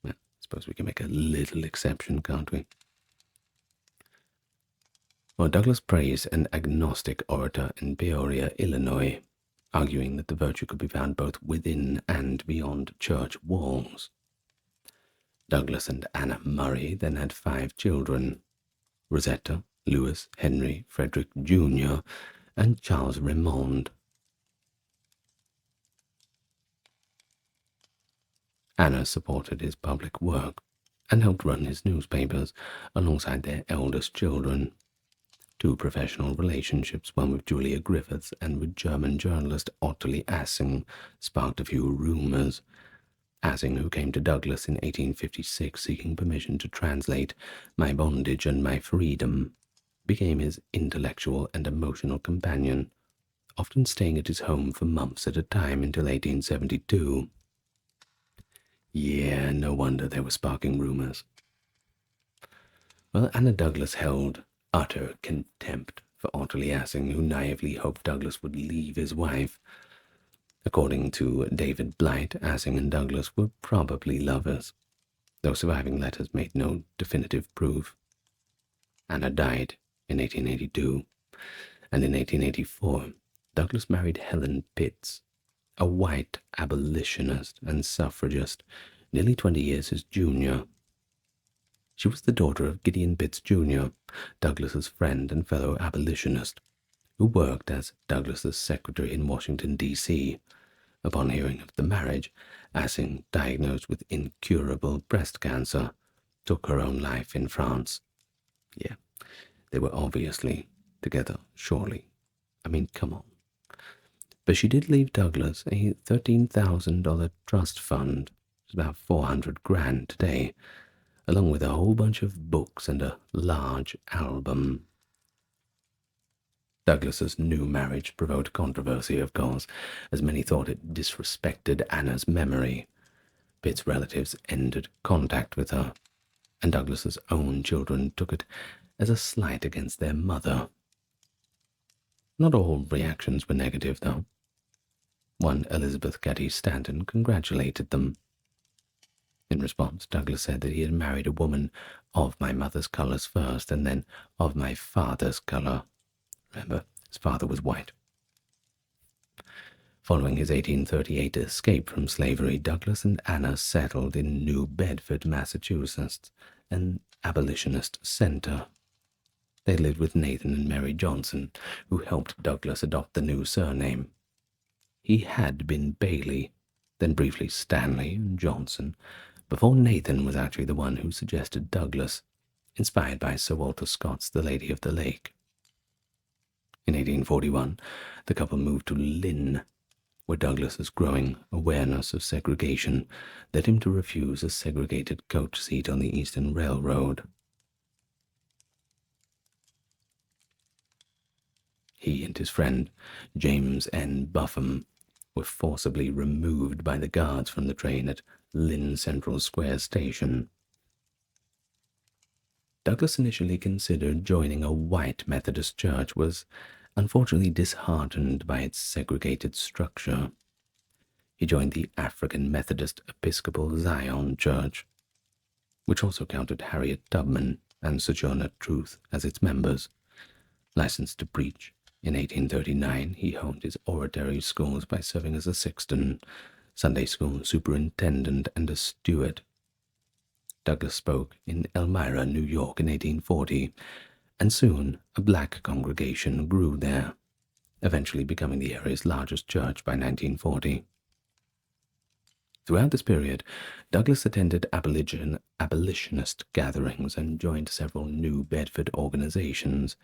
Well, I suppose we can make a little exception, can't we? Well, Douglass praised an agnostic orator in Peoria, Illinois, arguing that the virtue could be found both within and beyond church walls. Douglass and Anna Murray then had 5 children: Rosetta, Louis, Henry, Frederick Jr., and Charles Raymond. Anna supported his public work and helped run his newspapers alongside their eldest children. 2 professional relationships, one with Julia Griffiths and with German journalist Ottilie Assing, sparked a few rumors. Assing, who came to Douglass in 1856 seeking permission to translate My Bondage and My Freedom, became his intellectual and emotional companion, often staying at his home for months at a time until 1872. Yeah, no wonder they were sparking rumors. Well, Anna Douglass held utter contempt for Ottilie Assing, who naively hoped Douglass would leave his wife. According to David Blight, Assing and Douglass were probably lovers, though surviving letters made no definitive proof. Anna died in 1882, and in 1884, Douglass married Helen Pitts, a white abolitionist and suffragist, nearly 20 years his junior. She was the daughter of Gideon Pitts, Jr., Douglass's friend and fellow abolitionist, who worked as Douglass's secretary in Washington, D.C. Upon hearing of the marriage, Assing, diagnosed with incurable breast cancer, took her own life in France. Yeah, they were obviously together, surely. I mean, come on. But she did leave Douglass a $13,000 trust fund, it's about $400,000 today, along with a whole bunch of books and a large album. Douglass's new marriage provoked controversy, of course, as many thought it disrespected Anna's memory. Pitt's relatives ended contact with her, and Douglass's own children took it as a slight against their mother. Not all reactions were negative, though. One Elizabeth Getty Stanton congratulated them. In response, Douglas said that he had married a woman of my mother's colours first, and then of my father's colour. Remember, his father was white. Following his 1838 escape from slavery, Douglas and Anna settled in New Bedford, Massachusetts, an abolitionist center. They lived with Nathan and Mary Johnson, who helped Douglas adopt the new surname. He had been Bailey, then briefly Stanley and Johnson, before Nathan was actually the one who suggested Douglas, inspired by Sir Walter Scott's The Lady of the Lake. In 1841, the couple moved to Lynn, where Douglas's growing awareness of segregation led him to refuse a segregated coach seat on the Eastern Railroad. He and his friend, James N. Buffum, were forcibly removed by the guards from the train at Lynn Central Square Station. Douglas initially considered joining a white Methodist church, was unfortunately disheartened by its segregated structure. He joined the African Methodist Episcopal Zion Church, which also counted Harriet Tubman and Sojourner Truth as its members. Licensed to preach, in 1839 he honed his oratory skills by serving as a sexton, Sunday school superintendent, and a steward. Douglas spoke in Elmira, New York in 1840, and soon a black congregation grew there, eventually becoming the area's largest church by 1940. Throughout this period, Douglas attended abolitionist gatherings and joined several New Bedford organizations.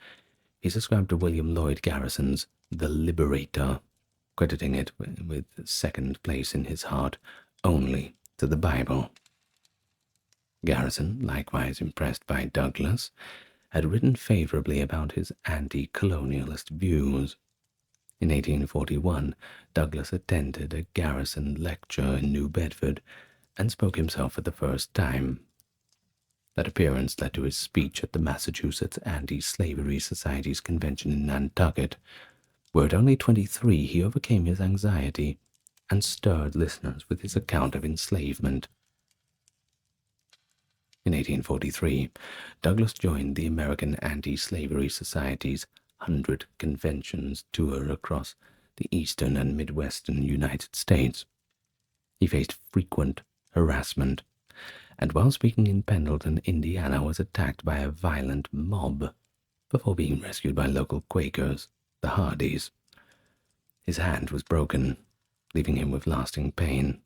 He subscribed to William Lloyd Garrison's The Liberator, crediting it with second place in his heart only to the Bible. Garrison, likewise impressed by Douglas, had written favorably about his anti-colonialist views. In 1841, Douglas attended a Garrison lecture in New Bedford and spoke himself for the first time. That appearance led to his speech at the Massachusetts Anti-Slavery Society's convention in Nantucket, where at only 23 he overcame his anxiety and stirred listeners with his account of enslavement. In 1843, Douglas joined the American Anti-Slavery Society's 100 Conventions tour across the eastern and midwestern United States. He faced frequent harassment, and while speaking in Pendleton, Indiana, was attacked by a violent mob before being rescued by local Quakers, the Howdys. His hand was broken, leaving him with lasting pain.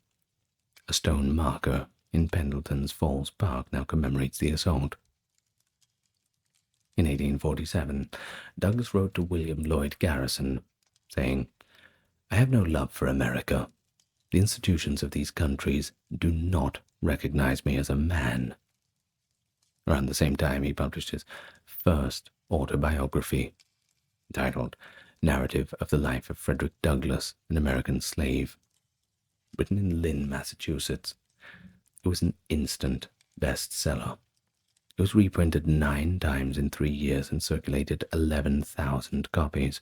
A stone marker in Pendleton's Falls Park now commemorates the assault. In 1847, Douglas wrote to William Lloyd Garrison, saying, "I have no love for America. The institutions of these countries do not recognize me as a man." Around the same time, he published his first autobiography, entitled Narrative of the Life of Frederick Douglass, an American Slave, written in Lynn, Massachusetts. It was an instant bestseller. It was reprinted 9 times in 3 years and circulated 11,000 copies,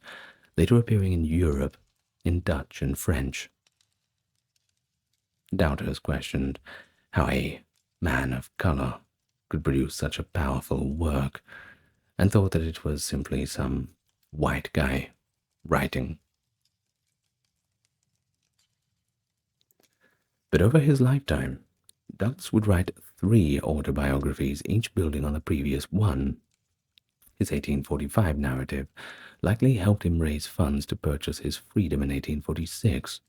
later appearing in Europe in Dutch and French. Doubters questioned how a man of color could produce such a powerful work, and thought that it was simply some white guy writing. But over his lifetime, Douglas would write 3 autobiographies, each building on the previous one. His 1845 narrative likely helped him raise funds to purchase his freedom in 1846.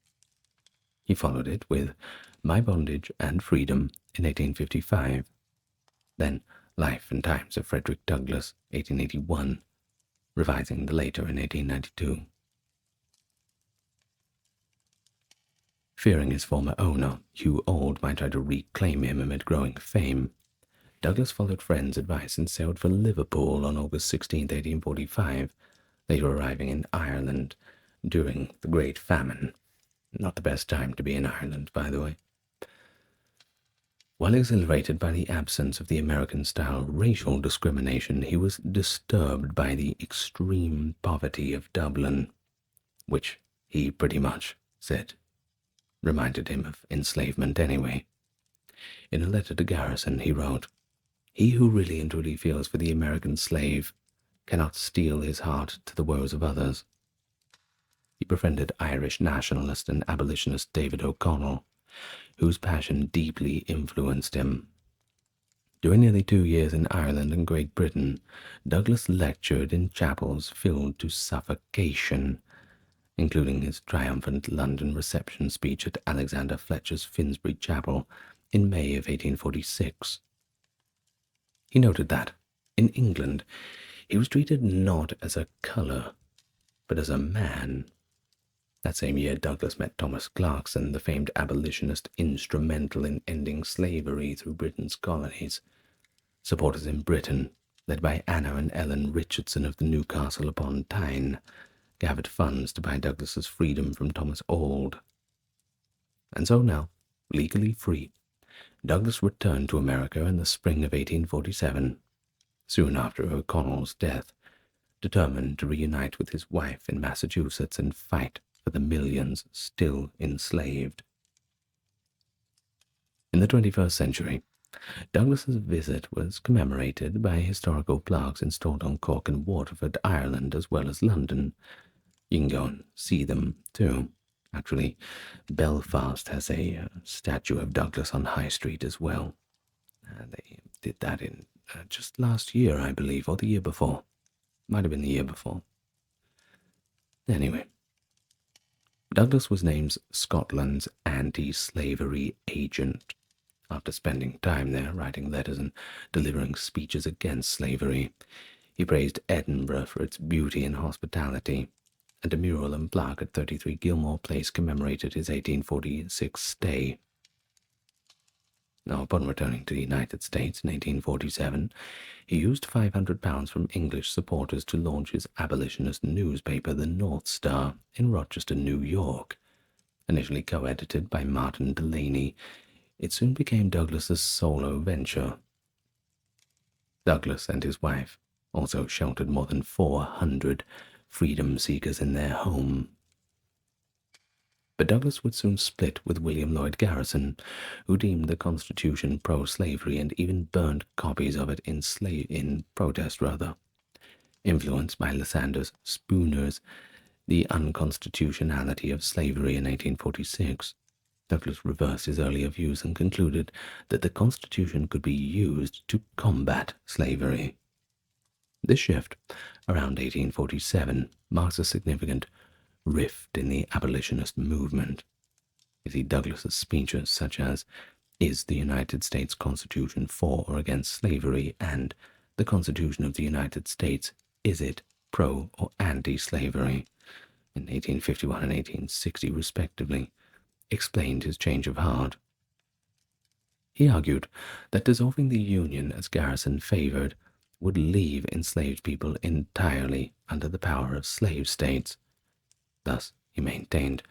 He followed it with My Bondage and Freedom in 1855, then Life and Times of Frederick Douglass, 1881, revising the later in 1892. Fearing his former owner, Hugh Auld, might try to reclaim him amid growing fame, Douglas followed friends' advice and sailed for Liverpool on August 16, 1845, later arriving in Ireland during the Great Famine. Not the best time to be in Ireland, by the way. While exhilarated by the absence of the American-style racial discrimination, he was disturbed by the extreme poverty of Dublin, which he pretty much said, reminded him of enslavement anyway. In a letter to Garrison, he wrote, "He who really and truly feels for the American slave cannot steel his heart to the woes of others." He befriended Irish nationalist and abolitionist David O'Connell, whose passion deeply influenced him. During nearly 2 years in Ireland and Great Britain, Douglass lectured in chapels filled to suffocation, including his triumphant London reception speech at Alexander Fletcher's Finsbury Chapel in May of 1846. He noted that, in England, he was treated not as a colour, but as a man. That same year, Douglass met Thomas Clarkson, the famed abolitionist instrumental in ending slavery through Britain's colonies. Supporters in Britain, led by Anna and Ellen Richardson of the Newcastle upon Tyne, gathered funds to buy Douglass's freedom from Thomas Auld. And so now, legally free, Douglass returned to America in the spring of 1847, soon after O'Connell's death, determined to reunite with his wife in Massachusetts and fight for the millions still enslaved. In the 21st century, Douglass's visit was commemorated by historical plaques installed on Cork and Waterford, Ireland, as well as London. You can go and see them too. Actually, Belfast has a statue of Douglass on High Street as well. They did that in just last year, I believe, or the year before. Might have been the year before. Anyway, Douglass was named Scotland's anti-slavery agent after spending time there writing letters and delivering speeches against slavery. He praised Edinburgh for its beauty and hospitality, and a mural and plaque at 33 Gilmore Place commemorated his 1846 stay. Now, upon returning to the United States in 1847, he used £500 from English supporters to launch his abolitionist newspaper, the North Star, in Rochester, New York. Initially co-edited by Martin Delaney, it soon became Douglass's solo venture. Douglass and his wife also sheltered more than 400 freedom seekers in their home. But Douglass would soon split with William Lloyd Garrison, who deemed the Constitution pro-slavery and even burned copies of it in protest. Influenced by Lysander's Spooner's The Unconstitutionality of Slavery in 1846, Douglass reversed his earlier views and concluded that the Constitution could be used to combat slavery. This shift, around 1847, marks a significant rift in the abolitionist movement. You see Douglass's speeches such as "Is the United States Constitution for or against slavery?" and "The Constitution of the United States, is it pro or anti-slavery?" in 1851 and 1860 respectively, explained his change of heart. He argued that dissolving the Union, as Garrison favored, would leave enslaved people entirely under the power of slave states. Thus, he maintained,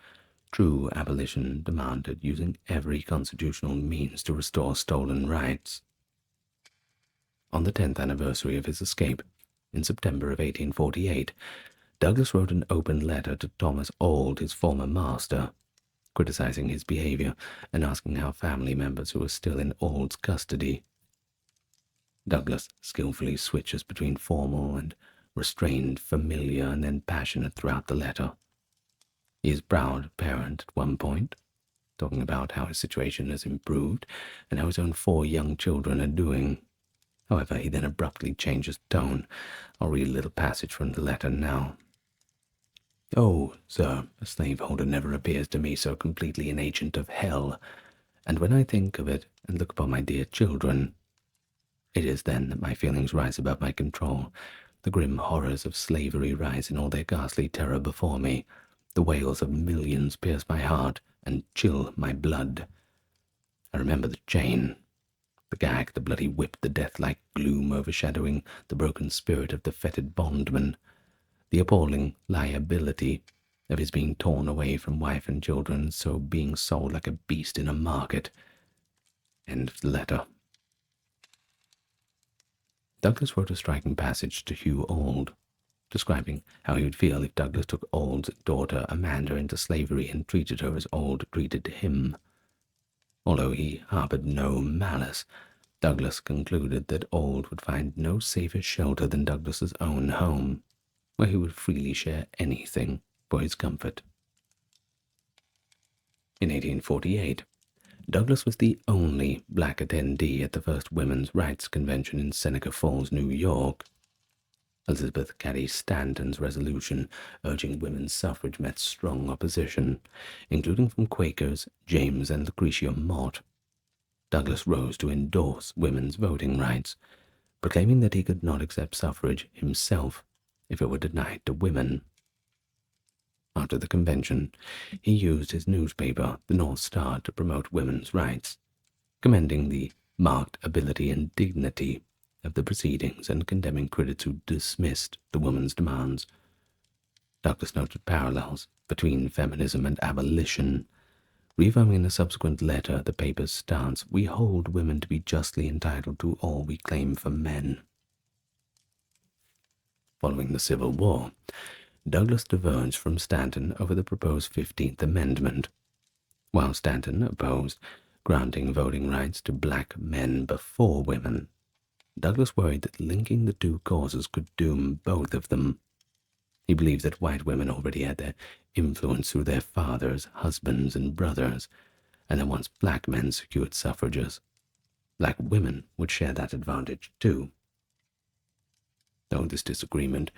true abolition demanded using every constitutional means to restore stolen rights. On the 10th anniversary of his escape, in September of 1848, Douglass wrote an open letter to Thomas Auld, his former master, criticizing his behavior and asking how family members who were still in Auld's custody. Douglass skillfully switches between formal and restrained, familiar, and then passionate throughout the letter. He is proud parent at one point, talking about how his situation has improved and how his own 4 young children are doing. However, he then abruptly changes tone. I'll read a little passage from the letter now. "Oh, sir, a slaveholder never appears to me so completely an agent of hell, and when I think of it and look upon my dear children, it is then that my feelings rise above my control. The grim horrors of slavery rise in all their ghastly terror before me. The wails of millions pierce my heart and chill my blood. I remember the chain, the gag, the bloody whip, the death-like gloom overshadowing the broken spirit of the fettered bondman, the appalling liability of his being torn away from wife and children, so being sold like a beast in a market." End of the letter. Douglass wrote a striking passage to Hugh Auld. describing how he would feel if Douglas took Auld's daughter Amanda into slavery and treated her as Auld treated him. Although he harbored no malice, Douglas concluded that Auld would find no safer shelter than Douglas's own home, where he would freely share anything for his comfort. In 1848, Douglas was the only black attendee at the first Women's Rights Convention in Seneca Falls, New York. Elizabeth Cady Stanton's resolution urging women's suffrage met strong opposition, including from Quakers James and Lucretia Mott. Douglas rose to endorse women's voting rights, proclaiming that he could not accept suffrage himself if it were denied to women. After the convention, he used his newspaper, the Nonstop, to promote women's rights, commending the marked ability and dignity of the proceedings and condemning critics who dismissed the woman's demands. Douglas noted parallels between feminism and abolition, reaffirming in a subsequent letter the paper's stance, "We hold women to be justly entitled to all we claim for men." Following the Civil War, Douglas diverged from Stanton over the proposed 15th Amendment. While Stanton opposed granting voting rights to black men before women, Douglas worried that linking the two causes could doom both of them. He believed that white women already had their influence through their fathers, husbands, and brothers, and that once black men secured suffrages, black women would share that advantage too. Though this disagreement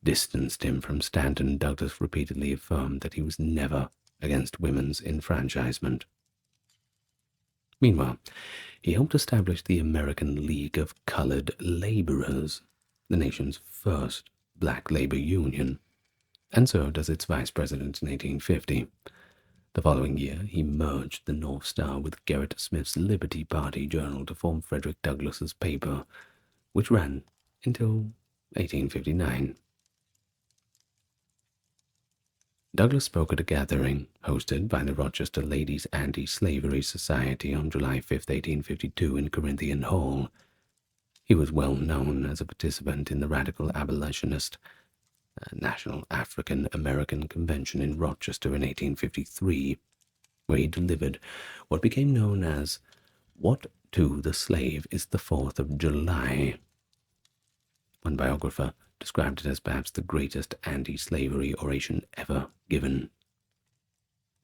distanced him from Stanton, Douglas repeatedly affirmed that he was never against women's enfranchisement. Meanwhile, he helped establish the American League of Colored Laborers, the nation's first black labor union, and served as its vice president in 1850. The following year, he merged the North Star with Gerrit Smith's Liberty Party Journal to form Frederick Douglass's paper, which ran until 1859. Douglas spoke at a gathering hosted by the Rochester Ladies' Anti-Slavery Society on July 5, 1852 in Corinthian Hall. He was well known as a participant in the radical abolitionist National African American Convention in Rochester in 1853, where he delivered what became known as "What to the Slave is the 4th of July." One biographer described it as perhaps the greatest anti-slavery oration ever given.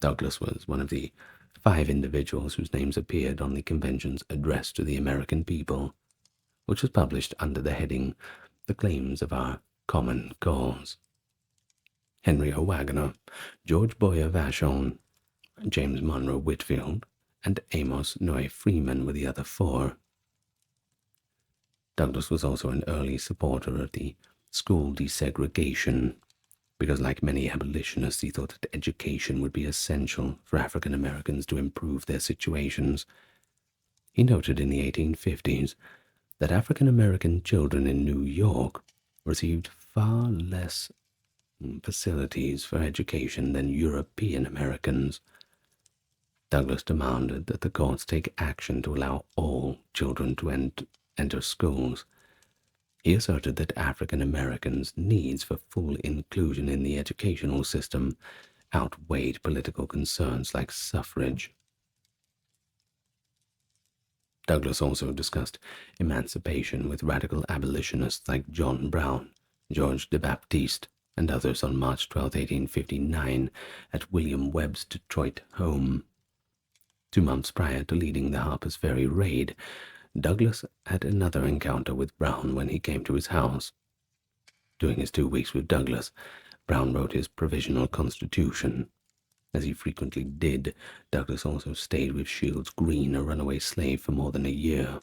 Douglas was one of the 5 individuals whose names appeared on the convention's address to the American people, which was published under the heading "The Claims of Our Common Cause." Henry O. Waggoner, George Boyer Vachon, James Monroe Whitfield, and Amos Noe Freeman were the other 4. Douglas was also an early supporter of the school desegregation, because like many abolitionists, he thought that education would be essential for African Americans to improve their situations. He noted in the 1850s that African American children in New York received far less facilities for education than European Americans. Douglas demanded that the courts take action to allow all children to enter schools. He asserted that African Americans' needs for full inclusion in the educational system outweighed political concerns like suffrage. Douglas also discussed emancipation with radical abolitionists like John Brown, George de Baptiste, and others on March 12, 1859, at William Webb's Detroit home. 2 months prior to leading the Harper's Ferry raid, Douglas had another encounter with Brown when he came to his house. During his 2 weeks with Douglas, Brown wrote his provisional constitution. As he frequently did, Douglas also stayed with Shields Green, a runaway slave, for more than a year.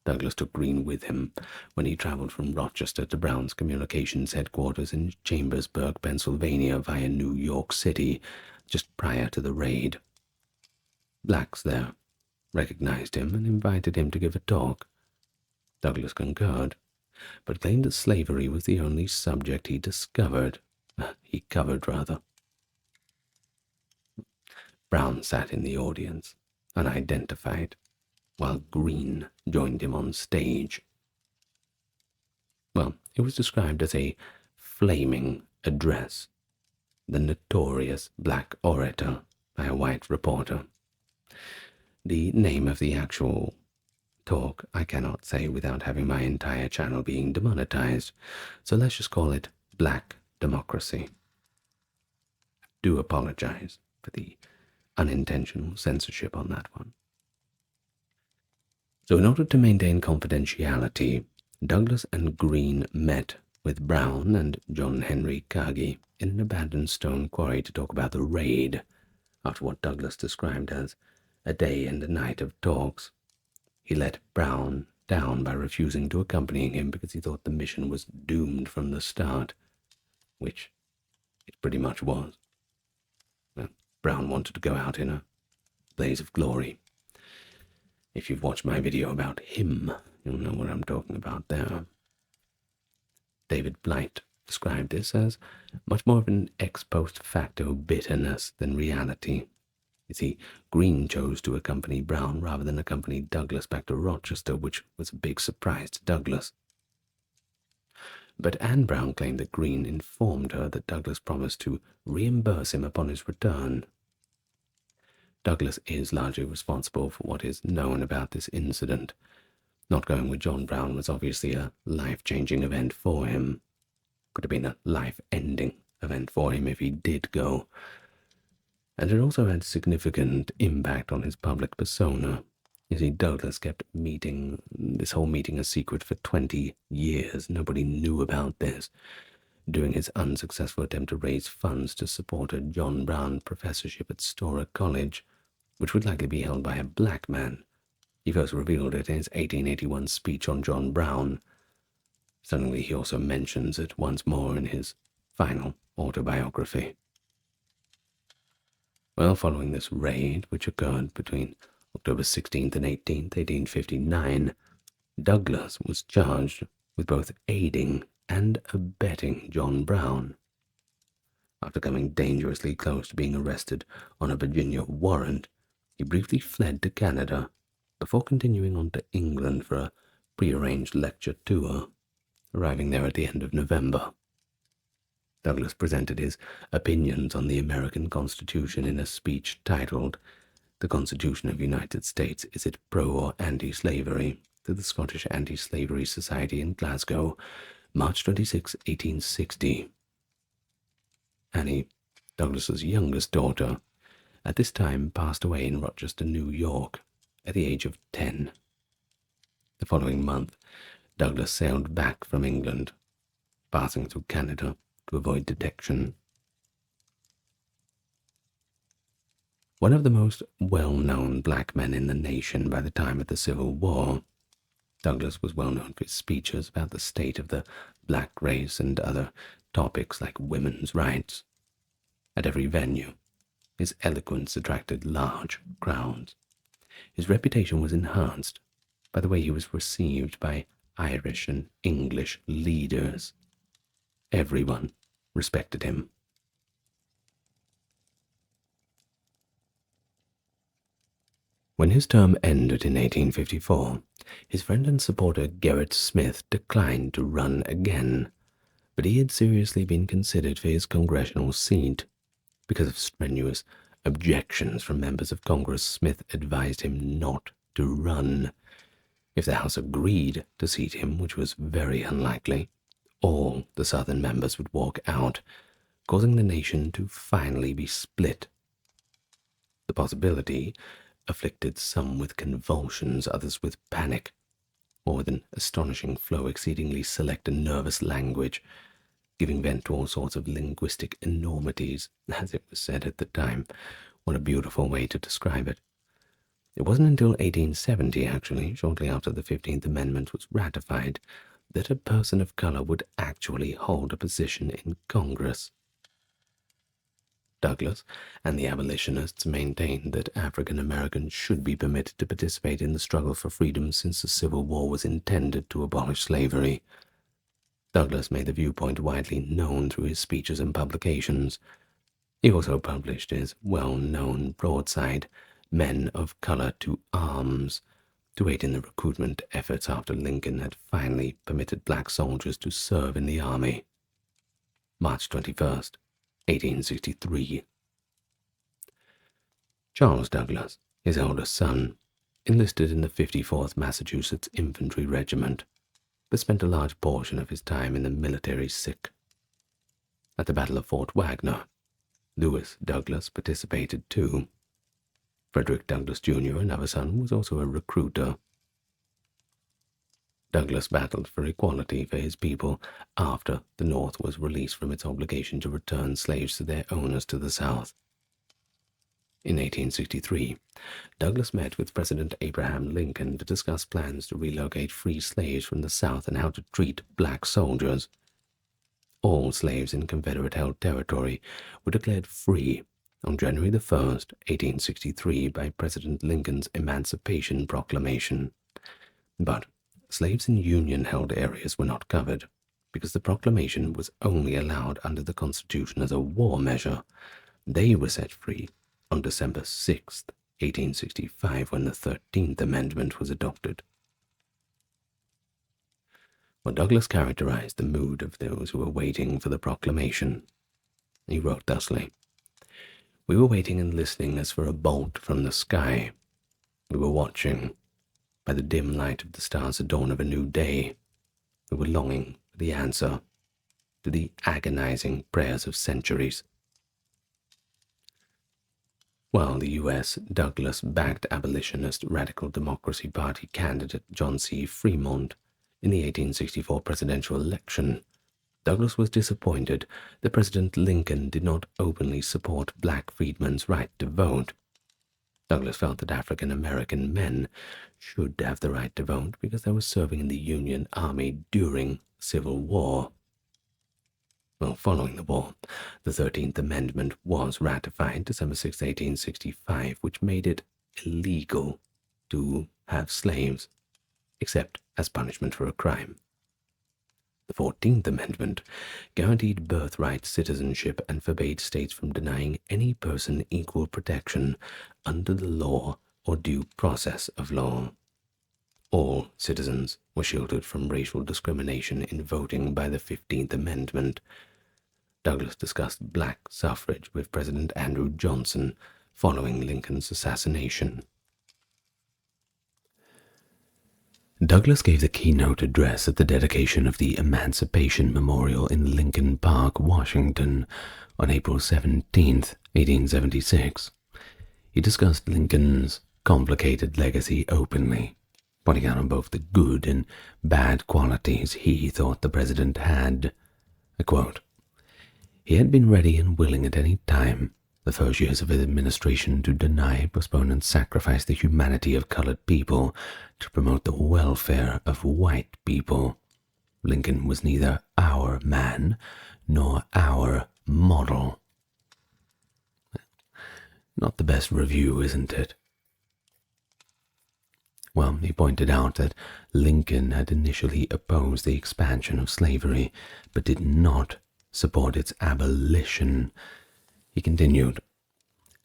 Douglas took Green with him when he traveled from Rochester to Brown's communications headquarters in Chambersburg, Pennsylvania, via New York City, just prior to the raid. Blacks there recognized him and invited him to give a talk. Douglas concurred, but claimed that slavery was the only subject he covered. Brown sat in the audience, unidentified, while Green joined him on stage. Well, It was described as a flaming address, the notorious black orator, by a white reporter. The name of the actual talk I cannot say without having my entire channel being demonetized, so let's just call it Black Democracy. Do apologize for the unintentional censorship on that one. So in order to maintain confidentiality, Douglass and Greene met with Brown and John Henry Cargie in an abandoned stone quarry to talk about the raid, after what Douglass described as a day and a night of talks. He let Brown down by refusing to accompany him because he thought the mission was doomed from the start, which it pretty much was. Well, Brown wanted to go out in a blaze of glory. If you've watched my video about him, you'll know what I'm talking about there. David Blight described this as much more of an ex post facto bitterness than reality. You see, Greene chose to accompany Brown rather than accompany Douglass back to Rochester, which was a big surprise to Douglass. But Anne Brown claimed that Greene informed her that Douglass promised to reimburse him upon his return. Douglass is largely responsible for what is known about this incident. Not going with John Brown was obviously a life-changing event for him. Could have been a life-ending event for him if he did go. And it also had significant impact on his public persona. You see, Douglass kept this whole meeting a secret for 20 years. Nobody knew about this. During his unsuccessful attempt to raise funds to support a John Brown professorship at Storer College, which would likely be held by a black man, he first revealed it in his 1881 speech on John Brown. Suddenly he also mentions it once more in his final autobiography. Well, following this raid, which occurred between October 16th and 18th, 1859, Douglass was charged with both aiding and abetting John Brown. After coming dangerously close to being arrested on a Virginia warrant, he briefly fled to Canada before continuing on to England for a prearranged lecture tour, arriving there at the end of November. Douglass presented his opinions on the American Constitution in a speech titled "The Constitution of the United States, Is It Pro or Anti-Slavery?" to the Scottish Anti-Slavery Society in Glasgow, March 26, 1860. Annie, Douglass's youngest daughter, at this time passed away in Rochester, New York, at the age of 10. The following month, Douglass sailed back from England, passing through Canada to avoid detection. One of the most well-known black men in the nation by the time of the Civil War, Douglass was well known for his speeches about the state of the black race and other topics like women's rights. At every venue, his eloquence attracted large crowds. His reputation was enhanced by the way he was received by Irish and English leaders. Everyone respected him. When his term ended in 1854, his friend and supporter Gerrit Smith declined to run again, but he had seriously been considered for his congressional seat. Because of strenuous objections from members of Congress, Smith advised him not to run. If the House agreed to seat him, which was very unlikely, all the Southern members would walk out, causing the nation to finally be split. The possibility afflicted some with convulsions, others with panic, or with an astonishing flow exceedingly select and nervous language, giving vent to all sorts of linguistic enormities, as it was said at the time. What a beautiful way to describe it. It wasn't until 1870, actually, shortly after the 15th Amendment was ratified, that a person of color would actually hold a position in Congress. Douglass and the abolitionists maintained that African Americans should be permitted to participate in the struggle for freedom since the Civil War was intended to abolish slavery. Douglass made the viewpoint widely known through his speeches and publications. He also published his well-known broadside, Men of Color to Arms, to aid in the recruitment efforts after Lincoln had finally permitted black soldiers to serve in the army. March 21st, 1863. Charles Douglas, his eldest son, enlisted in the 54th Massachusetts Infantry Regiment, but spent a large portion of his time in the military sick. At the Battle of Fort Wagner, Louis Douglas participated too. Frederick Douglass Jr., another son, was also a recruiter. Douglas battled for equality for his people after the North was released from its obligation to return slaves to their owners to the South. In 1863, Douglas met with President Abraham Lincoln to discuss plans to relocate free slaves from the South and how to treat black soldiers. All slaves in Confederate-held territory were declared free on January 1st, 1863 by President Lincoln's Emancipation Proclamation. But slaves in Union-held areas were not covered, because the proclamation was only allowed under the Constitution as a war measure. They were set free on December 6th, 1865, when the 13th Amendment was adopted. Well, Douglas characterized the mood of those who were waiting for the proclamation. He wrote thusly, "We were waiting and listening as for a bolt from the sky. We were watching, by the dim light of the stars, the dawn of a new day. We were longing for the answer to the agonizing prayers of centuries." While the U.S. Douglas-backed abolitionist Radical Democracy Party candidate John C. Fremont in the 1864 presidential election, Douglas was disappointed that President Lincoln did not openly support black freedmen's right to vote. Douglas felt that African American men should have the right to vote because they were serving in the Union Army during the Civil War. Well, following the war, the 13th Amendment was ratified December 6, 1865, which made it illegal to have slaves, except as punishment for a crime. The 14th Amendment guaranteed birthright citizenship and forbade states from denying any person equal protection under the law or due process of law. All citizens were shielded from racial discrimination in voting by the 15th Amendment. Douglas discussed black suffrage with President Andrew Johnson following Lincoln's assassination. Douglas gave the keynote address at the dedication of the Emancipation Memorial in Lincoln Park, Washington, on April 17, 1876. He discussed Lincoln's complicated legacy openly, pointing out on both the good and bad qualities he thought the president had. I quote, "He had been ready and willing at any time, the first years of his administration, to deny, postpone, and sacrifice the humanity of colored people to promote the welfare of white people. Lincoln was neither our man nor our model." Not the best review, isn't it? Well, he pointed out that Lincoln had initially opposed the expansion of slavery, but did not support its abolition. He continued,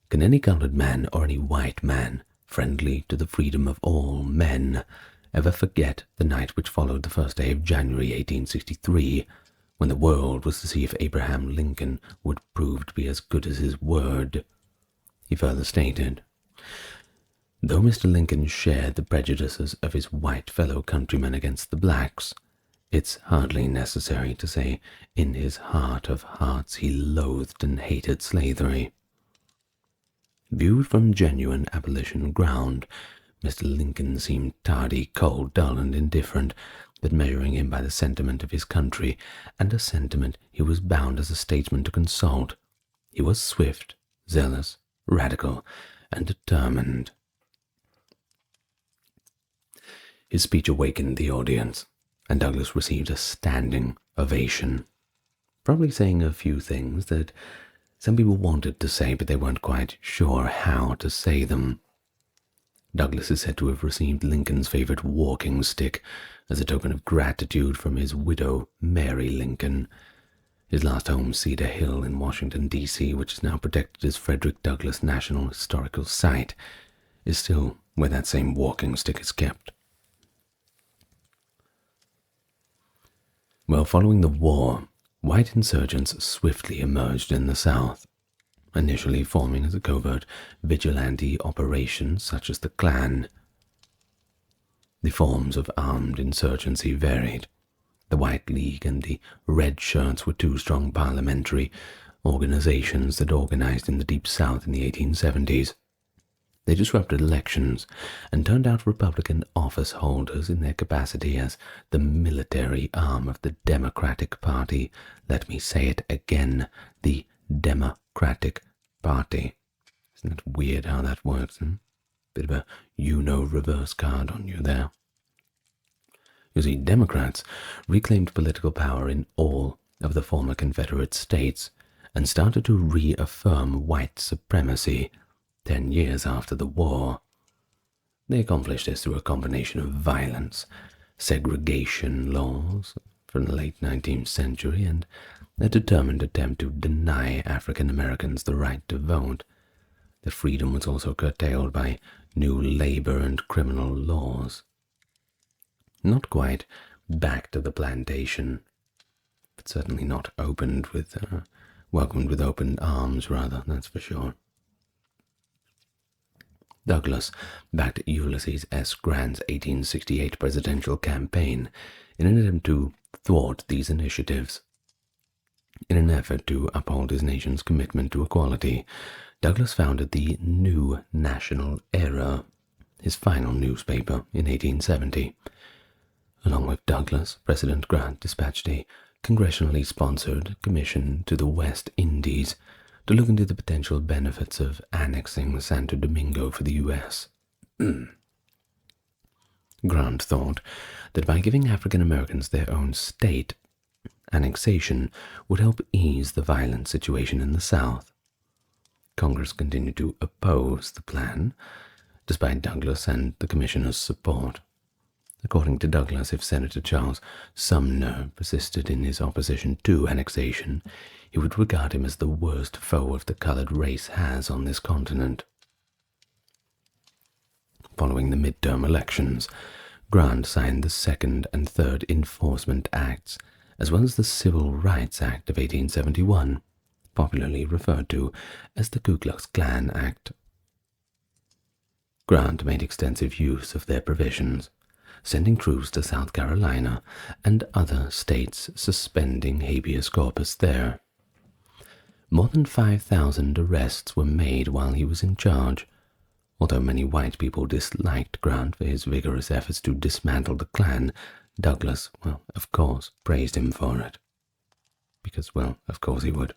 "Can any colored man or any white man, friendly to the freedom of all men, ever forget the night which followed the first day of January 1863, when the world was to see if Abraham Lincoln would prove to be as good as his word?" He further stated, "Though Mr. Lincoln shared the prejudices of his white fellow countrymen against the blacks, it's hardly necessary to say in his heart of hearts he loathed and hated slavery." Viewed from genuine abolition ground, Mr. Lincoln seemed tardy, cold, dull, and indifferent, but measuring him by the sentiment of his country, and a sentiment he was bound as a statesman to consult, he was swift, zealous, radical, and determined. His speech awakened the audience, and Douglas received a standing ovation, probably saying a few things that some people wanted to say, but they weren't quite sure how to say them. Douglas is said to have received Lincoln's favorite walking stick as a token of gratitude from his widow, Mary Lincoln. His last home, Cedar Hill in Washington, D.C., which is now protected as Frederick Douglass National Historical Site, is still where that same walking stick is kept. Well, following the war, white insurgents swiftly emerged in the South, initially forming as a covert vigilante operation such as the Klan. The forms of armed insurgency varied. The White League and the Red Shirts were two strong parliamentary organizations that organized in the Deep South in the 1870s. They disrupted elections and turned out Republican office holders in their capacity as the military arm of the Democratic Party. Let me say it again, the Democratic Party. Isn't it weird how that works? Bit of a reverse card on you there. You see, Democrats reclaimed political power in all of the former Confederate states and started to reaffirm white supremacy 10 years after the war. They accomplished this through a combination of violence, segregation laws from the late 19th century, and a determined attempt to deny African Americans the right to vote. Their freedom was also curtailed by new labor and criminal laws. Not quite back to the plantation, but certainly not welcomed with open arms, rather, that's for sure. Douglas backed Ulysses S. Grant's 1868 presidential campaign in an attempt to thwart these initiatives. In an effort to uphold his nation's commitment to equality, Douglas founded the New National Era, his final newspaper, in 1870. Along with Douglas, President Grant dispatched a congressionally sponsored commission to the West Indies to look into the potential benefits of annexing Santo Domingo for the U.S. Grant thought that by giving African Americans their own state, annexation would help ease the violent situation in the South. Congress continued to oppose the plan, despite Douglas and the commissioner's support. According to Douglas, if Senator Charles Sumner persisted in his opposition to annexation, he would regard him as the worst foe of the colored race has on this continent. Following the midterm elections, Grant signed the Second and Third Enforcement Acts, as well as the Civil Rights Act of 1871, popularly referred to as the Ku Klux Klan Act. Grant made extensive use of their provisions, sending troops to South Carolina and other states, suspending habeas corpus there. More than 5,000 arrests were made while he was in charge. Although many white people disliked Grant for his vigorous efforts to dismantle the Klan, Douglas, of course, praised him for it. Because, of course he would.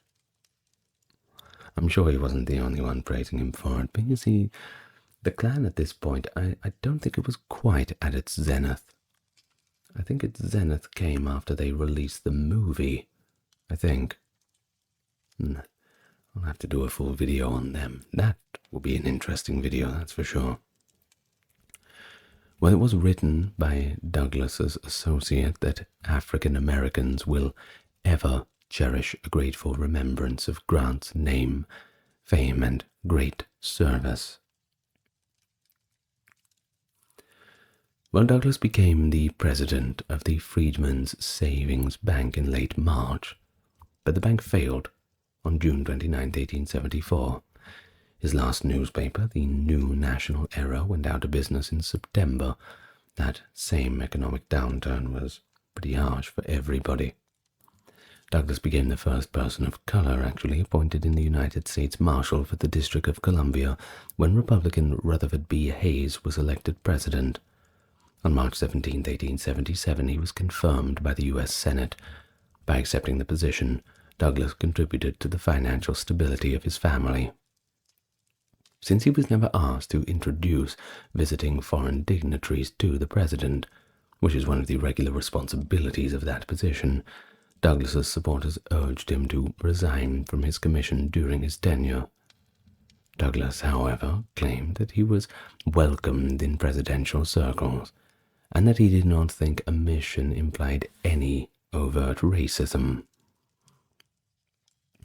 I'm sure he wasn't the only one praising him for it, but you see, the Klan at this point, I don't think it was quite at its zenith. I think its zenith came after they released the movie, I think. I'll have to do a full video on them. That will be an interesting video, that's for sure. Well, it was written by Douglas's associate that African Americans will ever cherish a grateful remembrance of Grant's name, fame, and great service. Well, Douglas became the president of the Freedmen's Savings Bank in late March, but the bank failed on June 29, 1874. His last newspaper, the New National Era, went out of business in September. That same economic downturn was pretty harsh for everybody. Douglas became the first person of color actually appointed in the United States Marshal for the District of Columbia when Republican Rutherford B. Hayes was elected president. On March 17, 1877, he was confirmed by the U.S. Senate. By accepting the position, Douglas contributed to the financial stability of his family. Since he was never asked to introduce visiting foreign dignitaries to the president, which is one of the regular responsibilities of that position, Douglas's supporters urged him to resign from his commission during his tenure. Douglas, however, claimed that he was welcomed in presidential circles, and that he did not think a mission implied any overt racism.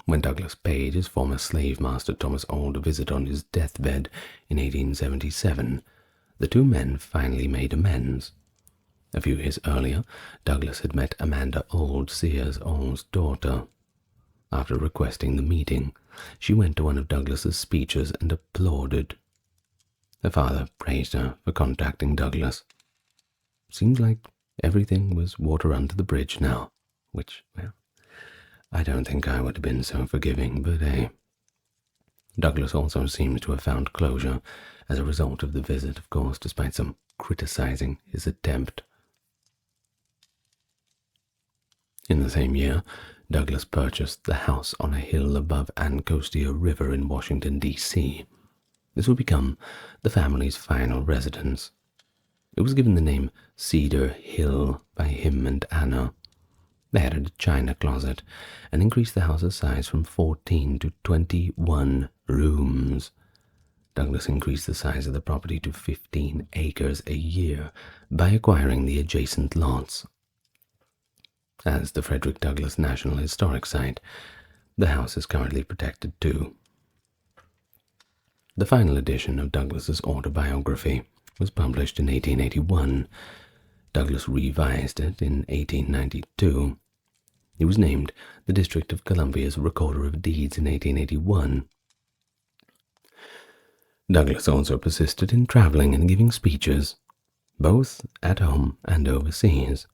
When Douglas paid his former slave master Thomas Auld a visit on his deathbed in 1877, the two men finally made amends. A few years earlier, Douglass had met Amanda Old, Sears Old's daughter. After requesting the meeting, she went to one of Douglass's speeches and applauded. Her father praised her for contacting Douglass. Seems like everything was water under the bridge now, which, well, I don't think I would have been so forgiving, but hey. Douglass also seems to have found closure as a result of the visit, of course, despite some criticizing his attempt. In the same year, Douglass purchased the house on a hill above Anacostia River in Washington, D.C. This would become the family's final residence. It was given the name Cedar Hill by him and Anna. They added a china closet and increased the house's size from 14 to 21 rooms. Douglass increased the size of the property to 15 acres a year by acquiring the adjacent lots. As the Frederick Douglass National Historic Site, the house is currently protected too. The final edition of Douglass's autobiography was published in 1881. Douglass revised it in 1892. He was named the District of Columbia's Recorder of Deeds in 1881. Douglass also persisted in traveling and giving speeches, both at home and overseas.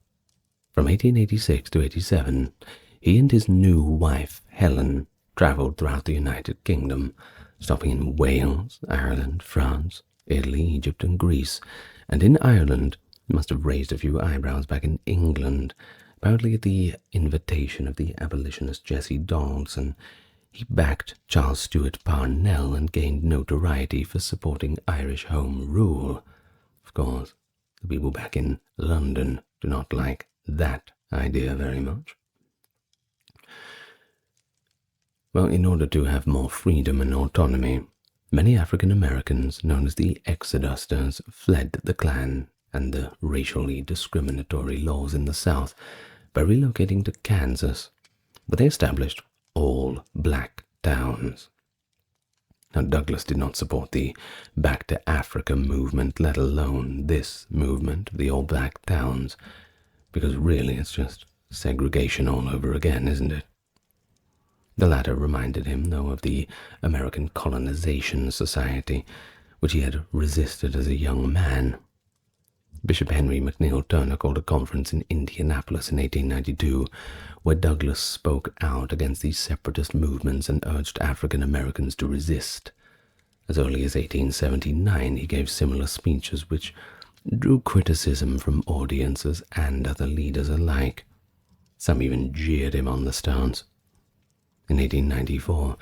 From 1886 to 87, he and his new wife, Helen, traveled throughout the United Kingdom, stopping in Wales, Ireland, France, Italy, Egypt, and Greece, and in Ireland he must have raised a few eyebrows back in England. Apparently at the invitation of the abolitionist Jessie Donaldson, he backed Charles Stewart Parnell and gained notoriety for supporting Irish Home Rule. Of course, the people back in London do not like that idea very much. Well, in order to have more freedom and autonomy, many African Americans, known as the Exodusters, fled the Klan and the racially discriminatory laws in the South by relocating to Kansas, where they established all black towns. Now, Douglass did not support the Back to Africa movement, let alone this movement of the all black towns, because really it's just segregation all over again, isn't it? The latter reminded him, though, of the American Colonization Society, which he had resisted as a young man. Bishop Henry McNeill Turner called a conference in Indianapolis in 1892, where Douglass spoke out against these separatist movements and urged African Americans to resist. As early as 1879, he gave similar speeches which drew criticism from audiences and other leaders alike. Some even jeered him on the stance. In 1894,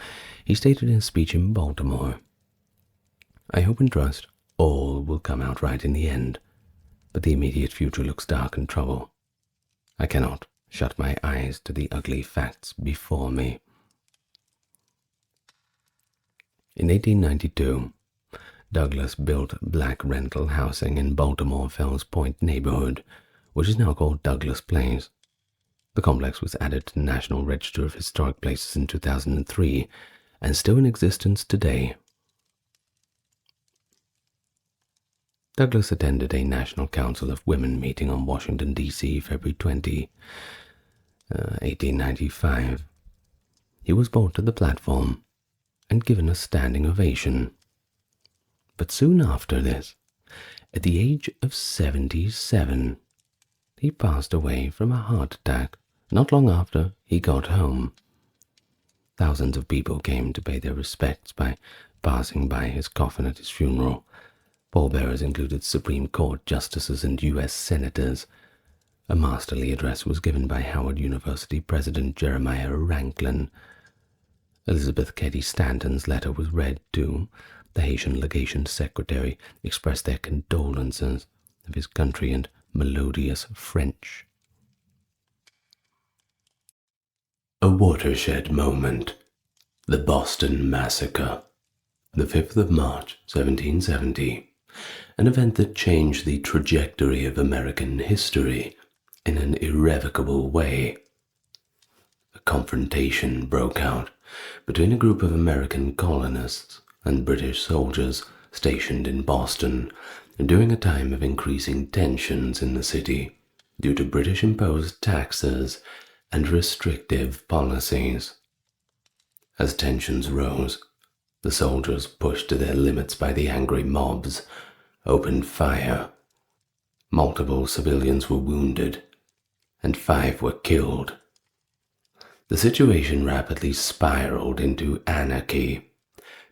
he stated in a speech in Baltimore, "I hope and trust all will come out right in the end, but the immediate future looks dark and trouble. I cannot shut my eyes to the ugly facts before me." In 1892, Douglass built black rental housing in Baltimore Fells Point neighborhood, which is now called Douglass Place. The complex was added to the National Register of Historic Places in 2003 and still in existence today. Douglass attended a National Council of Women meeting on Washington, D.C., February 20, 1895. He was brought to the platform and given a standing ovation. But soon after this, at the age of 77, he passed away from a heart attack not long after he got home. Thousands of people came to pay their respects by passing by his coffin at his funeral. Pallbearers included Supreme Court justices and U.S. senators. A masterly address was given by Howard University President Jeremiah Rankin. Elizabeth Cady Stanton's letter was read too. The Haitian legation secretary expressed their condolences of his country in melodious French. A watershed moment. The Boston Massacre. The 5th of March, 1770. An event that changed the trajectory of American history in an irrevocable way. A confrontation broke out between a group of American colonists and British soldiers stationed in Boston during a time of increasing tensions in the city due to British-imposed taxes and restrictive policies. As tensions rose, the soldiers, pushed to their limits by the angry mobs, opened fire. Multiple civilians were wounded, and 5 were killed. The situation rapidly spiraled into anarchy.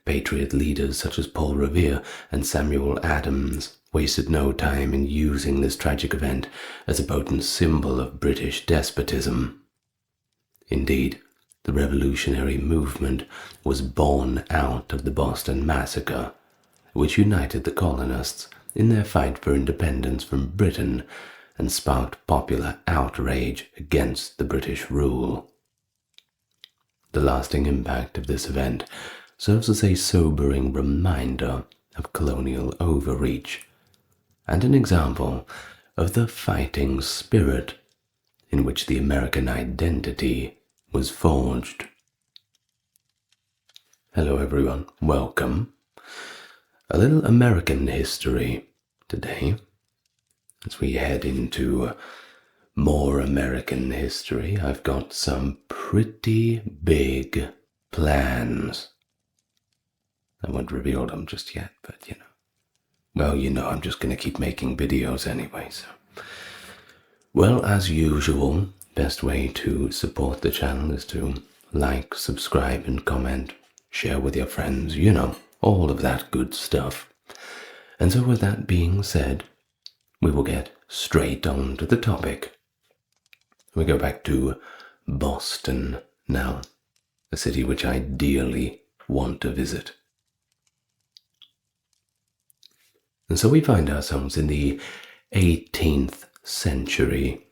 Patriot leaders such as Paul Revere and Samuel Adams wasted no time in using this tragic event as a potent symbol of British despotism. Indeed, the revolutionary movement was born out of the Boston Massacre, which united the colonists in their fight for independence from Britain and sparked popular outrage against the British rule. The lasting impact of this event serves as a sobering reminder of colonial overreach and an example of the fighting spirit in which the American identity was forged. Hello everyone, welcome. A little American history today as we head into more American history. I've got some pretty big plans. I won't reveal them just yet, but I'm just going to keep making videos anyway. So, well, as usual, best way to support the channel is to like, subscribe, and comment, share with your friends, all of that good stuff. And so with that being said, we will get straight on to the topic. We go back to Boston now, a city which I dearly want to visit. And so we find ourselves in the 18th century.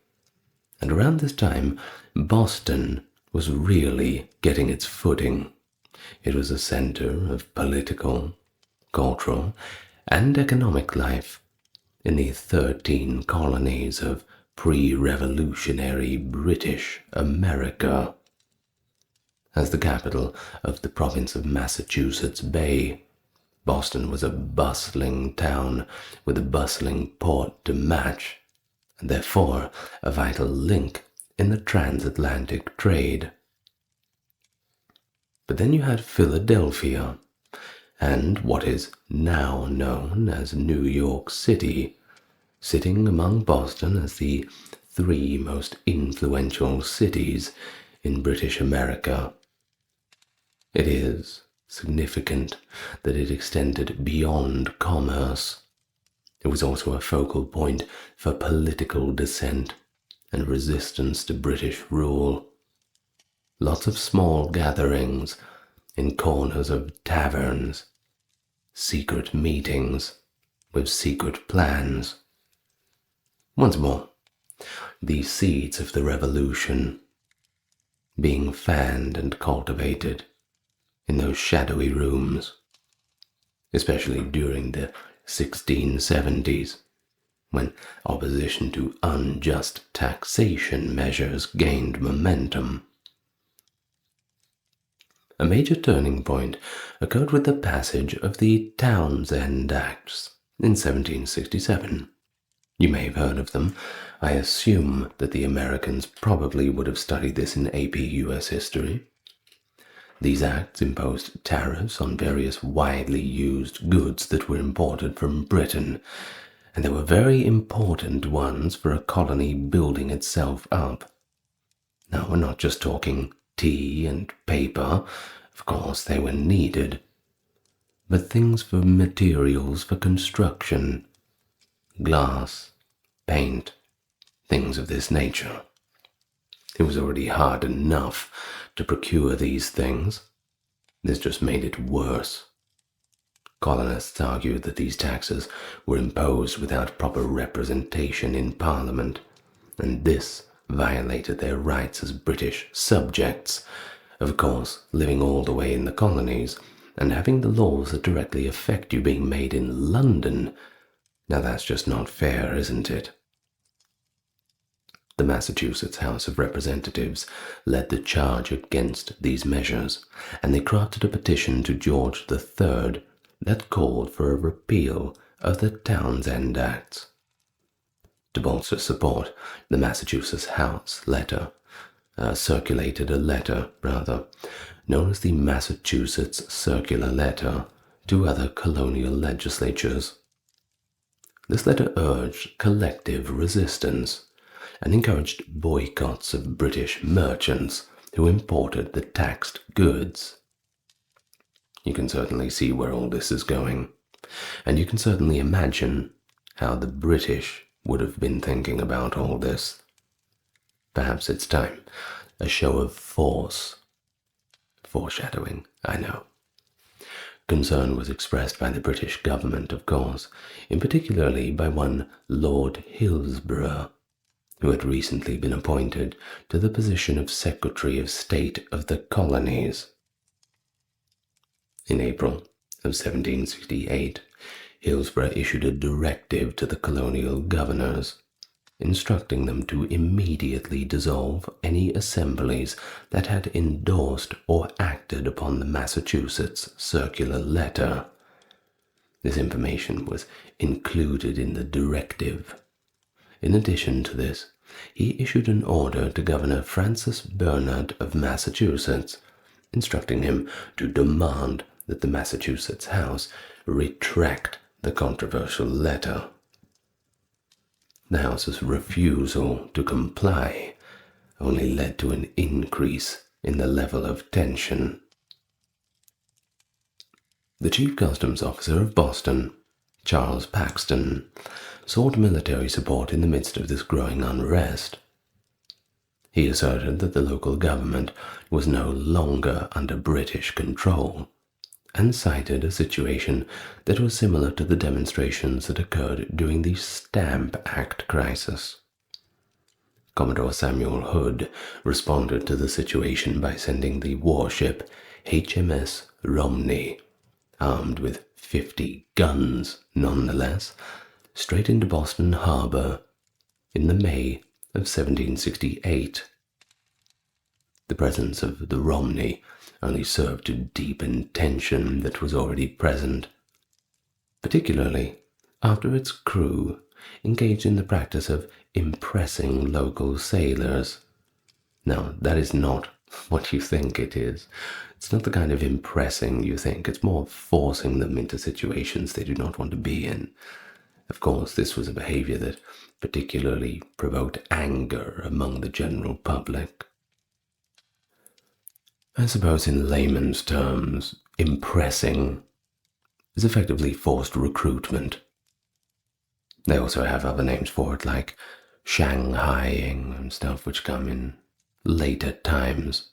And around this time, Boston was really getting its footing. It was a center of political, cultural, and economic life in the 13 colonies of pre-revolutionary British America. As the capital of the province of Massachusetts Bay, Boston was a bustling town with a bustling port to match, and therefore a vital link in the transatlantic trade. But then you had Philadelphia, and what is now known as New York City, sitting among Boston as the 3 most influential cities in British America. It is significant that it extended beyond commerce. It was also a focal point for political dissent and resistance to British rule. Lots of small gatherings in corners of taverns, secret meetings with secret plans. Once more, the seeds of the revolution being fanned and cultivated in those shadowy rooms, especially during the 1670s, when opposition to unjust taxation measures gained momentum. A major turning point occurred with the passage of the Townshend Acts in 1767. You may have heard of them. I assume that the Americans probably would have studied this in AP US history. These acts imposed tariffs on various widely used goods that were imported from Britain, and they were very important ones for a colony building itself up. Now, we're not just talking tea and paper. Of course, they were needed, but things for materials for construction, glass, paint, things of this nature. It was already hard enough to procure these things. This just made it worse. Colonists argued that these taxes were imposed without proper representation in Parliament, and this violated their rights as British subjects, of course, living all the way in the colonies and having the laws that directly affect you being made in London. Now that's just not fair, isn't it? The Massachusetts House of Representatives led the charge against these measures, and they crafted a petition to George III that called for a repeal of the Townshend Acts. To bolster support, the Massachusetts House circulated a letter, known as the Massachusetts Circular Letter, to other colonial legislatures. This letter urged collective resistance and encouraged boycotts of British merchants who imported the taxed goods. You can certainly see where all this is going, and you can certainly imagine how the British would have been thinking about all this. Perhaps it's time, a show of force. Foreshadowing, I know. Concern was expressed by the British government, of course, in particularly by one Lord Hillsborough, who had recently been appointed to the position of Secretary of State of the Colonies. In April of 1768, Hillsborough issued a directive to the colonial governors, instructing them to immediately dissolve any assemblies that had endorsed or acted upon the Massachusetts Circular Letter. This information was included in the directive. In addition to this, he issued an order to Governor Francis Bernard of Massachusetts, instructing him to demand that the Massachusetts House retract the controversial letter. The House's refusal to comply only led to an increase in the level of tension. The Chief Customs Officer of Boston, Charles Paxton, sought military support in the midst of this growing unrest. He asserted that the local government was no longer under British control, and cited a situation that was similar to the demonstrations that occurred during the Stamp Act crisis. Commodore Samuel Hood responded to the situation by sending the warship HMS Romney, armed with 50 guns nonetheless, straight into Boston Harbor in the May of 1768. The presence of the Romney only served to deepen tension that was already present, particularly after its crew engaged in the practice of impressing local sailors. Now, that is not what you think it is. It's not the kind of impressing you think. It's more forcing them into situations they do not want to be in. Of course, this was a behavior that particularly provoked anger among the general public. I suppose in layman's terms, impressing is effectively forced recruitment. They also have other names for it, like Shanghaiing and stuff, which come in later times.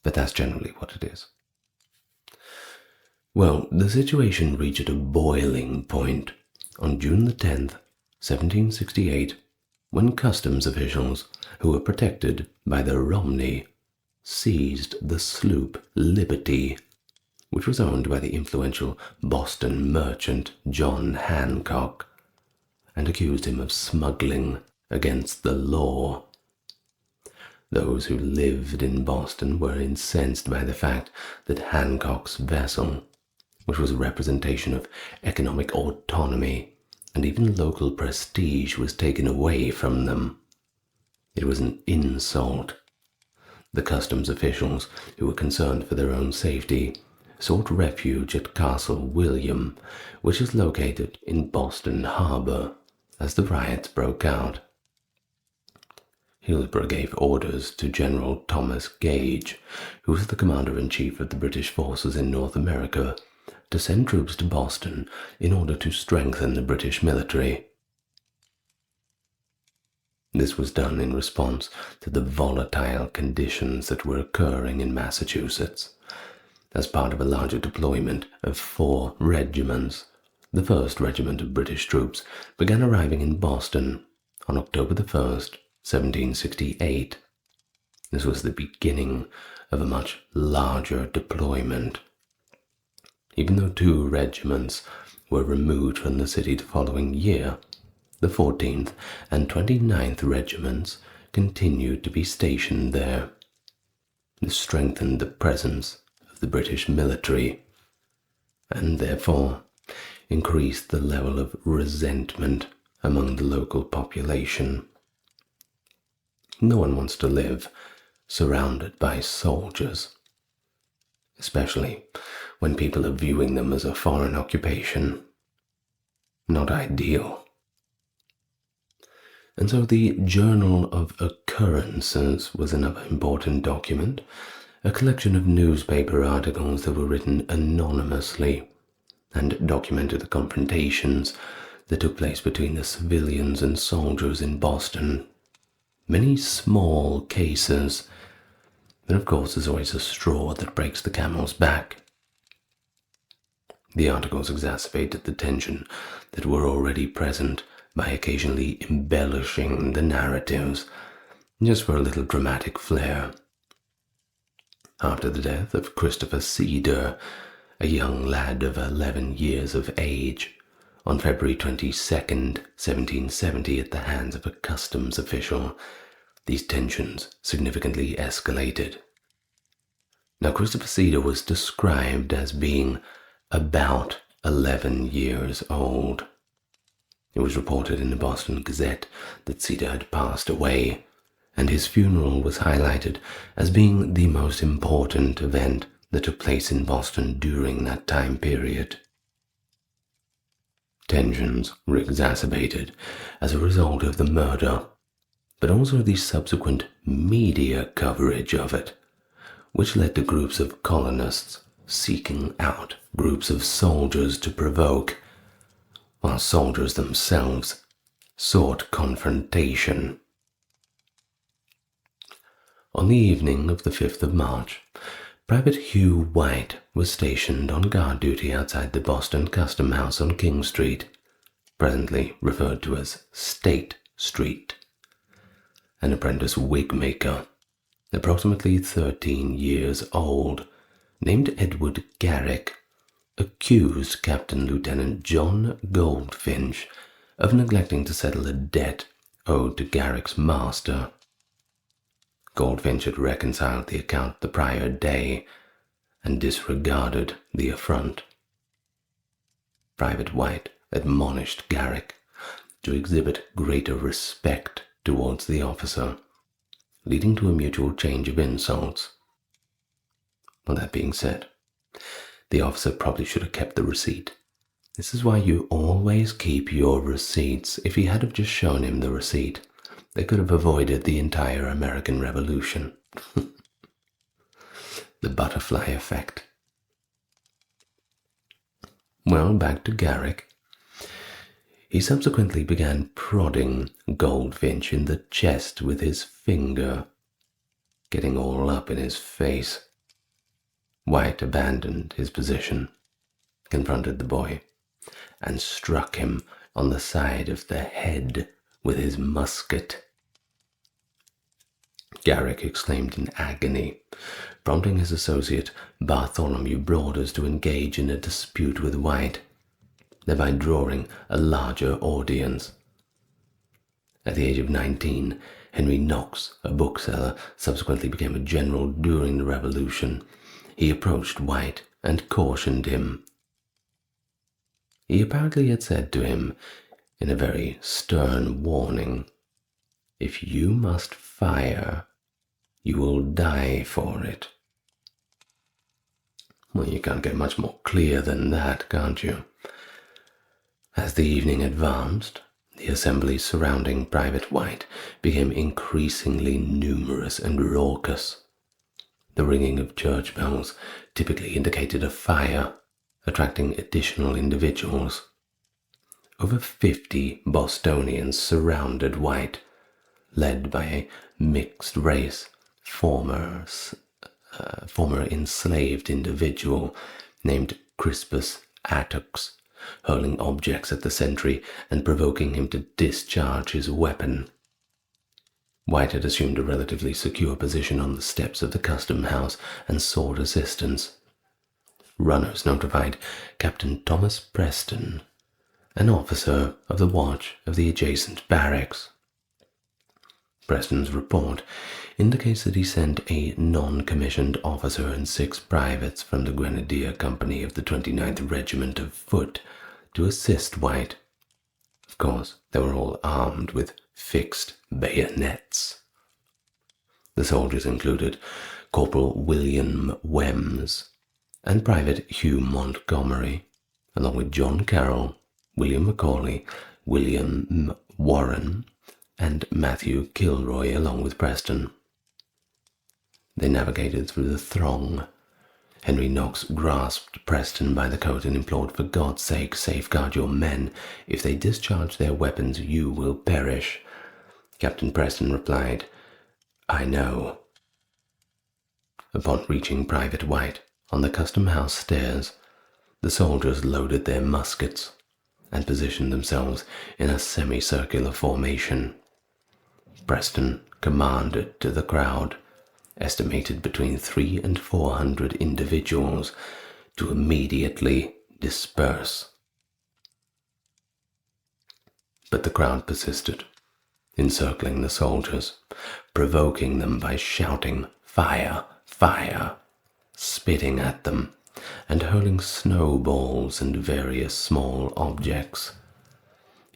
But that's generally what it is. Well, the situation reached a boiling point on June the 10th, 1768, when customs officials, who were protected by the Romney, seized the sloop Liberty, which was owned by the influential Boston merchant John Hancock, and accused him of smuggling against the law. Those who lived in Boston were incensed by the fact that Hancock's vessel, which was a representation of economic autonomy and even local prestige, was taken away from them. It was an insult. The customs officials, who were concerned for their own safety, sought refuge at Castle William, which is located in Boston Harbor, as the riots broke out. Hillsborough gave orders to General Thomas Gage, who was the commander-in-chief of the British forces in North America, to send troops to Boston in order to strengthen the British military. This was done in response to the volatile conditions that were occurring in Massachusetts. As part of a larger deployment of 4 regiments, the 1st Regiment of British troops began arriving in Boston on October the 1st, 1768. This was the beginning of a much larger deployment. Even though 2 regiments were removed from the city the following year, the 14th and 29th Regiments continued to be stationed there. This strengthened the presence of the British military, and therefore increased the level of resentment among the local population. No one wants to live surrounded by soldiers, especially when people are viewing them as a foreign occupation. Not ideal. And so the Journal of Occurrences was another important document, a collection of newspaper articles that were written anonymously and documented the confrontations that took place between the civilians and soldiers in Boston. Many small cases, but of course there's always a straw that breaks the camel's back. The articles exacerbated the tension that were already present by occasionally embellishing the narratives, just for a little dramatic flair. After the death of Christopher Cedar, a young lad of 11 years of age, on February 22nd, 1770, at the hands of a customs official, these tensions significantly escalated. Now, Christopher Cedar was described as being about 11 years old. It was reported in the Boston Gazette that Cedar had passed away, and his funeral was highlighted as being the most important event that took place in Boston during that time period. Tensions were exacerbated as a result of the murder, but also the subsequent media coverage of it, which led to groups of colonists seeking out groups of soldiers to provoke, while soldiers themselves sought confrontation. On the evening of the 5th of March, Private Hugh White was stationed on guard duty outside the Boston Custom House on King Street, presently referred to as State Street. An apprentice wig maker, approximately 13 years old, named Edward Garrick, accused Captain Lieutenant John Goldfinch of neglecting to settle a debt owed to Garrick's master. Goldfinch had reconciled the account the prior day and disregarded the affront. Private White admonished Garrick to exhibit greater respect towards the officer, leading to a mutual change of insults. Well, that being said, the officer probably should have kept the receipt. This is why you always keep your receipts. If he had have just shown him the receipt, they could have avoided the entire American Revolution. The butterfly effect. Well, back to Garrick. He subsequently began prodding Goldfinch in the chest with his finger, getting all up in his face. White abandoned his position, confronted the boy, and struck him on the side of the head with his musket. Garrick exclaimed in agony, prompting his associate Bartholomew Broaders to engage in a dispute with White, thereby drawing a larger audience. At the age of 19, Henry Knox, a bookseller, subsequently became a general during the Revolution. He approached White and cautioned him. He apparently had said to him, in a very stern warning, "If you must fire, you will die for it." Well, you can't get much more clear than that, can't you? As the evening advanced, the assemblies surrounding Private White became increasingly numerous and raucous. The ringing of church bells typically indicated a fire, attracting additional individuals. Over 50 Bostonians surrounded White, led by a mixed race, former enslaved individual named Crispus Attucks, hurling objects at the sentry and provoking him to discharge his weapon. White had assumed a relatively secure position on the steps of the custom house and sought assistance. Runners notified Captain Thomas Preston, an officer of the watch of the adjacent barracks. Preston's report indicates that he sent a non-commissioned officer and 6 privates from the Grenadier Company of the 29th Regiment of Foot to assist White. Of course, they were all armed with fixed bayonets. The soldiers included Corporal William Wems and Private Hugh Montgomery, along with John Carroll, William Macaulay, William Warren, and Matthew Kilroy, along with Preston. They navigated through the throng. Henry Knox grasped Preston by the coat and implored, "For God's sake, safeguard your men. If they discharge their weapons, you will perish." Captain Preston replied, "I know." Upon reaching Private White on the custom house stairs, the soldiers loaded their muskets and positioned themselves in a semicircular formation. Preston commanded to the crowd, estimated between 300 and 400 individuals, to immediately disperse. But the crowd persisted, encircling the soldiers, provoking them by shouting, "Fire! Fire!" spitting at them, and hurling snowballs and various small objects.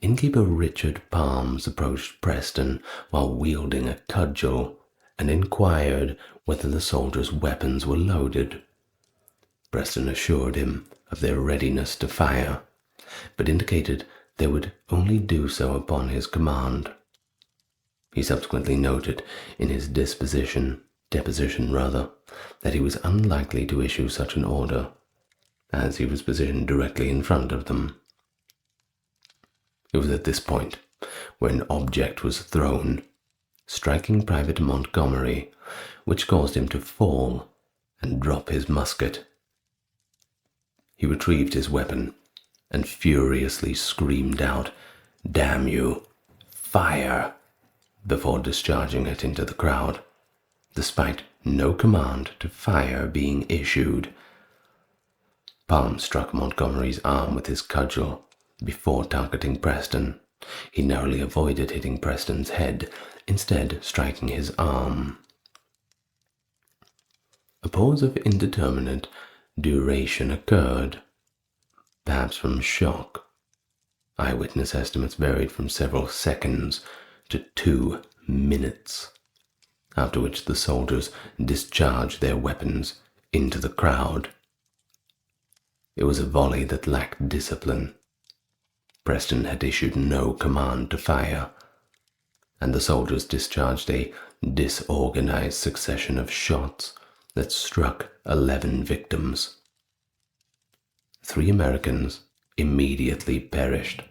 Innkeeper Richard Palms approached Preston while wielding a cudgel and inquired whether the soldiers' weapons were loaded. Preston assured him of their readiness to fire, but indicated they would only do so upon his command. He subsequently noted in his deposition, that he was unlikely to issue such an order, as he was positioned directly in front of them. It was at this point where an object was thrown, striking Private Montgomery, which caused him to fall and drop his musket. He retrieved his weapon and furiously screamed out, "Damn you, fire!" before discharging it into the crowd, despite no command to fire being issued. Palm struck Montgomery's arm with his cudgel before targeting Preston. He narrowly avoided hitting Preston's head, instead striking his arm. A pause of indeterminate duration occurred, perhaps from shock. Eyewitness estimates varied from several seconds to 2 minutes, after which the soldiers discharged their weapons into the crowd. It was a volley that lacked discipline. Preston had issued no command to fire, and the soldiers discharged a disorganized succession of shots that struck 11 victims. 3 Americans immediately perished: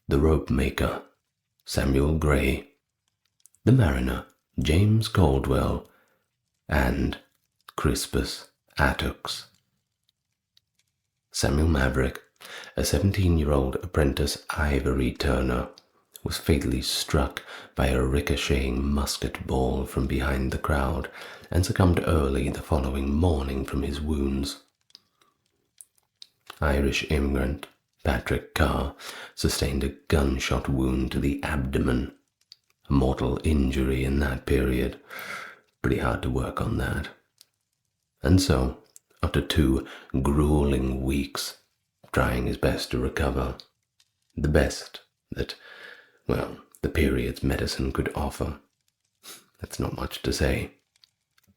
the rope maker, Samuel Gray, the mariner, James Caldwell, and Crispus Attucks. Samuel Maverick, a 17-year-old apprentice ivory turner, was fatally struck by a ricocheting musket ball from behind the crowd and succumbed early the following morning from his wounds. Irish immigrant Patrick Carr sustained a gunshot wound to the abdomen, a mortal injury in that period. Pretty hard to work on that. And so, after 2 grueling weeks, trying his best to recover, the best that, the period's medicine could offer, that's not much to say,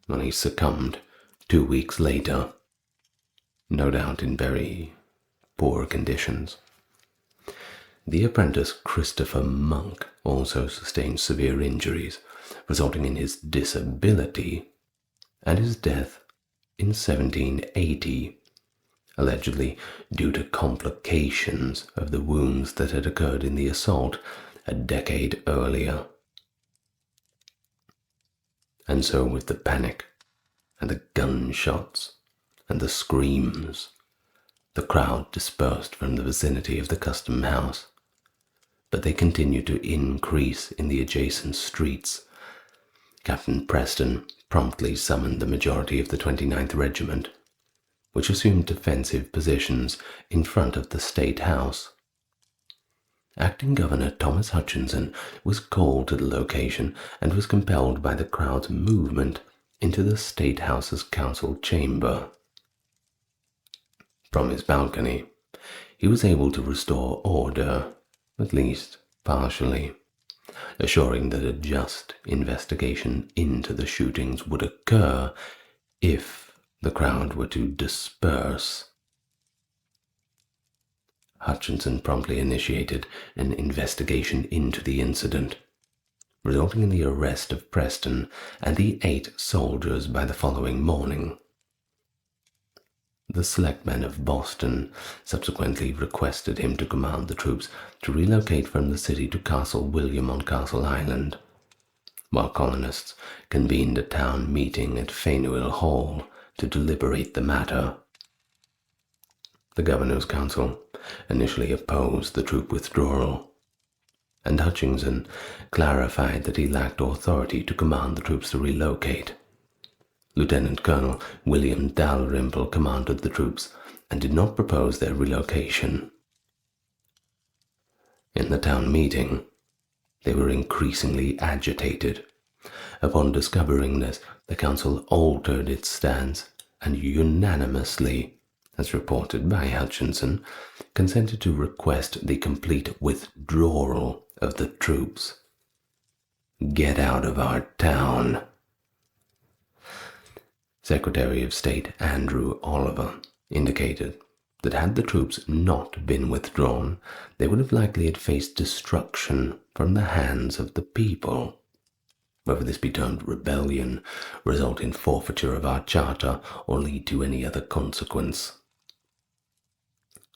well, he succumbed 2 weeks later, no doubt in very poor conditions. The apprentice Christopher Monk also sustained severe injuries, resulting in his disability and his death in 1780, allegedly due to complications of the wounds that had occurred in the assault a decade earlier. And so with the panic and the gunshots and the screams, the crowd dispersed from the vicinity of the custom house, but they continued to increase in the adjacent streets. Captain Preston promptly summoned the majority of the 29th Regiment, which assumed defensive positions in front of the State House. Acting Governor Thomas Hutchinson was called to the location and was compelled by the crowd's movement into the State House's council chamber. From his balcony, he was able to restore order, at least partially, assuring that a just investigation into the shootings would occur if the crowd were to disperse. Hutchinson promptly initiated an investigation into the incident, resulting in the arrest of Preston and the 8 soldiers by the following morning. The selectmen of Boston subsequently requested him to command the troops to relocate from the city to Castle William on Castle Island, while colonists convened a town meeting at Faneuil Hall to deliberate the matter. The governor's council initially opposed the troop withdrawal, and Hutchinson clarified that he lacked authority to command the troops to relocate. Lieutenant Colonel William Dalrymple commanded the troops and did not propose their relocation. In the town meeting, they were increasingly agitated. Upon discovering this, the council altered its stance and unanimously, as reported by Hutchinson, consented to request the complete withdrawal of the troops. "Get out of our town." Secretary of State Andrew Oliver indicated that had the troops not been withdrawn, they would have likely faced destruction from the hands of the people. Whether this be termed rebellion, result in forfeiture of our charter, or lead to any other consequence.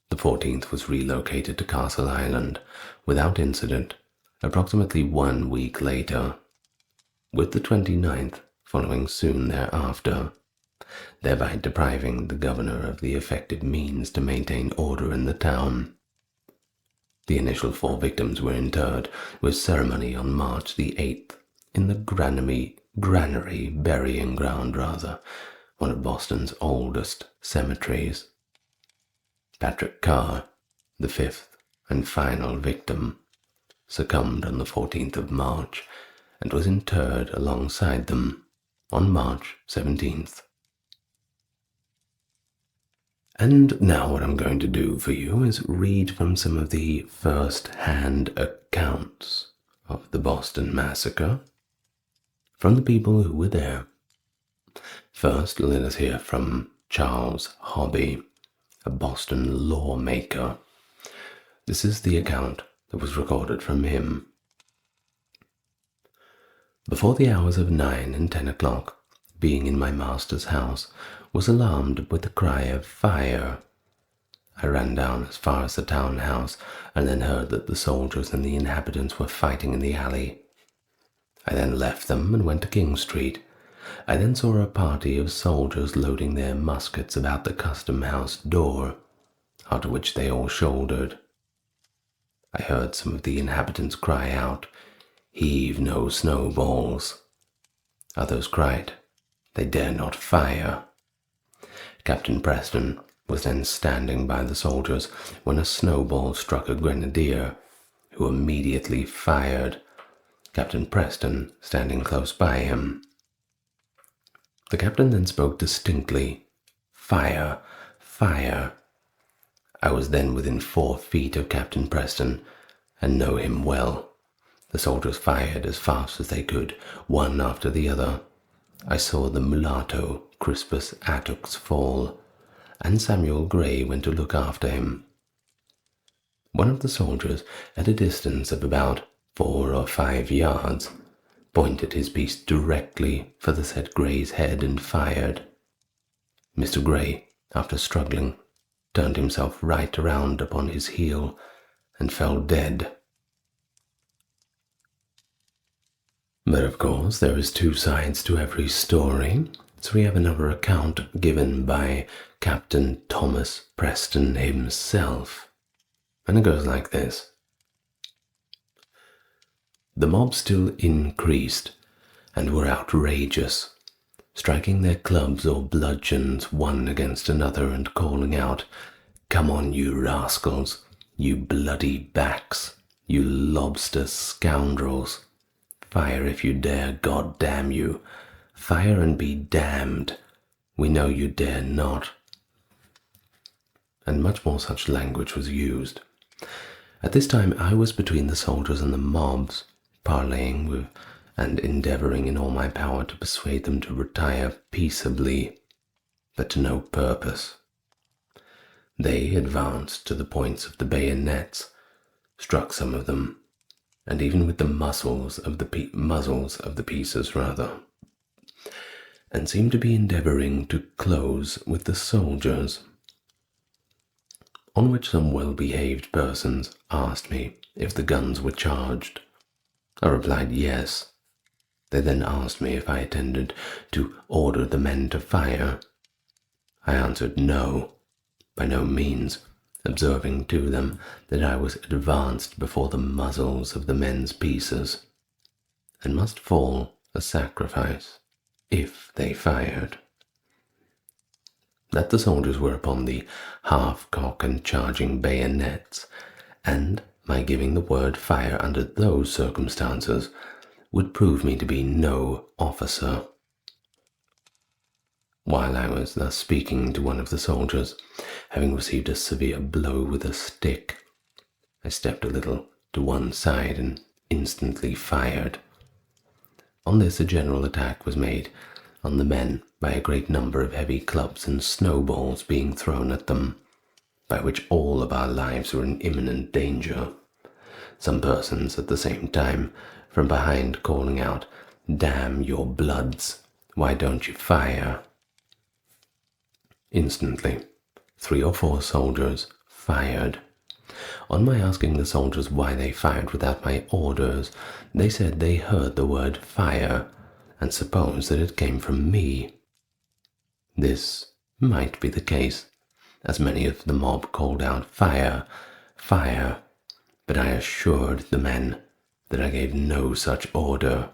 The 14th was relocated to Castle Island without incident approximately 1 week later, with the 29th following soon thereafter, thereby depriving the governor of the effective means to maintain order in the town. The initial 4 victims were interred with ceremony on March the 8th in the Granary burying ground, one of Boston's oldest cemeteries. Patrick Carr, the 5th and final victim, succumbed on the 14th of March and was interred alongside them on March 17th. And now what I'm going to do for you is read from some of the first-hand accounts of the Boston Massacre from the people who were there. First, let us hear from Charles Hobby, a Boston lawmaker. This is the account that was recorded from him. Before the hours of 9 and 10 o'clock, being in my master's house, was alarmed with the cry of fire. I ran down as far as the townhouse, and then heard that the soldiers and the inhabitants were fighting in the alley. I then left them and went to King Street. I then saw a party of soldiers loading their muskets about the custom-house door, after which they all shouldered. I heard some of the inhabitants cry out, "Heave no snowballs." Others cried, "They dare not fire." Captain Preston was then standing by the soldiers when a snowball struck a grenadier, who immediately fired, Captain Preston standing close by him. The captain then spoke distinctly, "Fire! Fire!" I was then within 4 feet of Captain Preston, and know him well. The soldiers fired as fast as they could, one after the other. I saw the mulatto Crispus Attucks fall, and Samuel Gray went to look after him. One of the soldiers, at a distance of about 4 or 5 yards, pointed his piece directly for the said Gray's head and fired. Mr. Gray, after struggling, turned himself right around upon his heel and fell dead. But of course there is 2 sides to every story, so we have another account given by Captain Thomas Preston himself, and it goes like this. The mob still increased and were outrageous, striking their clubs or bludgeons one against another and calling out, "Come on, you rascals, you bloody backs, you lobster scoundrels. Fire if you dare, God damn you. Fire and be damned. We know you dare not." and much more such language was used. At this time I was between the soldiers and the mobs, parleying with and endeavoring in all my power to persuade them to retire peaceably, but to no purpose. They advanced to the points of the bayonets, struck some of them, and even with the muzzles of the pieces, and seemed to be endeavoring to close with the soldiers. On which some well-behaved persons asked me if the guns were charged. I replied yes. They then asked me if I intended to order the men to fire. I answered no, by no means, observing to them that I was advanced before the muzzles of the men's pieces, and must fall a sacrifice if they fired. That the soldiers were upon the half-cock and charging bayonets, and my giving the word fire under those circumstances would prove me to be no officer. While I was thus speaking to one of the soldiers, having received a severe blow with a stick, I stepped a little to one side and instantly fired. On this a general attack was made on the men by a great number of heavy clubs and snowballs being thrown at them, by which all of our lives were in imminent danger. Some persons at the same time from behind calling out, "Damn your bloods, why don't you fire?" Instantly, 3 or 4 soldiers fired. On my asking the soldiers why they fired without my orders, they said they heard the word fire and supposed that it came from me. This might be the case, as many of the mob called out fire, fire, but I assured the men that I gave no such order,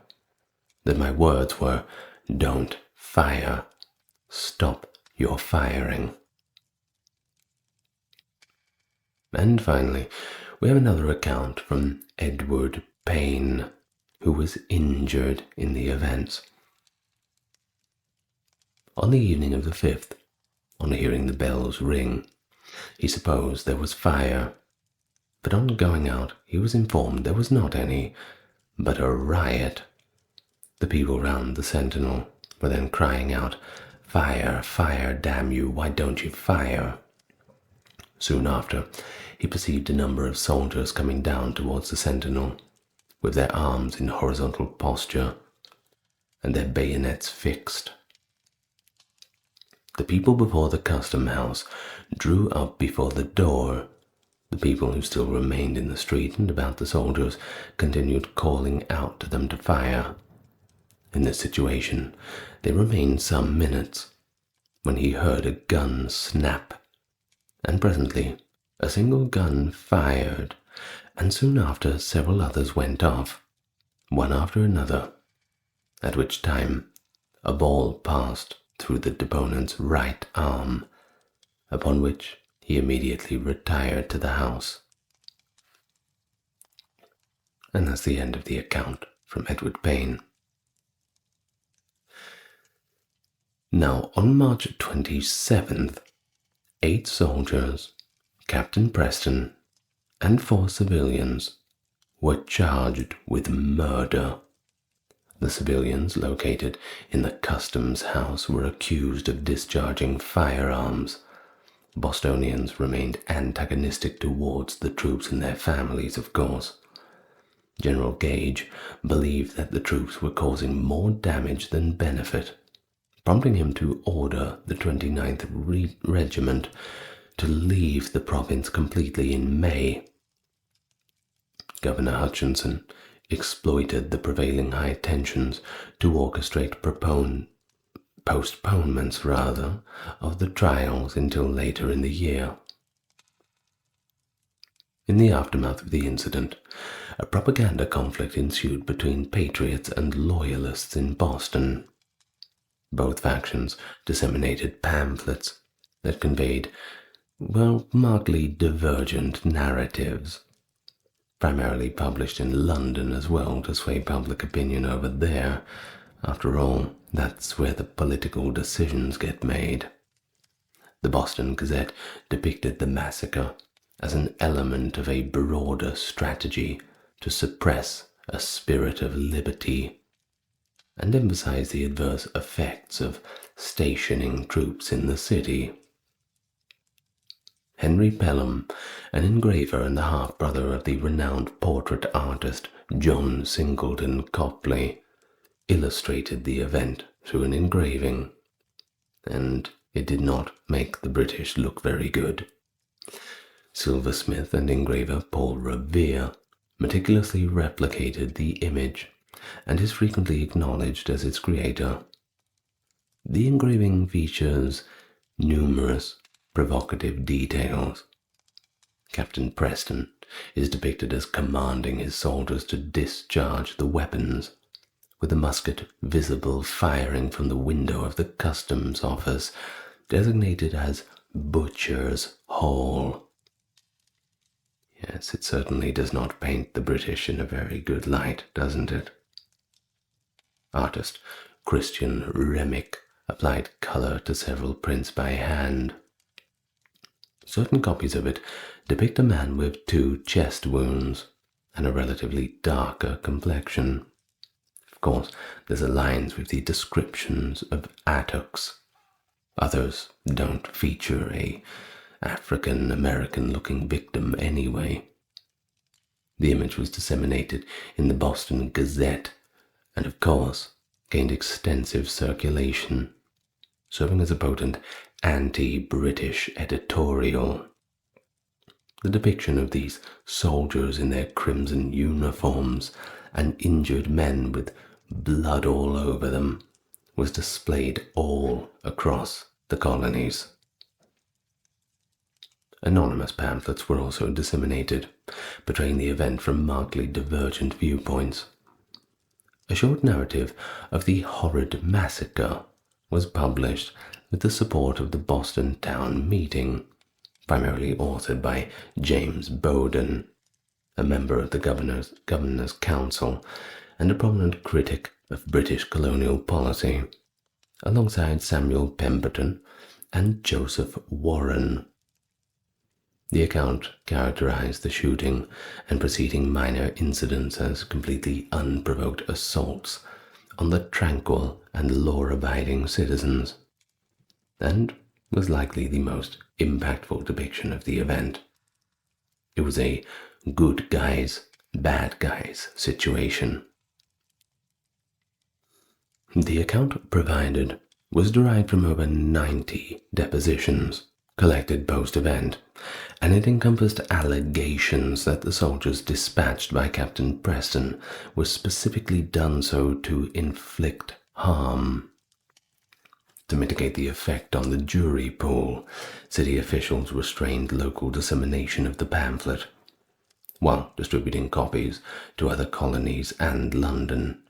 that my words were, "Don't fire, stop your firing." And finally, we have another account from Edward Payne, who was injured in the events. On the evening of the 5th, on hearing the bells ring, he supposed there was fire, but on going out he was informed there was not any, but a riot. The people round the sentinel were then crying out, "Fire, fire, damn you, why don't you fire?" Soon after, he perceived a number of soldiers coming down towards the sentinel, with their arms in horizontal posture, and their bayonets fixed. The people before the custom house drew up before the door. The people who still remained in the street and about the soldiers continued calling out to them to fire. In this situation, they remained some minutes, when he heard a gun snap, and presently a single gun fired, and soon after several others went off, one after another, at which time a ball passed through the deponent's right arm, upon which he immediately retired to the house. And that's the end of the account from Edward Payne. Now, on March 27th, 8 soldiers, Captain Preston, and 4 civilians were charged with murder. The civilians located in the customs house were accused of discharging firearms. Bostonians remained antagonistic towards the troops and their families, of course. General Gage believed that the troops were causing more damage than benefit, prompting him to order the 29th Regiment to leave the province completely in May. Governor Hutchinson exploited the prevailing high tensions to orchestrate postponements of the trials until later in the year. In the aftermath of the incident, a propaganda conflict ensued between patriots and loyalists in Boston. Both factions disseminated pamphlets that conveyed, markedly divergent narratives, primarily published in London as well to sway public opinion over there. After all, that's where the political decisions get made. The Boston Gazette depicted the massacre as an element of a broader strategy to suppress a spirit of liberty and emphasized the adverse effects of stationing troops in the city. Henry Pelham, an engraver and the half-brother of the renowned portrait artist John Singleton Copley, illustrated the event through an engraving, and it did not make the British look very good. Silversmith and engraver Paul Revere meticulously replicated the image and is frequently acknowledged as its creator. The engraving features numerous provocative details. Captain Preston is depicted as commanding his soldiers to discharge the weapons, with a musket visible firing from the window of the customs office, designated as Butcher's Hole. Yes, it certainly does not paint the British in a very good light, doesn't it? Artist Christian Remick applied colour to several prints by hand. Certain copies of it depict a man with 2 chest wounds and a relatively darker complexion. Of course, this aligns with the descriptions of Attucks. Others don't feature a African-American looking victim anyway. The image was disseminated in the Boston Gazette and, of course, gained extensive circulation, serving as a potent anti-British editorial. The depiction of these soldiers in their crimson uniforms and injured men with blood all over them was displayed all across the colonies. Anonymous pamphlets were also disseminated, portraying the event from markedly divergent viewpoints. A short narrative of the horrid massacre was published with the support of the Boston Town Meeting, primarily authored by James Bowdoin, a member of the Governor's Council and a prominent critic of British colonial policy, alongside Samuel Pemberton and Joseph Warren. The account characterized the shooting and preceding minor incidents as completely unprovoked assaults on the tranquil and law-abiding citizens, and was likely the most impactful depiction of the event. It was a good guys, bad guys situation. The account provided was derived from over 90 depositions collected post-event, and it encompassed allegations that the soldiers dispatched by Captain Preston were specifically done so to inflict harm. To mitigate the effect on the jury pool, city officials restrained local dissemination of the pamphlet, while distributing copies to other colonies and London,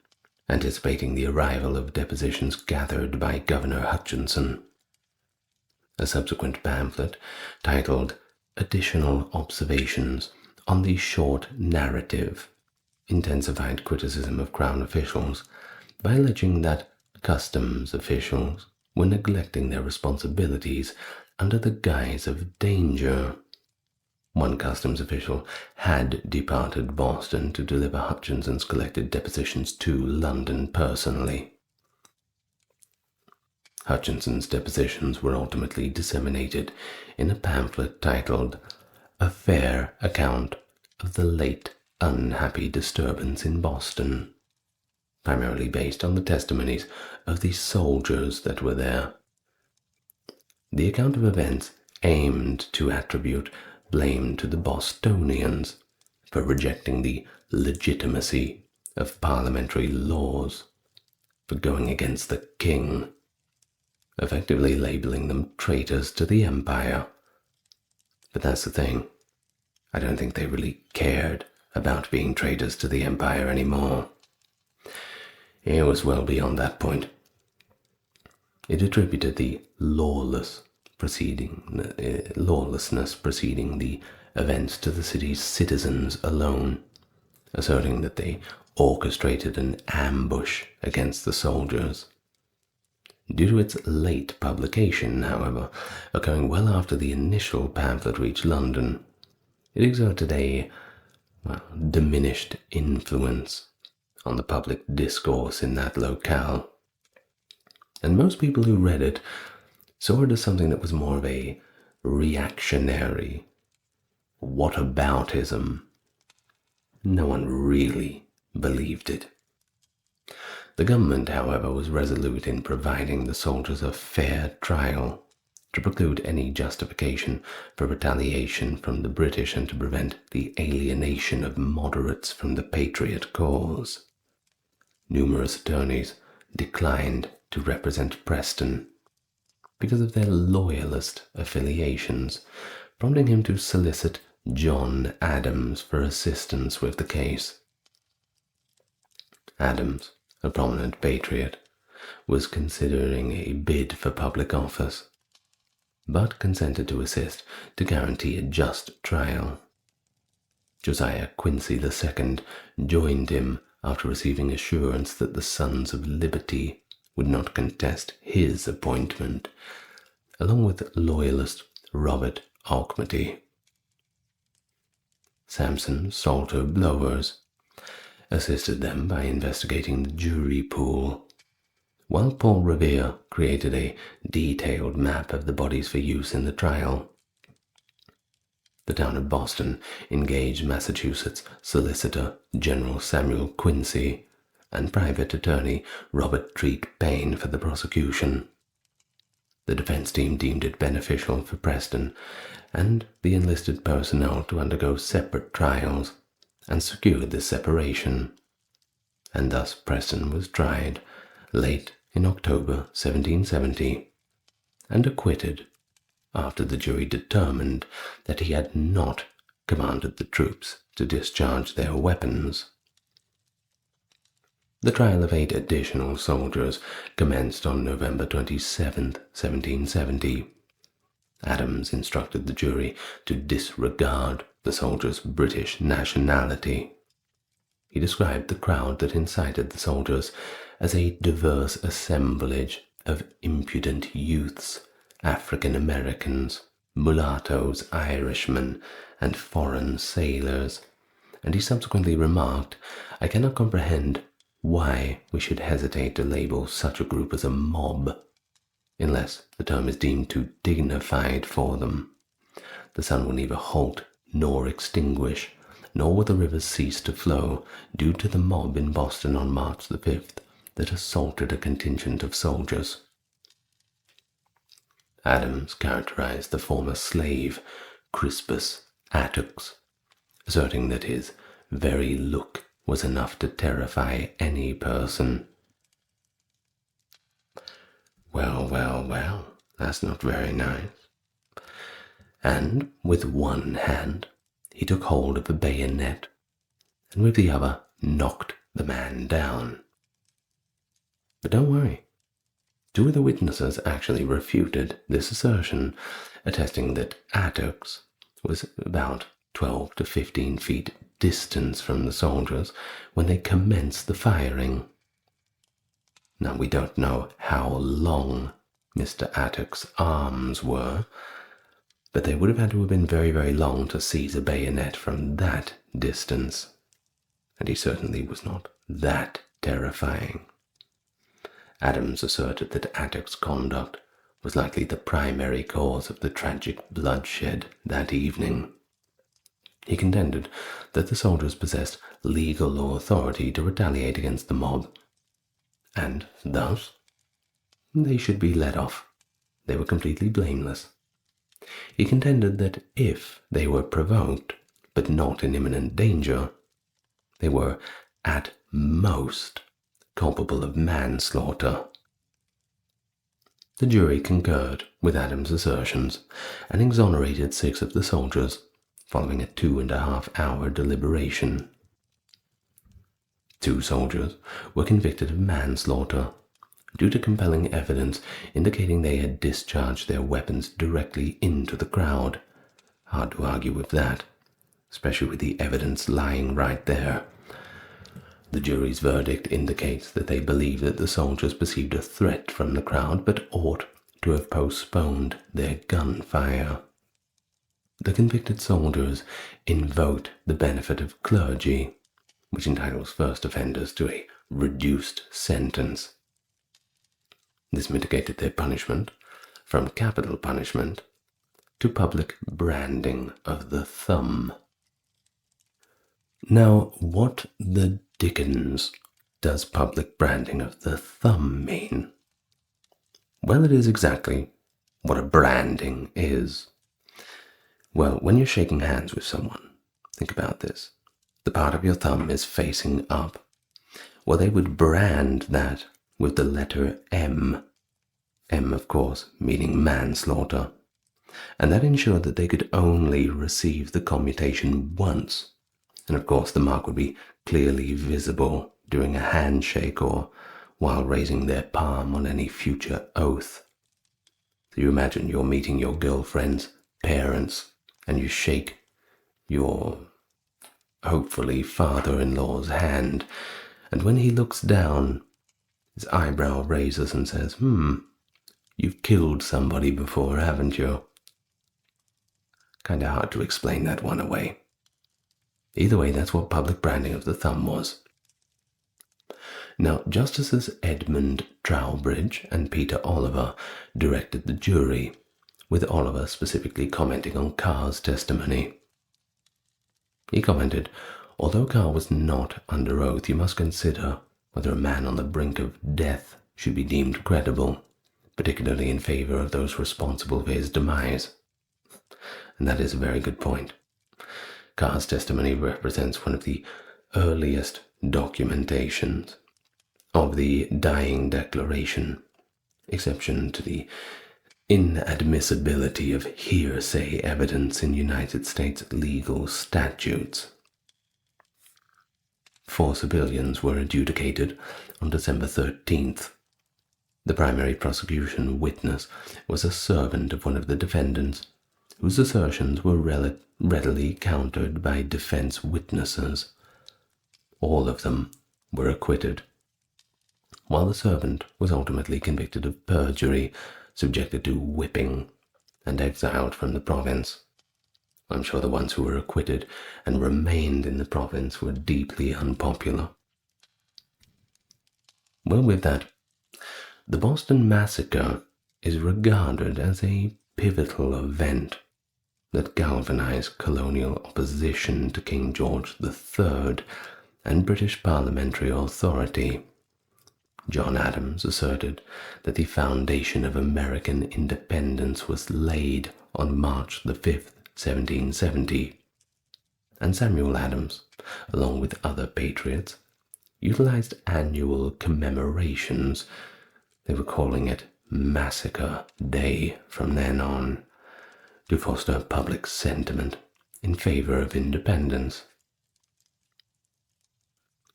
anticipating the arrival of depositions gathered by Governor Hutchinson. A subsequent pamphlet, titled Additional Observations on the Short Narrative, intensified criticism of Crown officials by alleging that customs officials were neglecting their responsibilities under the guise of danger. One customs official had departed Boston to deliver Hutchinson's collected depositions to London personally. Hutchinson's depositions were ultimately disseminated in a pamphlet titled A Fair Account of the Late Unhappy Disturbance in Boston, primarily based on the testimonies of the soldiers that were there. The account of events aimed to attribute blame to the Bostonians for rejecting the legitimacy of parliamentary laws, for going against the king, effectively labeling them traitors to the empire. But that's the thing. I don't think they really cared about being traitors to the empire anymore. It was well beyond that point. It attributed the lawlessness preceding the events to the city's citizens alone, asserting that they orchestrated an ambush against the soldiers. Due to its late publication, however, occurring well after the initial pamphlet reached London, it exerted a diminished influence on the public discourse in that locale, and most people who read it saw it as something that was more of a reactionary whataboutism. No one really believed it. The government, however, was resolute in providing the soldiers a fair trial to preclude any justification for retaliation from the British and to prevent the alienation of moderates from the patriot cause. Numerous attorneys declined to represent Preston because of their loyalist affiliations, prompting him to solicit John Adams for assistance with the case. Adams, a prominent patriot, was considering a bid for public office, but consented to assist to guarantee a just trial. Josiah Quincy II joined him after receiving assurance that the Sons of Liberty would not contest his appointment, along with loyalist Robert Auchmuty. Sampson Salter Blowers assisted them by investigating the jury pool, while Paul Revere created a detailed map of the bodies for use in the trial. The town of Boston engaged Massachusetts Solicitor General Samuel Quincy and private attorney Robert Treat Payne for the prosecution. The defense team deemed it beneficial for Preston and the enlisted personnel to undergo separate trials, and secured this separation, and thus Preston was tried late in October 1770 and acquitted after the jury determined that he had not commanded the troops to discharge their weapons. The trial of 8 additional soldiers commenced on November 27, 1770. Adams instructed the jury to disregard the soldiers' British nationality. He described the crowd that incited the soldiers as a diverse assemblage of impudent youths, African Americans, mulattoes, Irishmen, and foreign sailors, and he subsequently remarked, "I cannot comprehend why we should hesitate to label such a group as a mob, unless the term is deemed too dignified for them. The sun will neither halt nor extinguish, nor will the rivers cease to flow, due to the mob in Boston on March the 5th that assaulted a contingent of soldiers." Adams characterized the former slave, Crispus Attucks, asserting that his very look was enough to terrify any person. Well, that's not very nice. And with one hand he took hold of a bayonet, and with the other knocked the man down. But don't worry, 2 of the witnesses actually refuted this assertion, attesting that Attucks was about 12 to 15 feet distance from the soldiers when they commenced the firing. Now, we don't know how long Mr. Attucks' arms were, but they would have had to have been very, very long to seize a bayonet from that distance, and he certainly was not that terrifying. Adams asserted that Attucks' conduct was likely the primary cause of the tragic bloodshed that evening. He contended that the soldiers possessed legal authority to retaliate against the mob, and thus they should be let off. They were completely blameless. He contended that if they were provoked, but not in imminent danger, they were at most culpable of manslaughter. The jury concurred with Adams' assertions and exonerated 6 of the soldiers following a 2.5-hour deliberation. 2 soldiers were convicted of manslaughter due to compelling evidence indicating they had discharged their weapons directly into the crowd. Hard to argue with that, especially with the evidence lying right there. The jury's verdict indicates that they believe that the soldiers perceived a threat from the crowd but ought to have postponed their gunfire. The convicted soldiers invoked the benefit of clergy, which entitles first offenders to a reduced sentence. This mitigated their punishment from capital punishment to public branding of the thumb. Now, what the dickens does public branding of the thumb mean? Well, it is exactly what a branding is. Well, when you're shaking hands with someone, think about this. The part of your thumb is facing up. Well, they would brand that with the letter M. M, of course, meaning manslaughter. And that ensured that they could only receive the commutation once. And of course, the mark would be clearly visible during a handshake or while raising their palm on any future oath. So you imagine you're meeting your girlfriend's parents and you shake your, hopefully, father-in-law's hand, and when he looks down, his eyebrow raises and says, you've killed somebody before, haven't you? Kinda hard to explain that one away. Either way, that's what public branding of the thumb was. Now, Justices Edmund Trowbridge and Peter Oliver directed the jury, with Oliver specifically commenting on Carr's testimony. He commented, although Carr was not under oath, you must consider whether a man on the brink of death should be deemed credible, particularly in favor of those responsible for his demise. And that is a very good point. Carr's testimony represents one of the earliest documentations of the dying declaration, exception to the inadmissibility of hearsay evidence in United States legal statutes. 4 civilians were adjudicated on December 13th. The primary prosecution witness was a servant of one of the defendants, whose assertions were readily countered by defense witnesses. All of them were acquitted, while the servant was ultimately convicted of perjury, subjected to whipping, and exiled from the province. I'm sure the ones who were acquitted and remained in the province were deeply unpopular. Well, with that, the Boston Massacre is regarded as a pivotal event that galvanized colonial opposition to King George III and British parliamentary authority. John Adams asserted that the foundation of American independence was laid on March the 5th, 1770, and Samuel Adams, along with other patriots, utilized annual commemorations. They were calling it Massacre Day from then on, to foster public sentiment in favor of independence.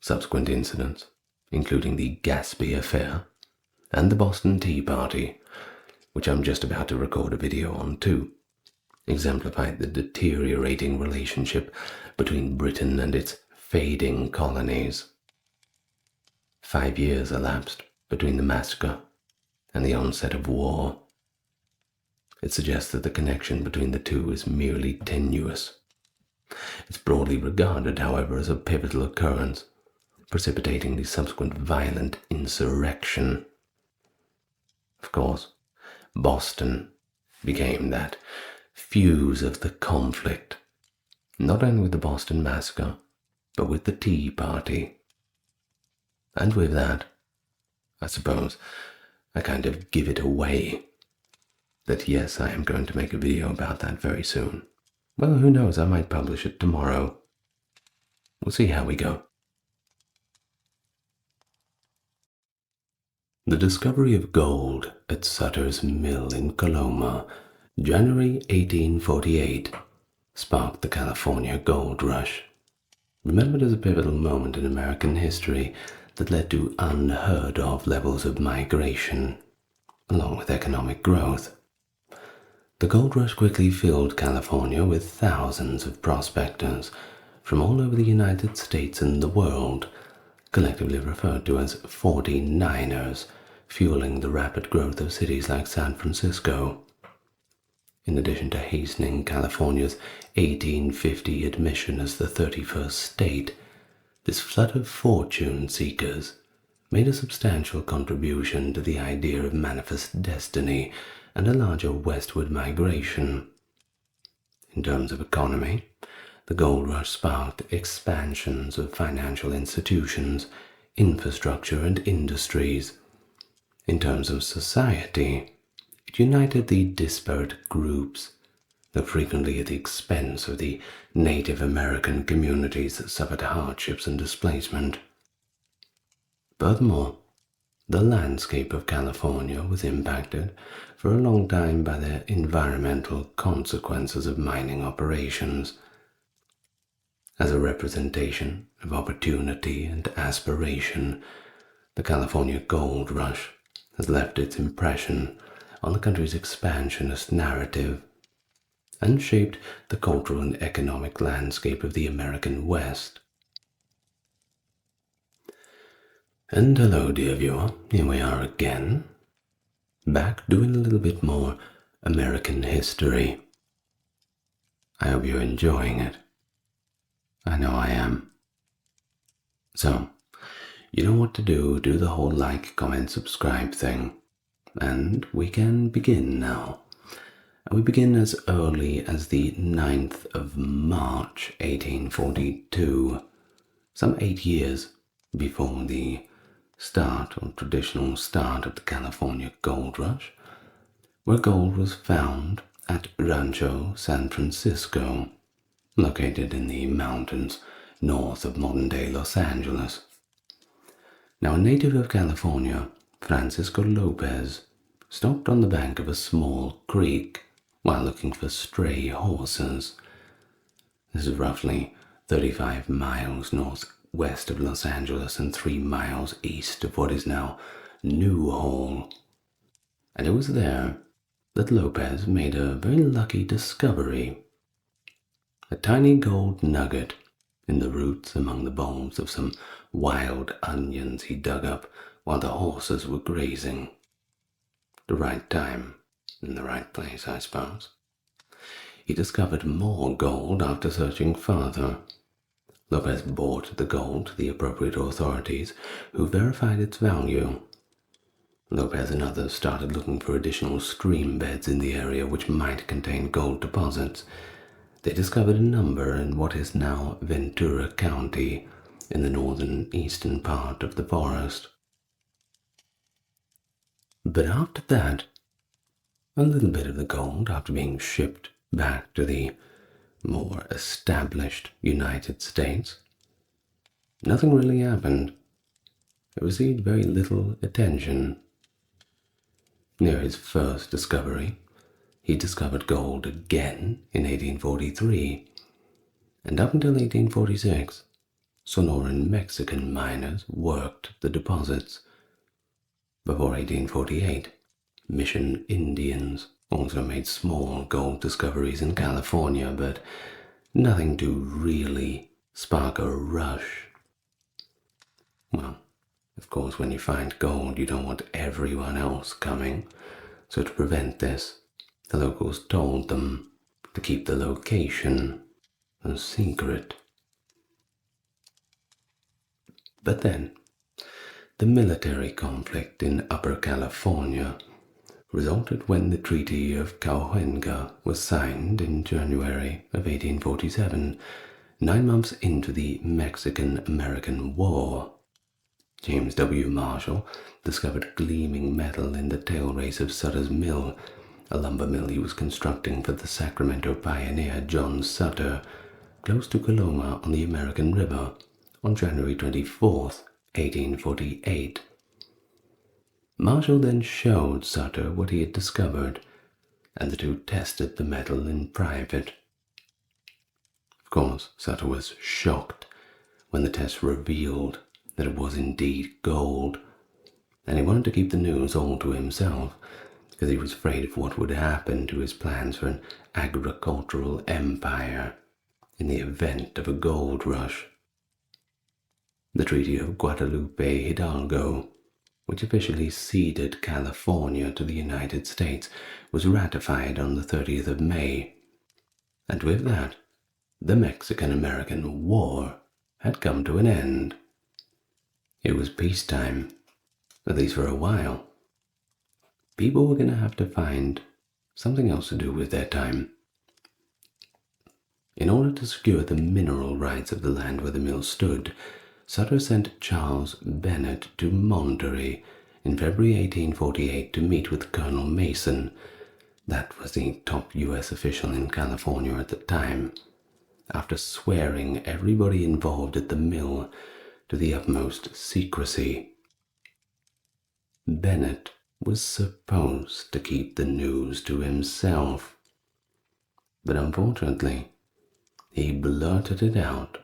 Subsequent incidents, including the Gaspee Affair and the Boston Tea Party, which I'm just about to record a video on too, exemplified the deteriorating relationship between Britain and its fading colonies. 5 years elapsed between the massacre and the onset of war. It suggests that the connection between the two is merely tenuous. It's broadly regarded, however, as a pivotal occurrence, precipitating the subsequent violent insurrection. Of course, Boston became that fuse of the conflict, not only with the Boston Massacre, but with the Tea Party. And with that, I suppose, I kind of give it away that yes, I am going to make a video about that very soon. Well, who knows, I might publish it tomorrow. We'll see how we go. The discovery of gold at Sutter's Mill in Coloma, January 1848, sparked the California Gold Rush, remembered as a pivotal moment in American history that led to unheard-of levels of migration, along with economic growth. The gold rush quickly filled California with thousands of prospectors from all over the United States and the world, collectively referred to as 49ers, fueling the rapid growth of cities like San Francisco. In addition to hastening California's 1850 admission as the 31st state, this flood of fortune seekers made a substantial contribution to the idea of manifest destiny and a larger westward migration. In terms of economy, the gold rush sparked expansions of financial institutions, infrastructure, and industries. In terms of society, it united the disparate groups, though frequently at the expense of the Native American communities that suffered hardships and displacement. Furthermore, the landscape of California was impacted for a long time by the environmental consequences of mining operations. As a representation of opportunity and aspiration, the California Gold Rush has left its impression on the country's expansionist narrative and shaped the cultural and economic landscape of the American West. And hello, dear viewer, here we are again, back doing a little bit more American history. I hope you're enjoying it. I know I am. So, you know what to do the whole like, comment, subscribe thing, and we can begin now. And we begin as early as the 9th of March, 1842, some 8 years before the traditional start of the California Gold Rush, where gold was found at Rancho San Francisco, located in the mountains north of modern-day Los Angeles. Now, a native of California, Francisco Lopez, stopped on the bank of a small creek while looking for stray horses. This is roughly 35 miles northwest of Los Angeles and 3 miles east of what is now Newhall. And it was there that Lopez made a very lucky discovery. A tiny gold nugget in the roots among the bulbs of some wild onions he dug up while the horses were grazing. The right time in the right place, I suppose. He discovered more gold after searching further. Lopez brought the gold to the appropriate authorities, who verified its value. Lopez and others started looking for additional stream beds in the area which might contain gold deposits. They discovered a number in what is now Ventura County, in the northern eastern part of the forest. But after that, a little bit of the gold, after being shipped back to the more established United States, nothing really happened. It received very little attention. Near his first discovery, he discovered gold again in 1843, and up until 1846, Sonoran Mexican miners worked the deposits. Before 1848, Mission Indians also made small gold discoveries in California, but nothing to really spark a rush. Well, of course, when you find gold, you don't want everyone else coming, so to prevent this, the locals told them to keep the location a secret. But then, the military conflict in Upper California resulted when the Treaty of Cahuenga was signed in January of 1847, 9 months into the Mexican-American War. James W. Marshall discovered gleaming metal in the tail race of Sutter's Mill, a lumber mill he was constructing for the Sacramento pioneer John Sutter, close to Coloma on the American River, on January 24th, 1848. Marshall then showed Sutter what he had discovered, and the two tested the metal in private. Of course, Sutter was shocked when the test revealed that it was indeed gold, and he wanted to keep the news all to himself, because he was afraid of what would happen to his plans for an agricultural empire in the event of a gold rush. The Treaty of Guadalupe Hidalgo, which officially ceded California to the United States, was ratified on the 30th of May, and with that, the Mexican-American War had come to an end. It was peacetime, at least for a while. People were going to have to find something else to do with their time. In order to secure the mineral rights of the land where the mill stood, Sutter sent Charles Bennett to Monterey in February 1848 to meet with Colonel Mason. That was the top U.S. official in California at the time, after swearing everybody involved at the mill to the utmost secrecy. Bennett was supposed to keep the news to himself, but unfortunately, he blurted it out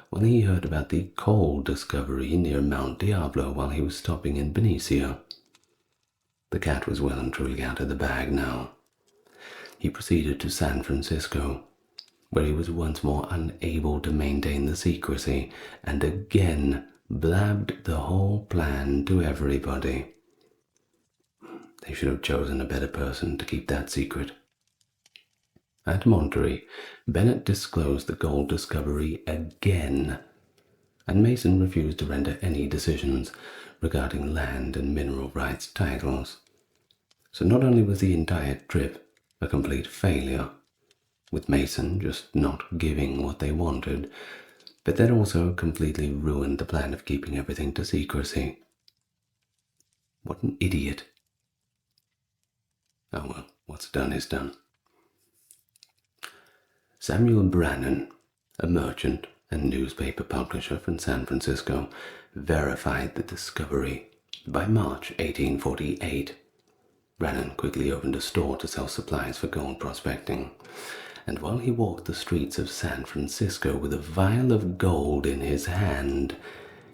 when he heard about the coal discovery near Mount Diablo while he was stopping in Benicia. The cat was well and truly out of the bag now. He proceeded to San Francisco, where he was once more unable to maintain the secrecy, and again blabbed the whole plan to everybody. They should have chosen a better person to keep that secret. At Monterey, Bennett disclosed the gold discovery again, and Mason refused to render any decisions regarding land and mineral rights titles. So not only was the entire trip a complete failure, with Mason just not giving what they wanted, but that also completely ruined the plan of keeping everything to secrecy. What an idiot. Oh well, what's done is done. Samuel Brannan, a merchant and newspaper publisher from San Francisco, verified the discovery by March 1848. Brannan quickly opened a store to sell supplies for gold prospecting, and while he walked the streets of San Francisco with a vial of gold in his hand,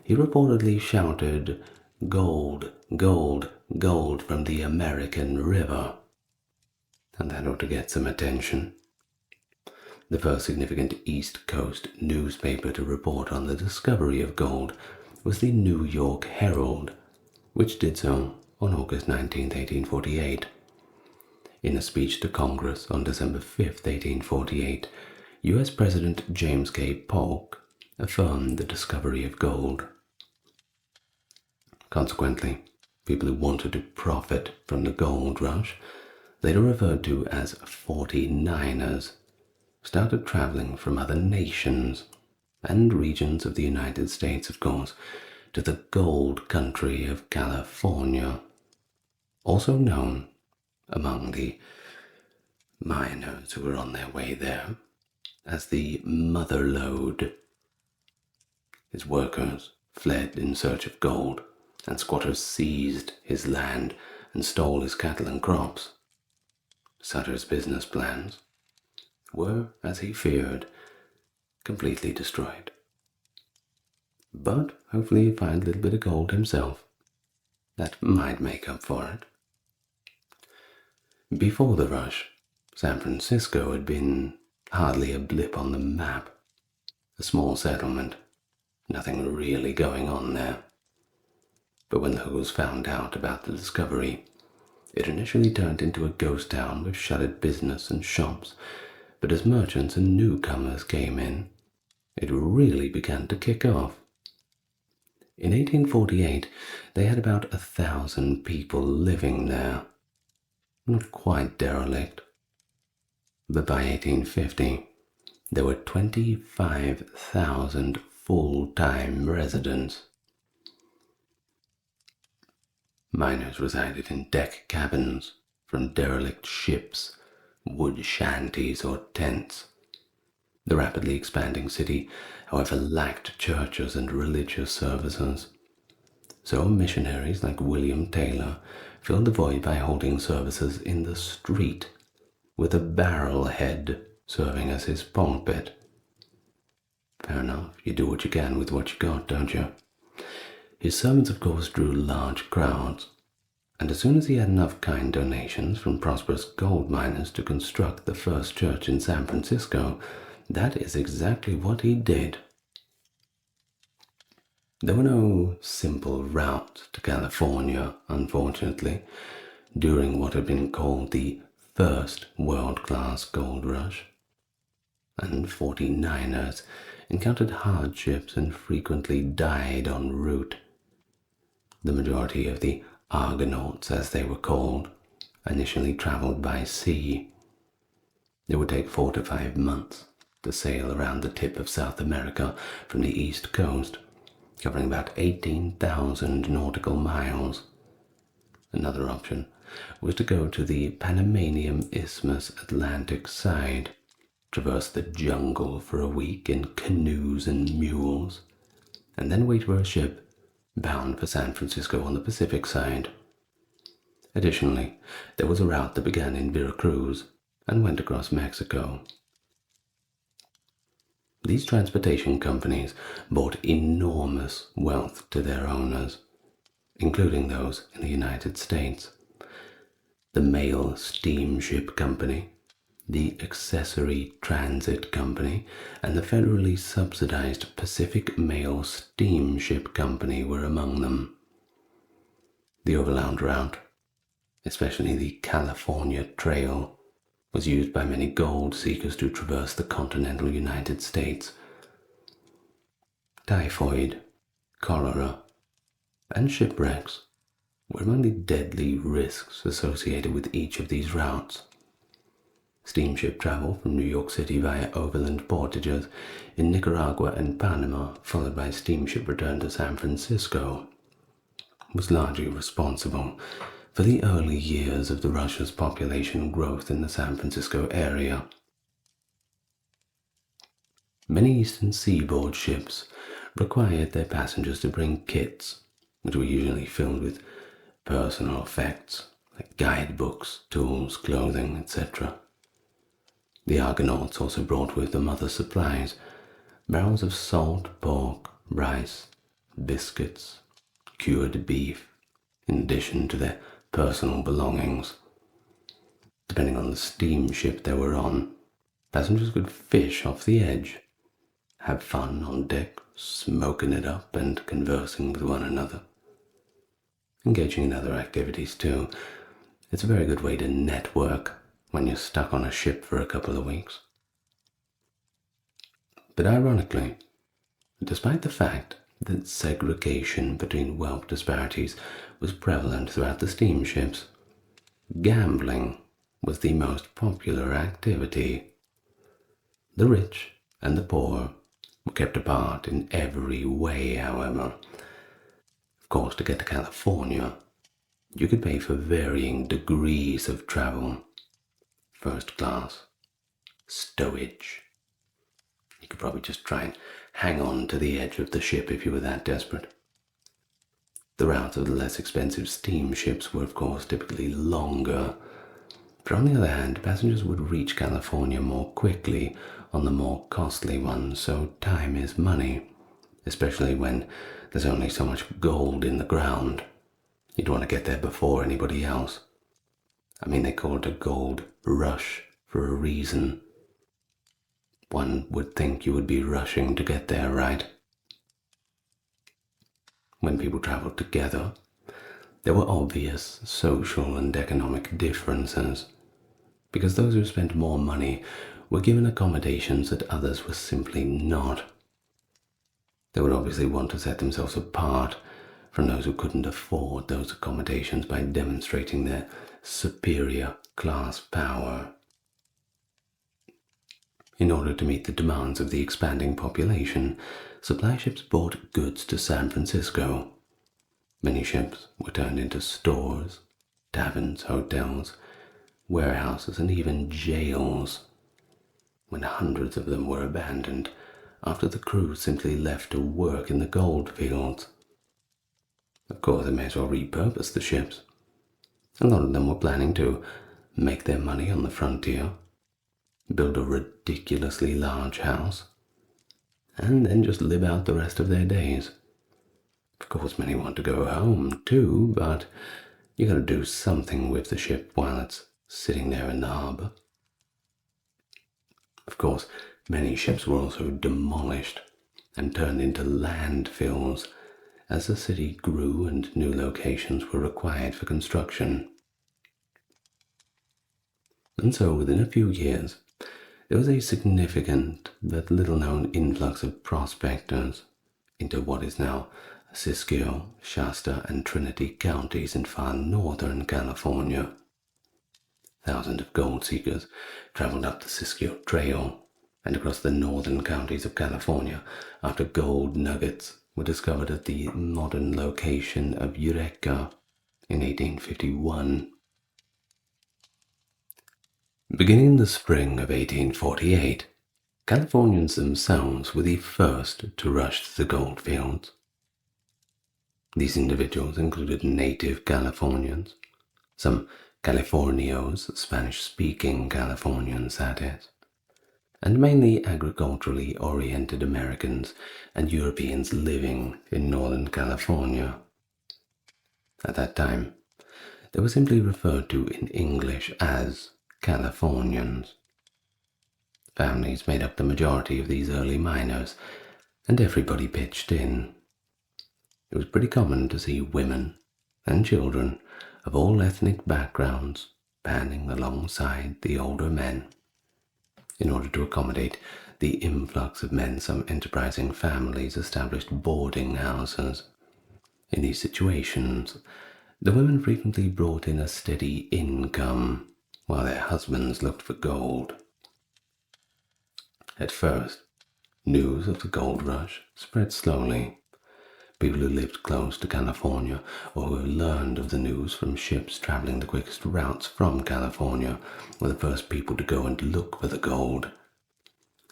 he reportedly shouted, "Gold, gold, gold from the American River." And that ought to get some attention. The first significant East Coast newspaper to report on the discovery of gold was the New York Herald, which did so on August 19, 1848. In a speech to Congress on December 5, 1848, U.S. President James K. Polk affirmed the discovery of gold. Consequently, people who wanted to profit from the gold rush, later referred to as 49ers, started traveling from other nations and regions of the United States, of course, to the gold country of California, also known among the miners who were on their way there as the Mother Lode. His workers fled in search of gold, and squatters seized his land and stole his cattle and crops. Sutter's business plans were, as he feared, completely destroyed. But hopefully he'd find a little bit of gold himself. That might make up for it. Before the rush, San Francisco had been hardly a blip on the map. A small settlement, nothing really going on there. But when the locals found out about the discovery, it initially turned into a ghost town with shuttered business and shops, but as merchants and newcomers came in, it really began to kick off. In 1848, they had about 1,000 people living there. Not quite derelict. But by 1850, there were 25,000 full-time residents. Miners resided in deck cabins, from derelict ships, wood shanties, or tents. The rapidly expanding city, however, lacked churches and religious services. So missionaries like William Taylor filled the void by holding services in the street, with a barrel head serving as his pulpit. Fair enough, you do what you can with what you got, don't you? His sermons, of course, drew large crowds, and as soon as he had enough kind donations from prosperous gold miners to construct the first church in San Francisco, that is exactly what he did. There were no simple routes to California, unfortunately, during what had been called the first world-class gold rush, and 49ers encountered hardships and frequently died en route. The majority of the Argonauts, as they were called, initially traveled by sea. It would take 4 to 5 months to sail around the tip of South America from the east coast, covering about 18,000 nautical miles. Another option was to go to the Panamanian Isthmus Atlantic side, traverse the jungle for a week in canoes and mules, and then wait for a ship bound for San Francisco on the Pacific side. Additionally, there was a route that began in Veracruz and went across Mexico. These transportation companies brought enormous wealth to their owners, including those in the United States. The Mail Steamship Company, the Accessory Transit Company, and the federally subsidized Pacific Mail Steamship Company were among them. The overland route, especially the California Trail, was used by many gold seekers to traverse the continental United States. Typhoid, cholera, and shipwrecks were among the deadly risks associated with each of these routes. Steamship travel from New York City via overland portages in Nicaragua and Panama, followed by steamship return to San Francisco, was largely responsible for the early years of the Russia's population growth in the San Francisco area. Many eastern seaboard ships required their passengers to bring kits, which were usually filled with personal effects like guidebooks, tools, clothing, etc. The Argonauts also brought with them other supplies, barrels of salt pork, rice, biscuits, cured beef, in addition to their personal belongings. Depending on the steamship they were on, passengers could fish off the edge, have fun on deck, smoking it up and conversing with one another. Engaging in other activities too. It's a very good way to network when you're stuck on a ship for a couple of weeks. But ironically, despite the fact that segregation between wealth disparities was prevalent throughout the steamships, gambling was the most popular activity. The rich and the poor were kept apart in every way, however. Of course, to get to California, you could pay for varying degrees of travel. First class, stowage. You could probably just try and hang on to the edge of the ship if you were that desperate. The routes of the less expensive steamships were, of course, typically longer. But on the other hand, passengers would reach California more quickly on the more costly ones, so time is money, especially when there's only so much gold in the ground. You'd want to get there before anybody else. I mean, they call it a gold rush for a reason. One would think you would be rushing to get there, right? When people traveled together, there were obvious social and economic differences, because those who spent more money were given accommodations that others were simply not. They would obviously want to set themselves apart from those who couldn't afford those accommodations by demonstrating their superior class power. In order to meet the demands of the expanding population, supply ships brought goods to San Francisco. Many ships were turned into stores, taverns, hotels, warehouses, and even jails, when hundreds of them were abandoned after the crew simply left to work in the gold fields. Of course, they may as well repurpose the ships. A lot of them were planning to make their money on the frontier, build a ridiculously large house, and then just live out the rest of their days. Of course, many want to go home too, but you gotta do something with the ship while it's sitting there in the harbor. Of course, many ships were also demolished and turned into landfills as the city grew and new locations were required for construction. And so within a few years, there was a significant but little-known influx of prospectors into what is now Siskiyou, Shasta, and Trinity counties in far northern California. Thousands of gold seekers traveled up the Siskiyou Trail and across the northern counties of California after gold nuggets were discovered at the modern location of Eureka in 1851. Beginning in the spring of 1848, Californians themselves were the first to rush to the gold fields. These individuals included native Californians, some Californios, Spanish-speaking Californians that is, and mainly agriculturally oriented Americans and Europeans living in Northern California. At that time, they were simply referred to in English as Californians. Families made up the majority of these early miners, and everybody pitched in. It was pretty common to see women and children of all ethnic backgrounds banding alongside the older men. In order to accommodate the influx of men, some enterprising families established boarding houses. In these situations, the women frequently brought in a steady income while their husbands looked for gold. At first, news of the gold rush spread slowly. People who lived close to California or who learned of the news from ships traveling the quickest routes from California were the first people to go and look for the gold.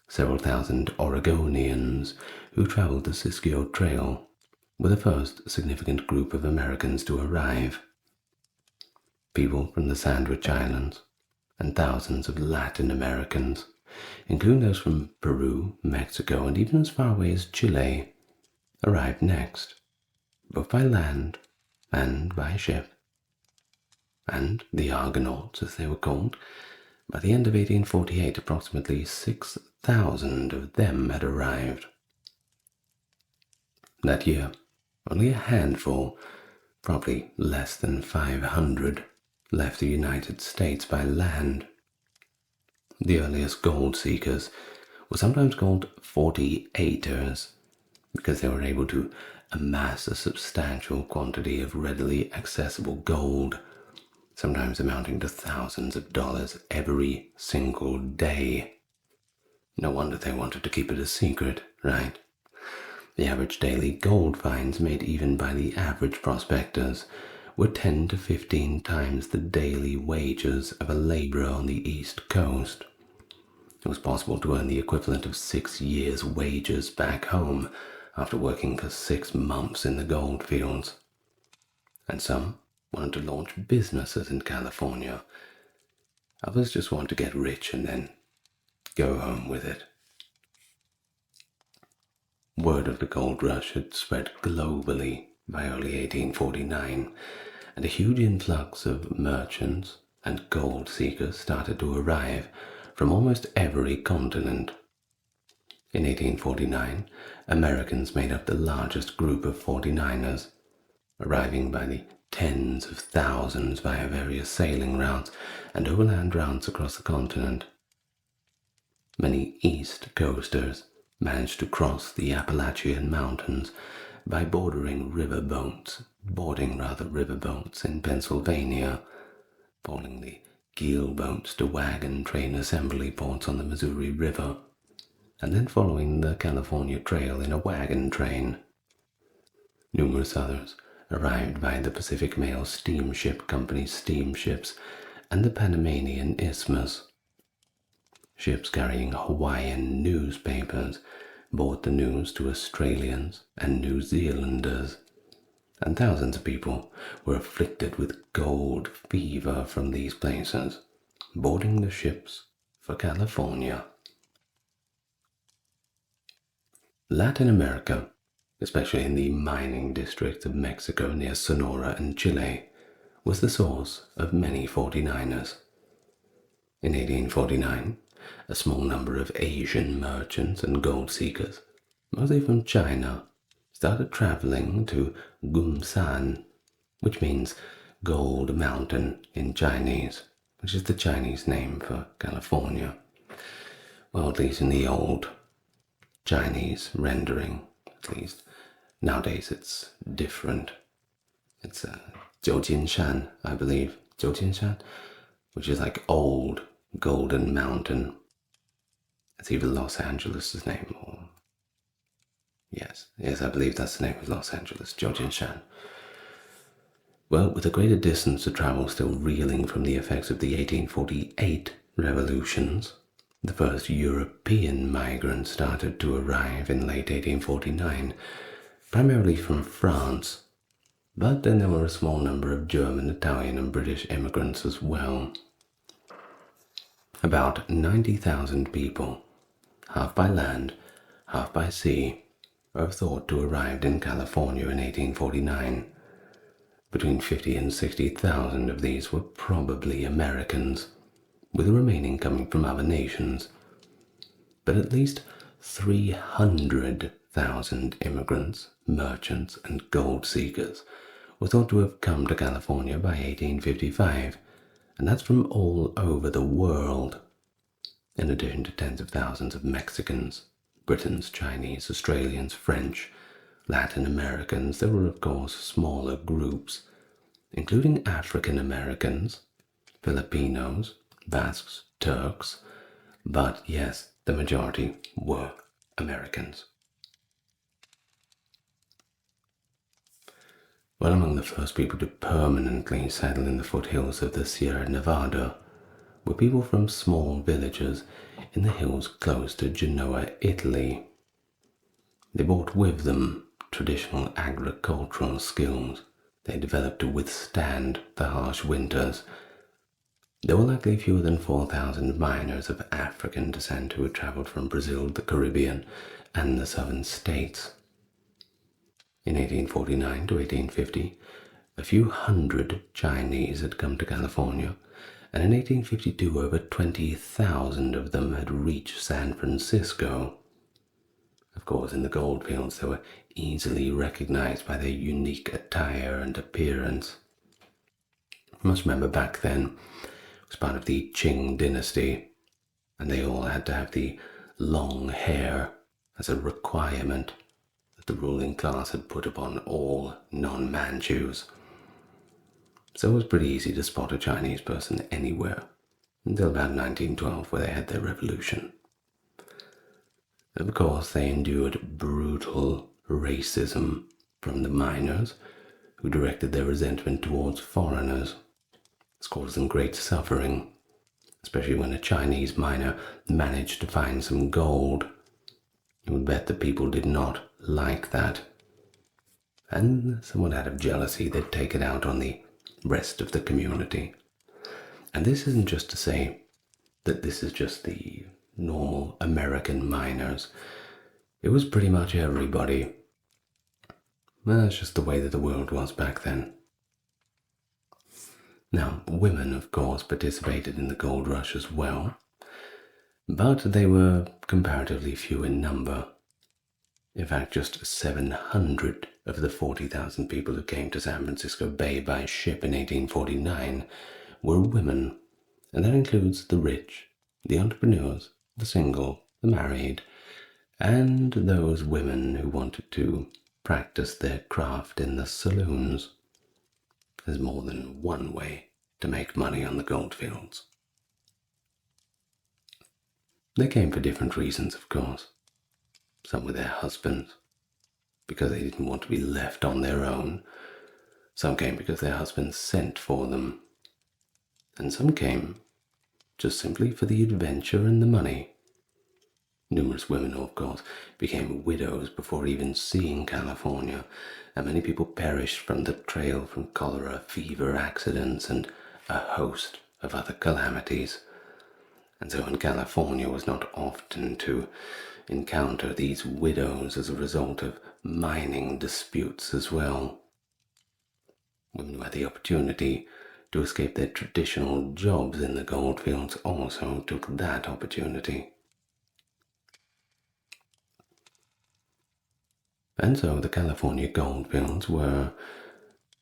Several thousand Oregonians who traveled the Siskiyou Trail were the first significant group of Americans to arrive. People from the Sandwich Islands and thousands of Latin Americans, including those from Peru, Mexico, and even as far away as Chile, arrived next, both by land and by ship. And the Argonauts, as they were called, by the end of 1848, approximately 6,000 of them had arrived. That year, only a handful, probably less than 500, left the United States by land. The earliest gold seekers were sometimes called 48ers, because they were able to amass a substantial quantity of readily accessible gold, sometimes amounting to thousands of dollars every single day. No wonder they wanted to keep it a secret, right? The average daily gold finds made even by the average prospectors were 10 to 15 times the daily wages of a laborer on the East Coast. It was possible to earn the equivalent of 6 years' wages back home after working for 6 months in the gold fields. And some wanted to launch businesses in California. Others just wanted to get rich and then go home with it. Word of the gold rush had spread globally by early 1849, and a huge influx of merchants and gold seekers started to arrive from almost every continent. In 1849, Americans made up the largest group of 49ers, arriving by the tens of thousands via various sailing routes and overland routes across the continent. Many East Coasters managed to cross the Appalachian Mountains by boarding riverboats in Pennsylvania, pulling the keelboats to wagon train assembly ports on the Missouri River, and then following the California Trail in a wagon train. Numerous others arrived by the Pacific Mail Steamship Company's steamships and the Panamanian Isthmus. Ships carrying Hawaiian newspapers brought the news to Australians and New Zealanders, and thousands of people were afflicted with gold fever from these places, boarding the ships for California. Latin America, especially in the mining districts of Mexico near Sonora and Chile, was the source of many 49ers. In 1849, a small number of Asian merchants and gold seekers, mostly from China, started traveling to Gumsan, which means Gold Mountain in Chinese, which is the Chinese name for California. Well, at least in the old Chinese rendering, at least. Nowadays it's different. It's Jiujinshan, I believe. Jiujinshan, which is like old Golden Mountain. It's either Los Angeles' name or... Yes, I believe that's the name of Los Angeles, Jiujinshan. Well, with a greater distance to travel still reeling from the effects of the 1848 revolutions, the first European migrants started to arrive in late 1849, primarily from France, but then there were a small number of German, Italian, and British immigrants as well. About 90,000 people, half by land, half by sea, are thought to have arrived in California in 1849. Between 50 and 60,000 of these were probably Americans, with the remaining coming from other nations. But at least 300,000 immigrants, merchants, and gold seekers were thought to have come to California by 1855, and that's from all over the world, in addition to tens of thousands of Mexicans, Britons, Chinese, Australians, French, Latin Americans. There were, of course, smaller groups, including African Americans, Filipinos, Basques, Turks, but yes, the majority were Americans. Well, among the first people to permanently settle in the foothills of the Sierra Nevada were people from small villages in the hills close to Genoa, Italy. They brought with them traditional agricultural skills they developed to withstand the harsh winters. There were likely fewer than 4,000 miners of African descent who had traveled from Brazil, the Caribbean, and the southern states. In 1849 to 1850, a few hundred Chinese had come to California, and in 1852 over 20,000 of them had reached San Francisco. Of course, in the goldfields they were easily recognized by their unique attire and appearance. You must remember back then, it was part of the Qing dynasty, and they all had to have the long hair as a requirement that the ruling class had put upon all non-Manchus. So it was pretty easy to spot a Chinese person anywhere, until about 1912, where they had their revolution. Of course, they endured brutal racism from the miners, who directed their resentment towards foreigners. This caused them great suffering, especially when a Chinese miner managed to find some gold. You would bet the people did not like that. And somewhat out of jealousy, they'd take it out on the rest of the community. And this isn't just to say that this is just the normal American miners. It was pretty much everybody. That's just the way that the world was back then. Now, women, of course, participated in the gold rush as well, but they were comparatively few in number. In fact, just 700 of the 40,000 people who came to San Francisco Bay by ship in 1849 were women, and that includes the rich, the entrepreneurs, the single, the married, and those women who wanted to practice their craft in the saloons. There's more than one way to make money on the goldfields. They came for different reasons, of course. Some with their husbands, because they didn't want to be left on their own. Some came because their husbands sent for them. And some came just simply for the adventure and the money. Numerous women, of course, became widows before even seeing California, and many people perished from the trail from cholera, fever, accidents, and a host of other calamities. And so in California was not often to encounter these widows as a result of mining disputes as well. Women who had the opportunity to escape their traditional jobs in the goldfields also took that opportunity. And so the California goldfields were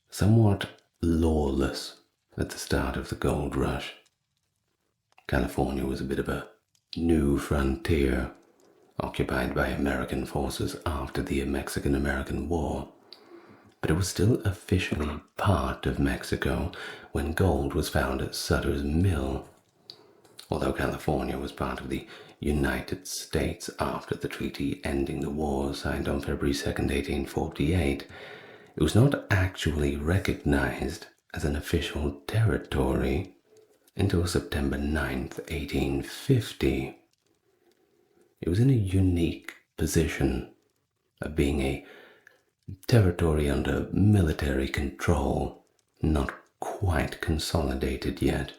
somewhat lawless at the start of the gold rush. California was a bit of a new frontier occupied by American forces after the Mexican-American War, but it was still officially part of Mexico when gold was found at Sutter's Mill. Although California was part of the United States after the treaty ending the war signed on February 2nd, 1848, it was not actually recognized as an official territory until September 9th, 1850. It was in a unique position of being a territory under military control, not quite consolidated yet,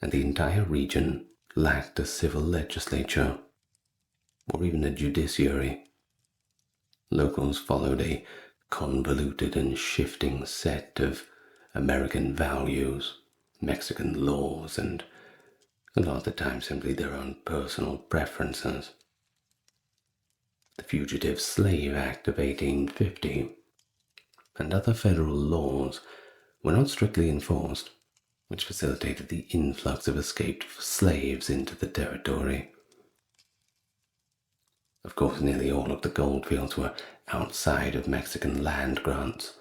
and the entire region lacked a civil legislature or even a judiciary. Locals followed a convoluted and shifting set of American values, Mexican laws, and a lot of the time simply their own personal preferences. The Fugitive Slave Act of 1850 and other federal laws were not strictly enforced, which facilitated the influx of escaped slaves into the territory. Of course, nearly all of the goldfields were outside of Mexican land grants,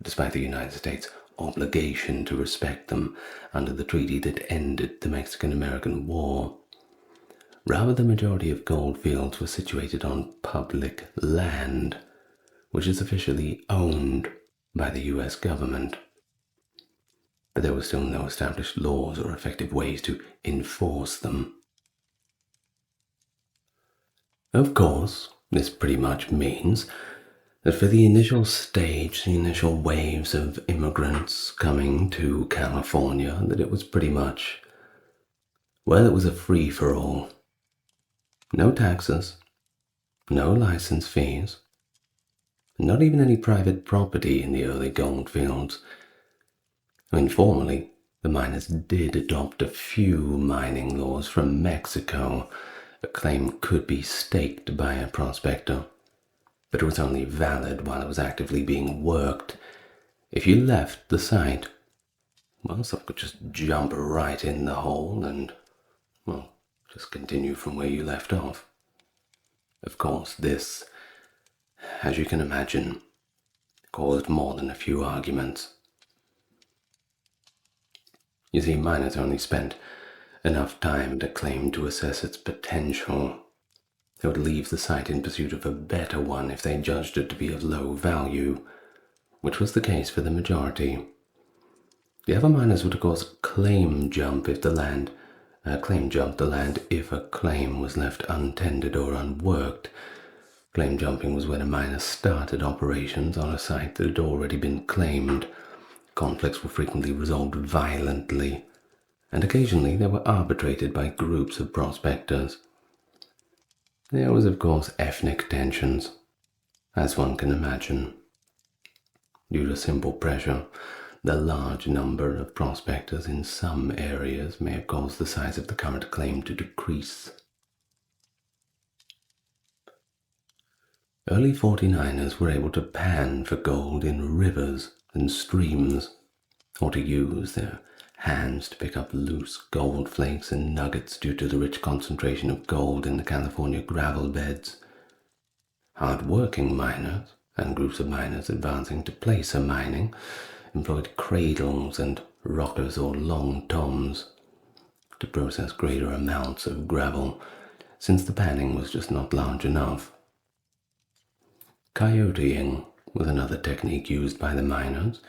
despite the United States' obligation to respect them under the treaty that ended the Mexican-American War. Rather, the majority of goldfields were situated on public land, which is officially owned by the U.S. government. But there were still no established laws or effective ways to enforce them. Of course, this pretty much means that for the initial stage, the initial waves of immigrants coming to California, that it was pretty much, well, it was a free-for-all. No taxes, no license fees, not even any private property in the early goldfields. Formally, the miners did adopt a few mining laws from Mexico. A claim could be staked by a prospector, but it was only valid while it was actively being worked. If you left the site, well, someone could just jump right in the hole and, well, just continue from where you left off. Of course, this, as you can imagine, caused more than a few arguments. You see, miners only spent enough time at a claim to assess its potential. They would leave the site in pursuit of a better one if they judged it to be of low value, which was the case for the majority. The other miners would, of course, claim jump the land if a claim was left untended or unworked. Claim jumping was when a miner started operations on a site that had already been claimed. Conflicts were frequently resolved violently, and occasionally they were arbitrated by groups of prospectors. There was, of course, ethnic tensions, as one can imagine. Due to simple pressure, the large number of prospectors in some areas may have caused the size of the current claim to decrease. Early 49ers were able to pan for gold in rivers and streams, or to use their hands to pick up loose gold flakes and nuggets due to the rich concentration of gold in the California gravel beds. Hard-working miners and groups of miners advancing to placer mining employed cradles and rockers or long toms to process greater amounts of gravel, since the panning was just not large enough. Coyoteing was another technique used by the miners,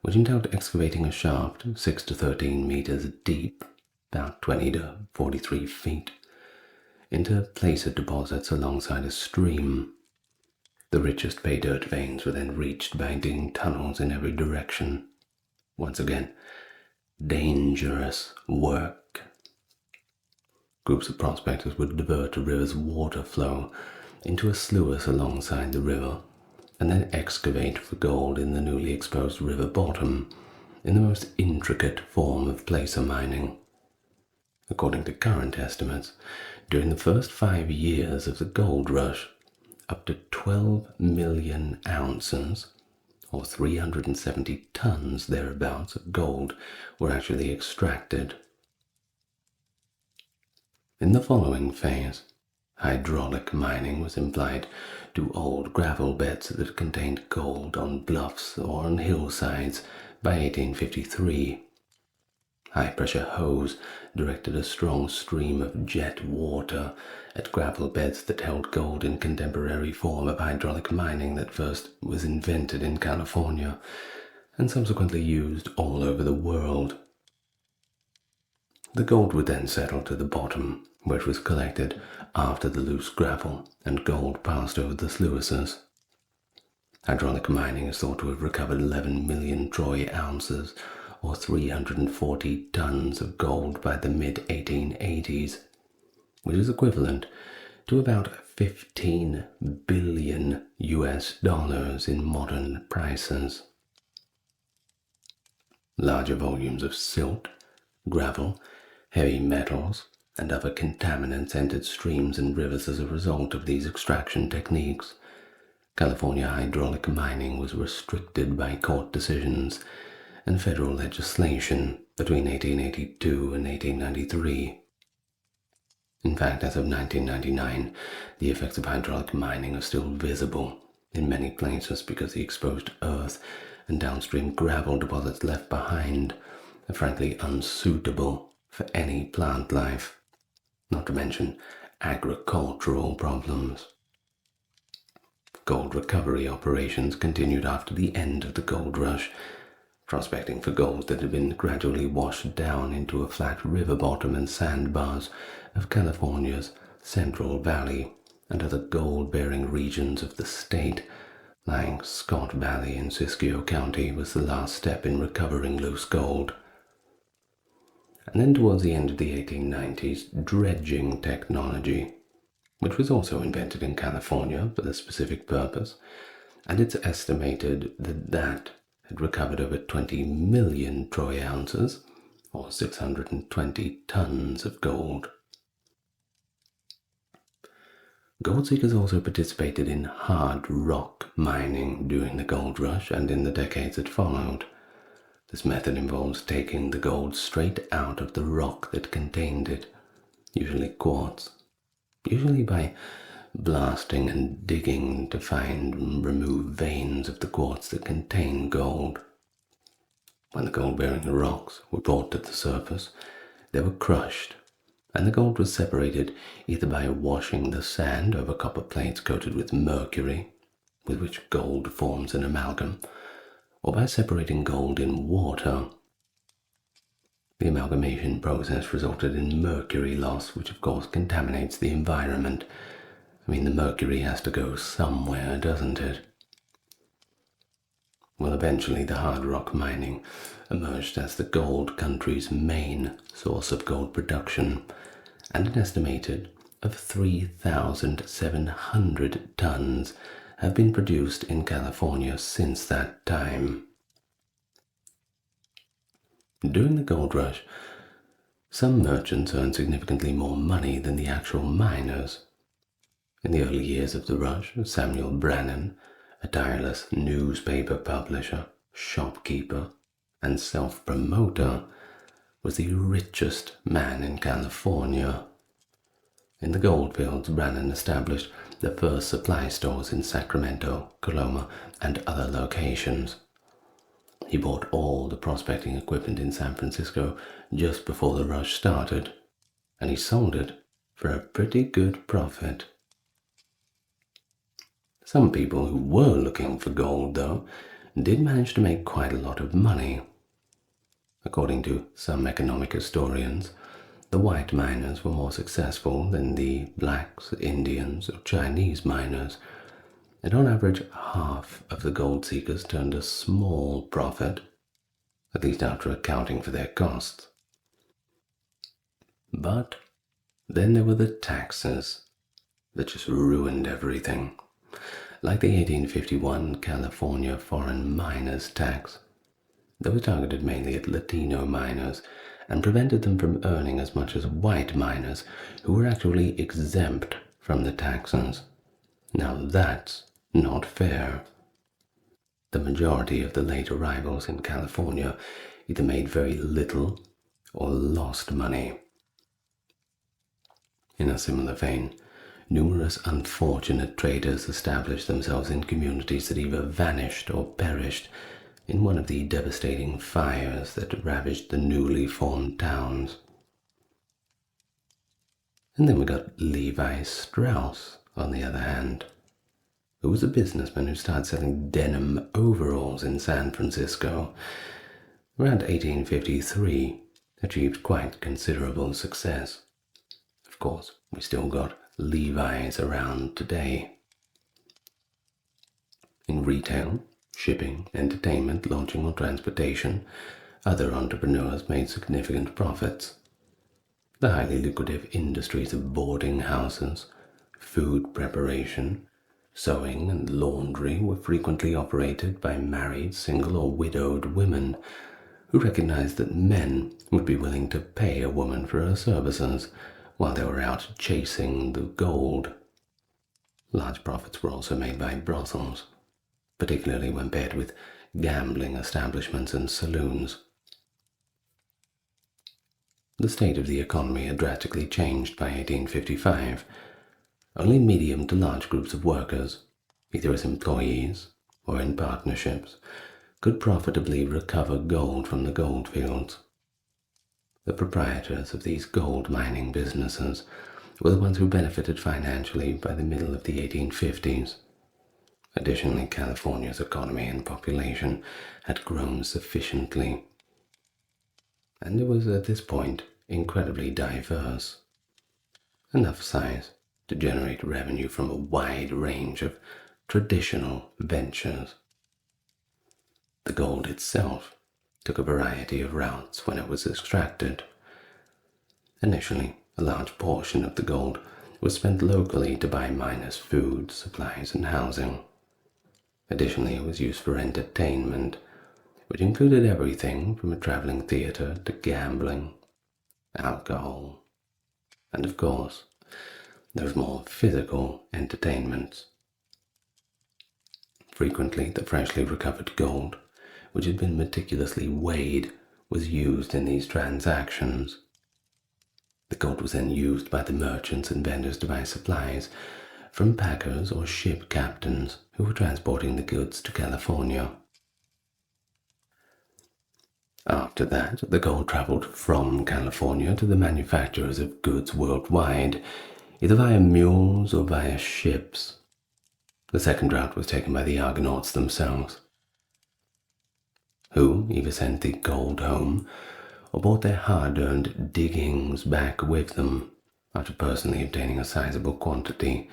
which entailed excavating a shaft 6 to 13 meters deep, about 20 to 43 feet, into placer deposits alongside a stream. The richest pay dirt veins were then reached by digging tunnels in every direction. Once again, dangerous work. Groups of prospectors would divert a river's water flow into a sluice alongside the river, and then excavate for gold in the newly exposed river bottom in the most intricate form of placer mining. According to current estimates, during the first 5 years of the gold rush, up to 12 million ounces, or 370 tons thereabouts of gold, were actually extracted. In the following phase, hydraulic mining was applied to old gravel beds that contained gold on bluffs or on hillsides by 1853. High-pressure hose directed a strong stream of jet water at gravel beds that held gold in contemporary form of hydraulic mining that first was invented in California and subsequently used all over the world. The gold would then settle to the bottom, where it was collected after the loose gravel and gold passed over the sluices. Hydraulic mining is thought to have recovered 11 million troy ounces, or 340 tons of gold by the mid-1880s, which is equivalent to about 15 billion US dollars in modern prices. Larger volumes of silt, gravel, heavy metals, and other contaminants entered streams and rivers as a result of these extraction techniques. California hydraulic mining was restricted by court decisions and federal legislation between 1882 and 1893. In fact, as of 1999, the effects of hydraulic mining are still visible in many places because the exposed earth and downstream gravel deposits left behind are frankly unsuitable for any plant life, not to mention agricultural problems. Gold recovery operations continued after the end of the gold rush, prospecting for gold that had been gradually washed down into a flat river bottom and sandbars of California's Central Valley and other gold-bearing regions of the state. Lying Scott Valley in Siskiyou County was the last step in recovering loose gold. And then towards the end of the 1890s, dredging technology, which was also invented in California for the specific purpose, and it's estimated that had recovered over 20 million troy ounces, or 620 tons of gold. Gold seekers also participated in hard rock mining during the gold rush and in the decades that followed. This method involves taking the gold straight out of the rock that contained it, usually quartz, usually by blasting and digging to find and remove veins of the quartz that contain gold. When the gold-bearing rocks were brought to the surface, they were crushed, and the gold was separated either by washing the sand over copper plates coated with mercury, with which gold forms an amalgam, or by separating gold in water. The amalgamation process resulted in mercury loss, which of course contaminates the environment. The mercury has to go somewhere, doesn't it? Well, eventually the hard rock mining emerged as the gold country's main source of gold production, and an estimated of 3,700 tons have been produced in California since that time. During the gold rush, some merchants earned significantly more money than the actual miners. In the early years of the rush, Samuel Brannan, a tireless newspaper publisher, shopkeeper, and self-promoter, was the richest man in California. In the goldfields, Brannan established the first supply stores in Sacramento, Coloma, and other locations. He bought all the prospecting equipment in San Francisco just before the rush started, and he sold it for a pretty good profit. Some people who were looking for gold, though, did manage to make quite a lot of money. According to some economic historians, the white miners were more successful than the blacks, Indians, or Chinese miners, and on average half of the gold seekers turned a small profit, at least after accounting for their costs. But then there were the taxes that just ruined everything. Like the 1851 California Foreign Miners Tax, they were targeted mainly at Latino miners and prevented them from earning as much as white miners who were actually exempt from the taxes. Now that's not fair. The majority of the late arrivals in California either made very little or lost money. In a similar vein, numerous unfortunate traders established themselves in communities that either vanished or perished in one of the devastating fires that ravaged the newly formed towns. And then we got Levi Strauss, on the other hand, who was a businessman who started selling denim overalls in San Francisco. Around 1853, achieved quite considerable success. Of course, we still got Levi's around today. In retail, shipping, entertainment, lodging or transportation, other entrepreneurs made significant profits. The highly lucrative industries of boarding houses, food preparation, sewing and laundry were frequently operated by married, single or widowed women who recognized that men would be willing to pay a woman for her services while they were out chasing the gold. Large profits were also made by brothels, particularly when paired with gambling establishments and saloons. The state of the economy had drastically changed by 1855. Only medium to large groups of workers, either as employees or in partnerships, could profitably recover gold from the gold fields. The proprietors of these gold mining businesses were the ones who benefited financially by the middle of the 1850s. Additionally, California's economy and population had grown sufficiently, and it was at this point incredibly diverse. Enough size to generate revenue from a wide range of traditional ventures. The gold itself took a variety of routes when it was extracted. Initially, a large portion of the gold was spent locally to buy miners' food, supplies, and housing. Additionally, it was used for entertainment, which included everything from a traveling theater to gambling, alcohol, and of course, those more physical entertainments. Frequently, the freshly recovered gold, which had been meticulously weighed, was used in these transactions. The gold was then used by the merchants and vendors to buy supplies from packers or ship captains who were transporting the goods to California. After that, the gold traveled from California to the manufacturers of goods worldwide, either via mules or via ships. The second route was taken by the Argonauts themselves, who either sent the gold home or brought their hard-earned diggings back with them after personally obtaining a sizable quantity.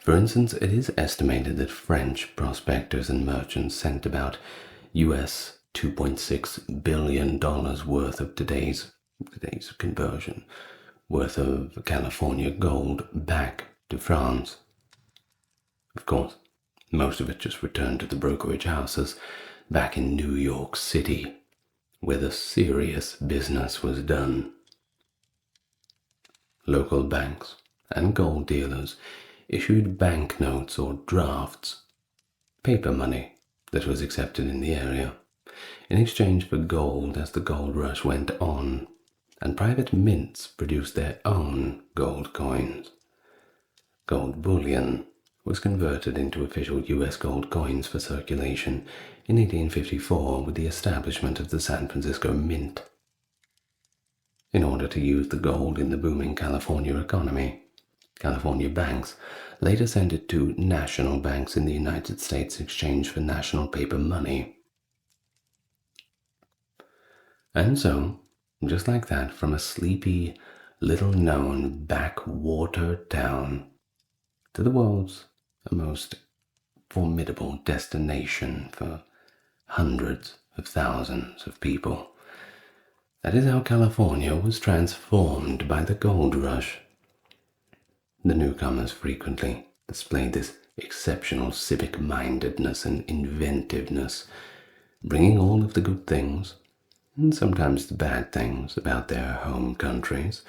For instance, it is estimated that French prospectors and merchants sent about US $2.6 billion worth of today's conversion, worth of California gold back to France. Of course, most of it just returned to the brokerage houses back in New York City, where the serious business was done. Local banks and gold dealers issued banknotes or drafts, paper money that was accepted in the area, in exchange for gold as the gold rush went on, and private mints produced their own gold coins. Gold bullion was converted into official U.S. gold coins for circulation in 1854 with the establishment of the San Francisco Mint. In order to use the gold in the booming California economy, California banks later sent it to national banks in the United States in exchange for national paper money. And so, just like that, from a sleepy, little-known backwater town to the world's most formidable destination for hundreds of thousands of people. That is how California was transformed by the gold rush. The newcomers frequently displayed this exceptional civic-mindedness and inventiveness, bringing all of the good things, and sometimes the bad things about their home countries,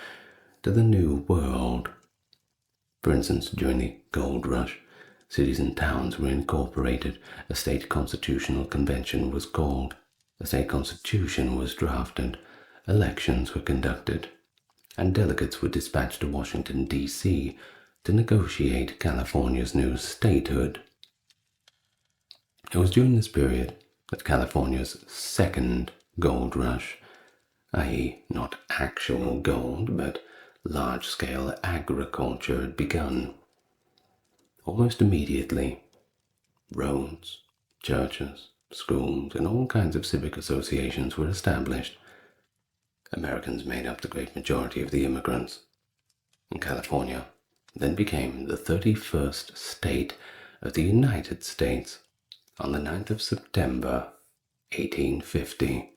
to the New World. For instance, during the gold rush, Cities and towns were incorporated. A state constitutional convention was called. A state constitution was drafted. Elections were conducted. And delegates were dispatched to Washington, D.C. to negotiate California's new statehood. It was during this period that California's second gold rush, i.e. not actual gold, but large-scale agriculture, had begun. Almost immediately, roads, churches, schools, and all kinds of civic associations were established. Americans made up the great majority of the immigrants, and California then became the 31st state of the United States on the 9th of September, 1850.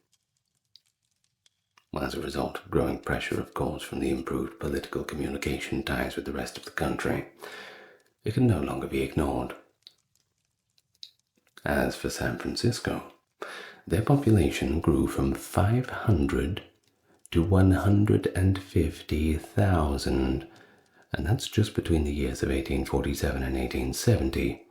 Well, as a result of growing pressure, of course, from the improved political communication ties with the rest of the country, it can no longer be ignored. As for San Francisco, their population grew from 500 to 150,000, and that's just between the years of 1847 and 1870.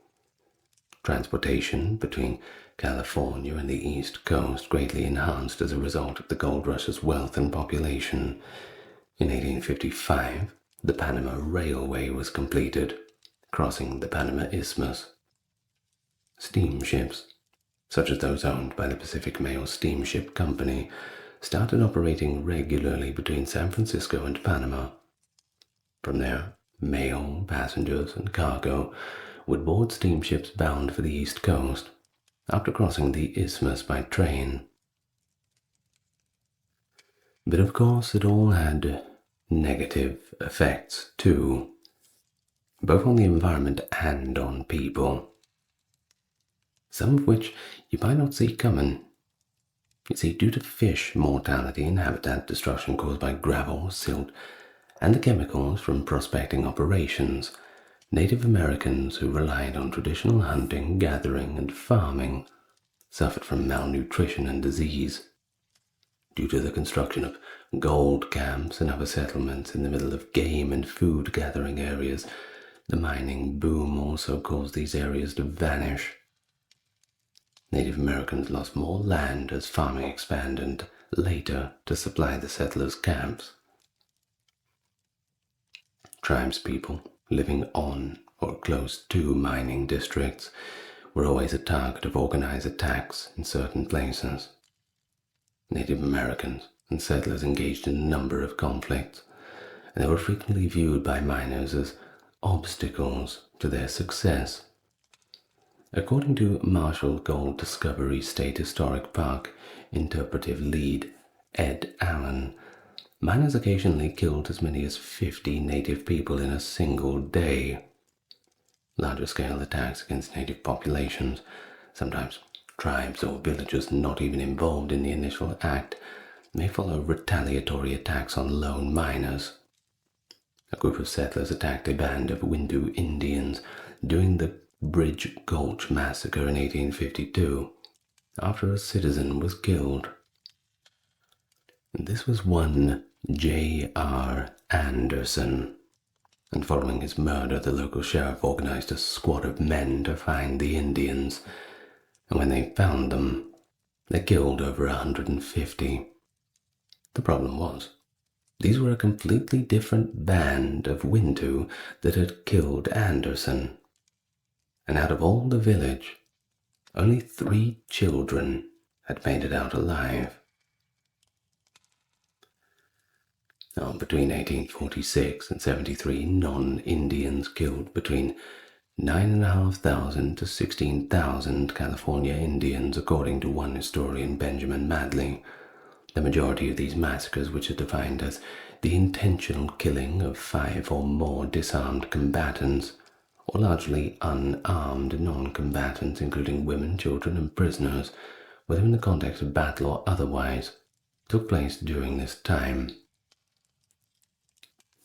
Transportation between California and the East Coast greatly enhanced as a result of the gold rush's wealth and population. In 1855, the Panama Railway was completed, crossing the Panama Isthmus. Steamships, such as those owned by the Pacific Mail Steamship Company, started operating regularly between San Francisco and Panama. From there, mail, passengers, and cargo would board steamships bound for the East Coast, after crossing the isthmus by train. But of course it all had negative effects too, both on the environment and on people, some of which you might not see coming. You see, due to fish mortality and habitat destruction caused by gravel, silt, and the chemicals from prospecting operations, Native Americans who relied on traditional hunting, gathering, and farming suffered from malnutrition and disease. Due to the construction of gold camps and other settlements in the middle of game and food gathering areas, the mining boom also caused these areas to vanish. Native Americans lost more land as farming expanded later to supply the settlers' camps. Tribespeople living on or close to mining districts were always a target of organized attacks in certain places. Native Americans and settlers engaged in a number of conflicts, and they were frequently viewed by miners as obstacles to their success. According to Marshall Gold Discovery State Historic Park interpretive lead Ed Allen, miners occasionally killed as many as 50 native people in a single day. Larger-scale attacks against native populations, sometimes tribes or villagers not even involved in the initial act, may follow retaliatory attacks on lone miners. A group of settlers attacked a band of Windu Indians during the Bridge Gulch Massacre in 1852, after a citizen was killed. This was one J.R. Anderson, and following his murder, the local sheriff organized a squad of men to find the Indians, and when they found them, they killed over 150. The problem was, these were a completely different band of Windu that had killed Anderson, and out of all the village, only 3 children had made it out alive. Now, between 1846 and 73, non-Indians killed between 9,500 to 16,000 California Indians, according to one historian, Benjamin Madley. The majority of these massacres, which are defined as the intentional killing of 5 or more disarmed combatants, or largely unarmed non-combatants, including women, children, and prisoners, whether in the context of battle or otherwise, took place during this time.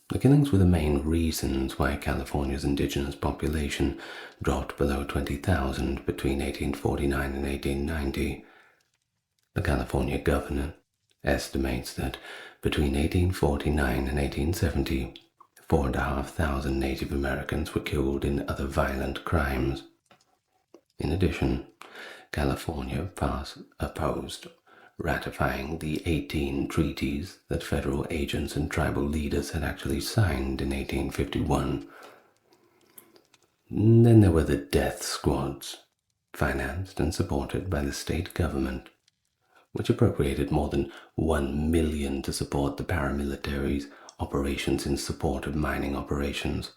The killings were the main reasons why California's indigenous population dropped below 20,000 between 1849 and 1890. The California governor estimates that between 1849 and 1870, 4,500 Native Americans were killed in other violent crimes. In addition, California opposed ratifying the 18 treaties that federal agents and tribal leaders had actually signed in 1851. Then there were the death squads, financed and supported by the state government, which appropriated more than $1 million to support the paramilitaries' operations in support of mining operations.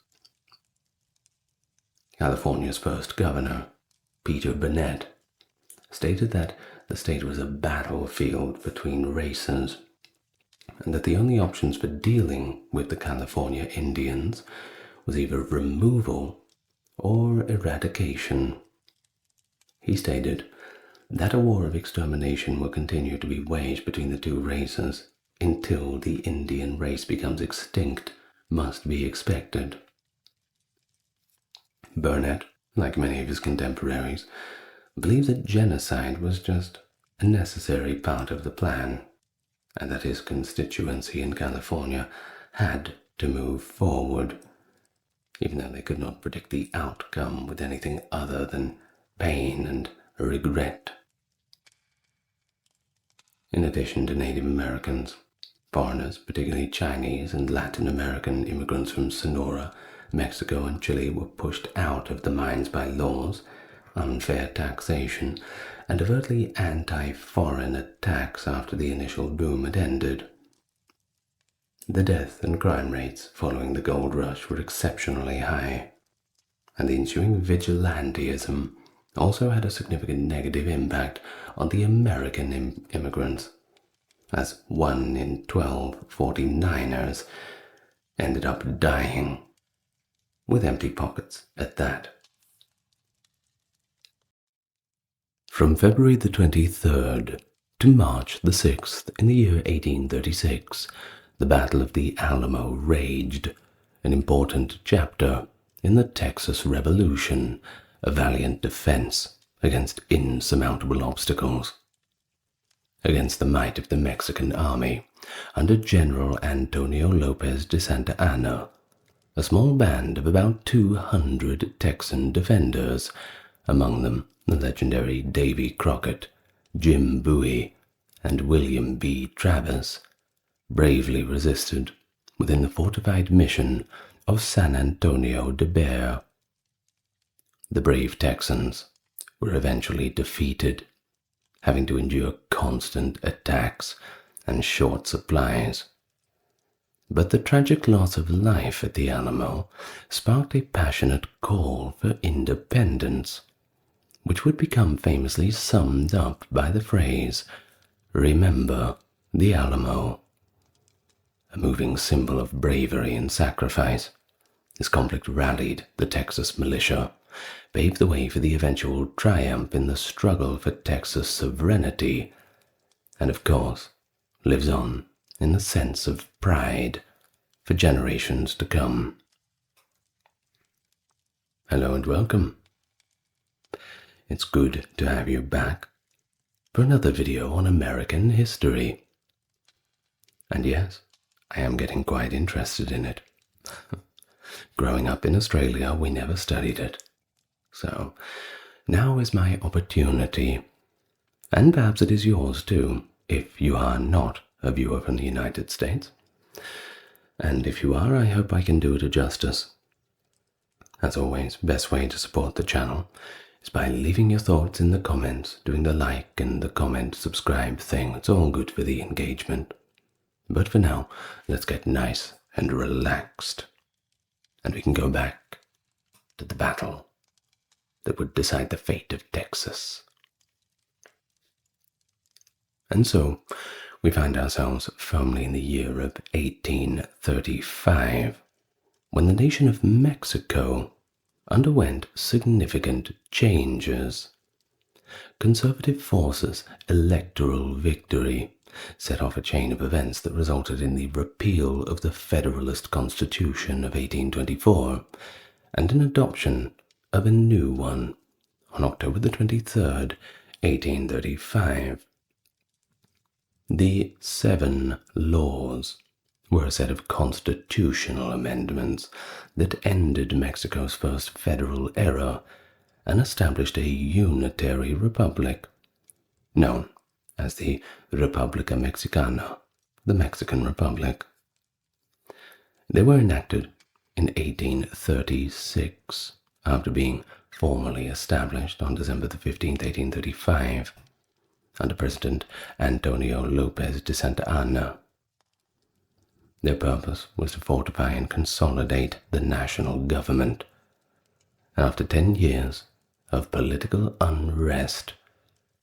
California's first governor, Peter Burnett, stated that the state was a battlefield between races, and that the only options for dealing with the California Indians was either removal or eradication. He stated that a war of extermination will continue to be waged between the two races until the Indian race becomes extinct, must be expected. Burnett, like many of his contemporaries, believed that genocide was just a necessary part of the plan, and that his constituency in California had to move forward, even though they could not predict the outcome with anything other than pain and regret. In addition to Native Americans, foreigners, particularly Chinese and Latin American immigrants from Sonora, Mexico, and Chile, were pushed out of the mines by laws, unfair taxation, and overtly anti-foreign attacks after the initial boom had ended. The death and crime rates following the gold rush were exceptionally high, and the ensuing vigilantism also had a significant negative impact on the American immigrants, as 1 in 12 49ers ended up dying, with empty pockets at that. From February the 23rd to March the 6th in the year 1836, the Battle of the Alamo raged, an important chapter in the Texas Revolution, a valiant defense against insurmountable obstacles. Against the might of the Mexican army, under General Antonio Lopez de Santa Anna, a small band of about 200 Texan defenders, among them the legendary Davy Crockett, Jim Bowie, and William B. Travis, bravely resisted within the fortified mission of San Antonio de Bexar. The brave Texans were eventually defeated, having to endure constant attacks and short supplies. But the tragic loss of life at the Alamo sparked a passionate call for independence, which would become famously summed up by the phrase, "Remember the Alamo." A moving symbol of bravery and sacrifice, this conflict rallied the Texas militia, paved the way for the eventual triumph in the struggle for Texas sovereignty, and of course lives on in the sense of pride for generations to come. Hello and welcome. It's good to have you back for another video on American history. And yes, I am getting quite interested in it. Growing up in Australia, we never studied it. So now is my opportunity, and perhaps it is yours too, if you are not a viewer from the United States. And if you are, I hope I can do it a justice. As always, best way to support the channel is by leaving your thoughts in the comments, doing the like and the comment subscribe thing. It's all good for the engagement. But for now, let's get nice and relaxed, and we can go back to the battle that would decide the fate of Texas. And so, we find ourselves firmly in the year of 1835, when the nation of Mexico underwent significant changes. Conservative forces' electoral victory set off a chain of events that resulted in the repeal of the Federalist Constitution of 1824 and an adoption of a new one on October the 23rd, 1835. The 7 Laws were a set of constitutional amendments that ended Mexico's first federal era and established a unitary republic, known as the República Mexicana, the Mexican Republic. They were enacted in 1836, after being formally established on December the 15th, 1835, under President Antonio Lopez de Santa Anna. Their purpose was to fortify and consolidate the national government. After 10 years of political unrest,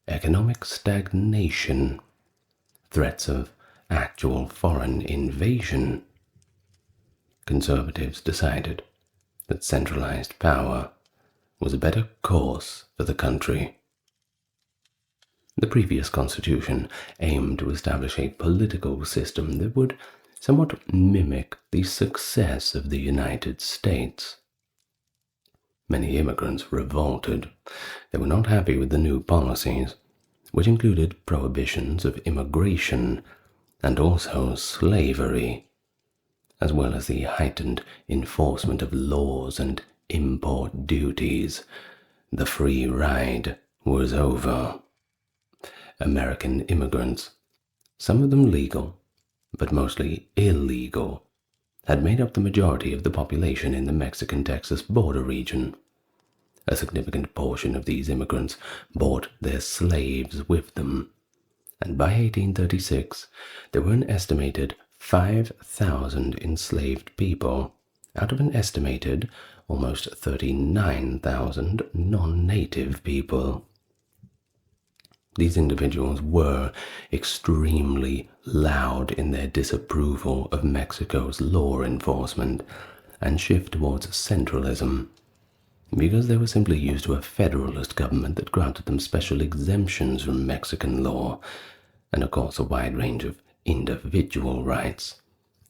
economic stagnation, threats of actual foreign invasion, conservatives decided that centralized power was a better course for the country. The previous constitution aimed to establish a political system that would somewhat mimic the success of the United States. Many immigrants revolted. They were not happy with the new policies, which included prohibitions of immigration and also slavery, as well as the heightened enforcement of laws and import duties. The free ride was over. American immigrants, some of them legal, but mostly illegal, had made up the majority of the population in the Mexican-Texas border region. A significant portion of these immigrants brought their slaves with them, and by 1836 there were an estimated 5,000 enslaved people out of an estimated almost 39,000 non-native people. These individuals were extremely loud in their disapproval of Mexico's law enforcement and shift towards centralism, because they were simply used to a federalist government that granted them special exemptions from Mexican law, and of course a wide range of individual rights.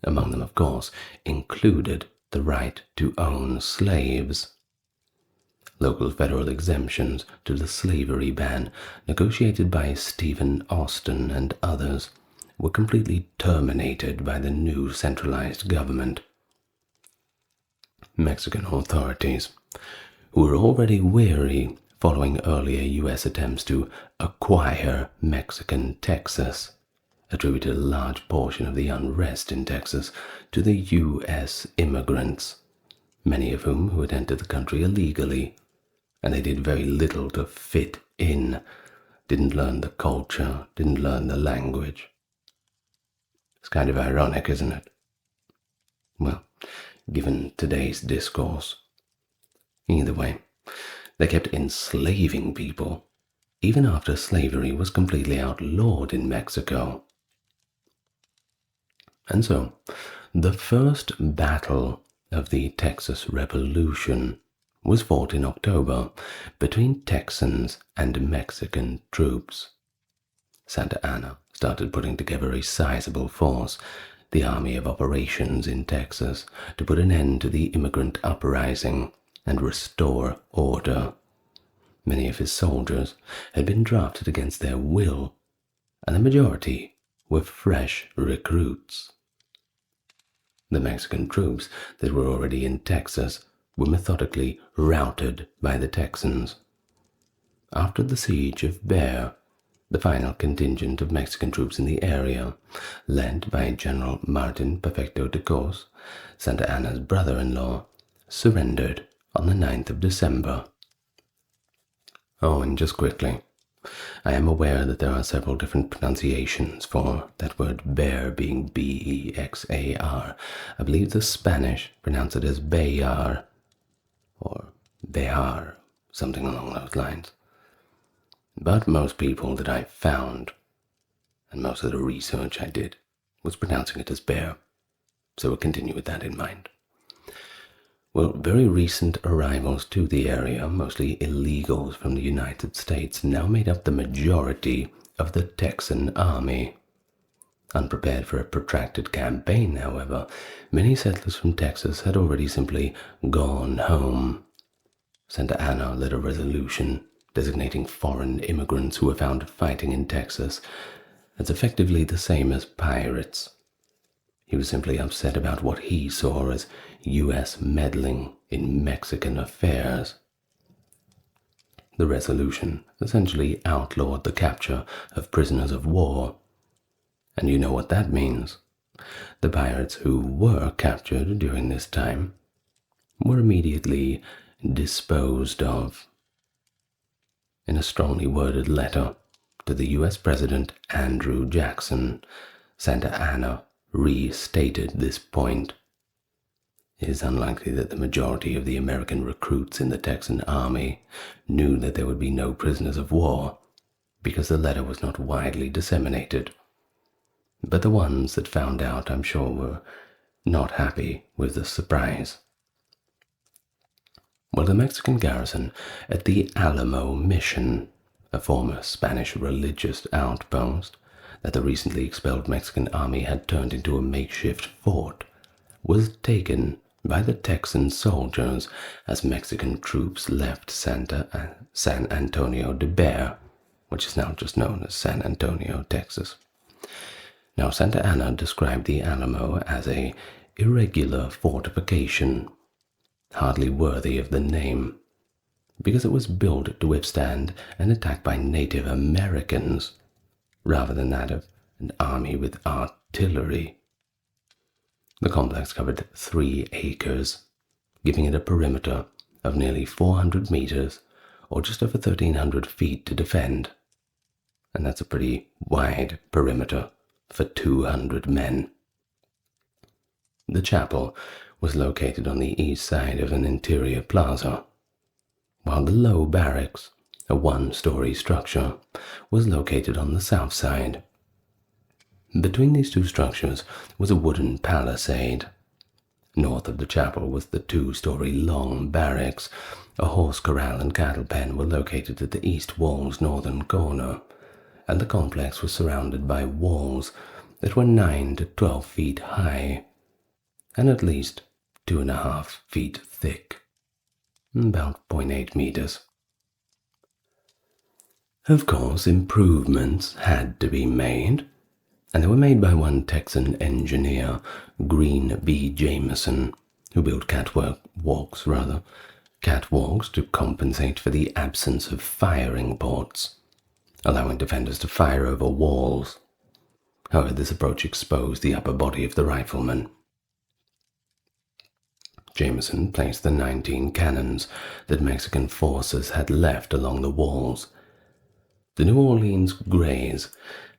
Among them, of course, included the right to own slaves. Local federal exemptions to the slavery ban, negotiated by Stephen Austin and others, were completely terminated by the new centralized government. Mexican authorities, who were already weary following earlier U.S. attempts to acquire Mexican Texas, attributed a large portion of the unrest in Texas to the U.S. immigrants, many of whom had entered the country illegally, and they did very little to fit in, didn't learn the culture, didn't learn the language. It's kind of ironic, isn't it? Well, given today's discourse. Either way, they kept enslaving people, even after slavery was completely outlawed in Mexico. And so, the first battle of the Texas Revolution was fought in October between Texans and Mexican troops. Santa Anna started putting together a sizable force, the Army of Operations in Texas, to put an end to the immigrant uprising and restore order. Many of his soldiers had been drafted against their will, and the majority were fresh recruits. The Mexican troops that were already in Texas were methodically routed by the Texans. After the siege of Bear, the final contingent of Mexican troops in the area, led by General Martin Perfecto de Cos, Santa Anna's brother-in-law, surrendered on the 9th of December. Oh, and just quickly, I am aware that there are several different pronunciations for that word bear being B-E-X-A-R. I believe the Spanish pronounce it as Bayar, or Behar, something along those lines. But most people that I found, and most of the research I did, was pronouncing it as bear, so we'll continue with that in mind. Well, very recent arrivals to the area, mostly illegals from the United States, now made up the majority of the Texan army. Unprepared for a protracted campaign, however, many settlers from Texas had already simply gone home. Santa Anna led a resolution designating foreign immigrants who were found fighting in Texas as effectively the same as pirates. He was simply upset about what he saw as U.S. meddling in Mexican affairs. The resolution essentially outlawed the capture of prisoners of war, and you know what that means. The pirates who were captured during this time were immediately disposed of. In a strongly worded letter to the U.S. President Andrew Jackson, Santa Anna restated this point. It is unlikely that the majority of the American recruits in the Texan army knew that there would be no prisoners of war, because the letter was not widely disseminated. But the ones that found out, I'm sure, were not happy with the surprise. Well, the Mexican garrison at the Alamo mission, a former Spanish religious outpost that the recently expelled Mexican army had turned into a makeshift fort, was taken by the Texan soldiers as Mexican troops left San Antonio de Bear, which is now just known as San Antonio, Texas. Now, Santa Anna described the Alamo as a irregular fortification, hardly worthy of the name, because it was built to withstand an attack by Native Americans rather than that of an army with artillery. The complex covered 3 acres, giving it a perimeter of nearly 400 meters, or just over 1,300 feet to defend. And that's a pretty wide perimeter for 200 men. The chapel was located on the east side of an interior plaza, while the low barracks, a 1-story structure, was located on the south side. Between these two structures was a wooden palisade. North of the chapel was the 2-story long barracks. A horse corral and cattle pen were located at the east wall's northern corner, and the complex was surrounded by walls that were 9 to 12 feet high, and at least 2.5 feet thick, about 0.8 meters. Of course, improvements had to be made, and they were made by one Texan engineer, Green B. Jameson, who built catwalks to compensate for the absence of firing ports, allowing defenders to fire over walls. However, this approach exposed the upper body of the riflemen. Jameson placed the 19 cannons that Mexican forces had left along the walls. The New Orleans Greys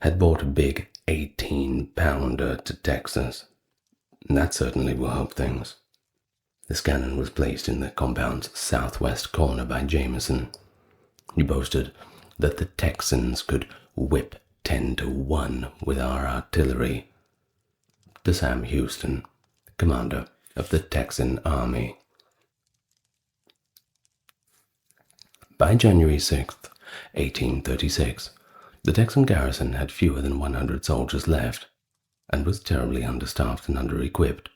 had bought a big 18-pounder to Texas, and that certainly will help things. This cannon was placed in the compound's southwest corner by Jameson. He boasted that the Texans could whip 10 to 1 with our artillery. To Sam Houston, commander of the Texan Army. By January 6th, 1836, the Texan garrison had fewer than 100 soldiers left, and was terribly understaffed and under-equipped.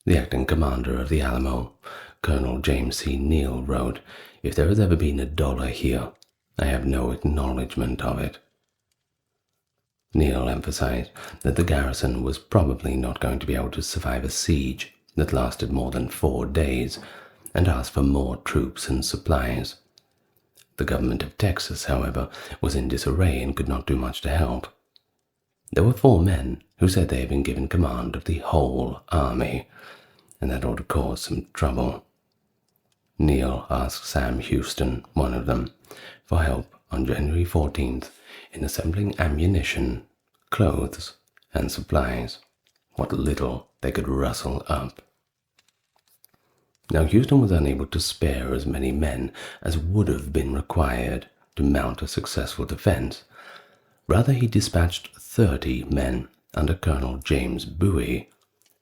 The acting commander of the Alamo, Colonel James C. Neal, wrote, "If there has ever been $1 here, I have no acknowledgment of it." Neal emphasized that the garrison was probably not going to be able to survive a siege that lasted more than 4 days, and asked for more troops and supplies. The government of Texas, however, was in disarray and could not do much to help. There were 4 men who said they had been given command of the whole army, and that ought to cause some trouble. Neal asked Sam Houston, one of them, for help on January 14th in assembling ammunition, clothes, and supplies, what little they could rustle up. Now, Houston was unable to spare as many men as would have been required to mount a successful defense. Rather, he dispatched 30 men under Colonel James Bowie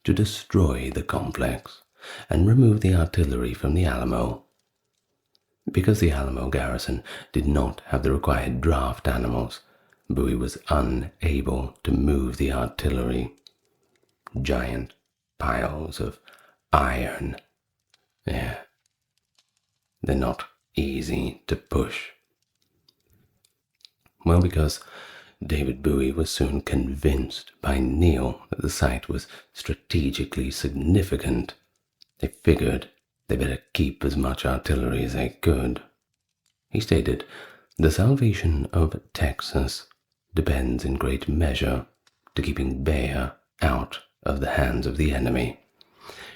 to destroy the complex and remove the artillery from the Alamo. Because the Alamo garrison did not have the required draft animals, Bowie was unable to move the artillery. Giant piles of iron. Yeah, they're not easy to push. Well, because David Bowie was soon convinced by Neil that the site was strategically significant. They figured they better keep as much artillery as they could. He stated, "The salvation of Texas depends in great measure to keeping Bear out of the hands of the enemy.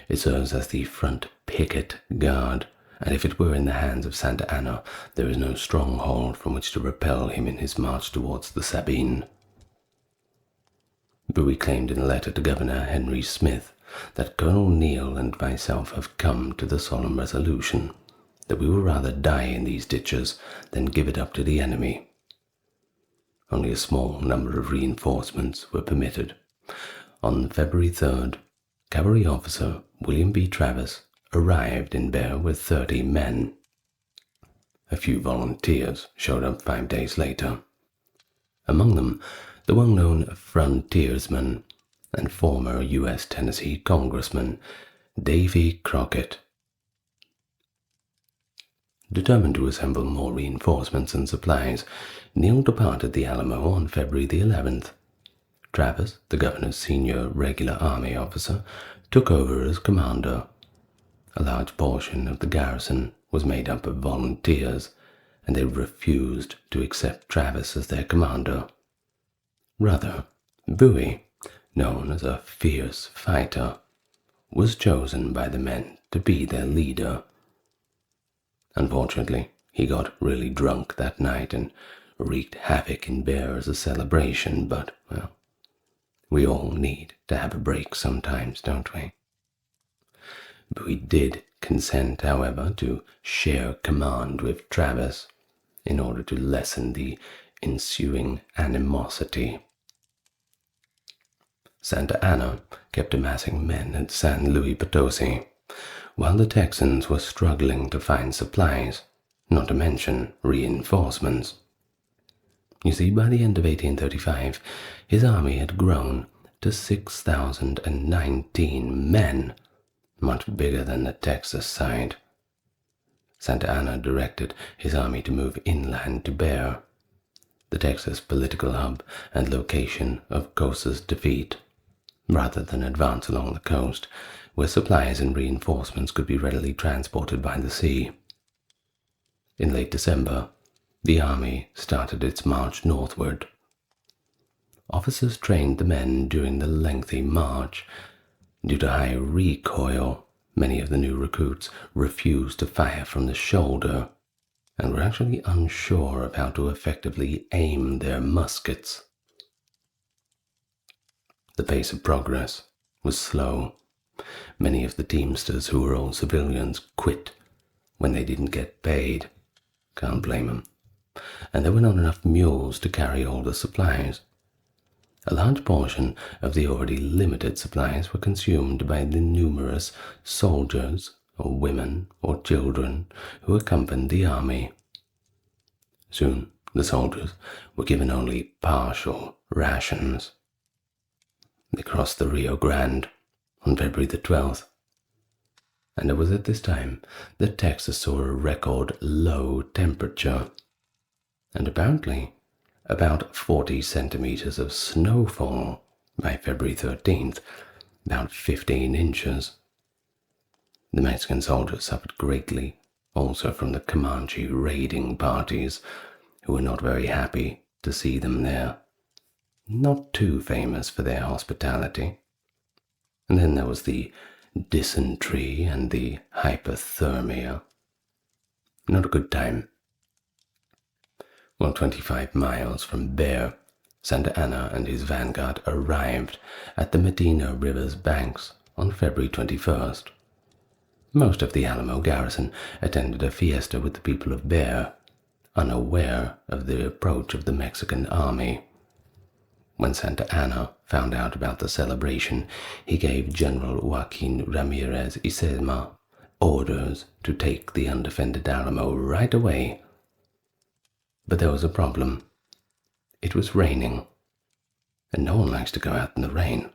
It serves as the front picket guard, and if it were in the hands of Santa Anna, there is no stronghold from which to repel him in his march towards the Sabine." Bowie claimed in a letter to Governor Henry Smith that Colonel Neil and myself have come to the solemn resolution that we will rather die in these ditches than give it up to the enemy. Only a small number of reinforcements were permitted. On February 3rd, Cavalry Officer William B. Travis arrived in Bear with 30 men. A few volunteers showed up 5 days later. Among them, the well-known frontiersman and former U.S. Tennessee Congressman Davy Crockett. Determined to assemble more reinforcements and supplies, Neil departed the Alamo on February the 11th. Travis, the governor's senior regular army officer, took over as commander. A large portion of the garrison was made up of volunteers, and they refused to accept Travis as their commander. Rather, Bowie, known as a fierce fighter, was chosen by the men to be their leader. Unfortunately, he got really drunk that night and wreaked havoc in Bear as a celebration, but, well, we all need to have a break sometimes, don't we? Bowie did consent, however, to share command with Travis in order to lessen the ensuing animosity. Santa Anna kept amassing men at San Luis Potosi, while the Texans were struggling to find supplies, not to mention reinforcements. You see, by the end of 1835, his army had grown to 6,019 men, much bigger than the Texas side. Santa Anna directed his army to move inland to Bear, the Texas political hub and location of Cosa's defeat, rather than advance along the coast, where supplies and reinforcements could be readily transported by the sea. In late December, the army started its march northward. Officers trained the men during the lengthy march. Due to high recoil, many of the new recruits refused to fire from the shoulder and were actually unsure of how to effectively aim their muskets. The pace of progress was slow. Many of the teamsters, who were all civilians, quit when they didn't get paid. Can't blame them. And there were not enough mules to carry all the supplies. A large portion of the already limited supplies were consumed by the numerous soldiers, or women, or children who accompanied the army. Soon, the soldiers were given only partial rations. They crossed the Rio Grande on February the 12th, and it was at this time that Texas saw a record low temperature, and apparently about 40 centimeters of snowfall by February 13th, about 15 inches. The Mexican soldiers suffered greatly, also from the Comanche raiding parties, who were not very happy to see them there. Not too famous for their hospitality. And then there was the dysentery and the hypothermia. Not a good time. Well, 25 miles from Bear, Santa Anna and his vanguard arrived at the Medina River's banks on February 21st. Most of the Alamo garrison attended a fiesta with the people of Bear, unaware of the approach of the Mexican army. When Santa Anna found out about the celebration, he gave General Joaquin Ramirez Isesma orders to take the undefended Alamo right away. But there was a problem. It was raining, and no one likes to go out in the rain.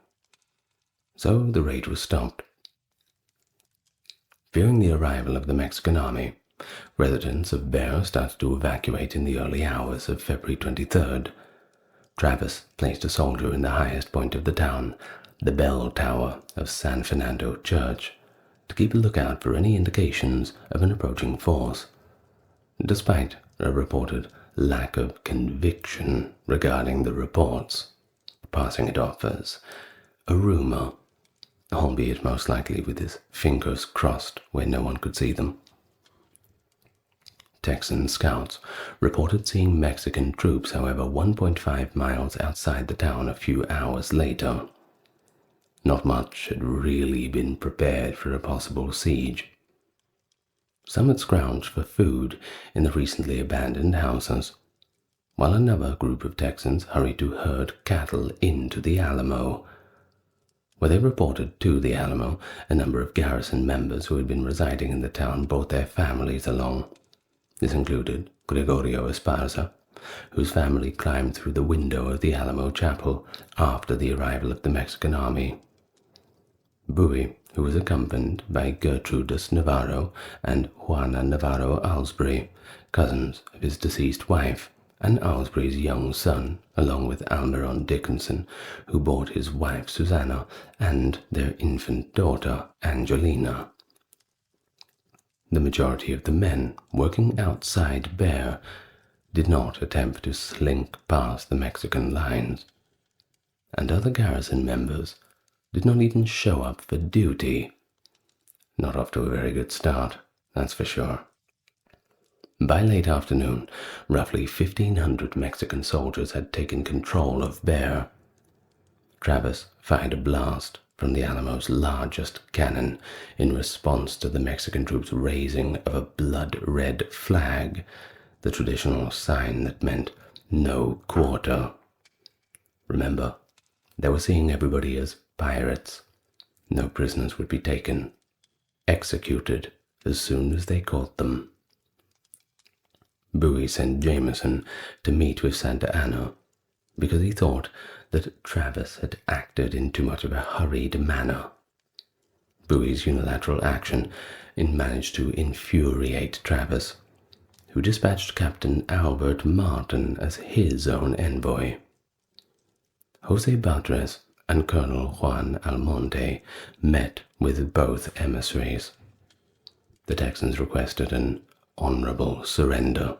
So the raid was stopped. Fearing the arrival of the Mexican army, residents of Bear started to evacuate in the early hours of February 23rd. Travis placed a soldier in the highest point of the town, the bell tower of San Fernando Church, to keep a lookout for any indications of an approaching force. Despite a reported lack of conviction regarding the reports, passing it off as a rumor, albeit most likely with his fingers crossed where no one could see them. Texan scouts reported seeing Mexican troops, however, 1.5 miles outside the town a few hours later. Not much had really been prepared for a possible siege. Some had scrounged for food in the recently abandoned houses, while another group of Texans hurried to herd cattle into the Alamo, where they reported to the Alamo a number of garrison members who had been residing in the town brought their families along. This included Gregorio Esparza, whose family climbed through the window of the Alamo Chapel after the arrival of the Mexican army. Bowie, who was accompanied by Gertrudis Navarro and Juana Navarro Alsbury, cousins of his deceased wife, and Alsbury's young son, along with Almiron Dickinson, who brought his wife Susanna and their infant daughter Angelina. The majority of the men working outside Bear did not attempt to slink past the Mexican lines, and other garrison members did not even show up for duty. Not off to a very good start, that's for sure. By late afternoon, roughly 1,500 Mexican soldiers had taken control of Bear. Travis fired a blast from the Alamo's largest cannon in response to the Mexican troops' raising of a blood-red flag, the traditional sign that meant no quarter. Remember, they were seeing everybody as pirates. No prisoners would be taken, executed as soon as they caught them. Bowie sent Jameson to meet with Santa Anna because he thought that Travis had acted in too much of a hurried manner. Bowie's unilateral action managed to infuriate Travis, who dispatched Captain Albert Martin as his own envoy. Jose Batres and Colonel Juan Almonte met with both emissaries. The Texans requested an honorable surrender,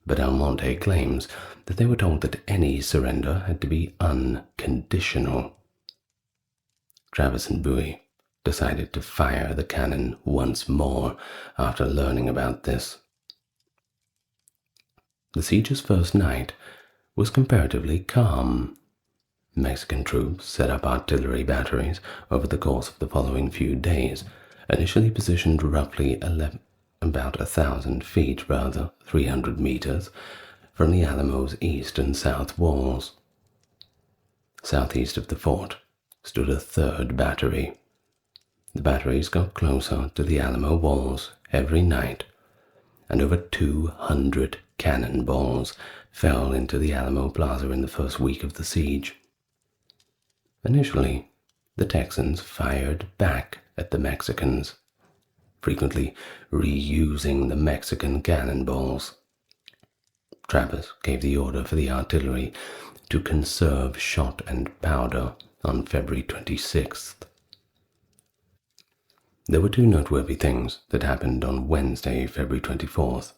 but Almonte claims that they were told that any surrender had to be unconditional. Travis and Bowie decided to fire the cannon once more after learning about this. The siege's first night was comparatively calm. Mexican troops set up artillery batteries over the course of the following few days, initially positioned roughly about 1,000 feet, 300 meters, from the Alamo's east and south walls. Southeast of the fort stood a third battery. The batteries got closer to the Alamo walls every night, and over 200 cannonballs fell into the Alamo Plaza in the first week of the siege. Initially, the Texans fired back at the Mexicans, frequently reusing the Mexican cannonballs. Travis gave the order for the artillery to conserve shot and powder on February 26th. There were two noteworthy things that happened on Wednesday, February 24th.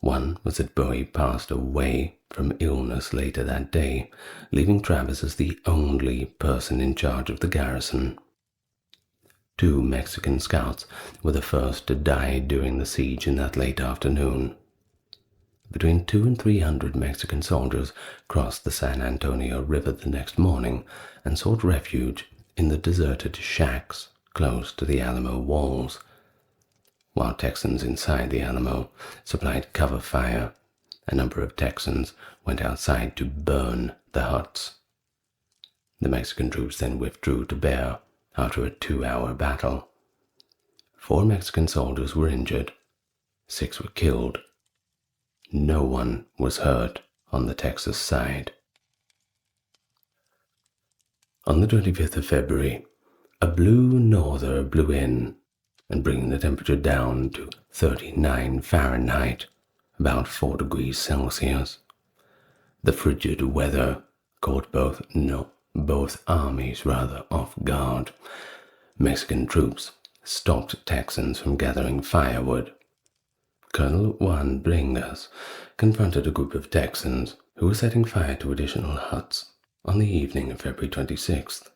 One was that Bowie passed away from illness later that day, leaving Travis as the only person in charge of the garrison. 2 Mexican scouts were the first to die during the siege in that late afternoon. Between 200 and 300 Mexican soldiers crossed the San Antonio River the next morning and sought refuge in the deserted shacks close to the Alamo walls, while Texans inside the Alamo supplied cover fire. A number of Texans went outside to burn the huts. The Mexican troops then withdrew to Bear after a 2-hour battle. 4 Mexican soldiers were injured, 6 were killed. No one was hurt on the Texas side. On the 25th of February, a blue norther blew in, and bringing the temperature down to 39 Fahrenheit, about 4 degrees Celsius. The frigid weather caught both armies off guard. Mexican troops stopped Texans from gathering firewood. Colonel Juan Bringas confronted a group of Texans who were setting fire to additional huts on the evening of February 26th.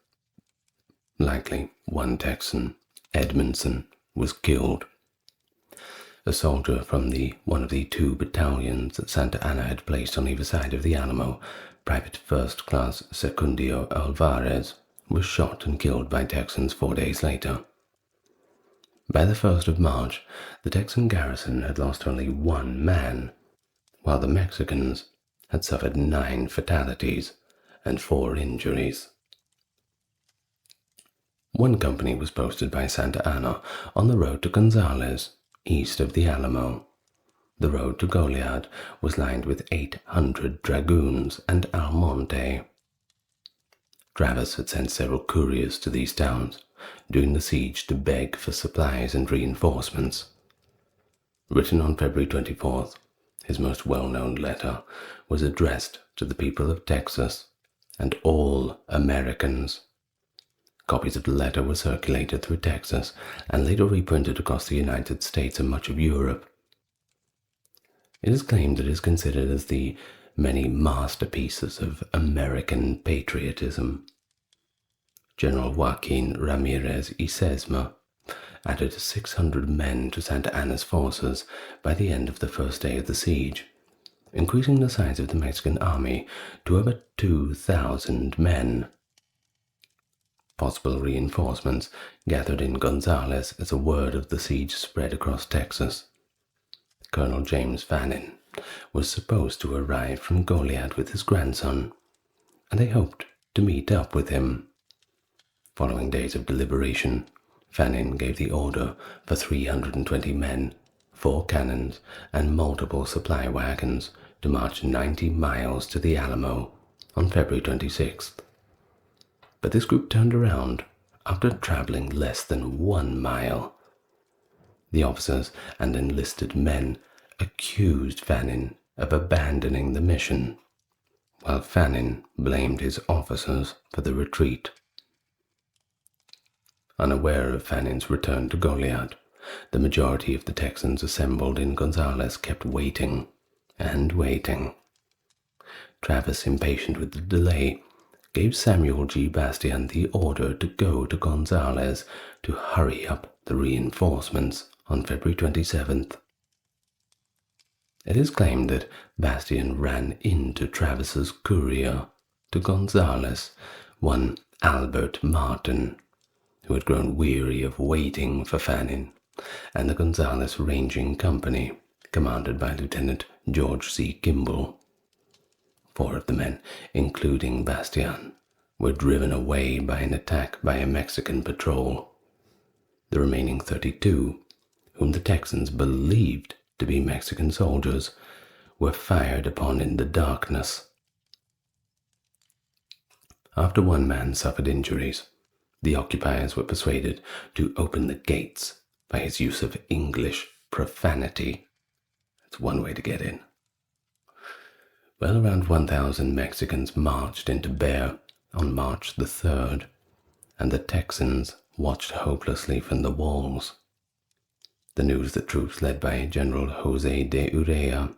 Likely one Texan, Edmondson, was killed. A soldier from one of the 2 battalions that Santa Anna had placed on either side of the Alamo, Private First Class Secundio Alvarez, was shot and killed by Texans 4 days later. By the 1st of March, the Texan garrison had lost only 1 man, while the Mexicans had suffered 9 fatalities and 4 injuries. One company was posted by Santa Anna on the road to Gonzales, east of the Alamo. The road to Goliad was lined with 800 dragoons and Almonte. Travis had sent several couriers to these towns during the siege to beg for supplies and reinforcements. Written on February 24th, his most well-known letter was addressed to the people of Texas and all Americans. Copies of the letter were circulated through Texas and later reprinted across the United States and much of Europe. It is claimed that it is considered as the many masterpieces of American patriotism. General Joaquin Ramirez y Sesma added 600 men to Santa Anna's forces by the end of the first day of the siege, increasing the size of the Mexican army to over 2,000 men. Possible reinforcements gathered in Gonzales as a word of the siege spread across Texas. Colonel James Fannin was supposed to arrive from Goliad with his grandson, and they hoped to meet up with him. Following days of deliberation, Fannin gave the order for 320 men, 4 cannons, and multiple supply wagons to march 90 miles to the Alamo on February 26th. But this group turned around after traveling less than 1 mile. The officers and enlisted men accused Fannin of abandoning the mission, while Fannin blamed his officers for the retreat. Unaware of Fannin's return to Goliad, the majority of the Texans assembled in Gonzales kept waiting and waiting. Travis, impatient with the delay, gave Samuel G. Bastian the order to go to Gonzales to hurry up the reinforcements on February 27th. It is claimed that Bastian ran into Travis's courier to Gonzales, one Albert Martin, who had grown weary of waiting for Fannin, and the Gonzales Ranging Company, commanded by Lieutenant George C. Kimball. 4 of the men, including Bastian, were driven away by an attack by a Mexican patrol. The remaining 32, whom the Texans believed to be Mexican soldiers, were fired upon in the darkness. After 1 man suffered injuries, the occupiers were persuaded to open the gates by his use of English profanity. That's one way to get in. Well, around 1,000 Mexicans marched into Bear on March the 3rd, and the Texans watched hopelessly from the walls. The news that troops led by General Jose de Urrea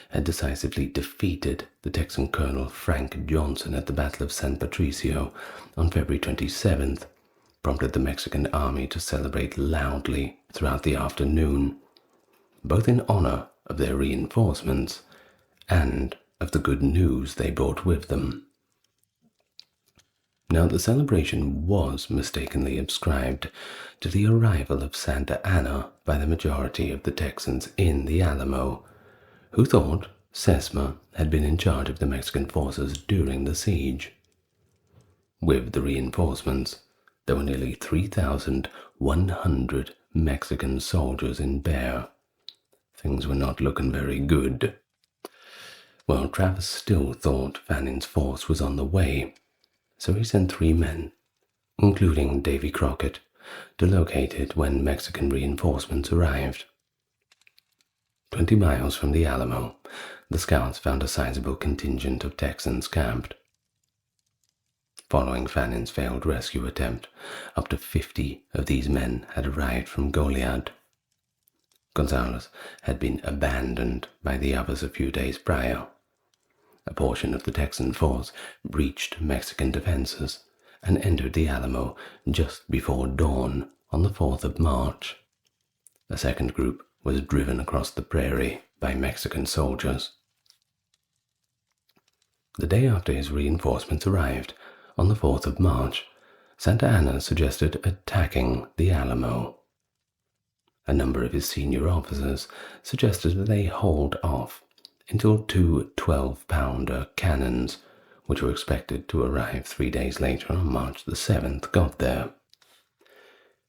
had decisively defeated the Texan Colonel Frank Johnson at the Battle of San Patricio on February 27th prompted the Mexican army to celebrate loudly throughout the afternoon, both in honor of their reinforcements and of the good news they brought with them. Now, the celebration was mistakenly ascribed to the arrival of Santa Anna by the majority of the Texans in the Alamo, who thought Sesma had been in charge of the Mexican forces during the siege. With the reinforcements, there were nearly 3,100 Mexican soldiers in Bear. Things were not looking very good. Well, Travis still thought Fannin's force was on the way, so he sent 3 men, including Davy Crockett, to locate it when Mexican reinforcements arrived. 20 miles from the Alamo, the scouts found a sizable contingent of Texans camped. Following Fannon's failed rescue attempt, up to 50 of these men had arrived from Goliad. Gonzales had been abandoned by the others a few days prior. A portion of the Texan force breached Mexican defenses and entered the Alamo just before dawn on the 4th of March. A second group was driven across the prairie by Mexican soldiers. The day after his reinforcements arrived, on the 4th of March, Santa Anna suggested attacking the Alamo. A number of his senior officers suggested that they hold off until 2 12-pounder cannons, which were expected to arrive 3 days later on March the 7th, got there.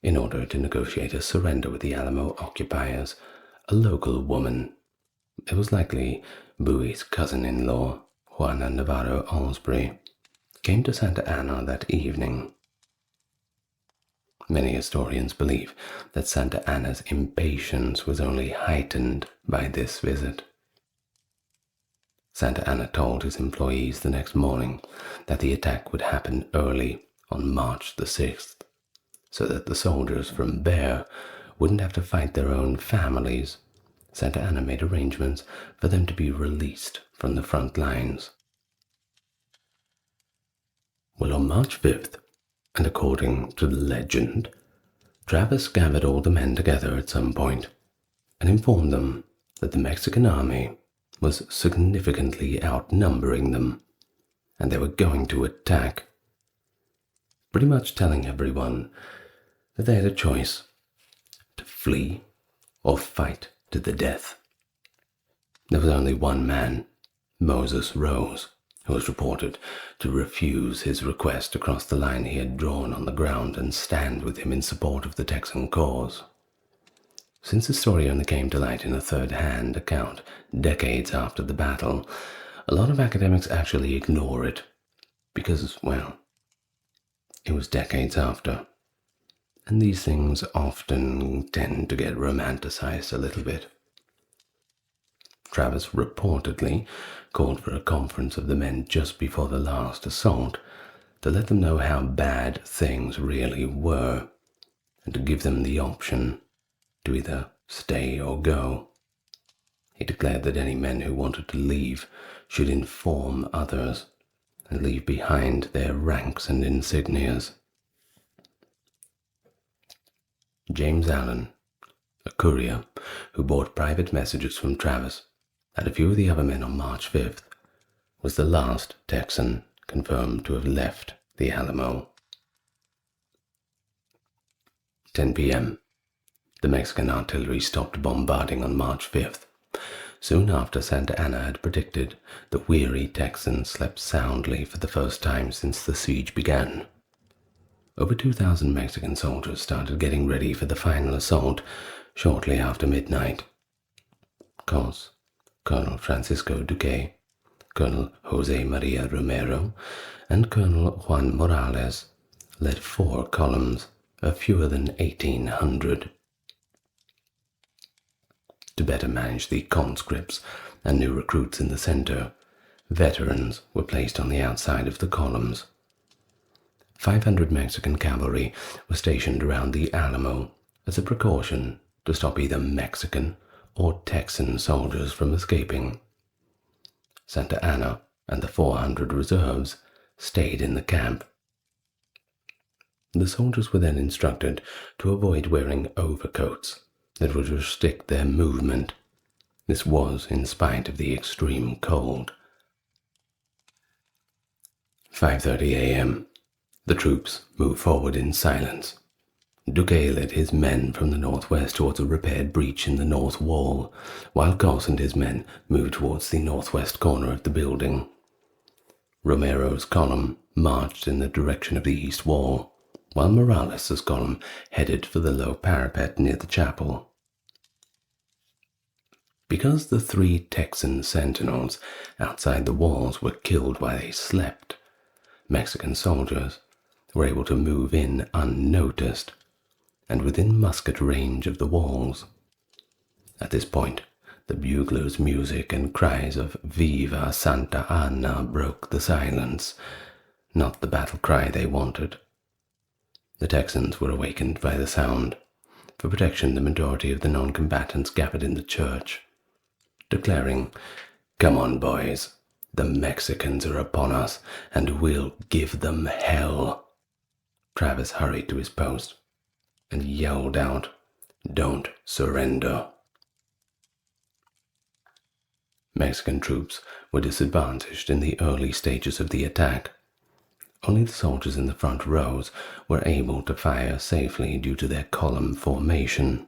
In order to negotiate a surrender with the Alamo occupiers, a local woman, it was likely Bowie's cousin-in-law, Juana Navarro Alsbury, came to Santa Anna that evening. Many historians believe that Santa Anna's impatience was only heightened by this visit. Santa Anna told his employees the next morning that the attack would happen early on March the 6th, so that the soldiers from Bear wouldn't have to fight their own families. Santa Anna made arrangements for them to be released from the front lines. Well, on March 5th, and according to the legend, Travis gathered all the men together at some point and informed them that the Mexican army was significantly outnumbering them and they were going to attack, pretty much telling everyone that they had a choice to flee or fight to the death. There was only one man, Moses Rose, who was reported to refuse his request to cross the line he had drawn on the ground and stand with him in support of the Texan cause. Since the story only came to light in a third-hand account decades after the battle, a lot of academics actually ignore it because, well, it was decades after. And these things often tend to get romanticized a little bit. Travis reportedly called for a conference of the men just before the last assault to let them know how bad things really were and to give them the option to either stay or go. He declared that any men who wanted to leave should inform others and leave behind their ranks and insignias. James Allen, a courier who brought private messages from Travis and a few of the other men on March 5th, was the last Texan confirmed to have left the Alamo. 10 p.m. The Mexican artillery stopped bombarding on March 5th. Soon after, Santa Anna had predicted, the weary Texans slept soundly for the first time since the siege began. Over 2,000 Mexican soldiers started getting ready for the final assault shortly after midnight. Cos, Colonel Francisco Duque, Colonel Jose Maria Romero, and Colonel Juan Morales led 4 columns of fewer than 1,800. To better manage the conscripts and new recruits in the center, veterans were placed on the outside of the columns. 500 Mexican cavalry were stationed around the Alamo as a precaution to stop either Mexican or Texan soldiers from escaping. Santa Anna and the 400 reserves stayed in the camp. The soldiers were then instructed to avoid wearing overcoats that would restrict their movement. This was in spite of the extreme cold. 5:30 a.m. The troops moved forward in silence. Duque led his men from the northwest towards a repaired breach in the north wall, while Cos and his men moved towards the northwest corner of the building. Romero's column marched in the direction of the east wall, while Morales' column headed for the low parapet near the chapel. Because the 3 Texan sentinels outside the walls were killed while they slept, Mexican soldiers were able to move in unnoticed and within musket range of the walls. At this point, The buglers' music and cries of Viva Santa Anna broke the silence, not the battle cry they wanted. The Texans were awakened by the sound. For protection, the majority of the non-combatants gathered in the church, declaring, "Come on, boys, the Mexicans are upon us, and we'll give them hell." Travis hurried to his post and yelled out, "Don't surrender." Mexican troops were disadvantaged in the early stages of the attack. Only the soldiers in the front rows were able to fire safely due to their column formation.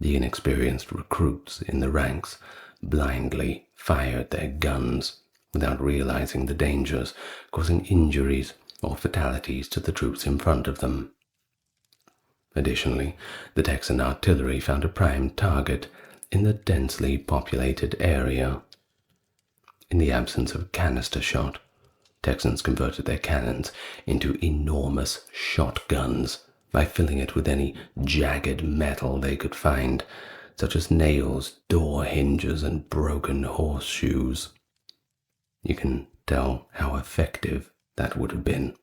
The inexperienced recruits in the ranks blindly fired their guns without realizing the dangers, causing injuries or fatalities to the troops in front of them. Additionally, the Texan artillery found a prime target in the densely populated area. In the absence of canister shot, Texans converted their cannons into enormous shotguns by filling it with any jagged metal they could find, such as nails, door hinges, and broken horseshoes. You can tell how effective that would have been.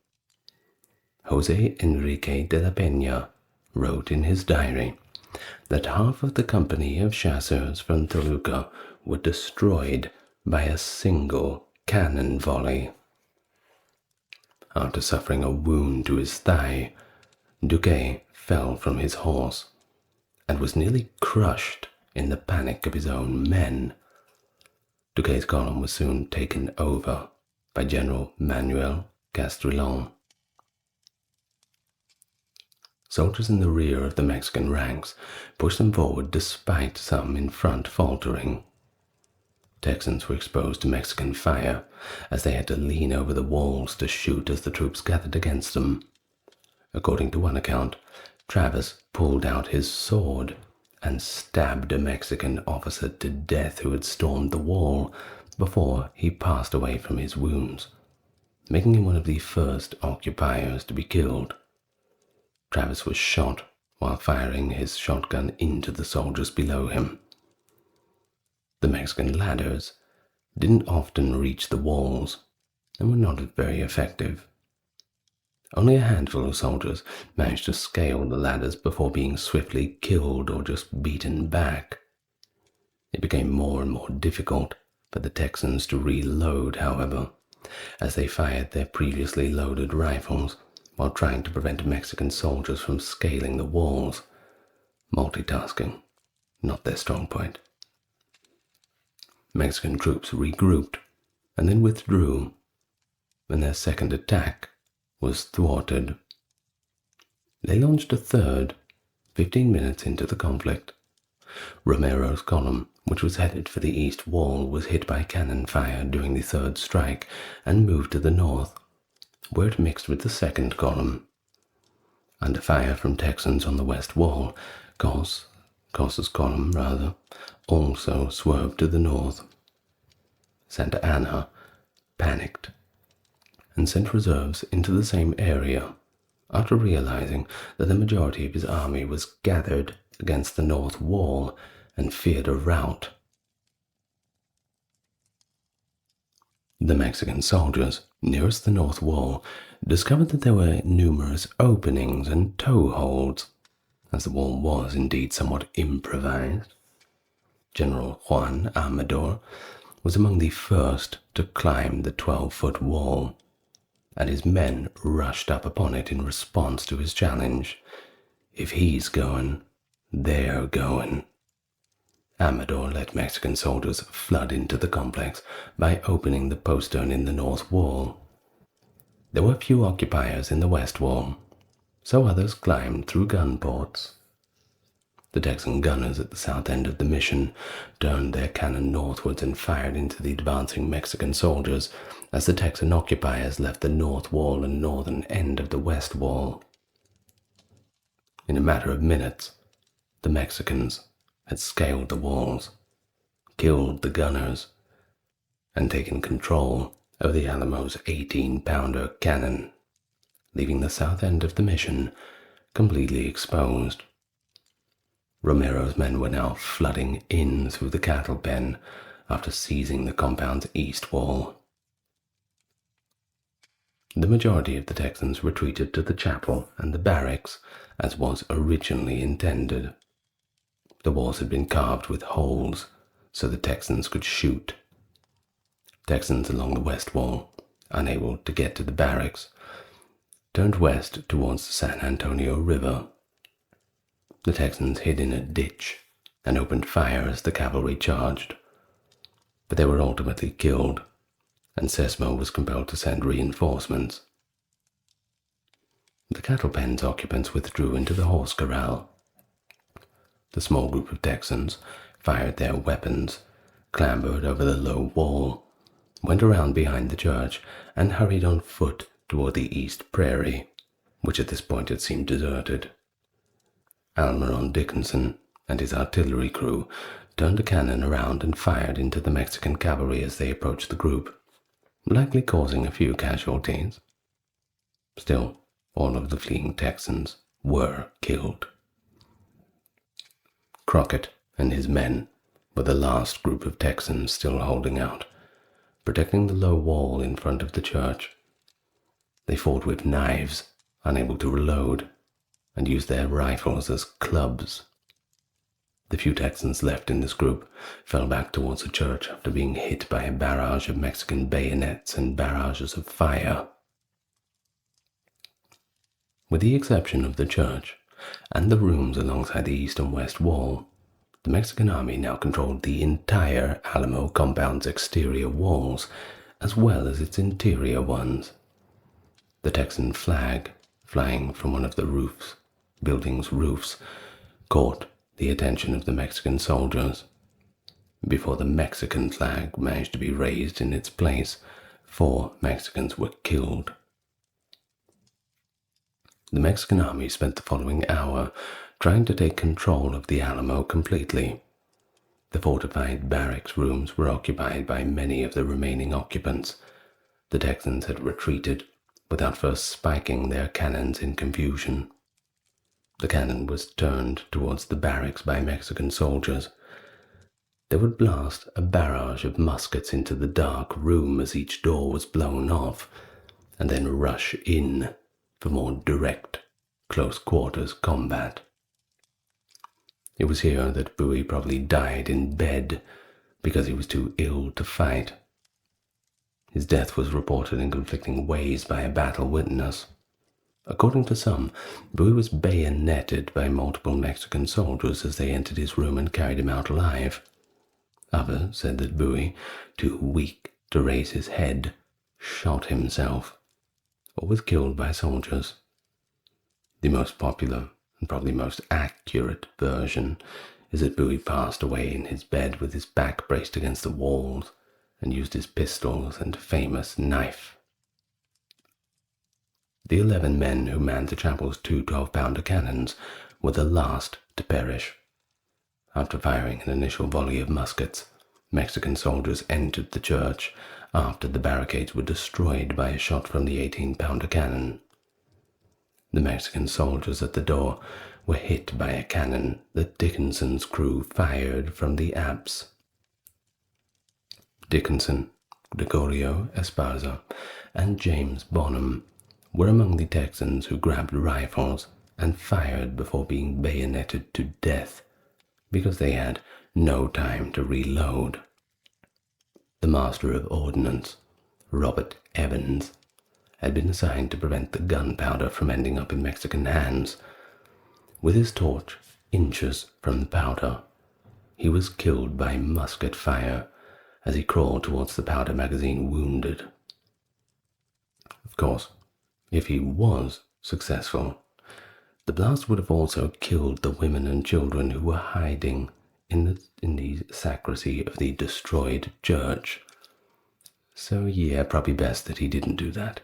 Jose Enrique de la Peña wrote in his diary that half of the company of chasseurs from Toluca were destroyed by a single cannon volley. After suffering a wound to his thigh, Duque fell from his horse and was nearly crushed in the panic of his own men. Duquesne's column was soon taken over by General Manuel Castrillon. Soldiers in the rear of the Mexican ranks pushed them forward despite some in front faltering. Texans were exposed to Mexican fire as they had to lean over the walls to shoot as the troops gathered against them. According to one account, Travis pulled out his sword and stabbed a Mexican officer to death who had stormed the wall before he passed away from his wounds, making him one of the first occupiers to be killed. Travis was shot while firing his shotgun into the soldiers below him. The Mexican ladders didn't often reach the walls and were not very effective. Only a handful of soldiers managed to scale the ladders before being swiftly killed or just beaten back. It became more and more difficult for the Texans to reload, however, as they fired their previously loaded rifles while trying to prevent Mexican soldiers from scaling the walls. Multitasking, not their strong point. Mexican troops regrouped and then withdrew when their second attack was thwarted. They launched a third 15 minutes into the conflict. Romero's column, which was headed for the east wall, was hit by cannon fire during the third strike and moved to the north, where it mixed with the second column. Under fire from Texans on the west wall, Cossa's column, also swerved to the north. Santa Anna panicked and sent reserves into the same area after realizing that the majority of his army was gathered against the north wall and feared a rout. The Mexican soldiers nearest the north wall discovered that there were numerous openings and toe holds, as the wall was indeed somewhat improvised. General Juan Amador was among the first to climb the 12-foot wall, and his men rushed up upon it in response to his challenge. If he's going, they're going. Amador let Mexican soldiers flood into the complex by opening the postern in the north wall. There were few occupiers in the west wall, so others climbed through gun ports. The Texan gunners at the south end of the mission turned their cannon northwards and fired into the advancing Mexican soldiers as the Texan occupiers left the north wall and northern end of the west wall. In a matter of minutes, the Mexicans had scaled the walls, killed the gunners, and taken control of the Alamo's 18-pounder cannon, leaving the south end of the mission completely exposed. Romero's men were now flooding in through the cattle pen after seizing the compound's east wall. The majority of the Texans retreated to the chapel and the barracks, as was originally intended. The walls had been carved with holes so the Texans could shoot. Texans along the west wall, unable to get to the barracks, turned west towards the San Antonio River. The Texans hid in a ditch and opened fire as the cavalry charged, but they were ultimately killed, and Sesmo was compelled to send reinforcements. The cattle pen's occupants withdrew into the horse corral. The small group of Texans fired their weapons, clambered over the low wall, went around behind the church, and hurried on foot toward the east prairie, which at this point had seemed deserted. Almiron Dickinson and his artillery crew turned a cannon around and fired into the Mexican cavalry as they approached the group, likely causing a few casualties. Still, all of the fleeing Texans were killed. Crockett and his men were the last group of Texans still holding out, protecting the low wall in front of the church. They fought with knives, unable to reload, and used their rifles as clubs. The few Texans left in this group fell back towards the church after being hit by a barrage of Mexican bayonets and barrages of fire. With the exception of the church and the rooms alongside the east and west wall, the Mexican army now controlled the entire Alamo compound's exterior walls, as well as its interior ones. The Texan flag, flying from one of the building's roofs, caught the attention of the Mexican soldiers. Before the Mexican flag managed to be raised in its place, 4 Mexicans were killed. The Mexican army spent the following hour trying to take control of the Alamo completely. The fortified barracks rooms were occupied by many of the remaining occupants. The Texans had retreated without first spiking their cannons in confusion. The cannon was turned towards the barracks by Mexican soldiers. They would blast a barrage of muskets into the dark room as each door was blown off, and then rush in for more direct, close-quarters combat. It was here that Bowie probably died in bed because he was too ill to fight. His death was reported in conflicting ways by a battle witness. According to some, Bowie was bayoneted by multiple Mexican soldiers as they entered his room and carried him out alive. Others said that Bowie, too weak to raise his head, shot himself, or was killed by soldiers. The most popular and probably most accurate version is that Bowie passed away in his bed with his back braced against the walls and used his pistols and famous knife. The 11 men who manned the chapel's 2 12-pounder cannons were the last to perish. After firing an initial volley of muskets, Mexican soldiers entered the church after the barricades were destroyed by a shot from the 18-pounder cannon. The Mexican soldiers at the door were hit by a cannon that Dickinson's crew fired from the apse. Dickinson, Gregorio Esparza, and James Bonham were among the Texans who grabbed rifles and fired before being bayoneted to death because they had no time to reload. The Master of Ordnance, Robert Evans, had been assigned to prevent the gunpowder from ending up in Mexican hands. With his torch inches from the powder, he was killed by musket fire as he crawled towards the powder magazine wounded. Of course, if he was successful, the blast would have also killed the women and children who were hiding in the sacristy of the destroyed church. So yeah, probably best that he didn't do that.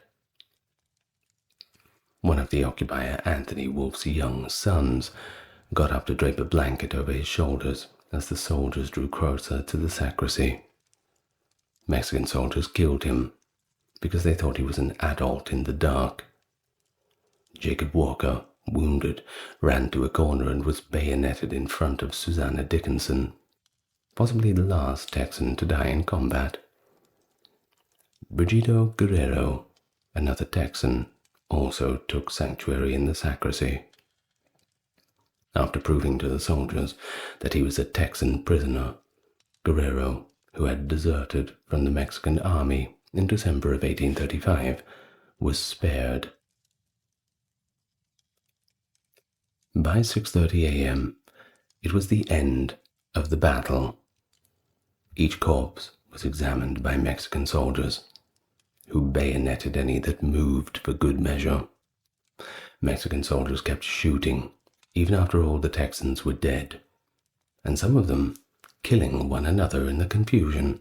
One of the occupier Anthony Wolfe's young sons got up to drape a blanket over his shoulders as the soldiers drew closer to the sacristy. Mexican soldiers killed him because they thought he was an adult in the dark. Jacob Walker wounded, ran to a corner and was bayoneted in front of Susanna Dickinson, possibly the last Texan to die in combat. Brigito Guerrero, another Texan, also took sanctuary in the sacristy. After proving to the soldiers that he was a Texan prisoner, Guerrero, who had deserted from the Mexican army in December of 1835, was spared. By 6:30 a.m., it was the end of the battle. Each corpse was examined by Mexican soldiers, who bayoneted any that moved for good measure. Mexican soldiers kept shooting, even after all the Texans were dead, and some of them killing one another in the confusion.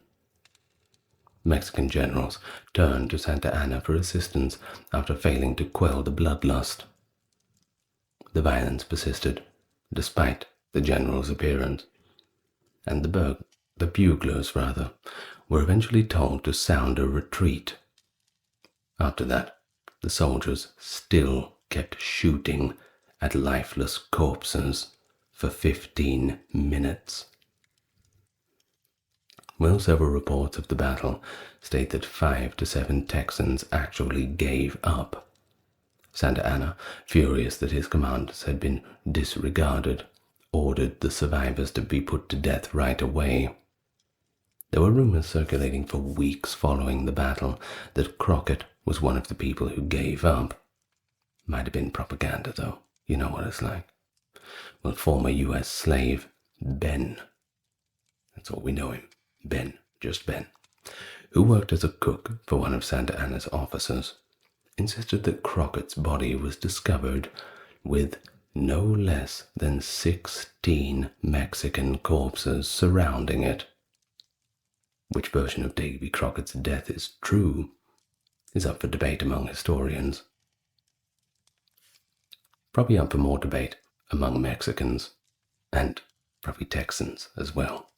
Mexican generals turned to Santa Anna for assistance after failing to quell the bloodlust. The violence persisted, despite the general's appearance, and the buglers were eventually told to sound a retreat. After that, the soldiers still kept shooting at lifeless corpses for 15 minutes. While several reports of the battle state that 5 to 7 Texans actually gave up, Santa Anna, furious that his commands had been disregarded, ordered the survivors to be put to death right away. There were rumors circulating for weeks following the battle that Crockett was one of the people who gave up. Might have been propaganda, though. You know what it's like. Well, former U.S. slave Ben, that's all we know him, Ben, just Ben, who worked as a cook for one of Santa Anna's officers, insisted that Crockett's body was discovered with no less than 16 Mexican corpses surrounding it. Which version of Davy Crockett's death is true is up for debate among historians. Probably up for more debate among Mexicans, and probably Texans as well.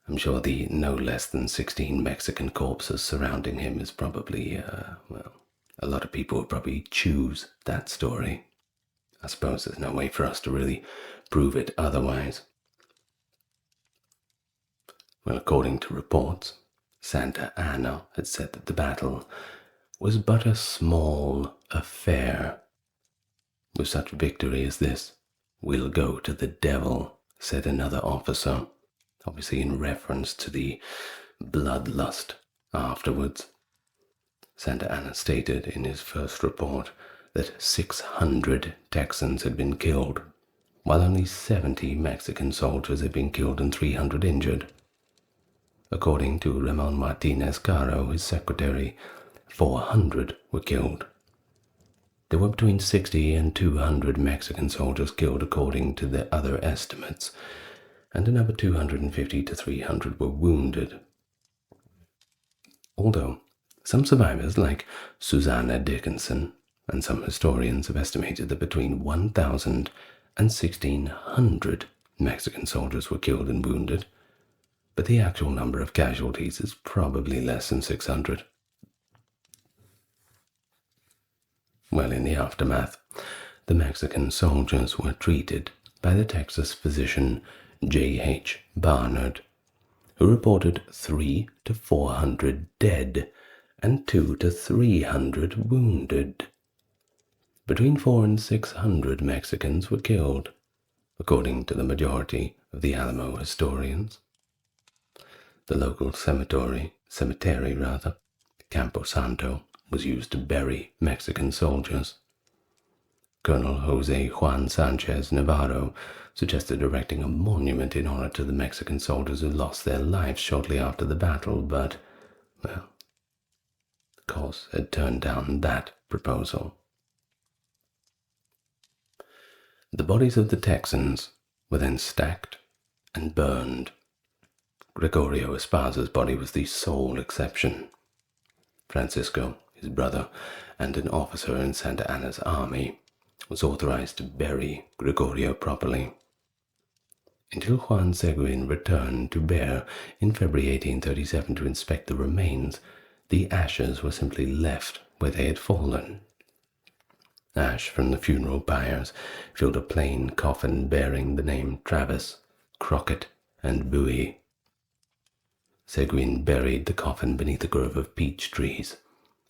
I'm sure the no less than 16 Mexican corpses surrounding him is probably, a lot of people would probably choose that story. I suppose there's no way for us to really prove it otherwise. Well, according to reports, Santa Anna had said that the battle was but a small affair. With such victory as this, we'll go to the devil, said another officer, obviously in reference to the bloodlust afterwards. Santa Anna stated in his first report that 600 Texans had been killed, while only 70 Mexican soldiers had been killed and 300 injured. According to Ramon Martinez Caro, his secretary, 400 were killed. There were between 60 and 200 Mexican soldiers killed according to the other estimates, and another 250 to 300 were wounded. Although some survivors, like Susanna Dickinson, and some historians have estimated that between 1,000 and 1,600 Mexican soldiers were killed and wounded, but the actual number of casualties is probably less than 600. Well, in the aftermath, the Mexican soldiers were treated by the Texas physician J.H. Barnard, who reported 300 to 400 dead and 200 to 300 wounded. Between 400 and 600 Mexicans were killed, according to the majority of the Alamo historians. The local cemetery, Campo Santo, was used to bury Mexican soldiers. Colonel Jose Juan Sanchez Navarro suggested erecting a monument in honor to the Mexican soldiers who lost their lives shortly after the battle, but, well, the cause had turned down that proposal. The bodies of the Texans were then stacked and burned. Gregorio Esparza's body was the sole exception. Francisco, his brother, and an officer in Santa Anna's army, was authorized to bury Gregorio properly. Until Juan Seguin returned to Bear in February 1837 to inspect the remains, the ashes were simply left where they had fallen. Ash from the funeral pyres filled a plain coffin bearing the name Travis, Crockett, and Bowie. Seguin buried the coffin beneath a grove of peach trees,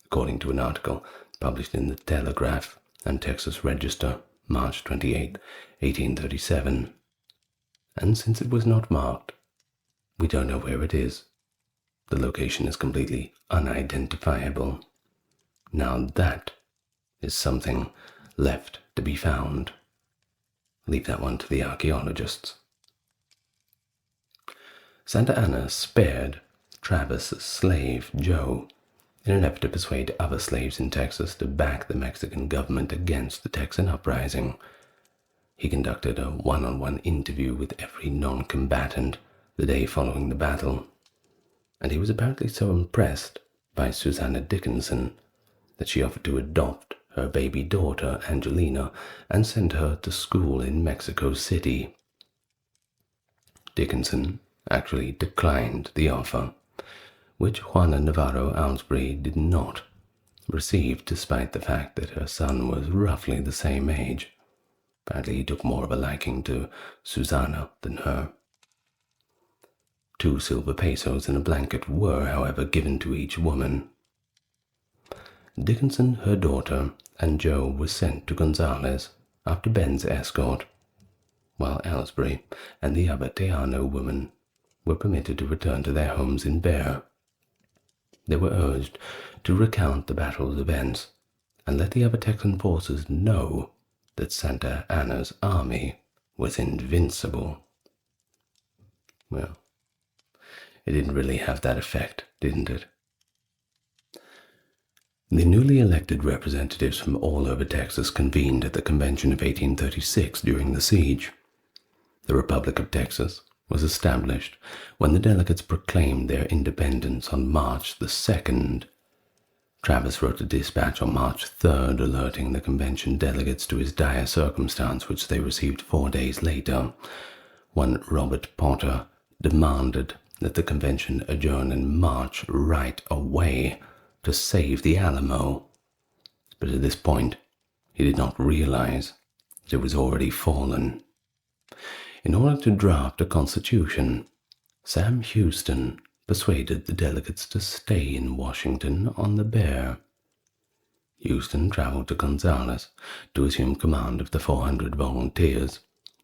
according to an article published in the Telegraph and Texas Register, March 28, 1837. And since it was not marked, we don't know where it is. The location is completely unidentifiable. Now that is something left to be found. Leave that one to the archaeologists. Santa Anna spared Travis's slave, Joe, in an effort to persuade other slaves in Texas to back the Mexican government against the Texan uprising. He conducted a one-on-one interview with every non-combatant the day following the battle, and he was apparently so impressed by Susanna Dickinson that she offered to adopt her baby daughter, Angelina, and send her to school in Mexico City. Dickinson actually declined the offer, which Juana Navarro Alsbury did not receive, despite the fact that her son was roughly the same age. Apparently he took more of a liking to Susanna than her. 2 silver pesos and a blanket were, however, given to each woman. Dickinson, her daughter, and Joe were sent to Gonzales after Ben's escort, while Aylesbury and the other Teano women were permitted to return to their homes in Bear. They were urged to recount the battle's events and let the other Texan forces know that Santa Anna's army was invincible. Well, it didn't really have that effect, didn't it? The newly elected representatives from all over Texas convened at the convention of 1836 during the siege. The Republic of Texas was established when the delegates proclaimed their independence on March the 2nd. Travis wrote a dispatch on March 3rd alerting the convention delegates to his dire circumstance, which they received 4 days later. One Robert Potter demanded that the convention adjourn and march right away to save the Alamo. But at this point, he did not realize that it was already fallen. In order to draft a constitution, Sam Houston persuaded the delegates to stay in Washington on the Bear. Houston traveled to Gonzales to assume command of the 400 volunteers,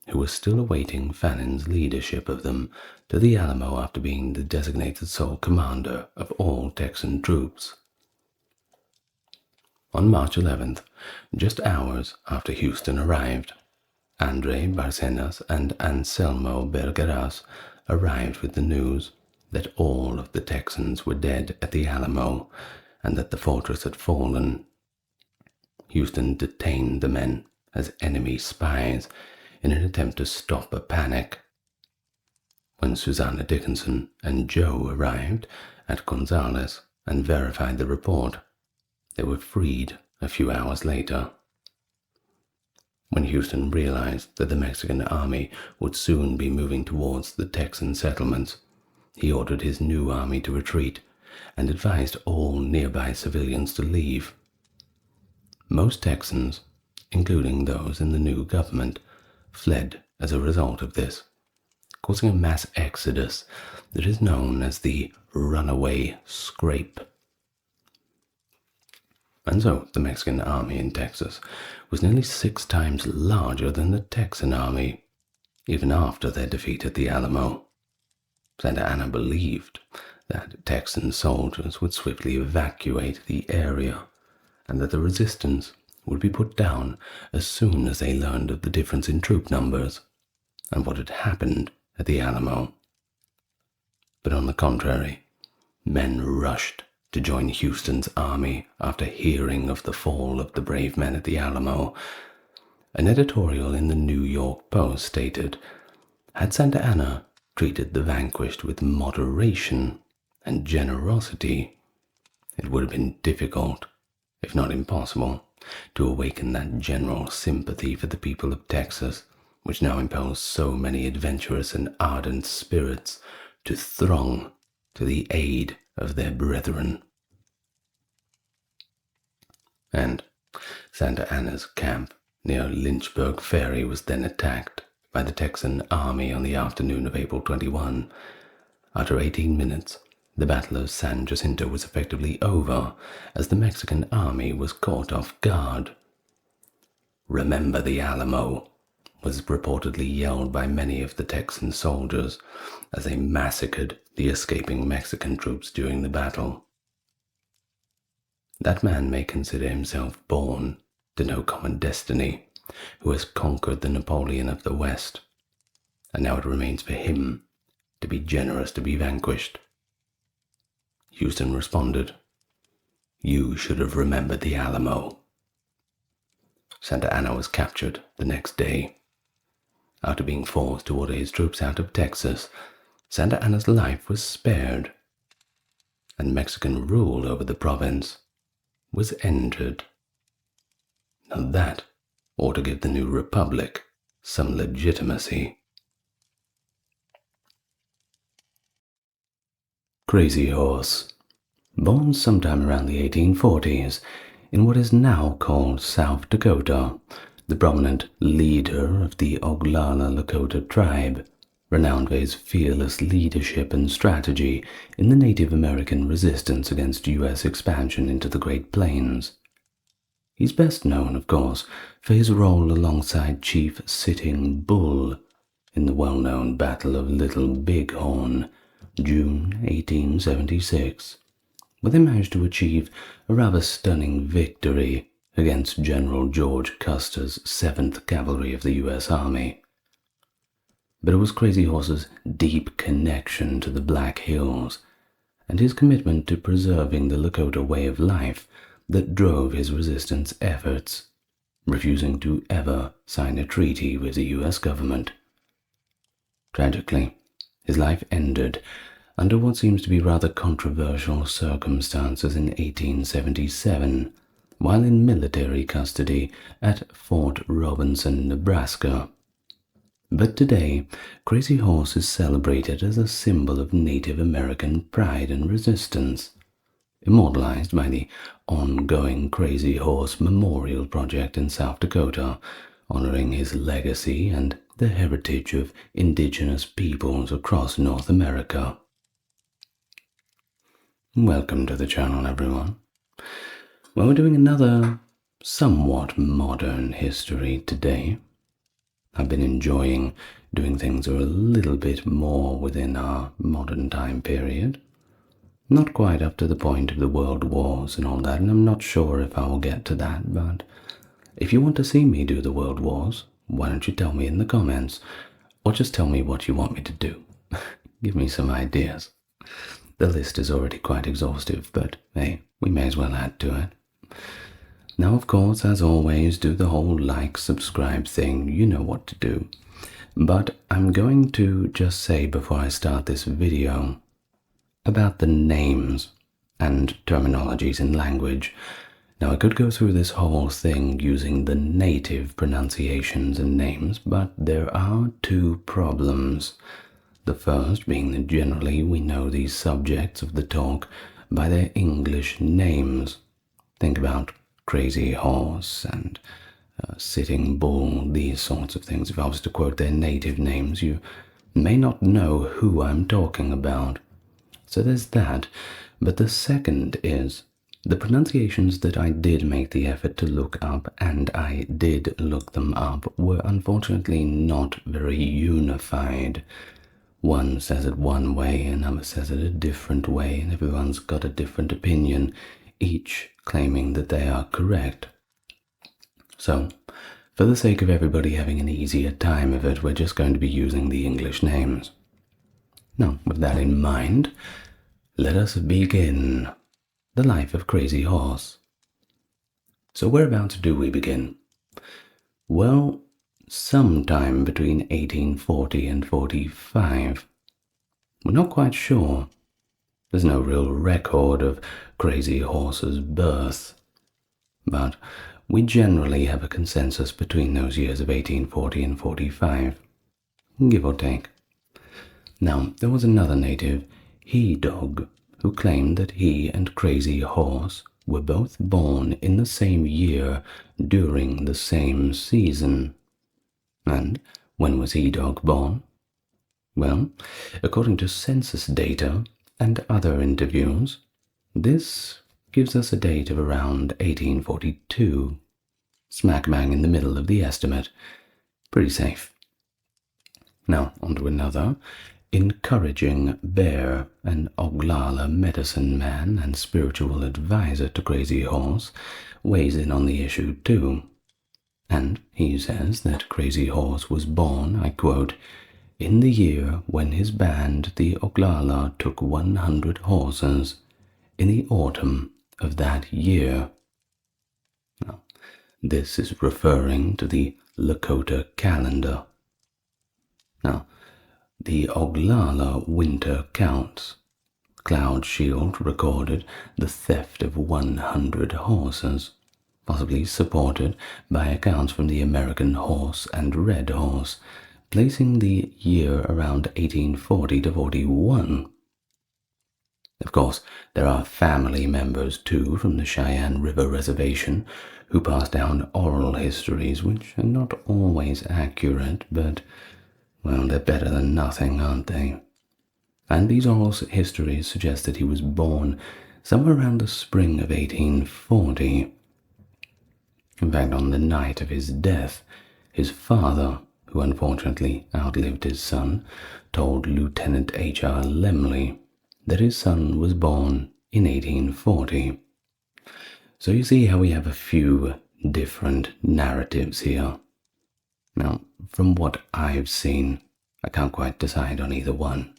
who were still awaiting Fannon's leadership of them to the Alamo after being the designated sole commander of all Texan troops. On March 11th, just hours after Houston arrived, Andre Barcenas and Anselmo Bergeras arrived with the news that all of the Texans were dead at the Alamo and that the fortress had fallen. Houston detained the men as enemy spies in an attempt to stop a panic. When Susanna Dickinson and Joe arrived at Gonzales and verified the report, they were freed a few hours later. When Houston realized that the Mexican army would soon be moving towards the Texan settlements, he ordered his new army to retreat and advised all nearby civilians to leave. Most Texans, including those in the new government, fled as a result of this, causing a mass exodus that is known as the Runaway Scrape. And so the Mexican army in Texas was nearly 6 times larger than the Texan army, even after their defeat at the Alamo. Santa Anna believed that Texan soldiers would swiftly evacuate the area and that the resistance would be put down as soon as they learned of the difference in troop numbers and what had happened at the Alamo. But on the contrary, men rushed to join Houston's army after hearing of the fall of the brave men at the Alamo. An editorial in the New York Post stated, "Had Santa Anna treated the vanquished with moderation and generosity, it would have been difficult, if not impossible, to awaken that general sympathy for the people of Texas, which now impels so many adventurous and ardent spirits to throng to the aid of their brethren." And Santa Anna's camp near Lynchburg Ferry was then attacked by the Texan army on the afternoon of April 21. After 18 minutes, the Battle of San Jacinto was effectively over as the Mexican army was caught off guard. "Remember the Alamo," was reportedly yelled by many of the Texan soldiers as they massacred the escaping Mexican troops during the battle. That man may consider himself born to no common destiny, who has conquered the Napoleon of the West, and now it remains for him to be generous to be vanquished. Houston responded, "You should have remembered the Alamo." Santa Anna was captured the next day. After being forced to order his troops out of Texas, Santa Anna's life was spared, and Mexican rule over the province was ended. Now that ought to give the new republic some legitimacy. Crazy Horse. Born sometime around the 1840s in what is now called South Dakota, the prominent leader of the Oglala Lakota tribe, renowned for his fearless leadership and strategy in the Native American resistance against U.S. expansion into the Great Plains. He's best known, of course, for his role alongside Chief Sitting Bull in the well-known Battle of Little Bighorn, June 1876, where they managed to achieve a rather stunning victory against General George Custer's 7th Cavalry of the U.S. Army. But it was Crazy Horse's deep connection to the Black Hills and his commitment to preserving the Lakota way of life that drove his resistance efforts, refusing to ever sign a treaty with the U.S. government. Tragically, his life ended under what seems to be rather controversial circumstances in 1877, while in military custody at Fort Robinson, Nebraska. But today, Crazy Horse is celebrated as a symbol of Native American pride and resistance, immortalized by the ongoing Crazy Horse Memorial Project in South Dakota, honoring his legacy and the heritage of indigenous peoples across North America. Welcome to the channel, everyone. Well, we're doing another somewhat modern history today. I've been enjoying doing things that are a little bit more within our modern time period. Not quite up to the point of the world wars and all that, and I'm not sure if I will get to that, but if you want to see me do the world wars, why don't you tell me in the comments, or just tell me what you want me to do. Give me some ideas. The list is already quite exhaustive, but hey, we may as well add to it. Now, of course, as always, do the whole like, subscribe thing, you know what to do. But I'm going to just say before I start this video about the names and terminologies in language. Now, I could go through this whole thing using the native pronunciations and names, but there are two problems. The first being that generally we know these subjects of the talk by their English names. Think about Crazy Horse and Sitting Bull, these sorts of things. If I was to quote their native names, you may not know who I'm talking about. So there's that. But the second is the pronunciations that I did make the effort to look up, and I did look them up, were unfortunately not very unified. One says it one way, another says it a different way, and everyone's got a different opinion, each claiming that they are correct. So, for the sake of everybody having an easier time of it, we're just going to be using the English names. Now, with that in mind, let us begin the life of Crazy Horse. So whereabouts do we begin? Well, sometime between 1840 and 45. We're not quite sure. There's no real record of Crazy Horse's birth, but we generally have a consensus between those years of 1840 and 45, give or take. Now, there was another native, He-Dog, who claimed that he and Crazy Horse were both born in the same year during the same season. And when was E-Dog born? Well, according to census data and other interviews, this gives us a date of around 1842, smack bang in the middle of the estimate. Pretty safe. Now, on to another. Encouraging Bear, an Oglala medicine man and spiritual advisor to Crazy Horse, weighs in on the issue too. And he says that Crazy Horse was born, I quote, in the year when his band, the Oglala, took 100 horses, in the autumn of that year. Now, this is referring to the Lakota calendar. Now, the Oglala winter counts. Cloud Shield recorded the theft of 100 horses, possibly supported by accounts from the American Horse and Red Horse, placing the year around 1840 to 41. Of course, there are family members too from the Cheyenne River Reservation who pass down oral histories which are not always accurate, but, well, they're better than nothing, aren't they? And these oral histories suggest that he was born somewhere around the spring of 1840. In fact, on the night of his death, his father, who unfortunately outlived his son, told Lieutenant H.R. Lemley that his son was born in 1840. So you see how we have a few different narratives here. Now, from what I've seen, I can't quite decide on either one.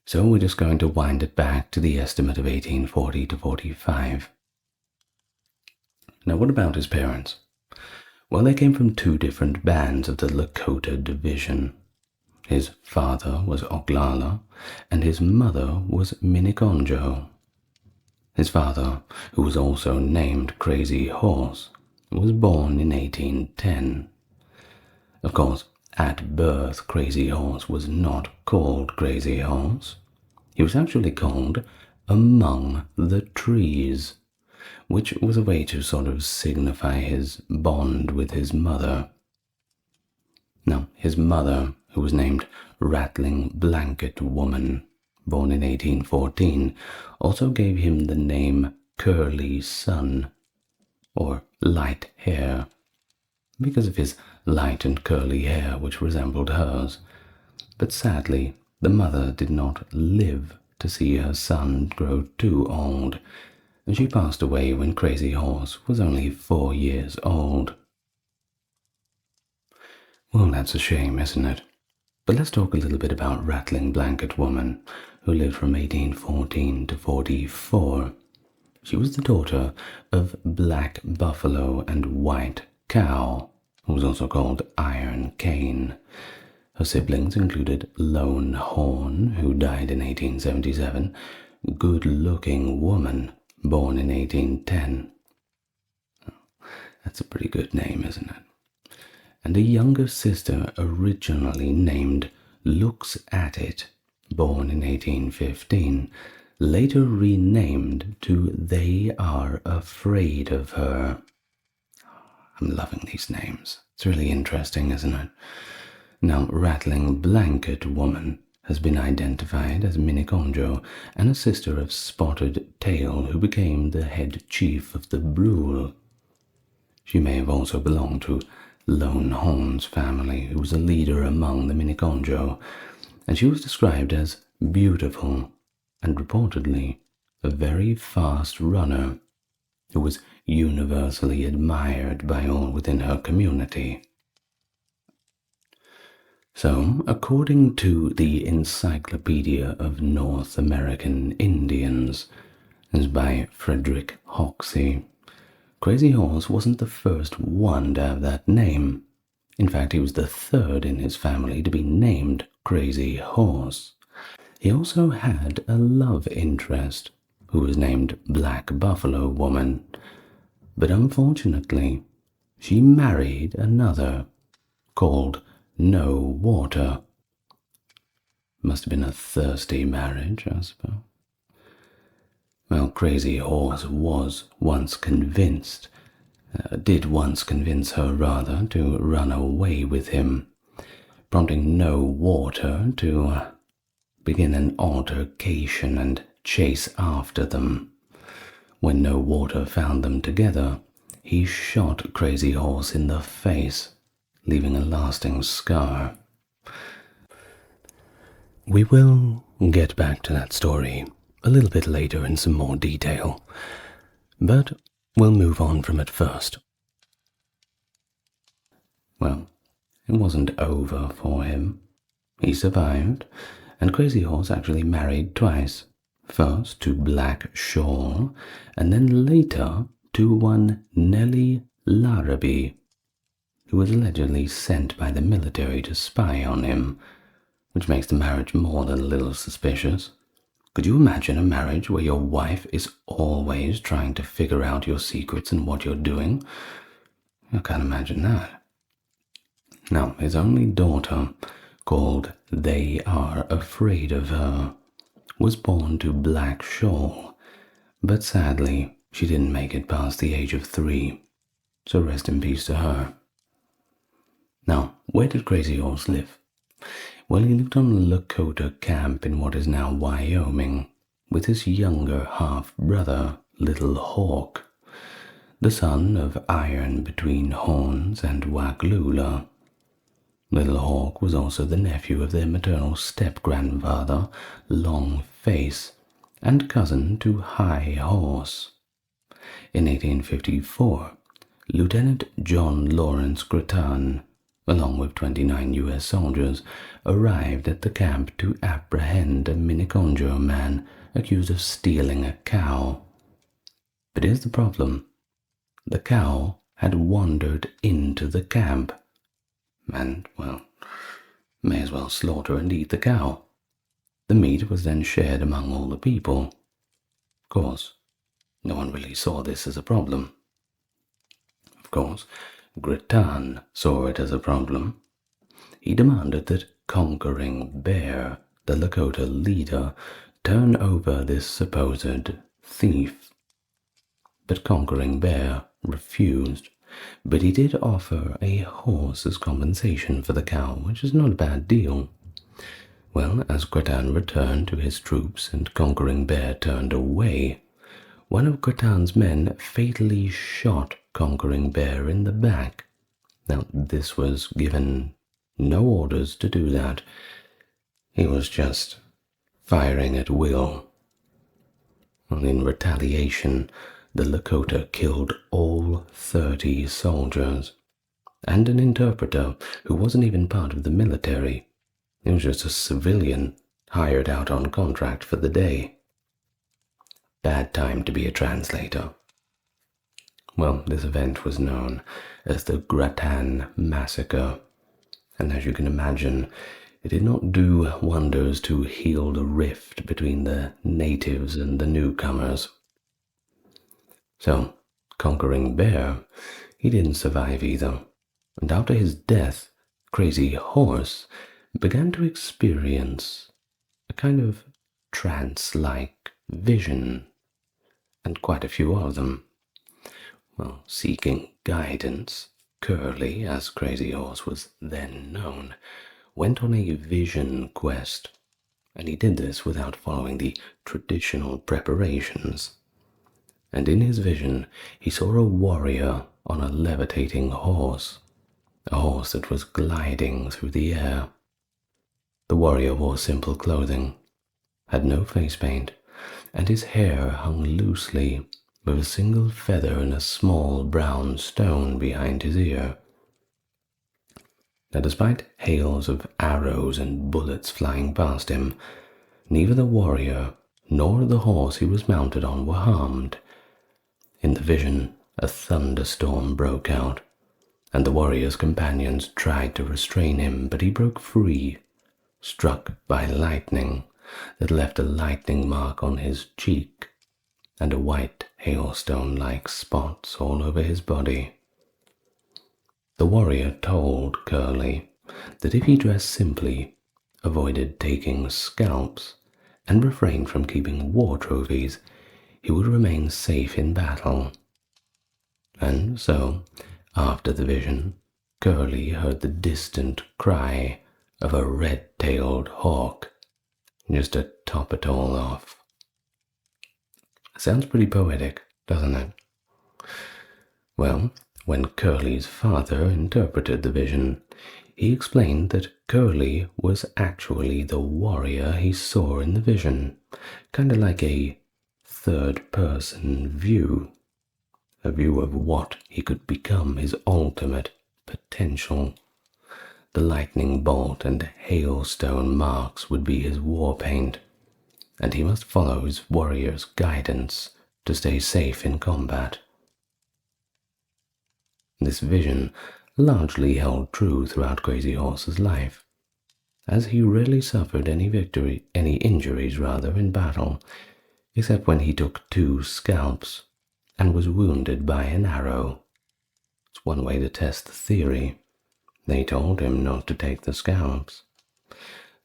So we're just going to wind it back to the estimate of 1840 to 45. Now, what about his parents? Well, they came from two different bands of the Lakota division. His father was Oglala, and his mother was Miniconjo. His father, who was also named Crazy Horse, was born in 1810. Of course, at birth, Crazy Horse was not called Crazy Horse. He was actually called Among the Trees, which was a way to sort of signify his bond with his mother. Now, his mother, who was named Rattling Blanket Woman, born in 1814, also gave him the name Curly Sun, or light hair, because of his light and curly hair which resembled hers. But sadly, the mother did not live to see her son grow too old, and she passed away when Crazy Horse was only 4 years old. Well, that's a shame, isn't it? But let's talk a little bit about Rattling Blanket Woman, who lived from 1814 to 44. She was the daughter of Black Buffalo and White Cow, who was also called Iron Cane. Her siblings included Lone Horn, who died in 1877, Good-Looking Woman, born in 1810. That's a pretty good name, isn't it? And a younger sister originally named Looks At It, born in 1815, later renamed to They Are Afraid of Her. I'm loving these names. It's really interesting, isn't it? Now, Rattling Blanket Woman has been identified as Miniconjo and a sister of Spotted Tail, who became the head chief of the Brule. She may have also belonged to Lone Horn's family, who was a leader among the Miniconjo, and she was described as beautiful and reportedly a very fast runner who was universally admired by all within her community. So, according to the Encyclopedia of North American Indians, as by Frederick Douglass, Crazy Horse wasn't the first one to have that name. In fact, he was the third in his family to be named Crazy Horse. He also had a love interest, who was named Black Buffalo Woman, but unfortunately, she married another, called No Water. Must have been a thirsty marriage, I suppose. Well, Crazy Horse did once convince her rather, to run away with him, prompting No Water to begin an altercation and chase after them. When No Water found them together, he shot Crazy Horse in the face, leaving a lasting scar. We will get back to that story a little bit later in some more detail, but we'll move on from it first. Well, it wasn't over for him. He survived, and Crazy Horse actually married twice. First to Black Shawl, and then later to one Nellie Larrabee, who was allegedly sent by the military to spy on him, which makes the marriage more than a little suspicious. Could you imagine a marriage where your wife is always trying to figure out your secrets and what you're doing? I can't imagine that. Now, his only daughter, called They Are Afraid of Her, was born to Black Shawl, but sadly, she didn't make it past the age of 3, so rest in peace to her. Now, where did Crazy Horse live? Well, he lived on a Lakota camp in what is now Wyoming, with his younger half-brother, Little Hawk, the son of Iron Between Horns and Waglula. Little Hawk was also the nephew of their maternal step-grandfather, Long Face, and cousin to High Horse. In 1854, Lieutenant John Lawrence Grattan, along with 29 U.S. soldiers, arrived at the camp to apprehend a Miniconjo man accused of stealing a cow. But here's the problem. The cow had wandered into the camp, and, well, may as well slaughter and eat the cow. The meat was then shared among all the people. Of course, no one really saw this as a problem. Of course, Grattan saw it as a problem. He demanded that Conquering Bear, the Lakota leader, turn over this supposed thief. But Conquering Bear refused, but he did offer a horse as compensation for the cow, which is not a bad deal. Well, as Grattan returned to his troops and Conquering Bear turned away, one of Grattan's men fatally shot Conquering Bear in the back. Now, this was given no orders to do that. He was just firing at will. And in retaliation, the Lakota killed all 30 soldiers, and an interpreter who wasn't even part of the military. He was just a civilian hired out on contract for the day. Bad time to be a translator. Well, this event was known as the Grattan Massacre, and as you can imagine, it did not do wonders to heal the rift between the natives and the newcomers. So, Conquering Bear, he didn't survive either, and after his death, Crazy Horse began to experience a kind of trance-like vision, and quite a few of them. Well, seeking guidance, Curly, as Crazy Horse was then known, went on a vision quest, and he did this without following the traditional preparations. And in his vision, he saw a warrior on a levitating horse, a horse that was gliding through the air. The warrior wore simple clothing, had no face paint, and his hair hung loosely, with a single feather and a small brown stone behind his ear. Now, despite hails of arrows and bullets flying past him, neither the warrior nor the horse he was mounted on were harmed. In the vision, a thunderstorm broke out, and the warrior's companions tried to restrain him, but he broke free, struck by lightning that left a lightning mark on his cheek and a white hailstone-like spots all over his body. The warrior told Curly that if he dressed simply, avoided taking scalps, and refrained from keeping war trophies, he would remain safe in battle. And so, after the vision, Curly heard the distant cry of a red-tailed hawk, just to top it all off. Sounds pretty poetic, doesn't it? Well, when Curly's father interpreted the vision, he explained that Curly was actually the warrior he saw in the vision, kind of like a third-person view, a view of what he could become, his ultimate potential. The lightning bolt and hailstone marks would be his war paint, and he must follow his warrior's guidance to stay safe in combat. This vision largely held true throughout Crazy Horse's life, as he rarely suffered any injuries in battle, except when he took 2 scalps and was wounded by an arrow. It's one way to test the theory. They told him not to take the scalps.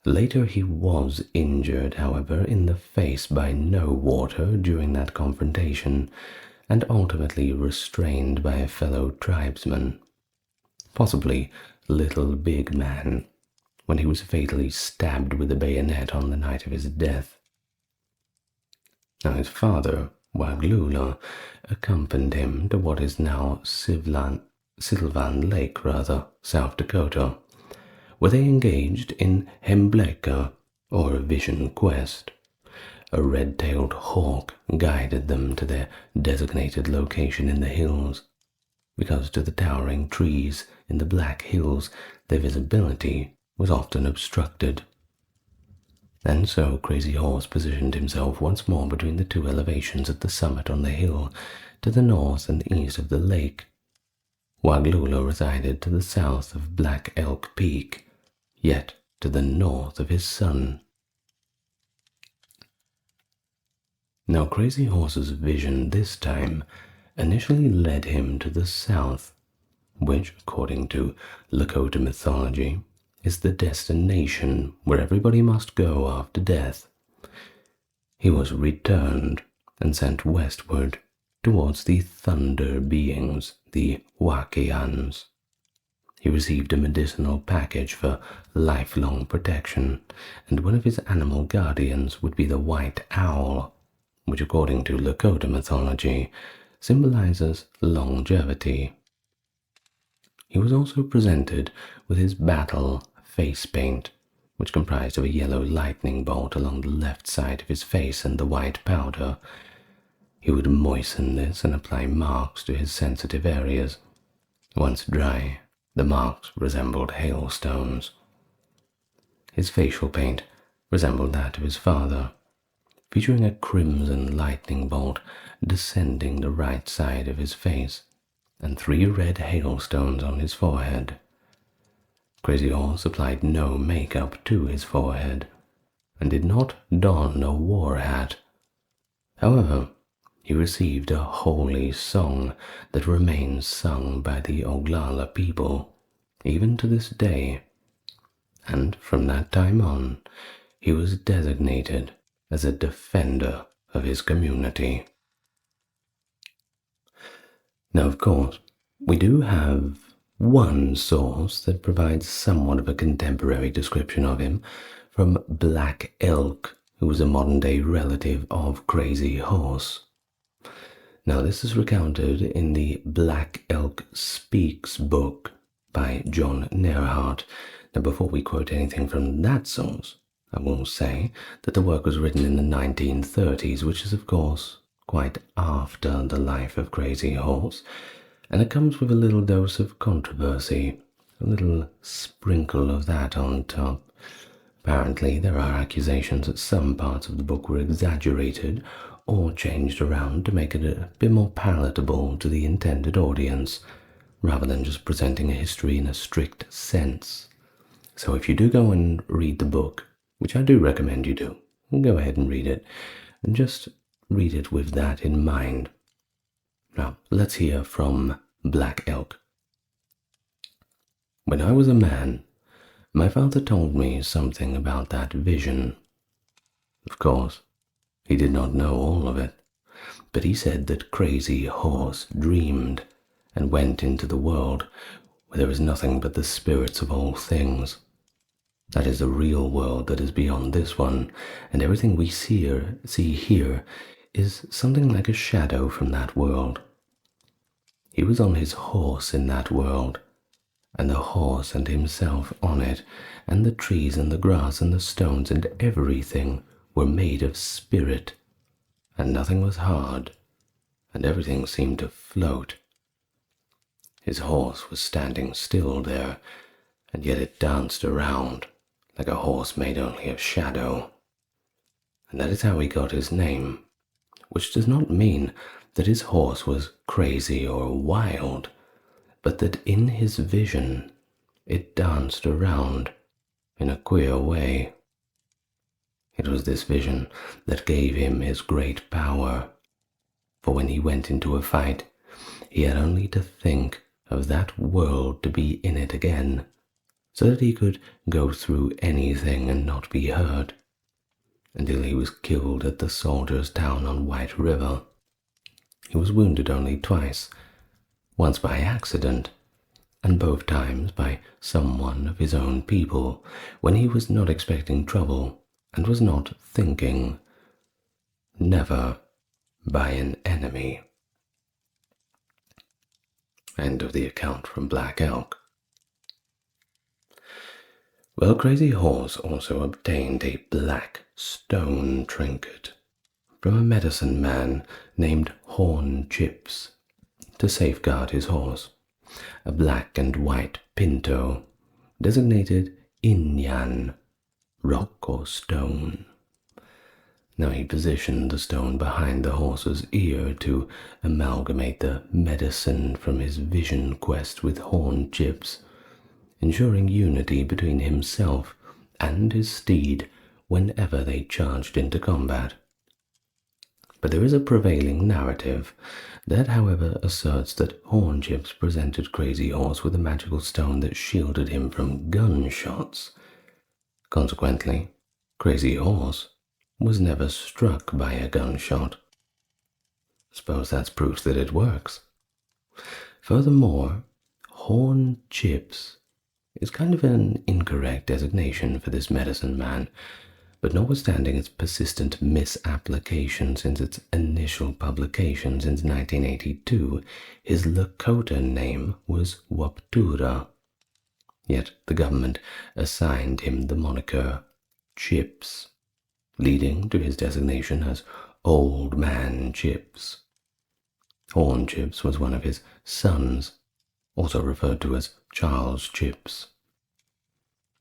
Later he was injured, however, in the face by no water during that confrontation, and ultimately restrained by a fellow tribesman, possibly Little Big Man, when he was fatally stabbed with a bayonet on the night of his death. Now his father, Waglula, accompanied him to what is now Sylvan Lake, South Dakota, where they engaged in Hembleka, or a vision quest. A red-tailed hawk guided them to their designated location in the hills, because to the towering trees in the Black Hills their visibility was often obstructed. And so Crazy Horse positioned himself once more between the 2 elevations at the summit on the hill to the north and east of the lake. Waglula resided to the south of Black Elk Peak, yet to the north of his son. Now Crazy Horse's vision this time initially led him to the south, which, according to Lakota mythology, is the destination where everybody must go after death. He was returned and sent westward towards the thunder beings, the Wakians. He received a medicinal package for lifelong protection, and one of his animal guardians would be the white owl, which according to Lakota mythology symbolizes longevity. He was also presented with his battle face paint, which comprised of a yellow lightning bolt along the left side of his face and the white powder. He would moisten this and apply marks to his sensitive areas. Once dry, the marks resembled hailstones. His facial paint resembled that of his father, featuring a crimson lightning bolt descending the right side of his face and 3 red hailstones on his forehead. Crazy Horse applied no makeup to his forehead and did not don a war hat. However, he received a holy song that remains sung by the Oglala people, even to this day, and from that time on, he was designated as a defender of his community. Now, of course, we do have one source that provides somewhat of a contemporary description of him from Black Elk, who was a modern-day relative of Crazy Horse. Now, this is recounted in the Black Elk Speaks book by John Nearhart. Now, before we quote anything from that source, I will say that the work was written in the 1930s, which is, of course, quite after the life of Crazy Horse, and it comes with a little dose of controversy, a little sprinkle of that on top. Apparently, there are accusations that some parts of the book were exaggerated or changed around to make it a bit more palatable to the intended audience, rather than just presenting a history in a strict sense. So if you do go and read the book, which I do recommend you do, go ahead and read it, and just read it with that in mind. Now, let's hear from Black Elk. When I was a man, my father told me something about that vision. Of course, he did not know all of it. But he said that Crazy Horse dreamed and went into the world where there is nothing but the spirits of all things. That is the real world that is beyond this one, and everything we see here is something like a shadow from that world. He was on his horse in that world, and the horse and himself on it, and the trees and the grass and the stones and everything were made of spirit, and nothing was hard, and everything seemed to float. His horse was standing still there, and yet it danced around like a horse made only of shadow. And that is how he got his name, which does not mean that his horse was crazy or wild, but that in his vision it danced around in a queer way. It was this vision that gave him his great power, for when he went into a fight, he had only to think of that world to be in it again, so that he could go through anything and not be hurt, until he was killed at the soldiers' town on White River. He was wounded only twice, once by accident, and both times by someone of his own people, when he was not expecting trouble and was not thinking. Never by an enemy. End of the account from Black Elk. Well, Crazy Horse also obtained a black stone trinket from a medicine man named Horn Chips to safeguard his horse, a black and white pinto designated Inyan, rock or stone. Now he positioned the stone behind the horse's ear to amalgamate the medicine from his vision quest with Horn Chips, ensuring unity between himself and his steed whenever they charged into combat. But there is a prevailing narrative that, however, asserts that Horn Chips presented Crazy Horse with a magical stone that shielded him from gunshots. Consequently, Crazy Horse was never struck by a gunshot. Suppose that's proof that it works. Furthermore, Horn Chips is kind of an incorrect designation for this medicine man, but notwithstanding its persistent misapplication since its initial publication since 1982, his Lakota name was Waptura. Yet the government assigned him the moniker Chips, leading to his designation as Old Man Chips. Horn Chips was one of his sons, also referred to as Charles Chips.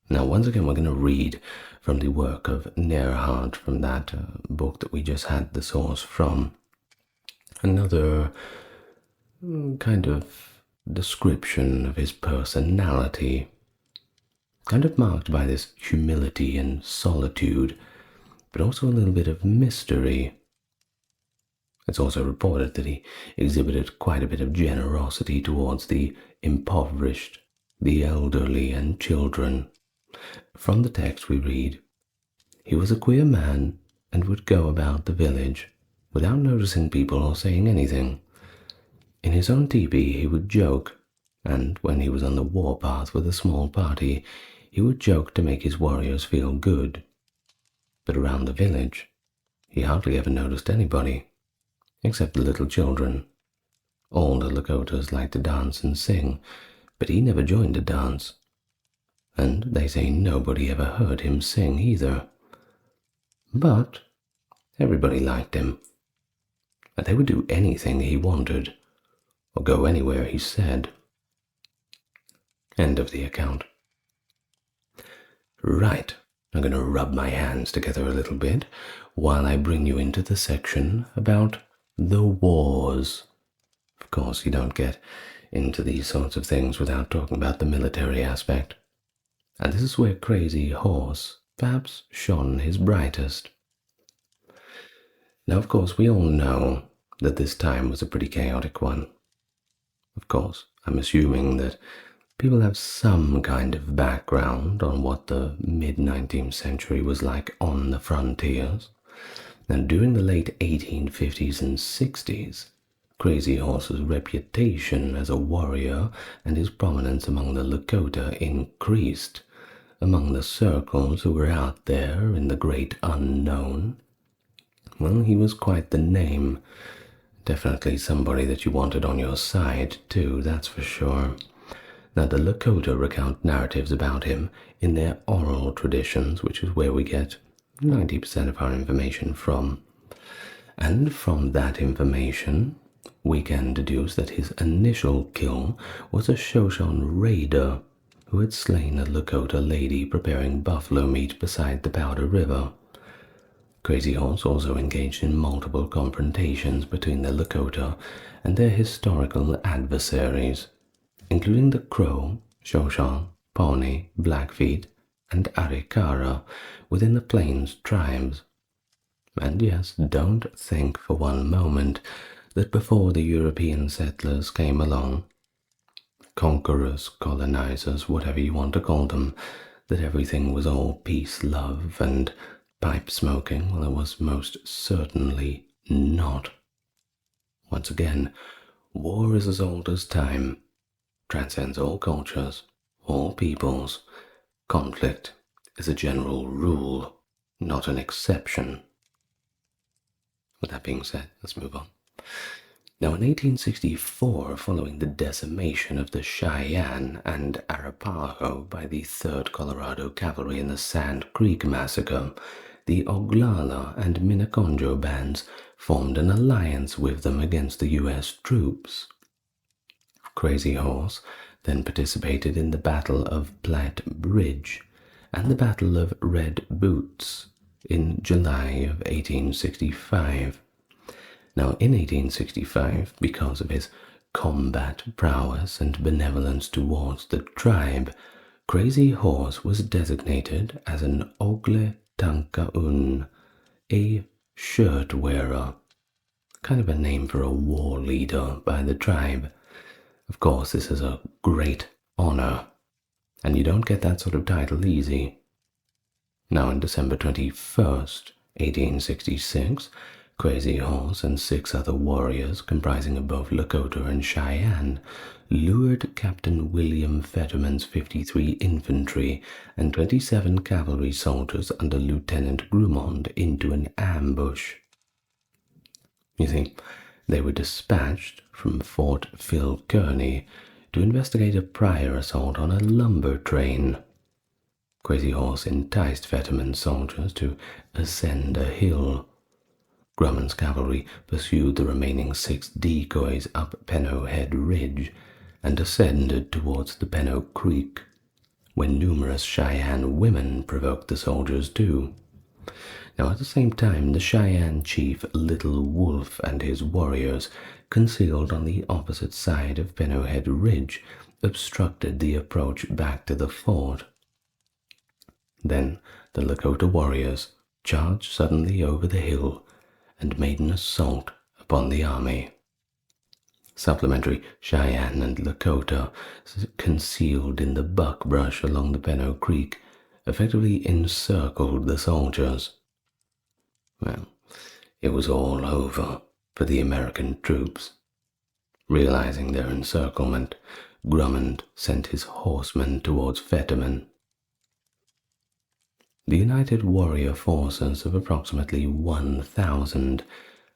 Now, once again, we're going to read from the work of Nerhard, from that book that we just had the source from. Another kind of description of his personality, kind of marked by this humility and solitude, but also a little bit of mystery. It's also reported that he exhibited quite a bit of generosity towards the impoverished, the elderly, and children. From the text we read, he was a queer man and would go about the village without noticing people or saying anything. In his own teepee he would joke, and when he was on the warpath with a small party, he would joke to make his warriors feel good. But around the village, he hardly ever noticed anybody, except the little children. All the Lakotas liked to dance and sing, but he never joined a dance. And they say nobody ever heard him sing either. But everybody liked him, and they would do anything he wanted, or go anywhere he said. End of the account. Right, I'm going to rub my hands together a little bit while I bring you into the section about the wars. Of course, you don't get into these sorts of things without talking about the military aspect. And this is where Crazy Horse perhaps shone his brightest. Now, of course, we all know that this time was a pretty chaotic one. Of course, I'm assuming that people have some kind of background on what the mid-19th century was like on the frontiers. Now, during the late 1850s and 60s, Crazy Horse's reputation as a warrior and his prominence among the Lakota increased among the circles who were out there in the great unknown. Well, he was quite the name. Definitely somebody that you wanted on your side, too, that's for sure. Now, the Lakota recount narratives about him in their oral traditions, which is where we get 90% of our information from. And from that information, we can deduce that his initial kill was a Shoshone raider who had slain a Lakota lady preparing buffalo meat beside the Powder River. Crazy Horse also engaged in multiple confrontations between the Lakota and their historical adversaries, including the Crow, Shoshone, Pawnee, Blackfeet, and Arikara within the Plains tribes. And yes, don't think for one moment that before the European settlers came along, conquerors, colonizers, whatever you want to call them, that everything was all peace, love, and pipe smoking. Well, it was most certainly not. Once again, war is as old as time, transcends all cultures, all peoples. Conflict is a general rule, not an exception. With that being said, let's move on. Now, in 1864, following the decimation of the Cheyenne and Arapaho by the 3rd Colorado Cavalry in the Sand Creek Massacre, the Oglala and Miniconjo bands formed an alliance with them against the U.S. troops. Crazy Horse then participated in the Battle of Platte Bridge and the Battle of Red Boots in July of 1865. Now, in 1865, because of his combat prowess and benevolence towards the tribe, Crazy Horse was designated as an Ogle Tankaun, a shirt wearer, kind of a name for a war leader by the tribe. Of course, this is a great honor, and you don't get that sort of title easy. Now, on December 21st, 1866, Crazy Horse and 6 other warriors, comprising of both Lakota and Cheyenne, lured Captain William Fetterman's 53 infantry and 27 cavalry soldiers under Lieutenant Grumond into an ambush. You see, they were dispatched from Fort Phil Kearny to investigate a prior assault on a lumber train. Crazy Horse enticed Fetterman's soldiers to ascend a hill. Grumman's cavalry pursued the remaining 6 decoys up Pennow Head Ridge and ascended towards the Pennow Creek, when numerous Cheyenne women provoked the soldiers too. Now, at the same time, the Cheyenne chief Little Wolf and his warriors, concealed on the opposite side of Pennow Head Ridge, obstructed the approach back to the fort. Then the Lakota warriors charged suddenly over the hill and made an assault upon the army. Supplementary Cheyenne and Lakota, concealed in the buckbrush along the Pennow Creek, effectively encircled the soldiers. Well, it was all over for the American troops. Realizing their encirclement, Grumman sent his horsemen towards Fetterman. The united warrior forces of approximately 1,000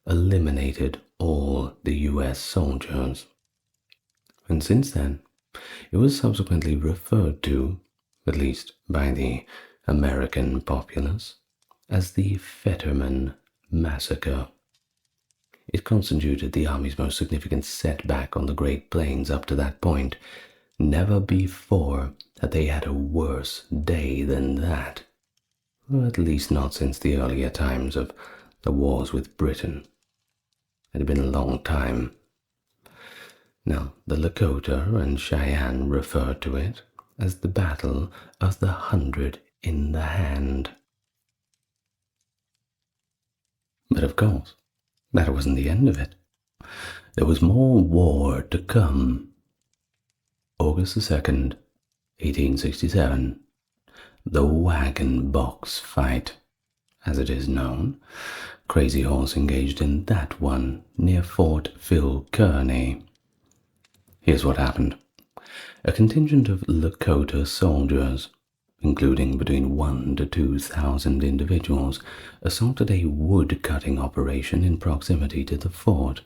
eliminated all the U.S. soldiers. And since then, it was subsequently referred to, at least by the American populace, as the Fetterman Massacre. It constituted the Army's most significant setback on the Great Plains up to that point. Never before had they had a worse day than that. Or at least not since the earlier times of the wars with Britain. It had been a long time. Now, the Lakota and Cheyenne refer to it as the Battle of the 100 in the Hand. But of course, that wasn't the end of it. There was more war to come. August the 2nd, 1867. The Wagon Box Fight, as it is known, Crazy Horse engaged in that one near Fort Phil Kearny. Here's what happened. A contingent of Lakota soldiers, including between 1,000 to 2,000 individuals, assaulted a wood-cutting operation in proximity to the fort.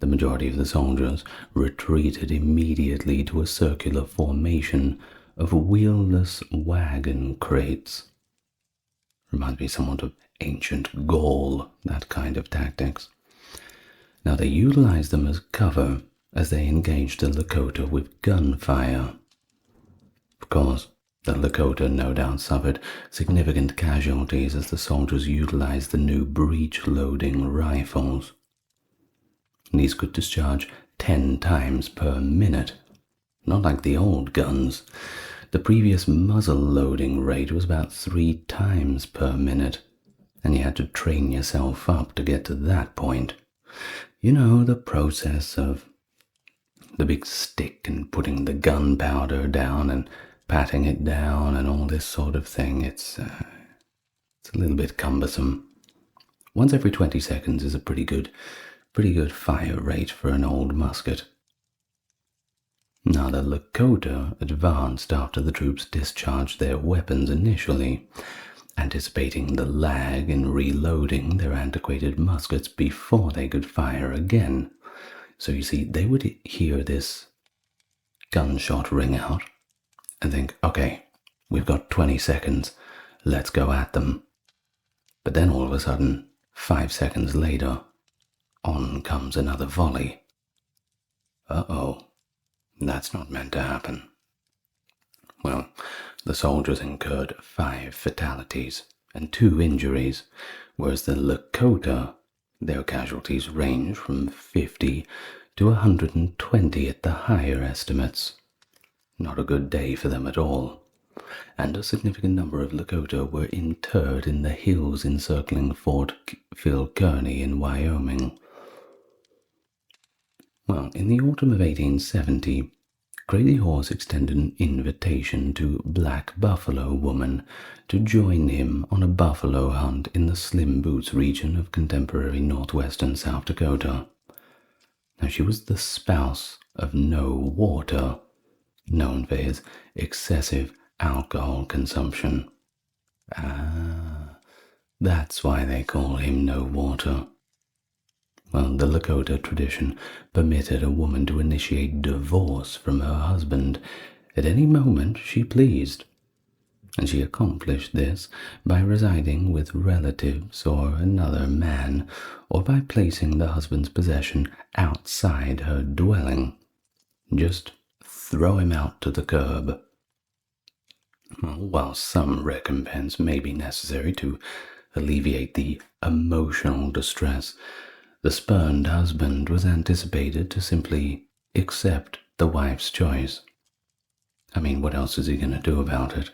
The majority of the soldiers retreated immediately to a circular formation of wheelless wagon crates. Reminds me somewhat of ancient Gaul, that kind of tactics. Now they utilized them as cover as they engaged the Lakota with gunfire. Of course, the Lakota no doubt suffered significant casualties as the soldiers utilized the new breech-loading rifles. These could discharge 10 times per minute, not like the old guns. The previous muzzle-loading rate was about 3 times per minute, and you had to train yourself up to get to that point. You know, the process of the big stick and putting the gunpowder down and patting it down and all this sort of thing. It's a little bit cumbersome. Once every 20 seconds is a pretty good fire rate for an old musket. Now the Lakota advanced after the troops discharged their weapons initially, anticipating the lag in reloading their antiquated muskets before they could fire again. So you see, they would hear this gunshot ring out and think, okay, we've got 20 seconds, let's go at them. But then all of a sudden, 5 seconds later, on comes another volley. Uh-oh, that's not meant to happen. Well, the soldiers incurred 5 fatalities and 2 injuries, whereas the Lakota, their casualties range from 50 to 120 at the higher estimates. Not a good day for them at all. And a significant number of Lakota were interred in the hills encircling Fort Phil Kearny in Wyoming. Well, in the autumn of 1870, Crazy Horse extended an invitation to Black Buffalo Woman to join him on a buffalo hunt in the Slim Boots region of contemporary northwestern South Dakota. Now, she was the spouse of No Water, known for his excessive alcohol consumption. That's why they call him No Water. Well, the Lakota tradition permitted a woman to initiate divorce from her husband at any moment she pleased, and she accomplished this by residing with relatives or another man, or by placing the husband's possession outside her dwelling. Just throw him out to the curb. While some recompense may be necessary to alleviate the emotional distress, the spurned husband was anticipated to simply accept the wife's choice. I mean, what else is he going to do about it?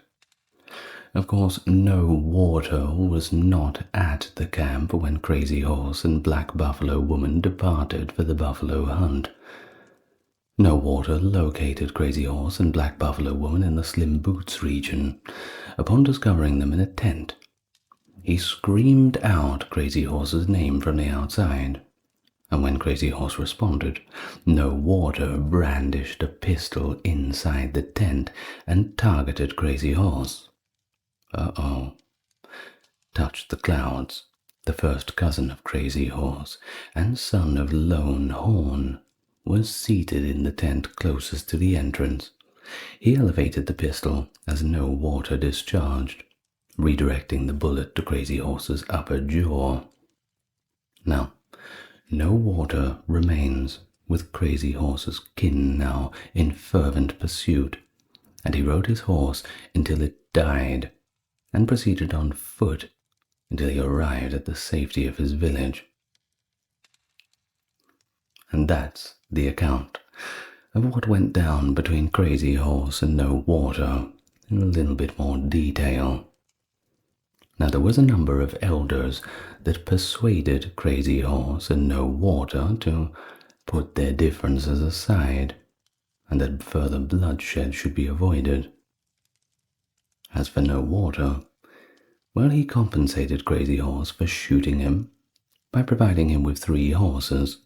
Of course, No Water was not at the camp when Crazy Horse and Black Buffalo Woman departed for the buffalo hunt. No Water located Crazy Horse and Black Buffalo Woman in the Slim Boots region. Upon discovering them in a tent, he screamed out Crazy Horse's name from the outside, and when Crazy Horse responded, No Water brandished a pistol inside the tent and targeted Crazy Horse. Uh-oh. Touch the Clouds, the first cousin of Crazy Horse and son of Lone Horn, was seated in the tent closest to the entrance. He elevated the pistol as No Water discharged, redirecting the bullet to Crazy Horse's upper jaw. Now, No Water remains with Crazy Horse's kin now in fervent pursuit, and he rode his horse until it died, and proceeded on foot until he arrived at the safety of his village. And that's the account of what went down between Crazy Horse and No Water in a little bit more detail. Now, there was a number of elders that persuaded Crazy Horse and No Water to put their differences aside, and that further bloodshed should be avoided. As for No Water, Well, he compensated Crazy Horse for shooting him by providing him with 3 horses.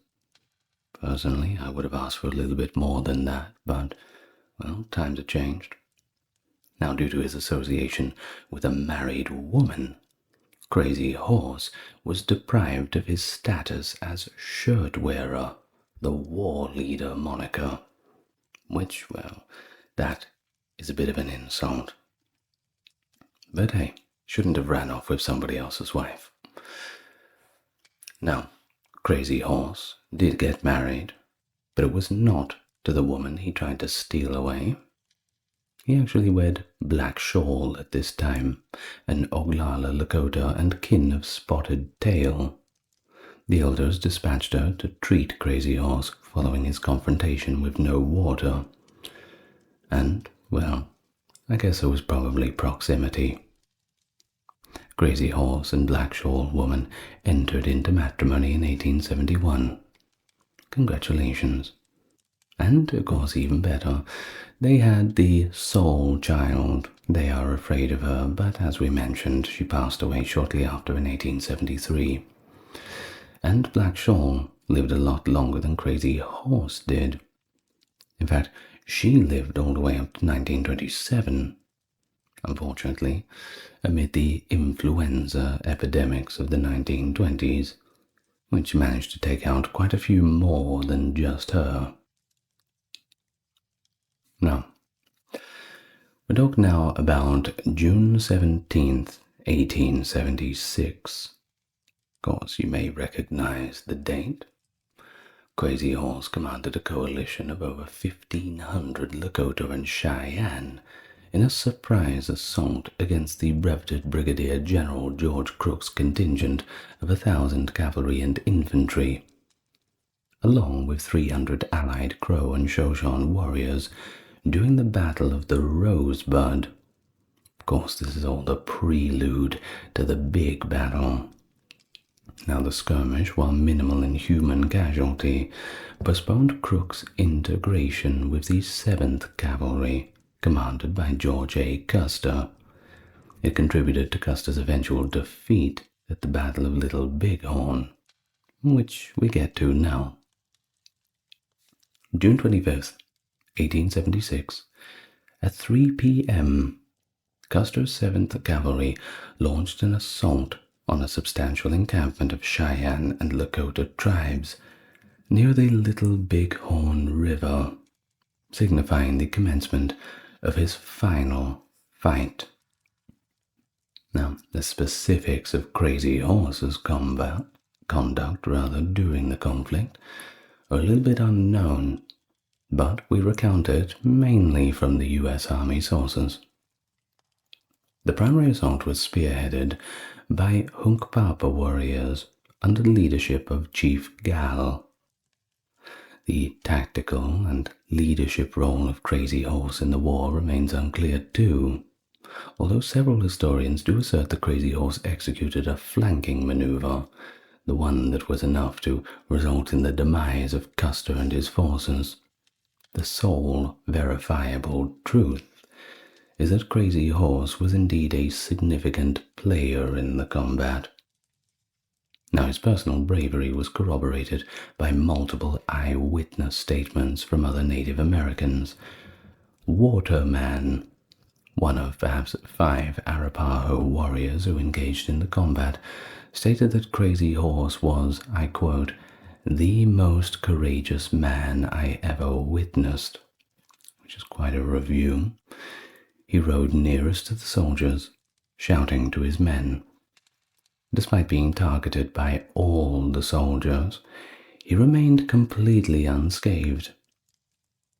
Personally, I would have asked for a little bit more than that, but, well, times have changed. Now, due to his association with a married woman, Crazy Horse was deprived of his status as shirt wearer, the war leader moniker, which, well, that is a bit of an insult. But hey, shouldn't have ran off with somebody else's wife. Now, Crazy Horse did get married, but it was not to the woman he tried to steal away. He actually wed Black Shawl at this time, an Oglala Lakota and kin of Spotted Tail. The elders dispatched her to treat Crazy Horse following his confrontation with No Water. And, well, I guess it was probably proximity. Crazy Horse and Black Shawl Woman entered into matrimony in 1871. Congratulations. And, of course, even better, they had the Soul Child. They are afraid of her, but as we mentioned, she passed away shortly after in 1873. And Black Shawl lived a lot longer than Crazy Horse did. In fact, she lived all the way up to 1927. Unfortunately, amid the influenza epidemics of the 1920s, which managed to take out quite a few more than just her. Now, we talk now about June 17th, 1876. Of course, you may recognize the date. Crazy Horse commanded a coalition of over 1,500 Lakota and Cheyenne in a surprise assault against the brevetted Brigadier General George Crook's contingent of 1,000 cavalry and infantry, along with 300 allied Crow and Shoshone warriors during the Battle of the Rosebud. Of course, this is all the prelude to the big battle. Now, the skirmish, while minimal in human casualty, postponed Crook's integration with the 7th Cavalry, commanded by George A. Custer. It contributed to Custer's eventual defeat at the Battle of Little Bighorn, which we get to now. June 25th, 1876, at 3 p.m., Custer's 7th Cavalry launched an assault on a substantial encampment of Cheyenne and Lakota tribes near the Little Bighorn River, signifying the commencement of his final fight. Now, the specifics of Crazy Horse's conduct during the conflict are a little bit unknown, but we recount it mainly from the U.S. Army sources. The primary assault was spearheaded by Hunkpapa warriors under the leadership of Chief Gal. The tactical and leadership role of Crazy Horse in the war remains unclear too, although several historians do assert that Crazy Horse executed a flanking maneuver, the one that was enough to result in the demise of Custer and his forces. The sole verifiable truth is that Crazy Horse was indeed a significant player in the combat. Now, his personal bravery was corroborated by multiple eyewitness statements from other Native Americans. Waterman, one of perhaps 5 Arapaho warriors who engaged in the combat, stated that Crazy Horse was, I quote, "the most courageous man I ever witnessed," which is quite a review. He rode nearest to the soldiers, shouting to his men. Despite being targeted by all the soldiers, he remained completely unscathed.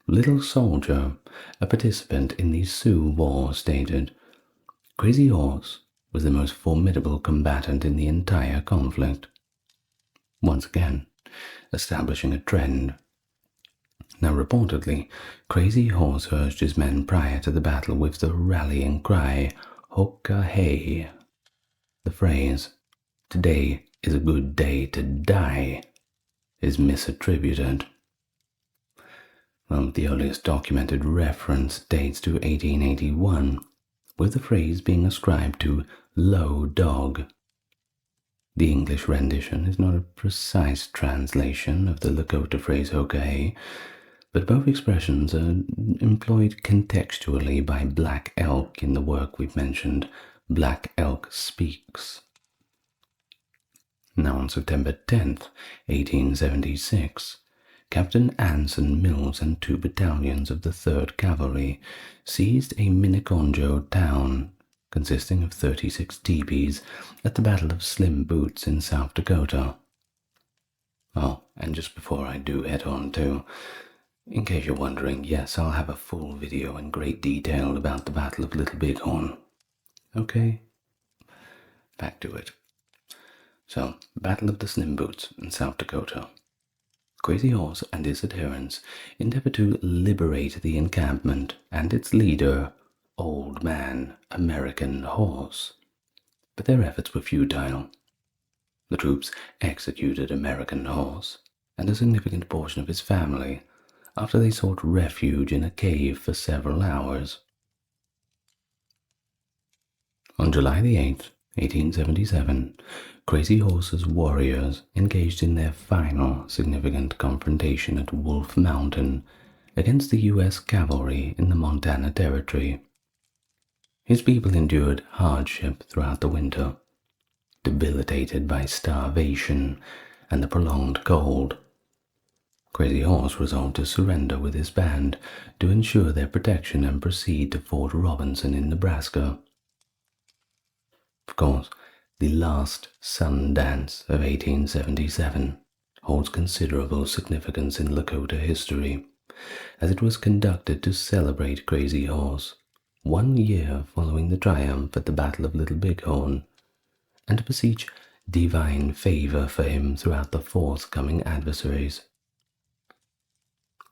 Little Soldier, a participant in the Sioux War, stated, "Crazy Horse was the most formidable combatant in the entire conflict." Once again, establishing a trend. Now, reportedly, Crazy Horse urged his men prior to the battle with the rallying cry, "Hoka-hey." The phrase, "today is a good day to die," is misattributed. Well, the earliest documented reference dates to 1881, with the phrase being ascribed to low dog. The English rendition is not a precise translation of the Lakota phrase okay, but both expressions are employed contextually by Black Elk in the work we've mentioned, Black Elk Speaks. Now on September 10th, 1876, Captain Anson Mills and 2 battalions of the 3rd Cavalry seized a Miniconjo town consisting of 36 teepees at the Battle of Slim Boots in South Dakota. Oh, and just before I do head on to, in case you're wondering, yes, I'll have a full video in great detail about the Battle of Little Bighorn. Okay? Back to it. So, Battle of the Slim Boots in South Dakota. Crazy Horse and his adherents endeavored to liberate the encampment and its leader, Old Man American Horse, but their efforts were futile. The troops executed American Horse and a significant portion of his family after they sought refuge in a cave for several hours. On July the 8th, 1877, Crazy Horse's warriors engaged in their final significant confrontation at Wolf Mountain against the U.S. cavalry in the Montana Territory. His people endured hardship throughout the winter, debilitated by starvation and the prolonged cold. Crazy Horse resolved to surrender with his band to ensure their protection and proceed to Fort Robinson in Nebraska. Of course, the last Sun Dance of 1877 holds considerable significance in Lakota history, as it was conducted to celebrate Crazy Horse 1 year following the triumph at the Battle of Little Bighorn, and to beseech divine favor for him throughout the forthcoming adversaries.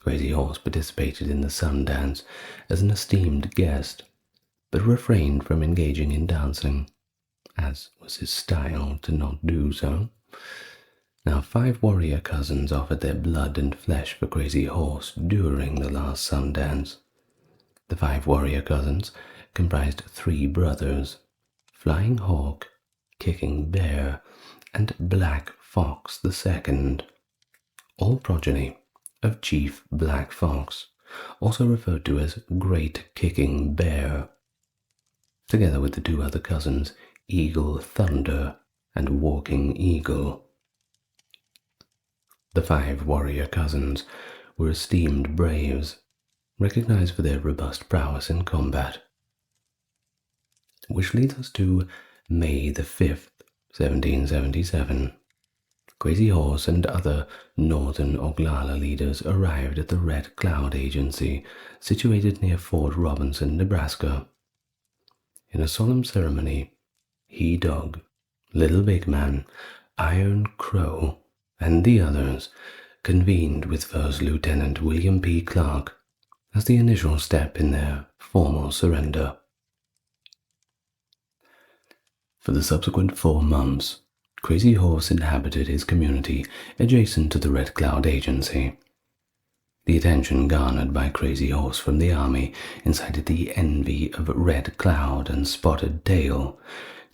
Crazy Horse participated in the Sun Dance as an esteemed guest, but refrained from engaging in dancing, as was his style to not do so. Now, 5 warrior cousins offered their blood and flesh for Crazy Horse during the last Sun Dance. The 5 warrior cousins comprised 3 brothers, Flying Hawk, Kicking Bear, and Black Fox II, all progeny of Chief Black Fox, also referred to as Great Kicking Bear, together with the 2 other cousins, Eagle Thunder and Walking Eagle. The 5 warrior cousins were esteemed braves, recognized for their robust prowess in combat. Which leads us to May the 5th, 1777. Crazy Horse and other northern Oglala leaders arrived at the Red Cloud Agency, situated near Fort Robinson, Nebraska. In a solemn ceremony, He Dog, Little Big Man, Iron Crow, and the others convened with First Lieutenant William P. Clark as the initial step in their formal surrender. For the subsequent 4 months, Crazy Horse inhabited his community adjacent to the Red Cloud Agency. The attention garnered by Crazy Horse from the army incited the envy of Red Cloud and Spotted Tail,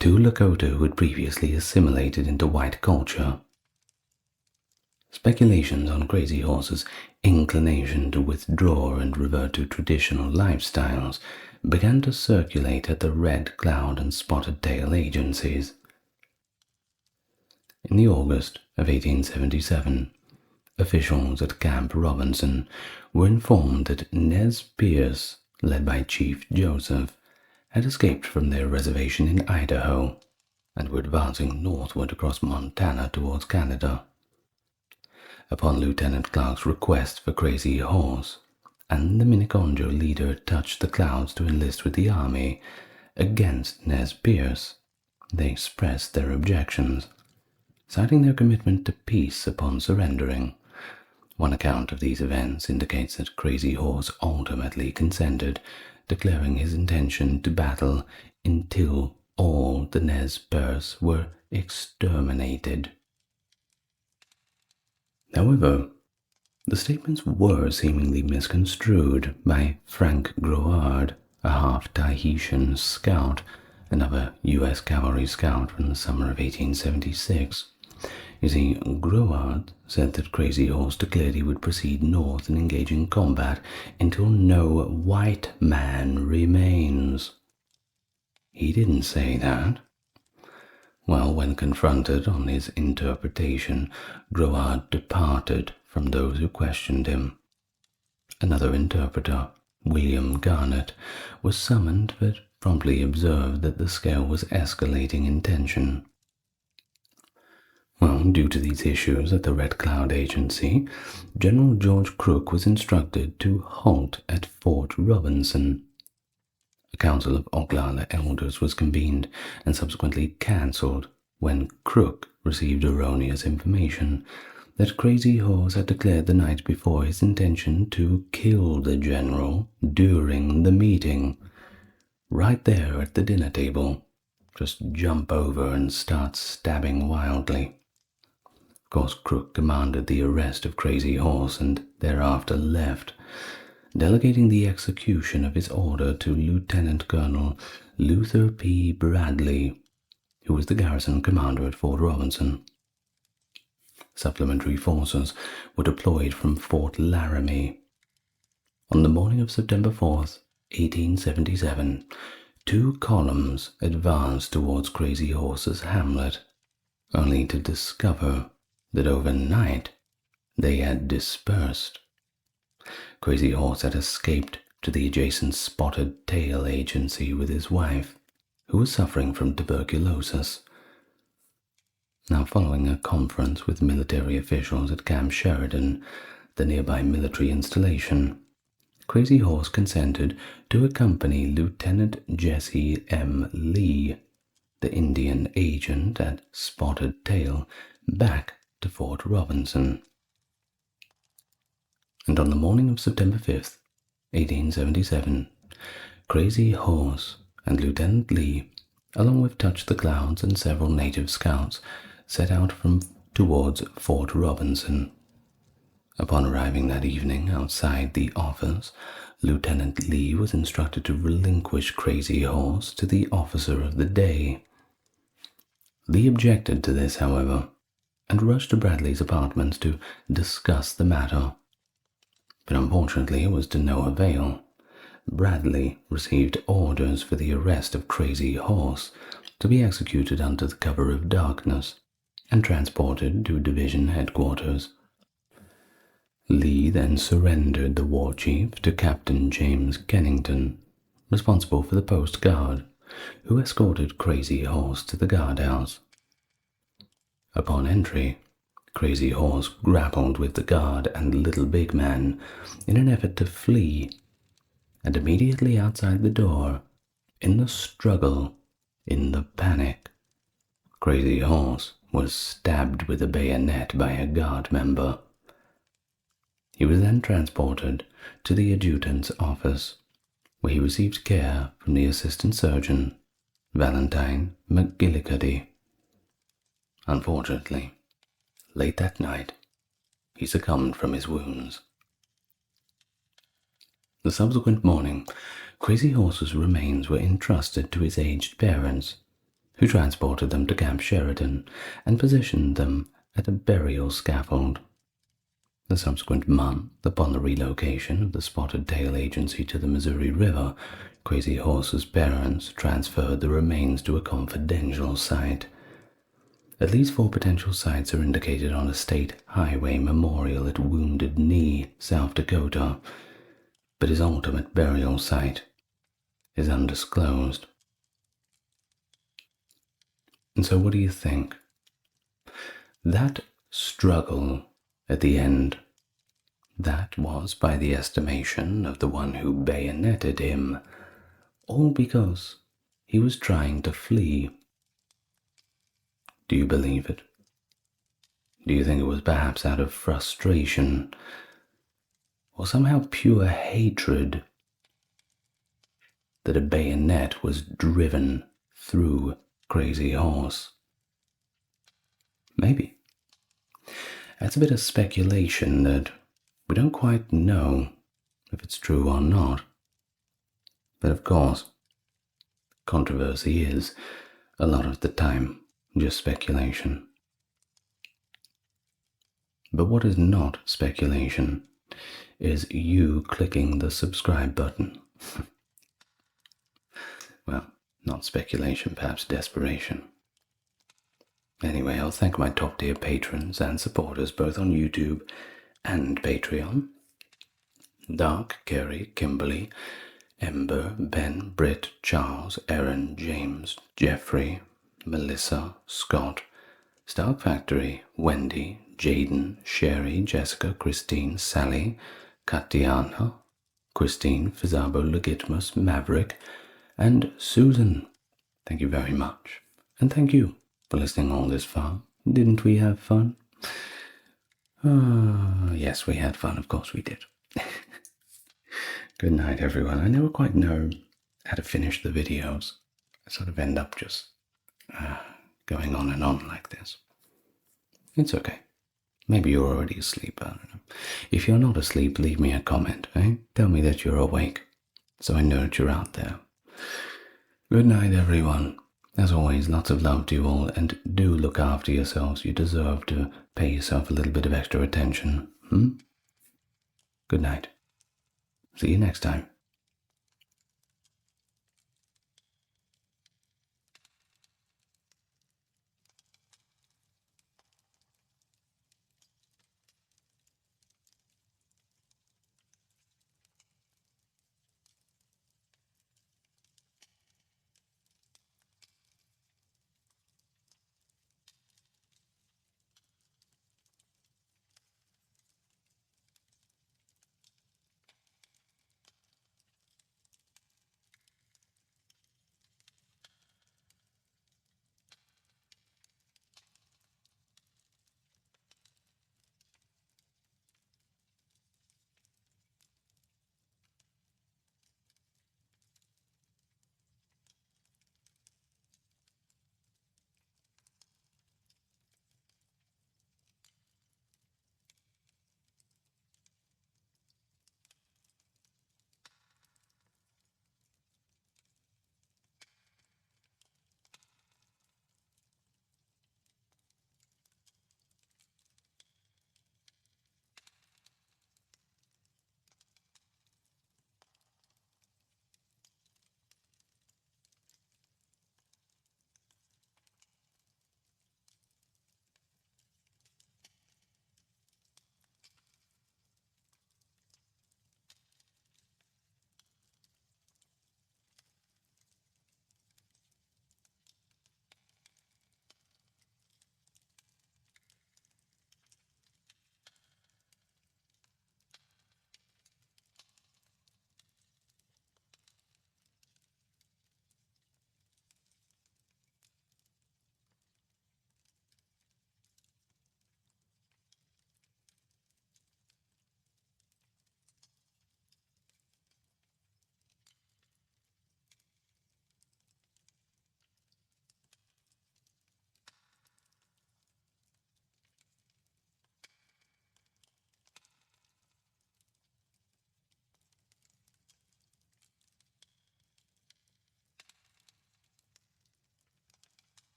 2 Lakota who had previously assimilated into white culture. Speculations on Crazy Horse's inclination to withdraw and revert to traditional lifestyles began to circulate at the Red Cloud and Spotted Tail agencies. In the August of 1877, officials at Camp Robinson were informed that Nez Perce, led by Chief Joseph, had escaped from their reservation in Idaho and were advancing northward across Montana towards Canada. Upon Lieutenant Clark's request for Crazy Horse, and the Miniconjo leader touched the clouds to enlist with the army against Nez Perce, they expressed their objections, citing their commitment to peace upon surrendering. One account of these events indicates that Crazy Horse ultimately consented, declaring his intention to battle until all the Nez Perce were exterminated. However, the statements were seemingly misconstrued by Frank Groard, a half-Tahitian scout another U.S. cavalry scout from the summer of 1876. You see, Grouard said that Crazy Horse declared he would proceed north and engage in combat until no white man remains. He didn't say that. Well, when confronted on his interpretation, Grouard departed from those who questioned him. Another interpreter, William Garnett, was summoned but promptly observed that the scale was escalating in tension. Well, due to these issues at the Red Cloud Agency, General George Crook was instructed to halt at Fort Robinson. A council of Oglala elders was convened and subsequently cancelled when Crook received erroneous information that Crazy Horse had declared the night before his intention to kill the general during the meeting. Right there at the dinner table, just jump over and start stabbing wildly. Of course, Crook commanded the arrest of Crazy Horse and thereafter left, delegating the execution of his order to Lieutenant Colonel Luther P. Bradley, who was the garrison commander at Fort Robinson. Supplementary forces were deployed from Fort Laramie. On the morning of September 4th, 1877, 2 columns advanced towards Crazy Horse's hamlet, only to discover that overnight they had dispersed. Crazy Horse had escaped to the adjacent Spotted Tail Agency with his wife, who was suffering from tuberculosis. Now, following a conference with military officials at Camp Sheridan, the nearby military installation, Crazy Horse consented to accompany Lieutenant Jesse M. Lee, the Indian agent at Spotted Tail, back to Fort Robinson. And on the morning of September 5th, 1877, Crazy Horse and Lieutenant Lee, along with Touch the Clouds and several native scouts, set out towards Fort Robinson. Upon arriving that evening outside the office, Lieutenant Lee was instructed to relinquish Crazy Horse to the officer of the day. Lee objected to this, however, and rushed to Bradley's apartments to discuss the matter. But unfortunately it was to no avail. Bradley received orders for the arrest of Crazy Horse to be executed under the cover of darkness and transported to division headquarters. Lee then surrendered the war chief to Captain James Kennington, responsible for the post guard, who escorted Crazy Horse to the guardhouse. Upon entry, Crazy Horse grappled with the guard and Little Big Man in an effort to flee, and immediately outside the door, in the struggle, in the panic, Crazy Horse was stabbed with a bayonet by a guard member. He was then transported to the adjutant's office, where he received care from the assistant surgeon, Valentine McGillicuddy. Unfortunately, late that night, he succumbed from his wounds. The subsequent morning, Crazy Horse's remains were entrusted to his aged parents, who transported them to Camp Sheridan and positioned them at a burial scaffold. The subsequent month, upon the relocation of the Spotted Tail Agency to the Missouri River, Crazy Horse's parents transferred the remains to a confidential site. At least 4 potential sites are indicated on a state highway memorial at Wounded Knee, South Dakota, but his ultimate burial site is undisclosed. And so what do you think? That struggle at the end, that was, by the estimation of the one who bayoneted him, all because he was trying to flee. Do you believe it? Do you think it was perhaps out of frustration, or somehow pure hatred, that a bayonet was driven through Crazy Horse? Maybe. That's a bit of speculation that we don't quite know if it's true or not. But of course, controversy is, a lot of the time, just speculation. But what is not speculation is you clicking the subscribe button. Well, not speculation, perhaps desperation. Anyway, I'll thank my top-tier patrons and supporters both on YouTube and Patreon. Dark, Kerry, Kimberly, Ember, Ben, Britt, Charles, Erin, James, Jeffrey, Melissa, Scott, Stark Factory, Wendy, Jaden, Sherry, Jessica, Christine, Sally, Katiana, Christine, Fizabo, Legitimus, Maverick, and Susan. Thank you very much. And thank you for listening all this far. Didn't we have fun? Yes, we had fun. Of course we did. Good night, everyone. I never quite know how to finish the videos. I sort of end up just going on and on like this. It's okay. Maybe you're already asleep, I don't know. If you're not asleep, leave me a comment, eh? Tell me that you're awake, so I know that you're out there. Good night, everyone. As always, lots of love to you all, and do look after yourselves. You deserve to pay yourself a little bit of extra attention. Good night. See you next time.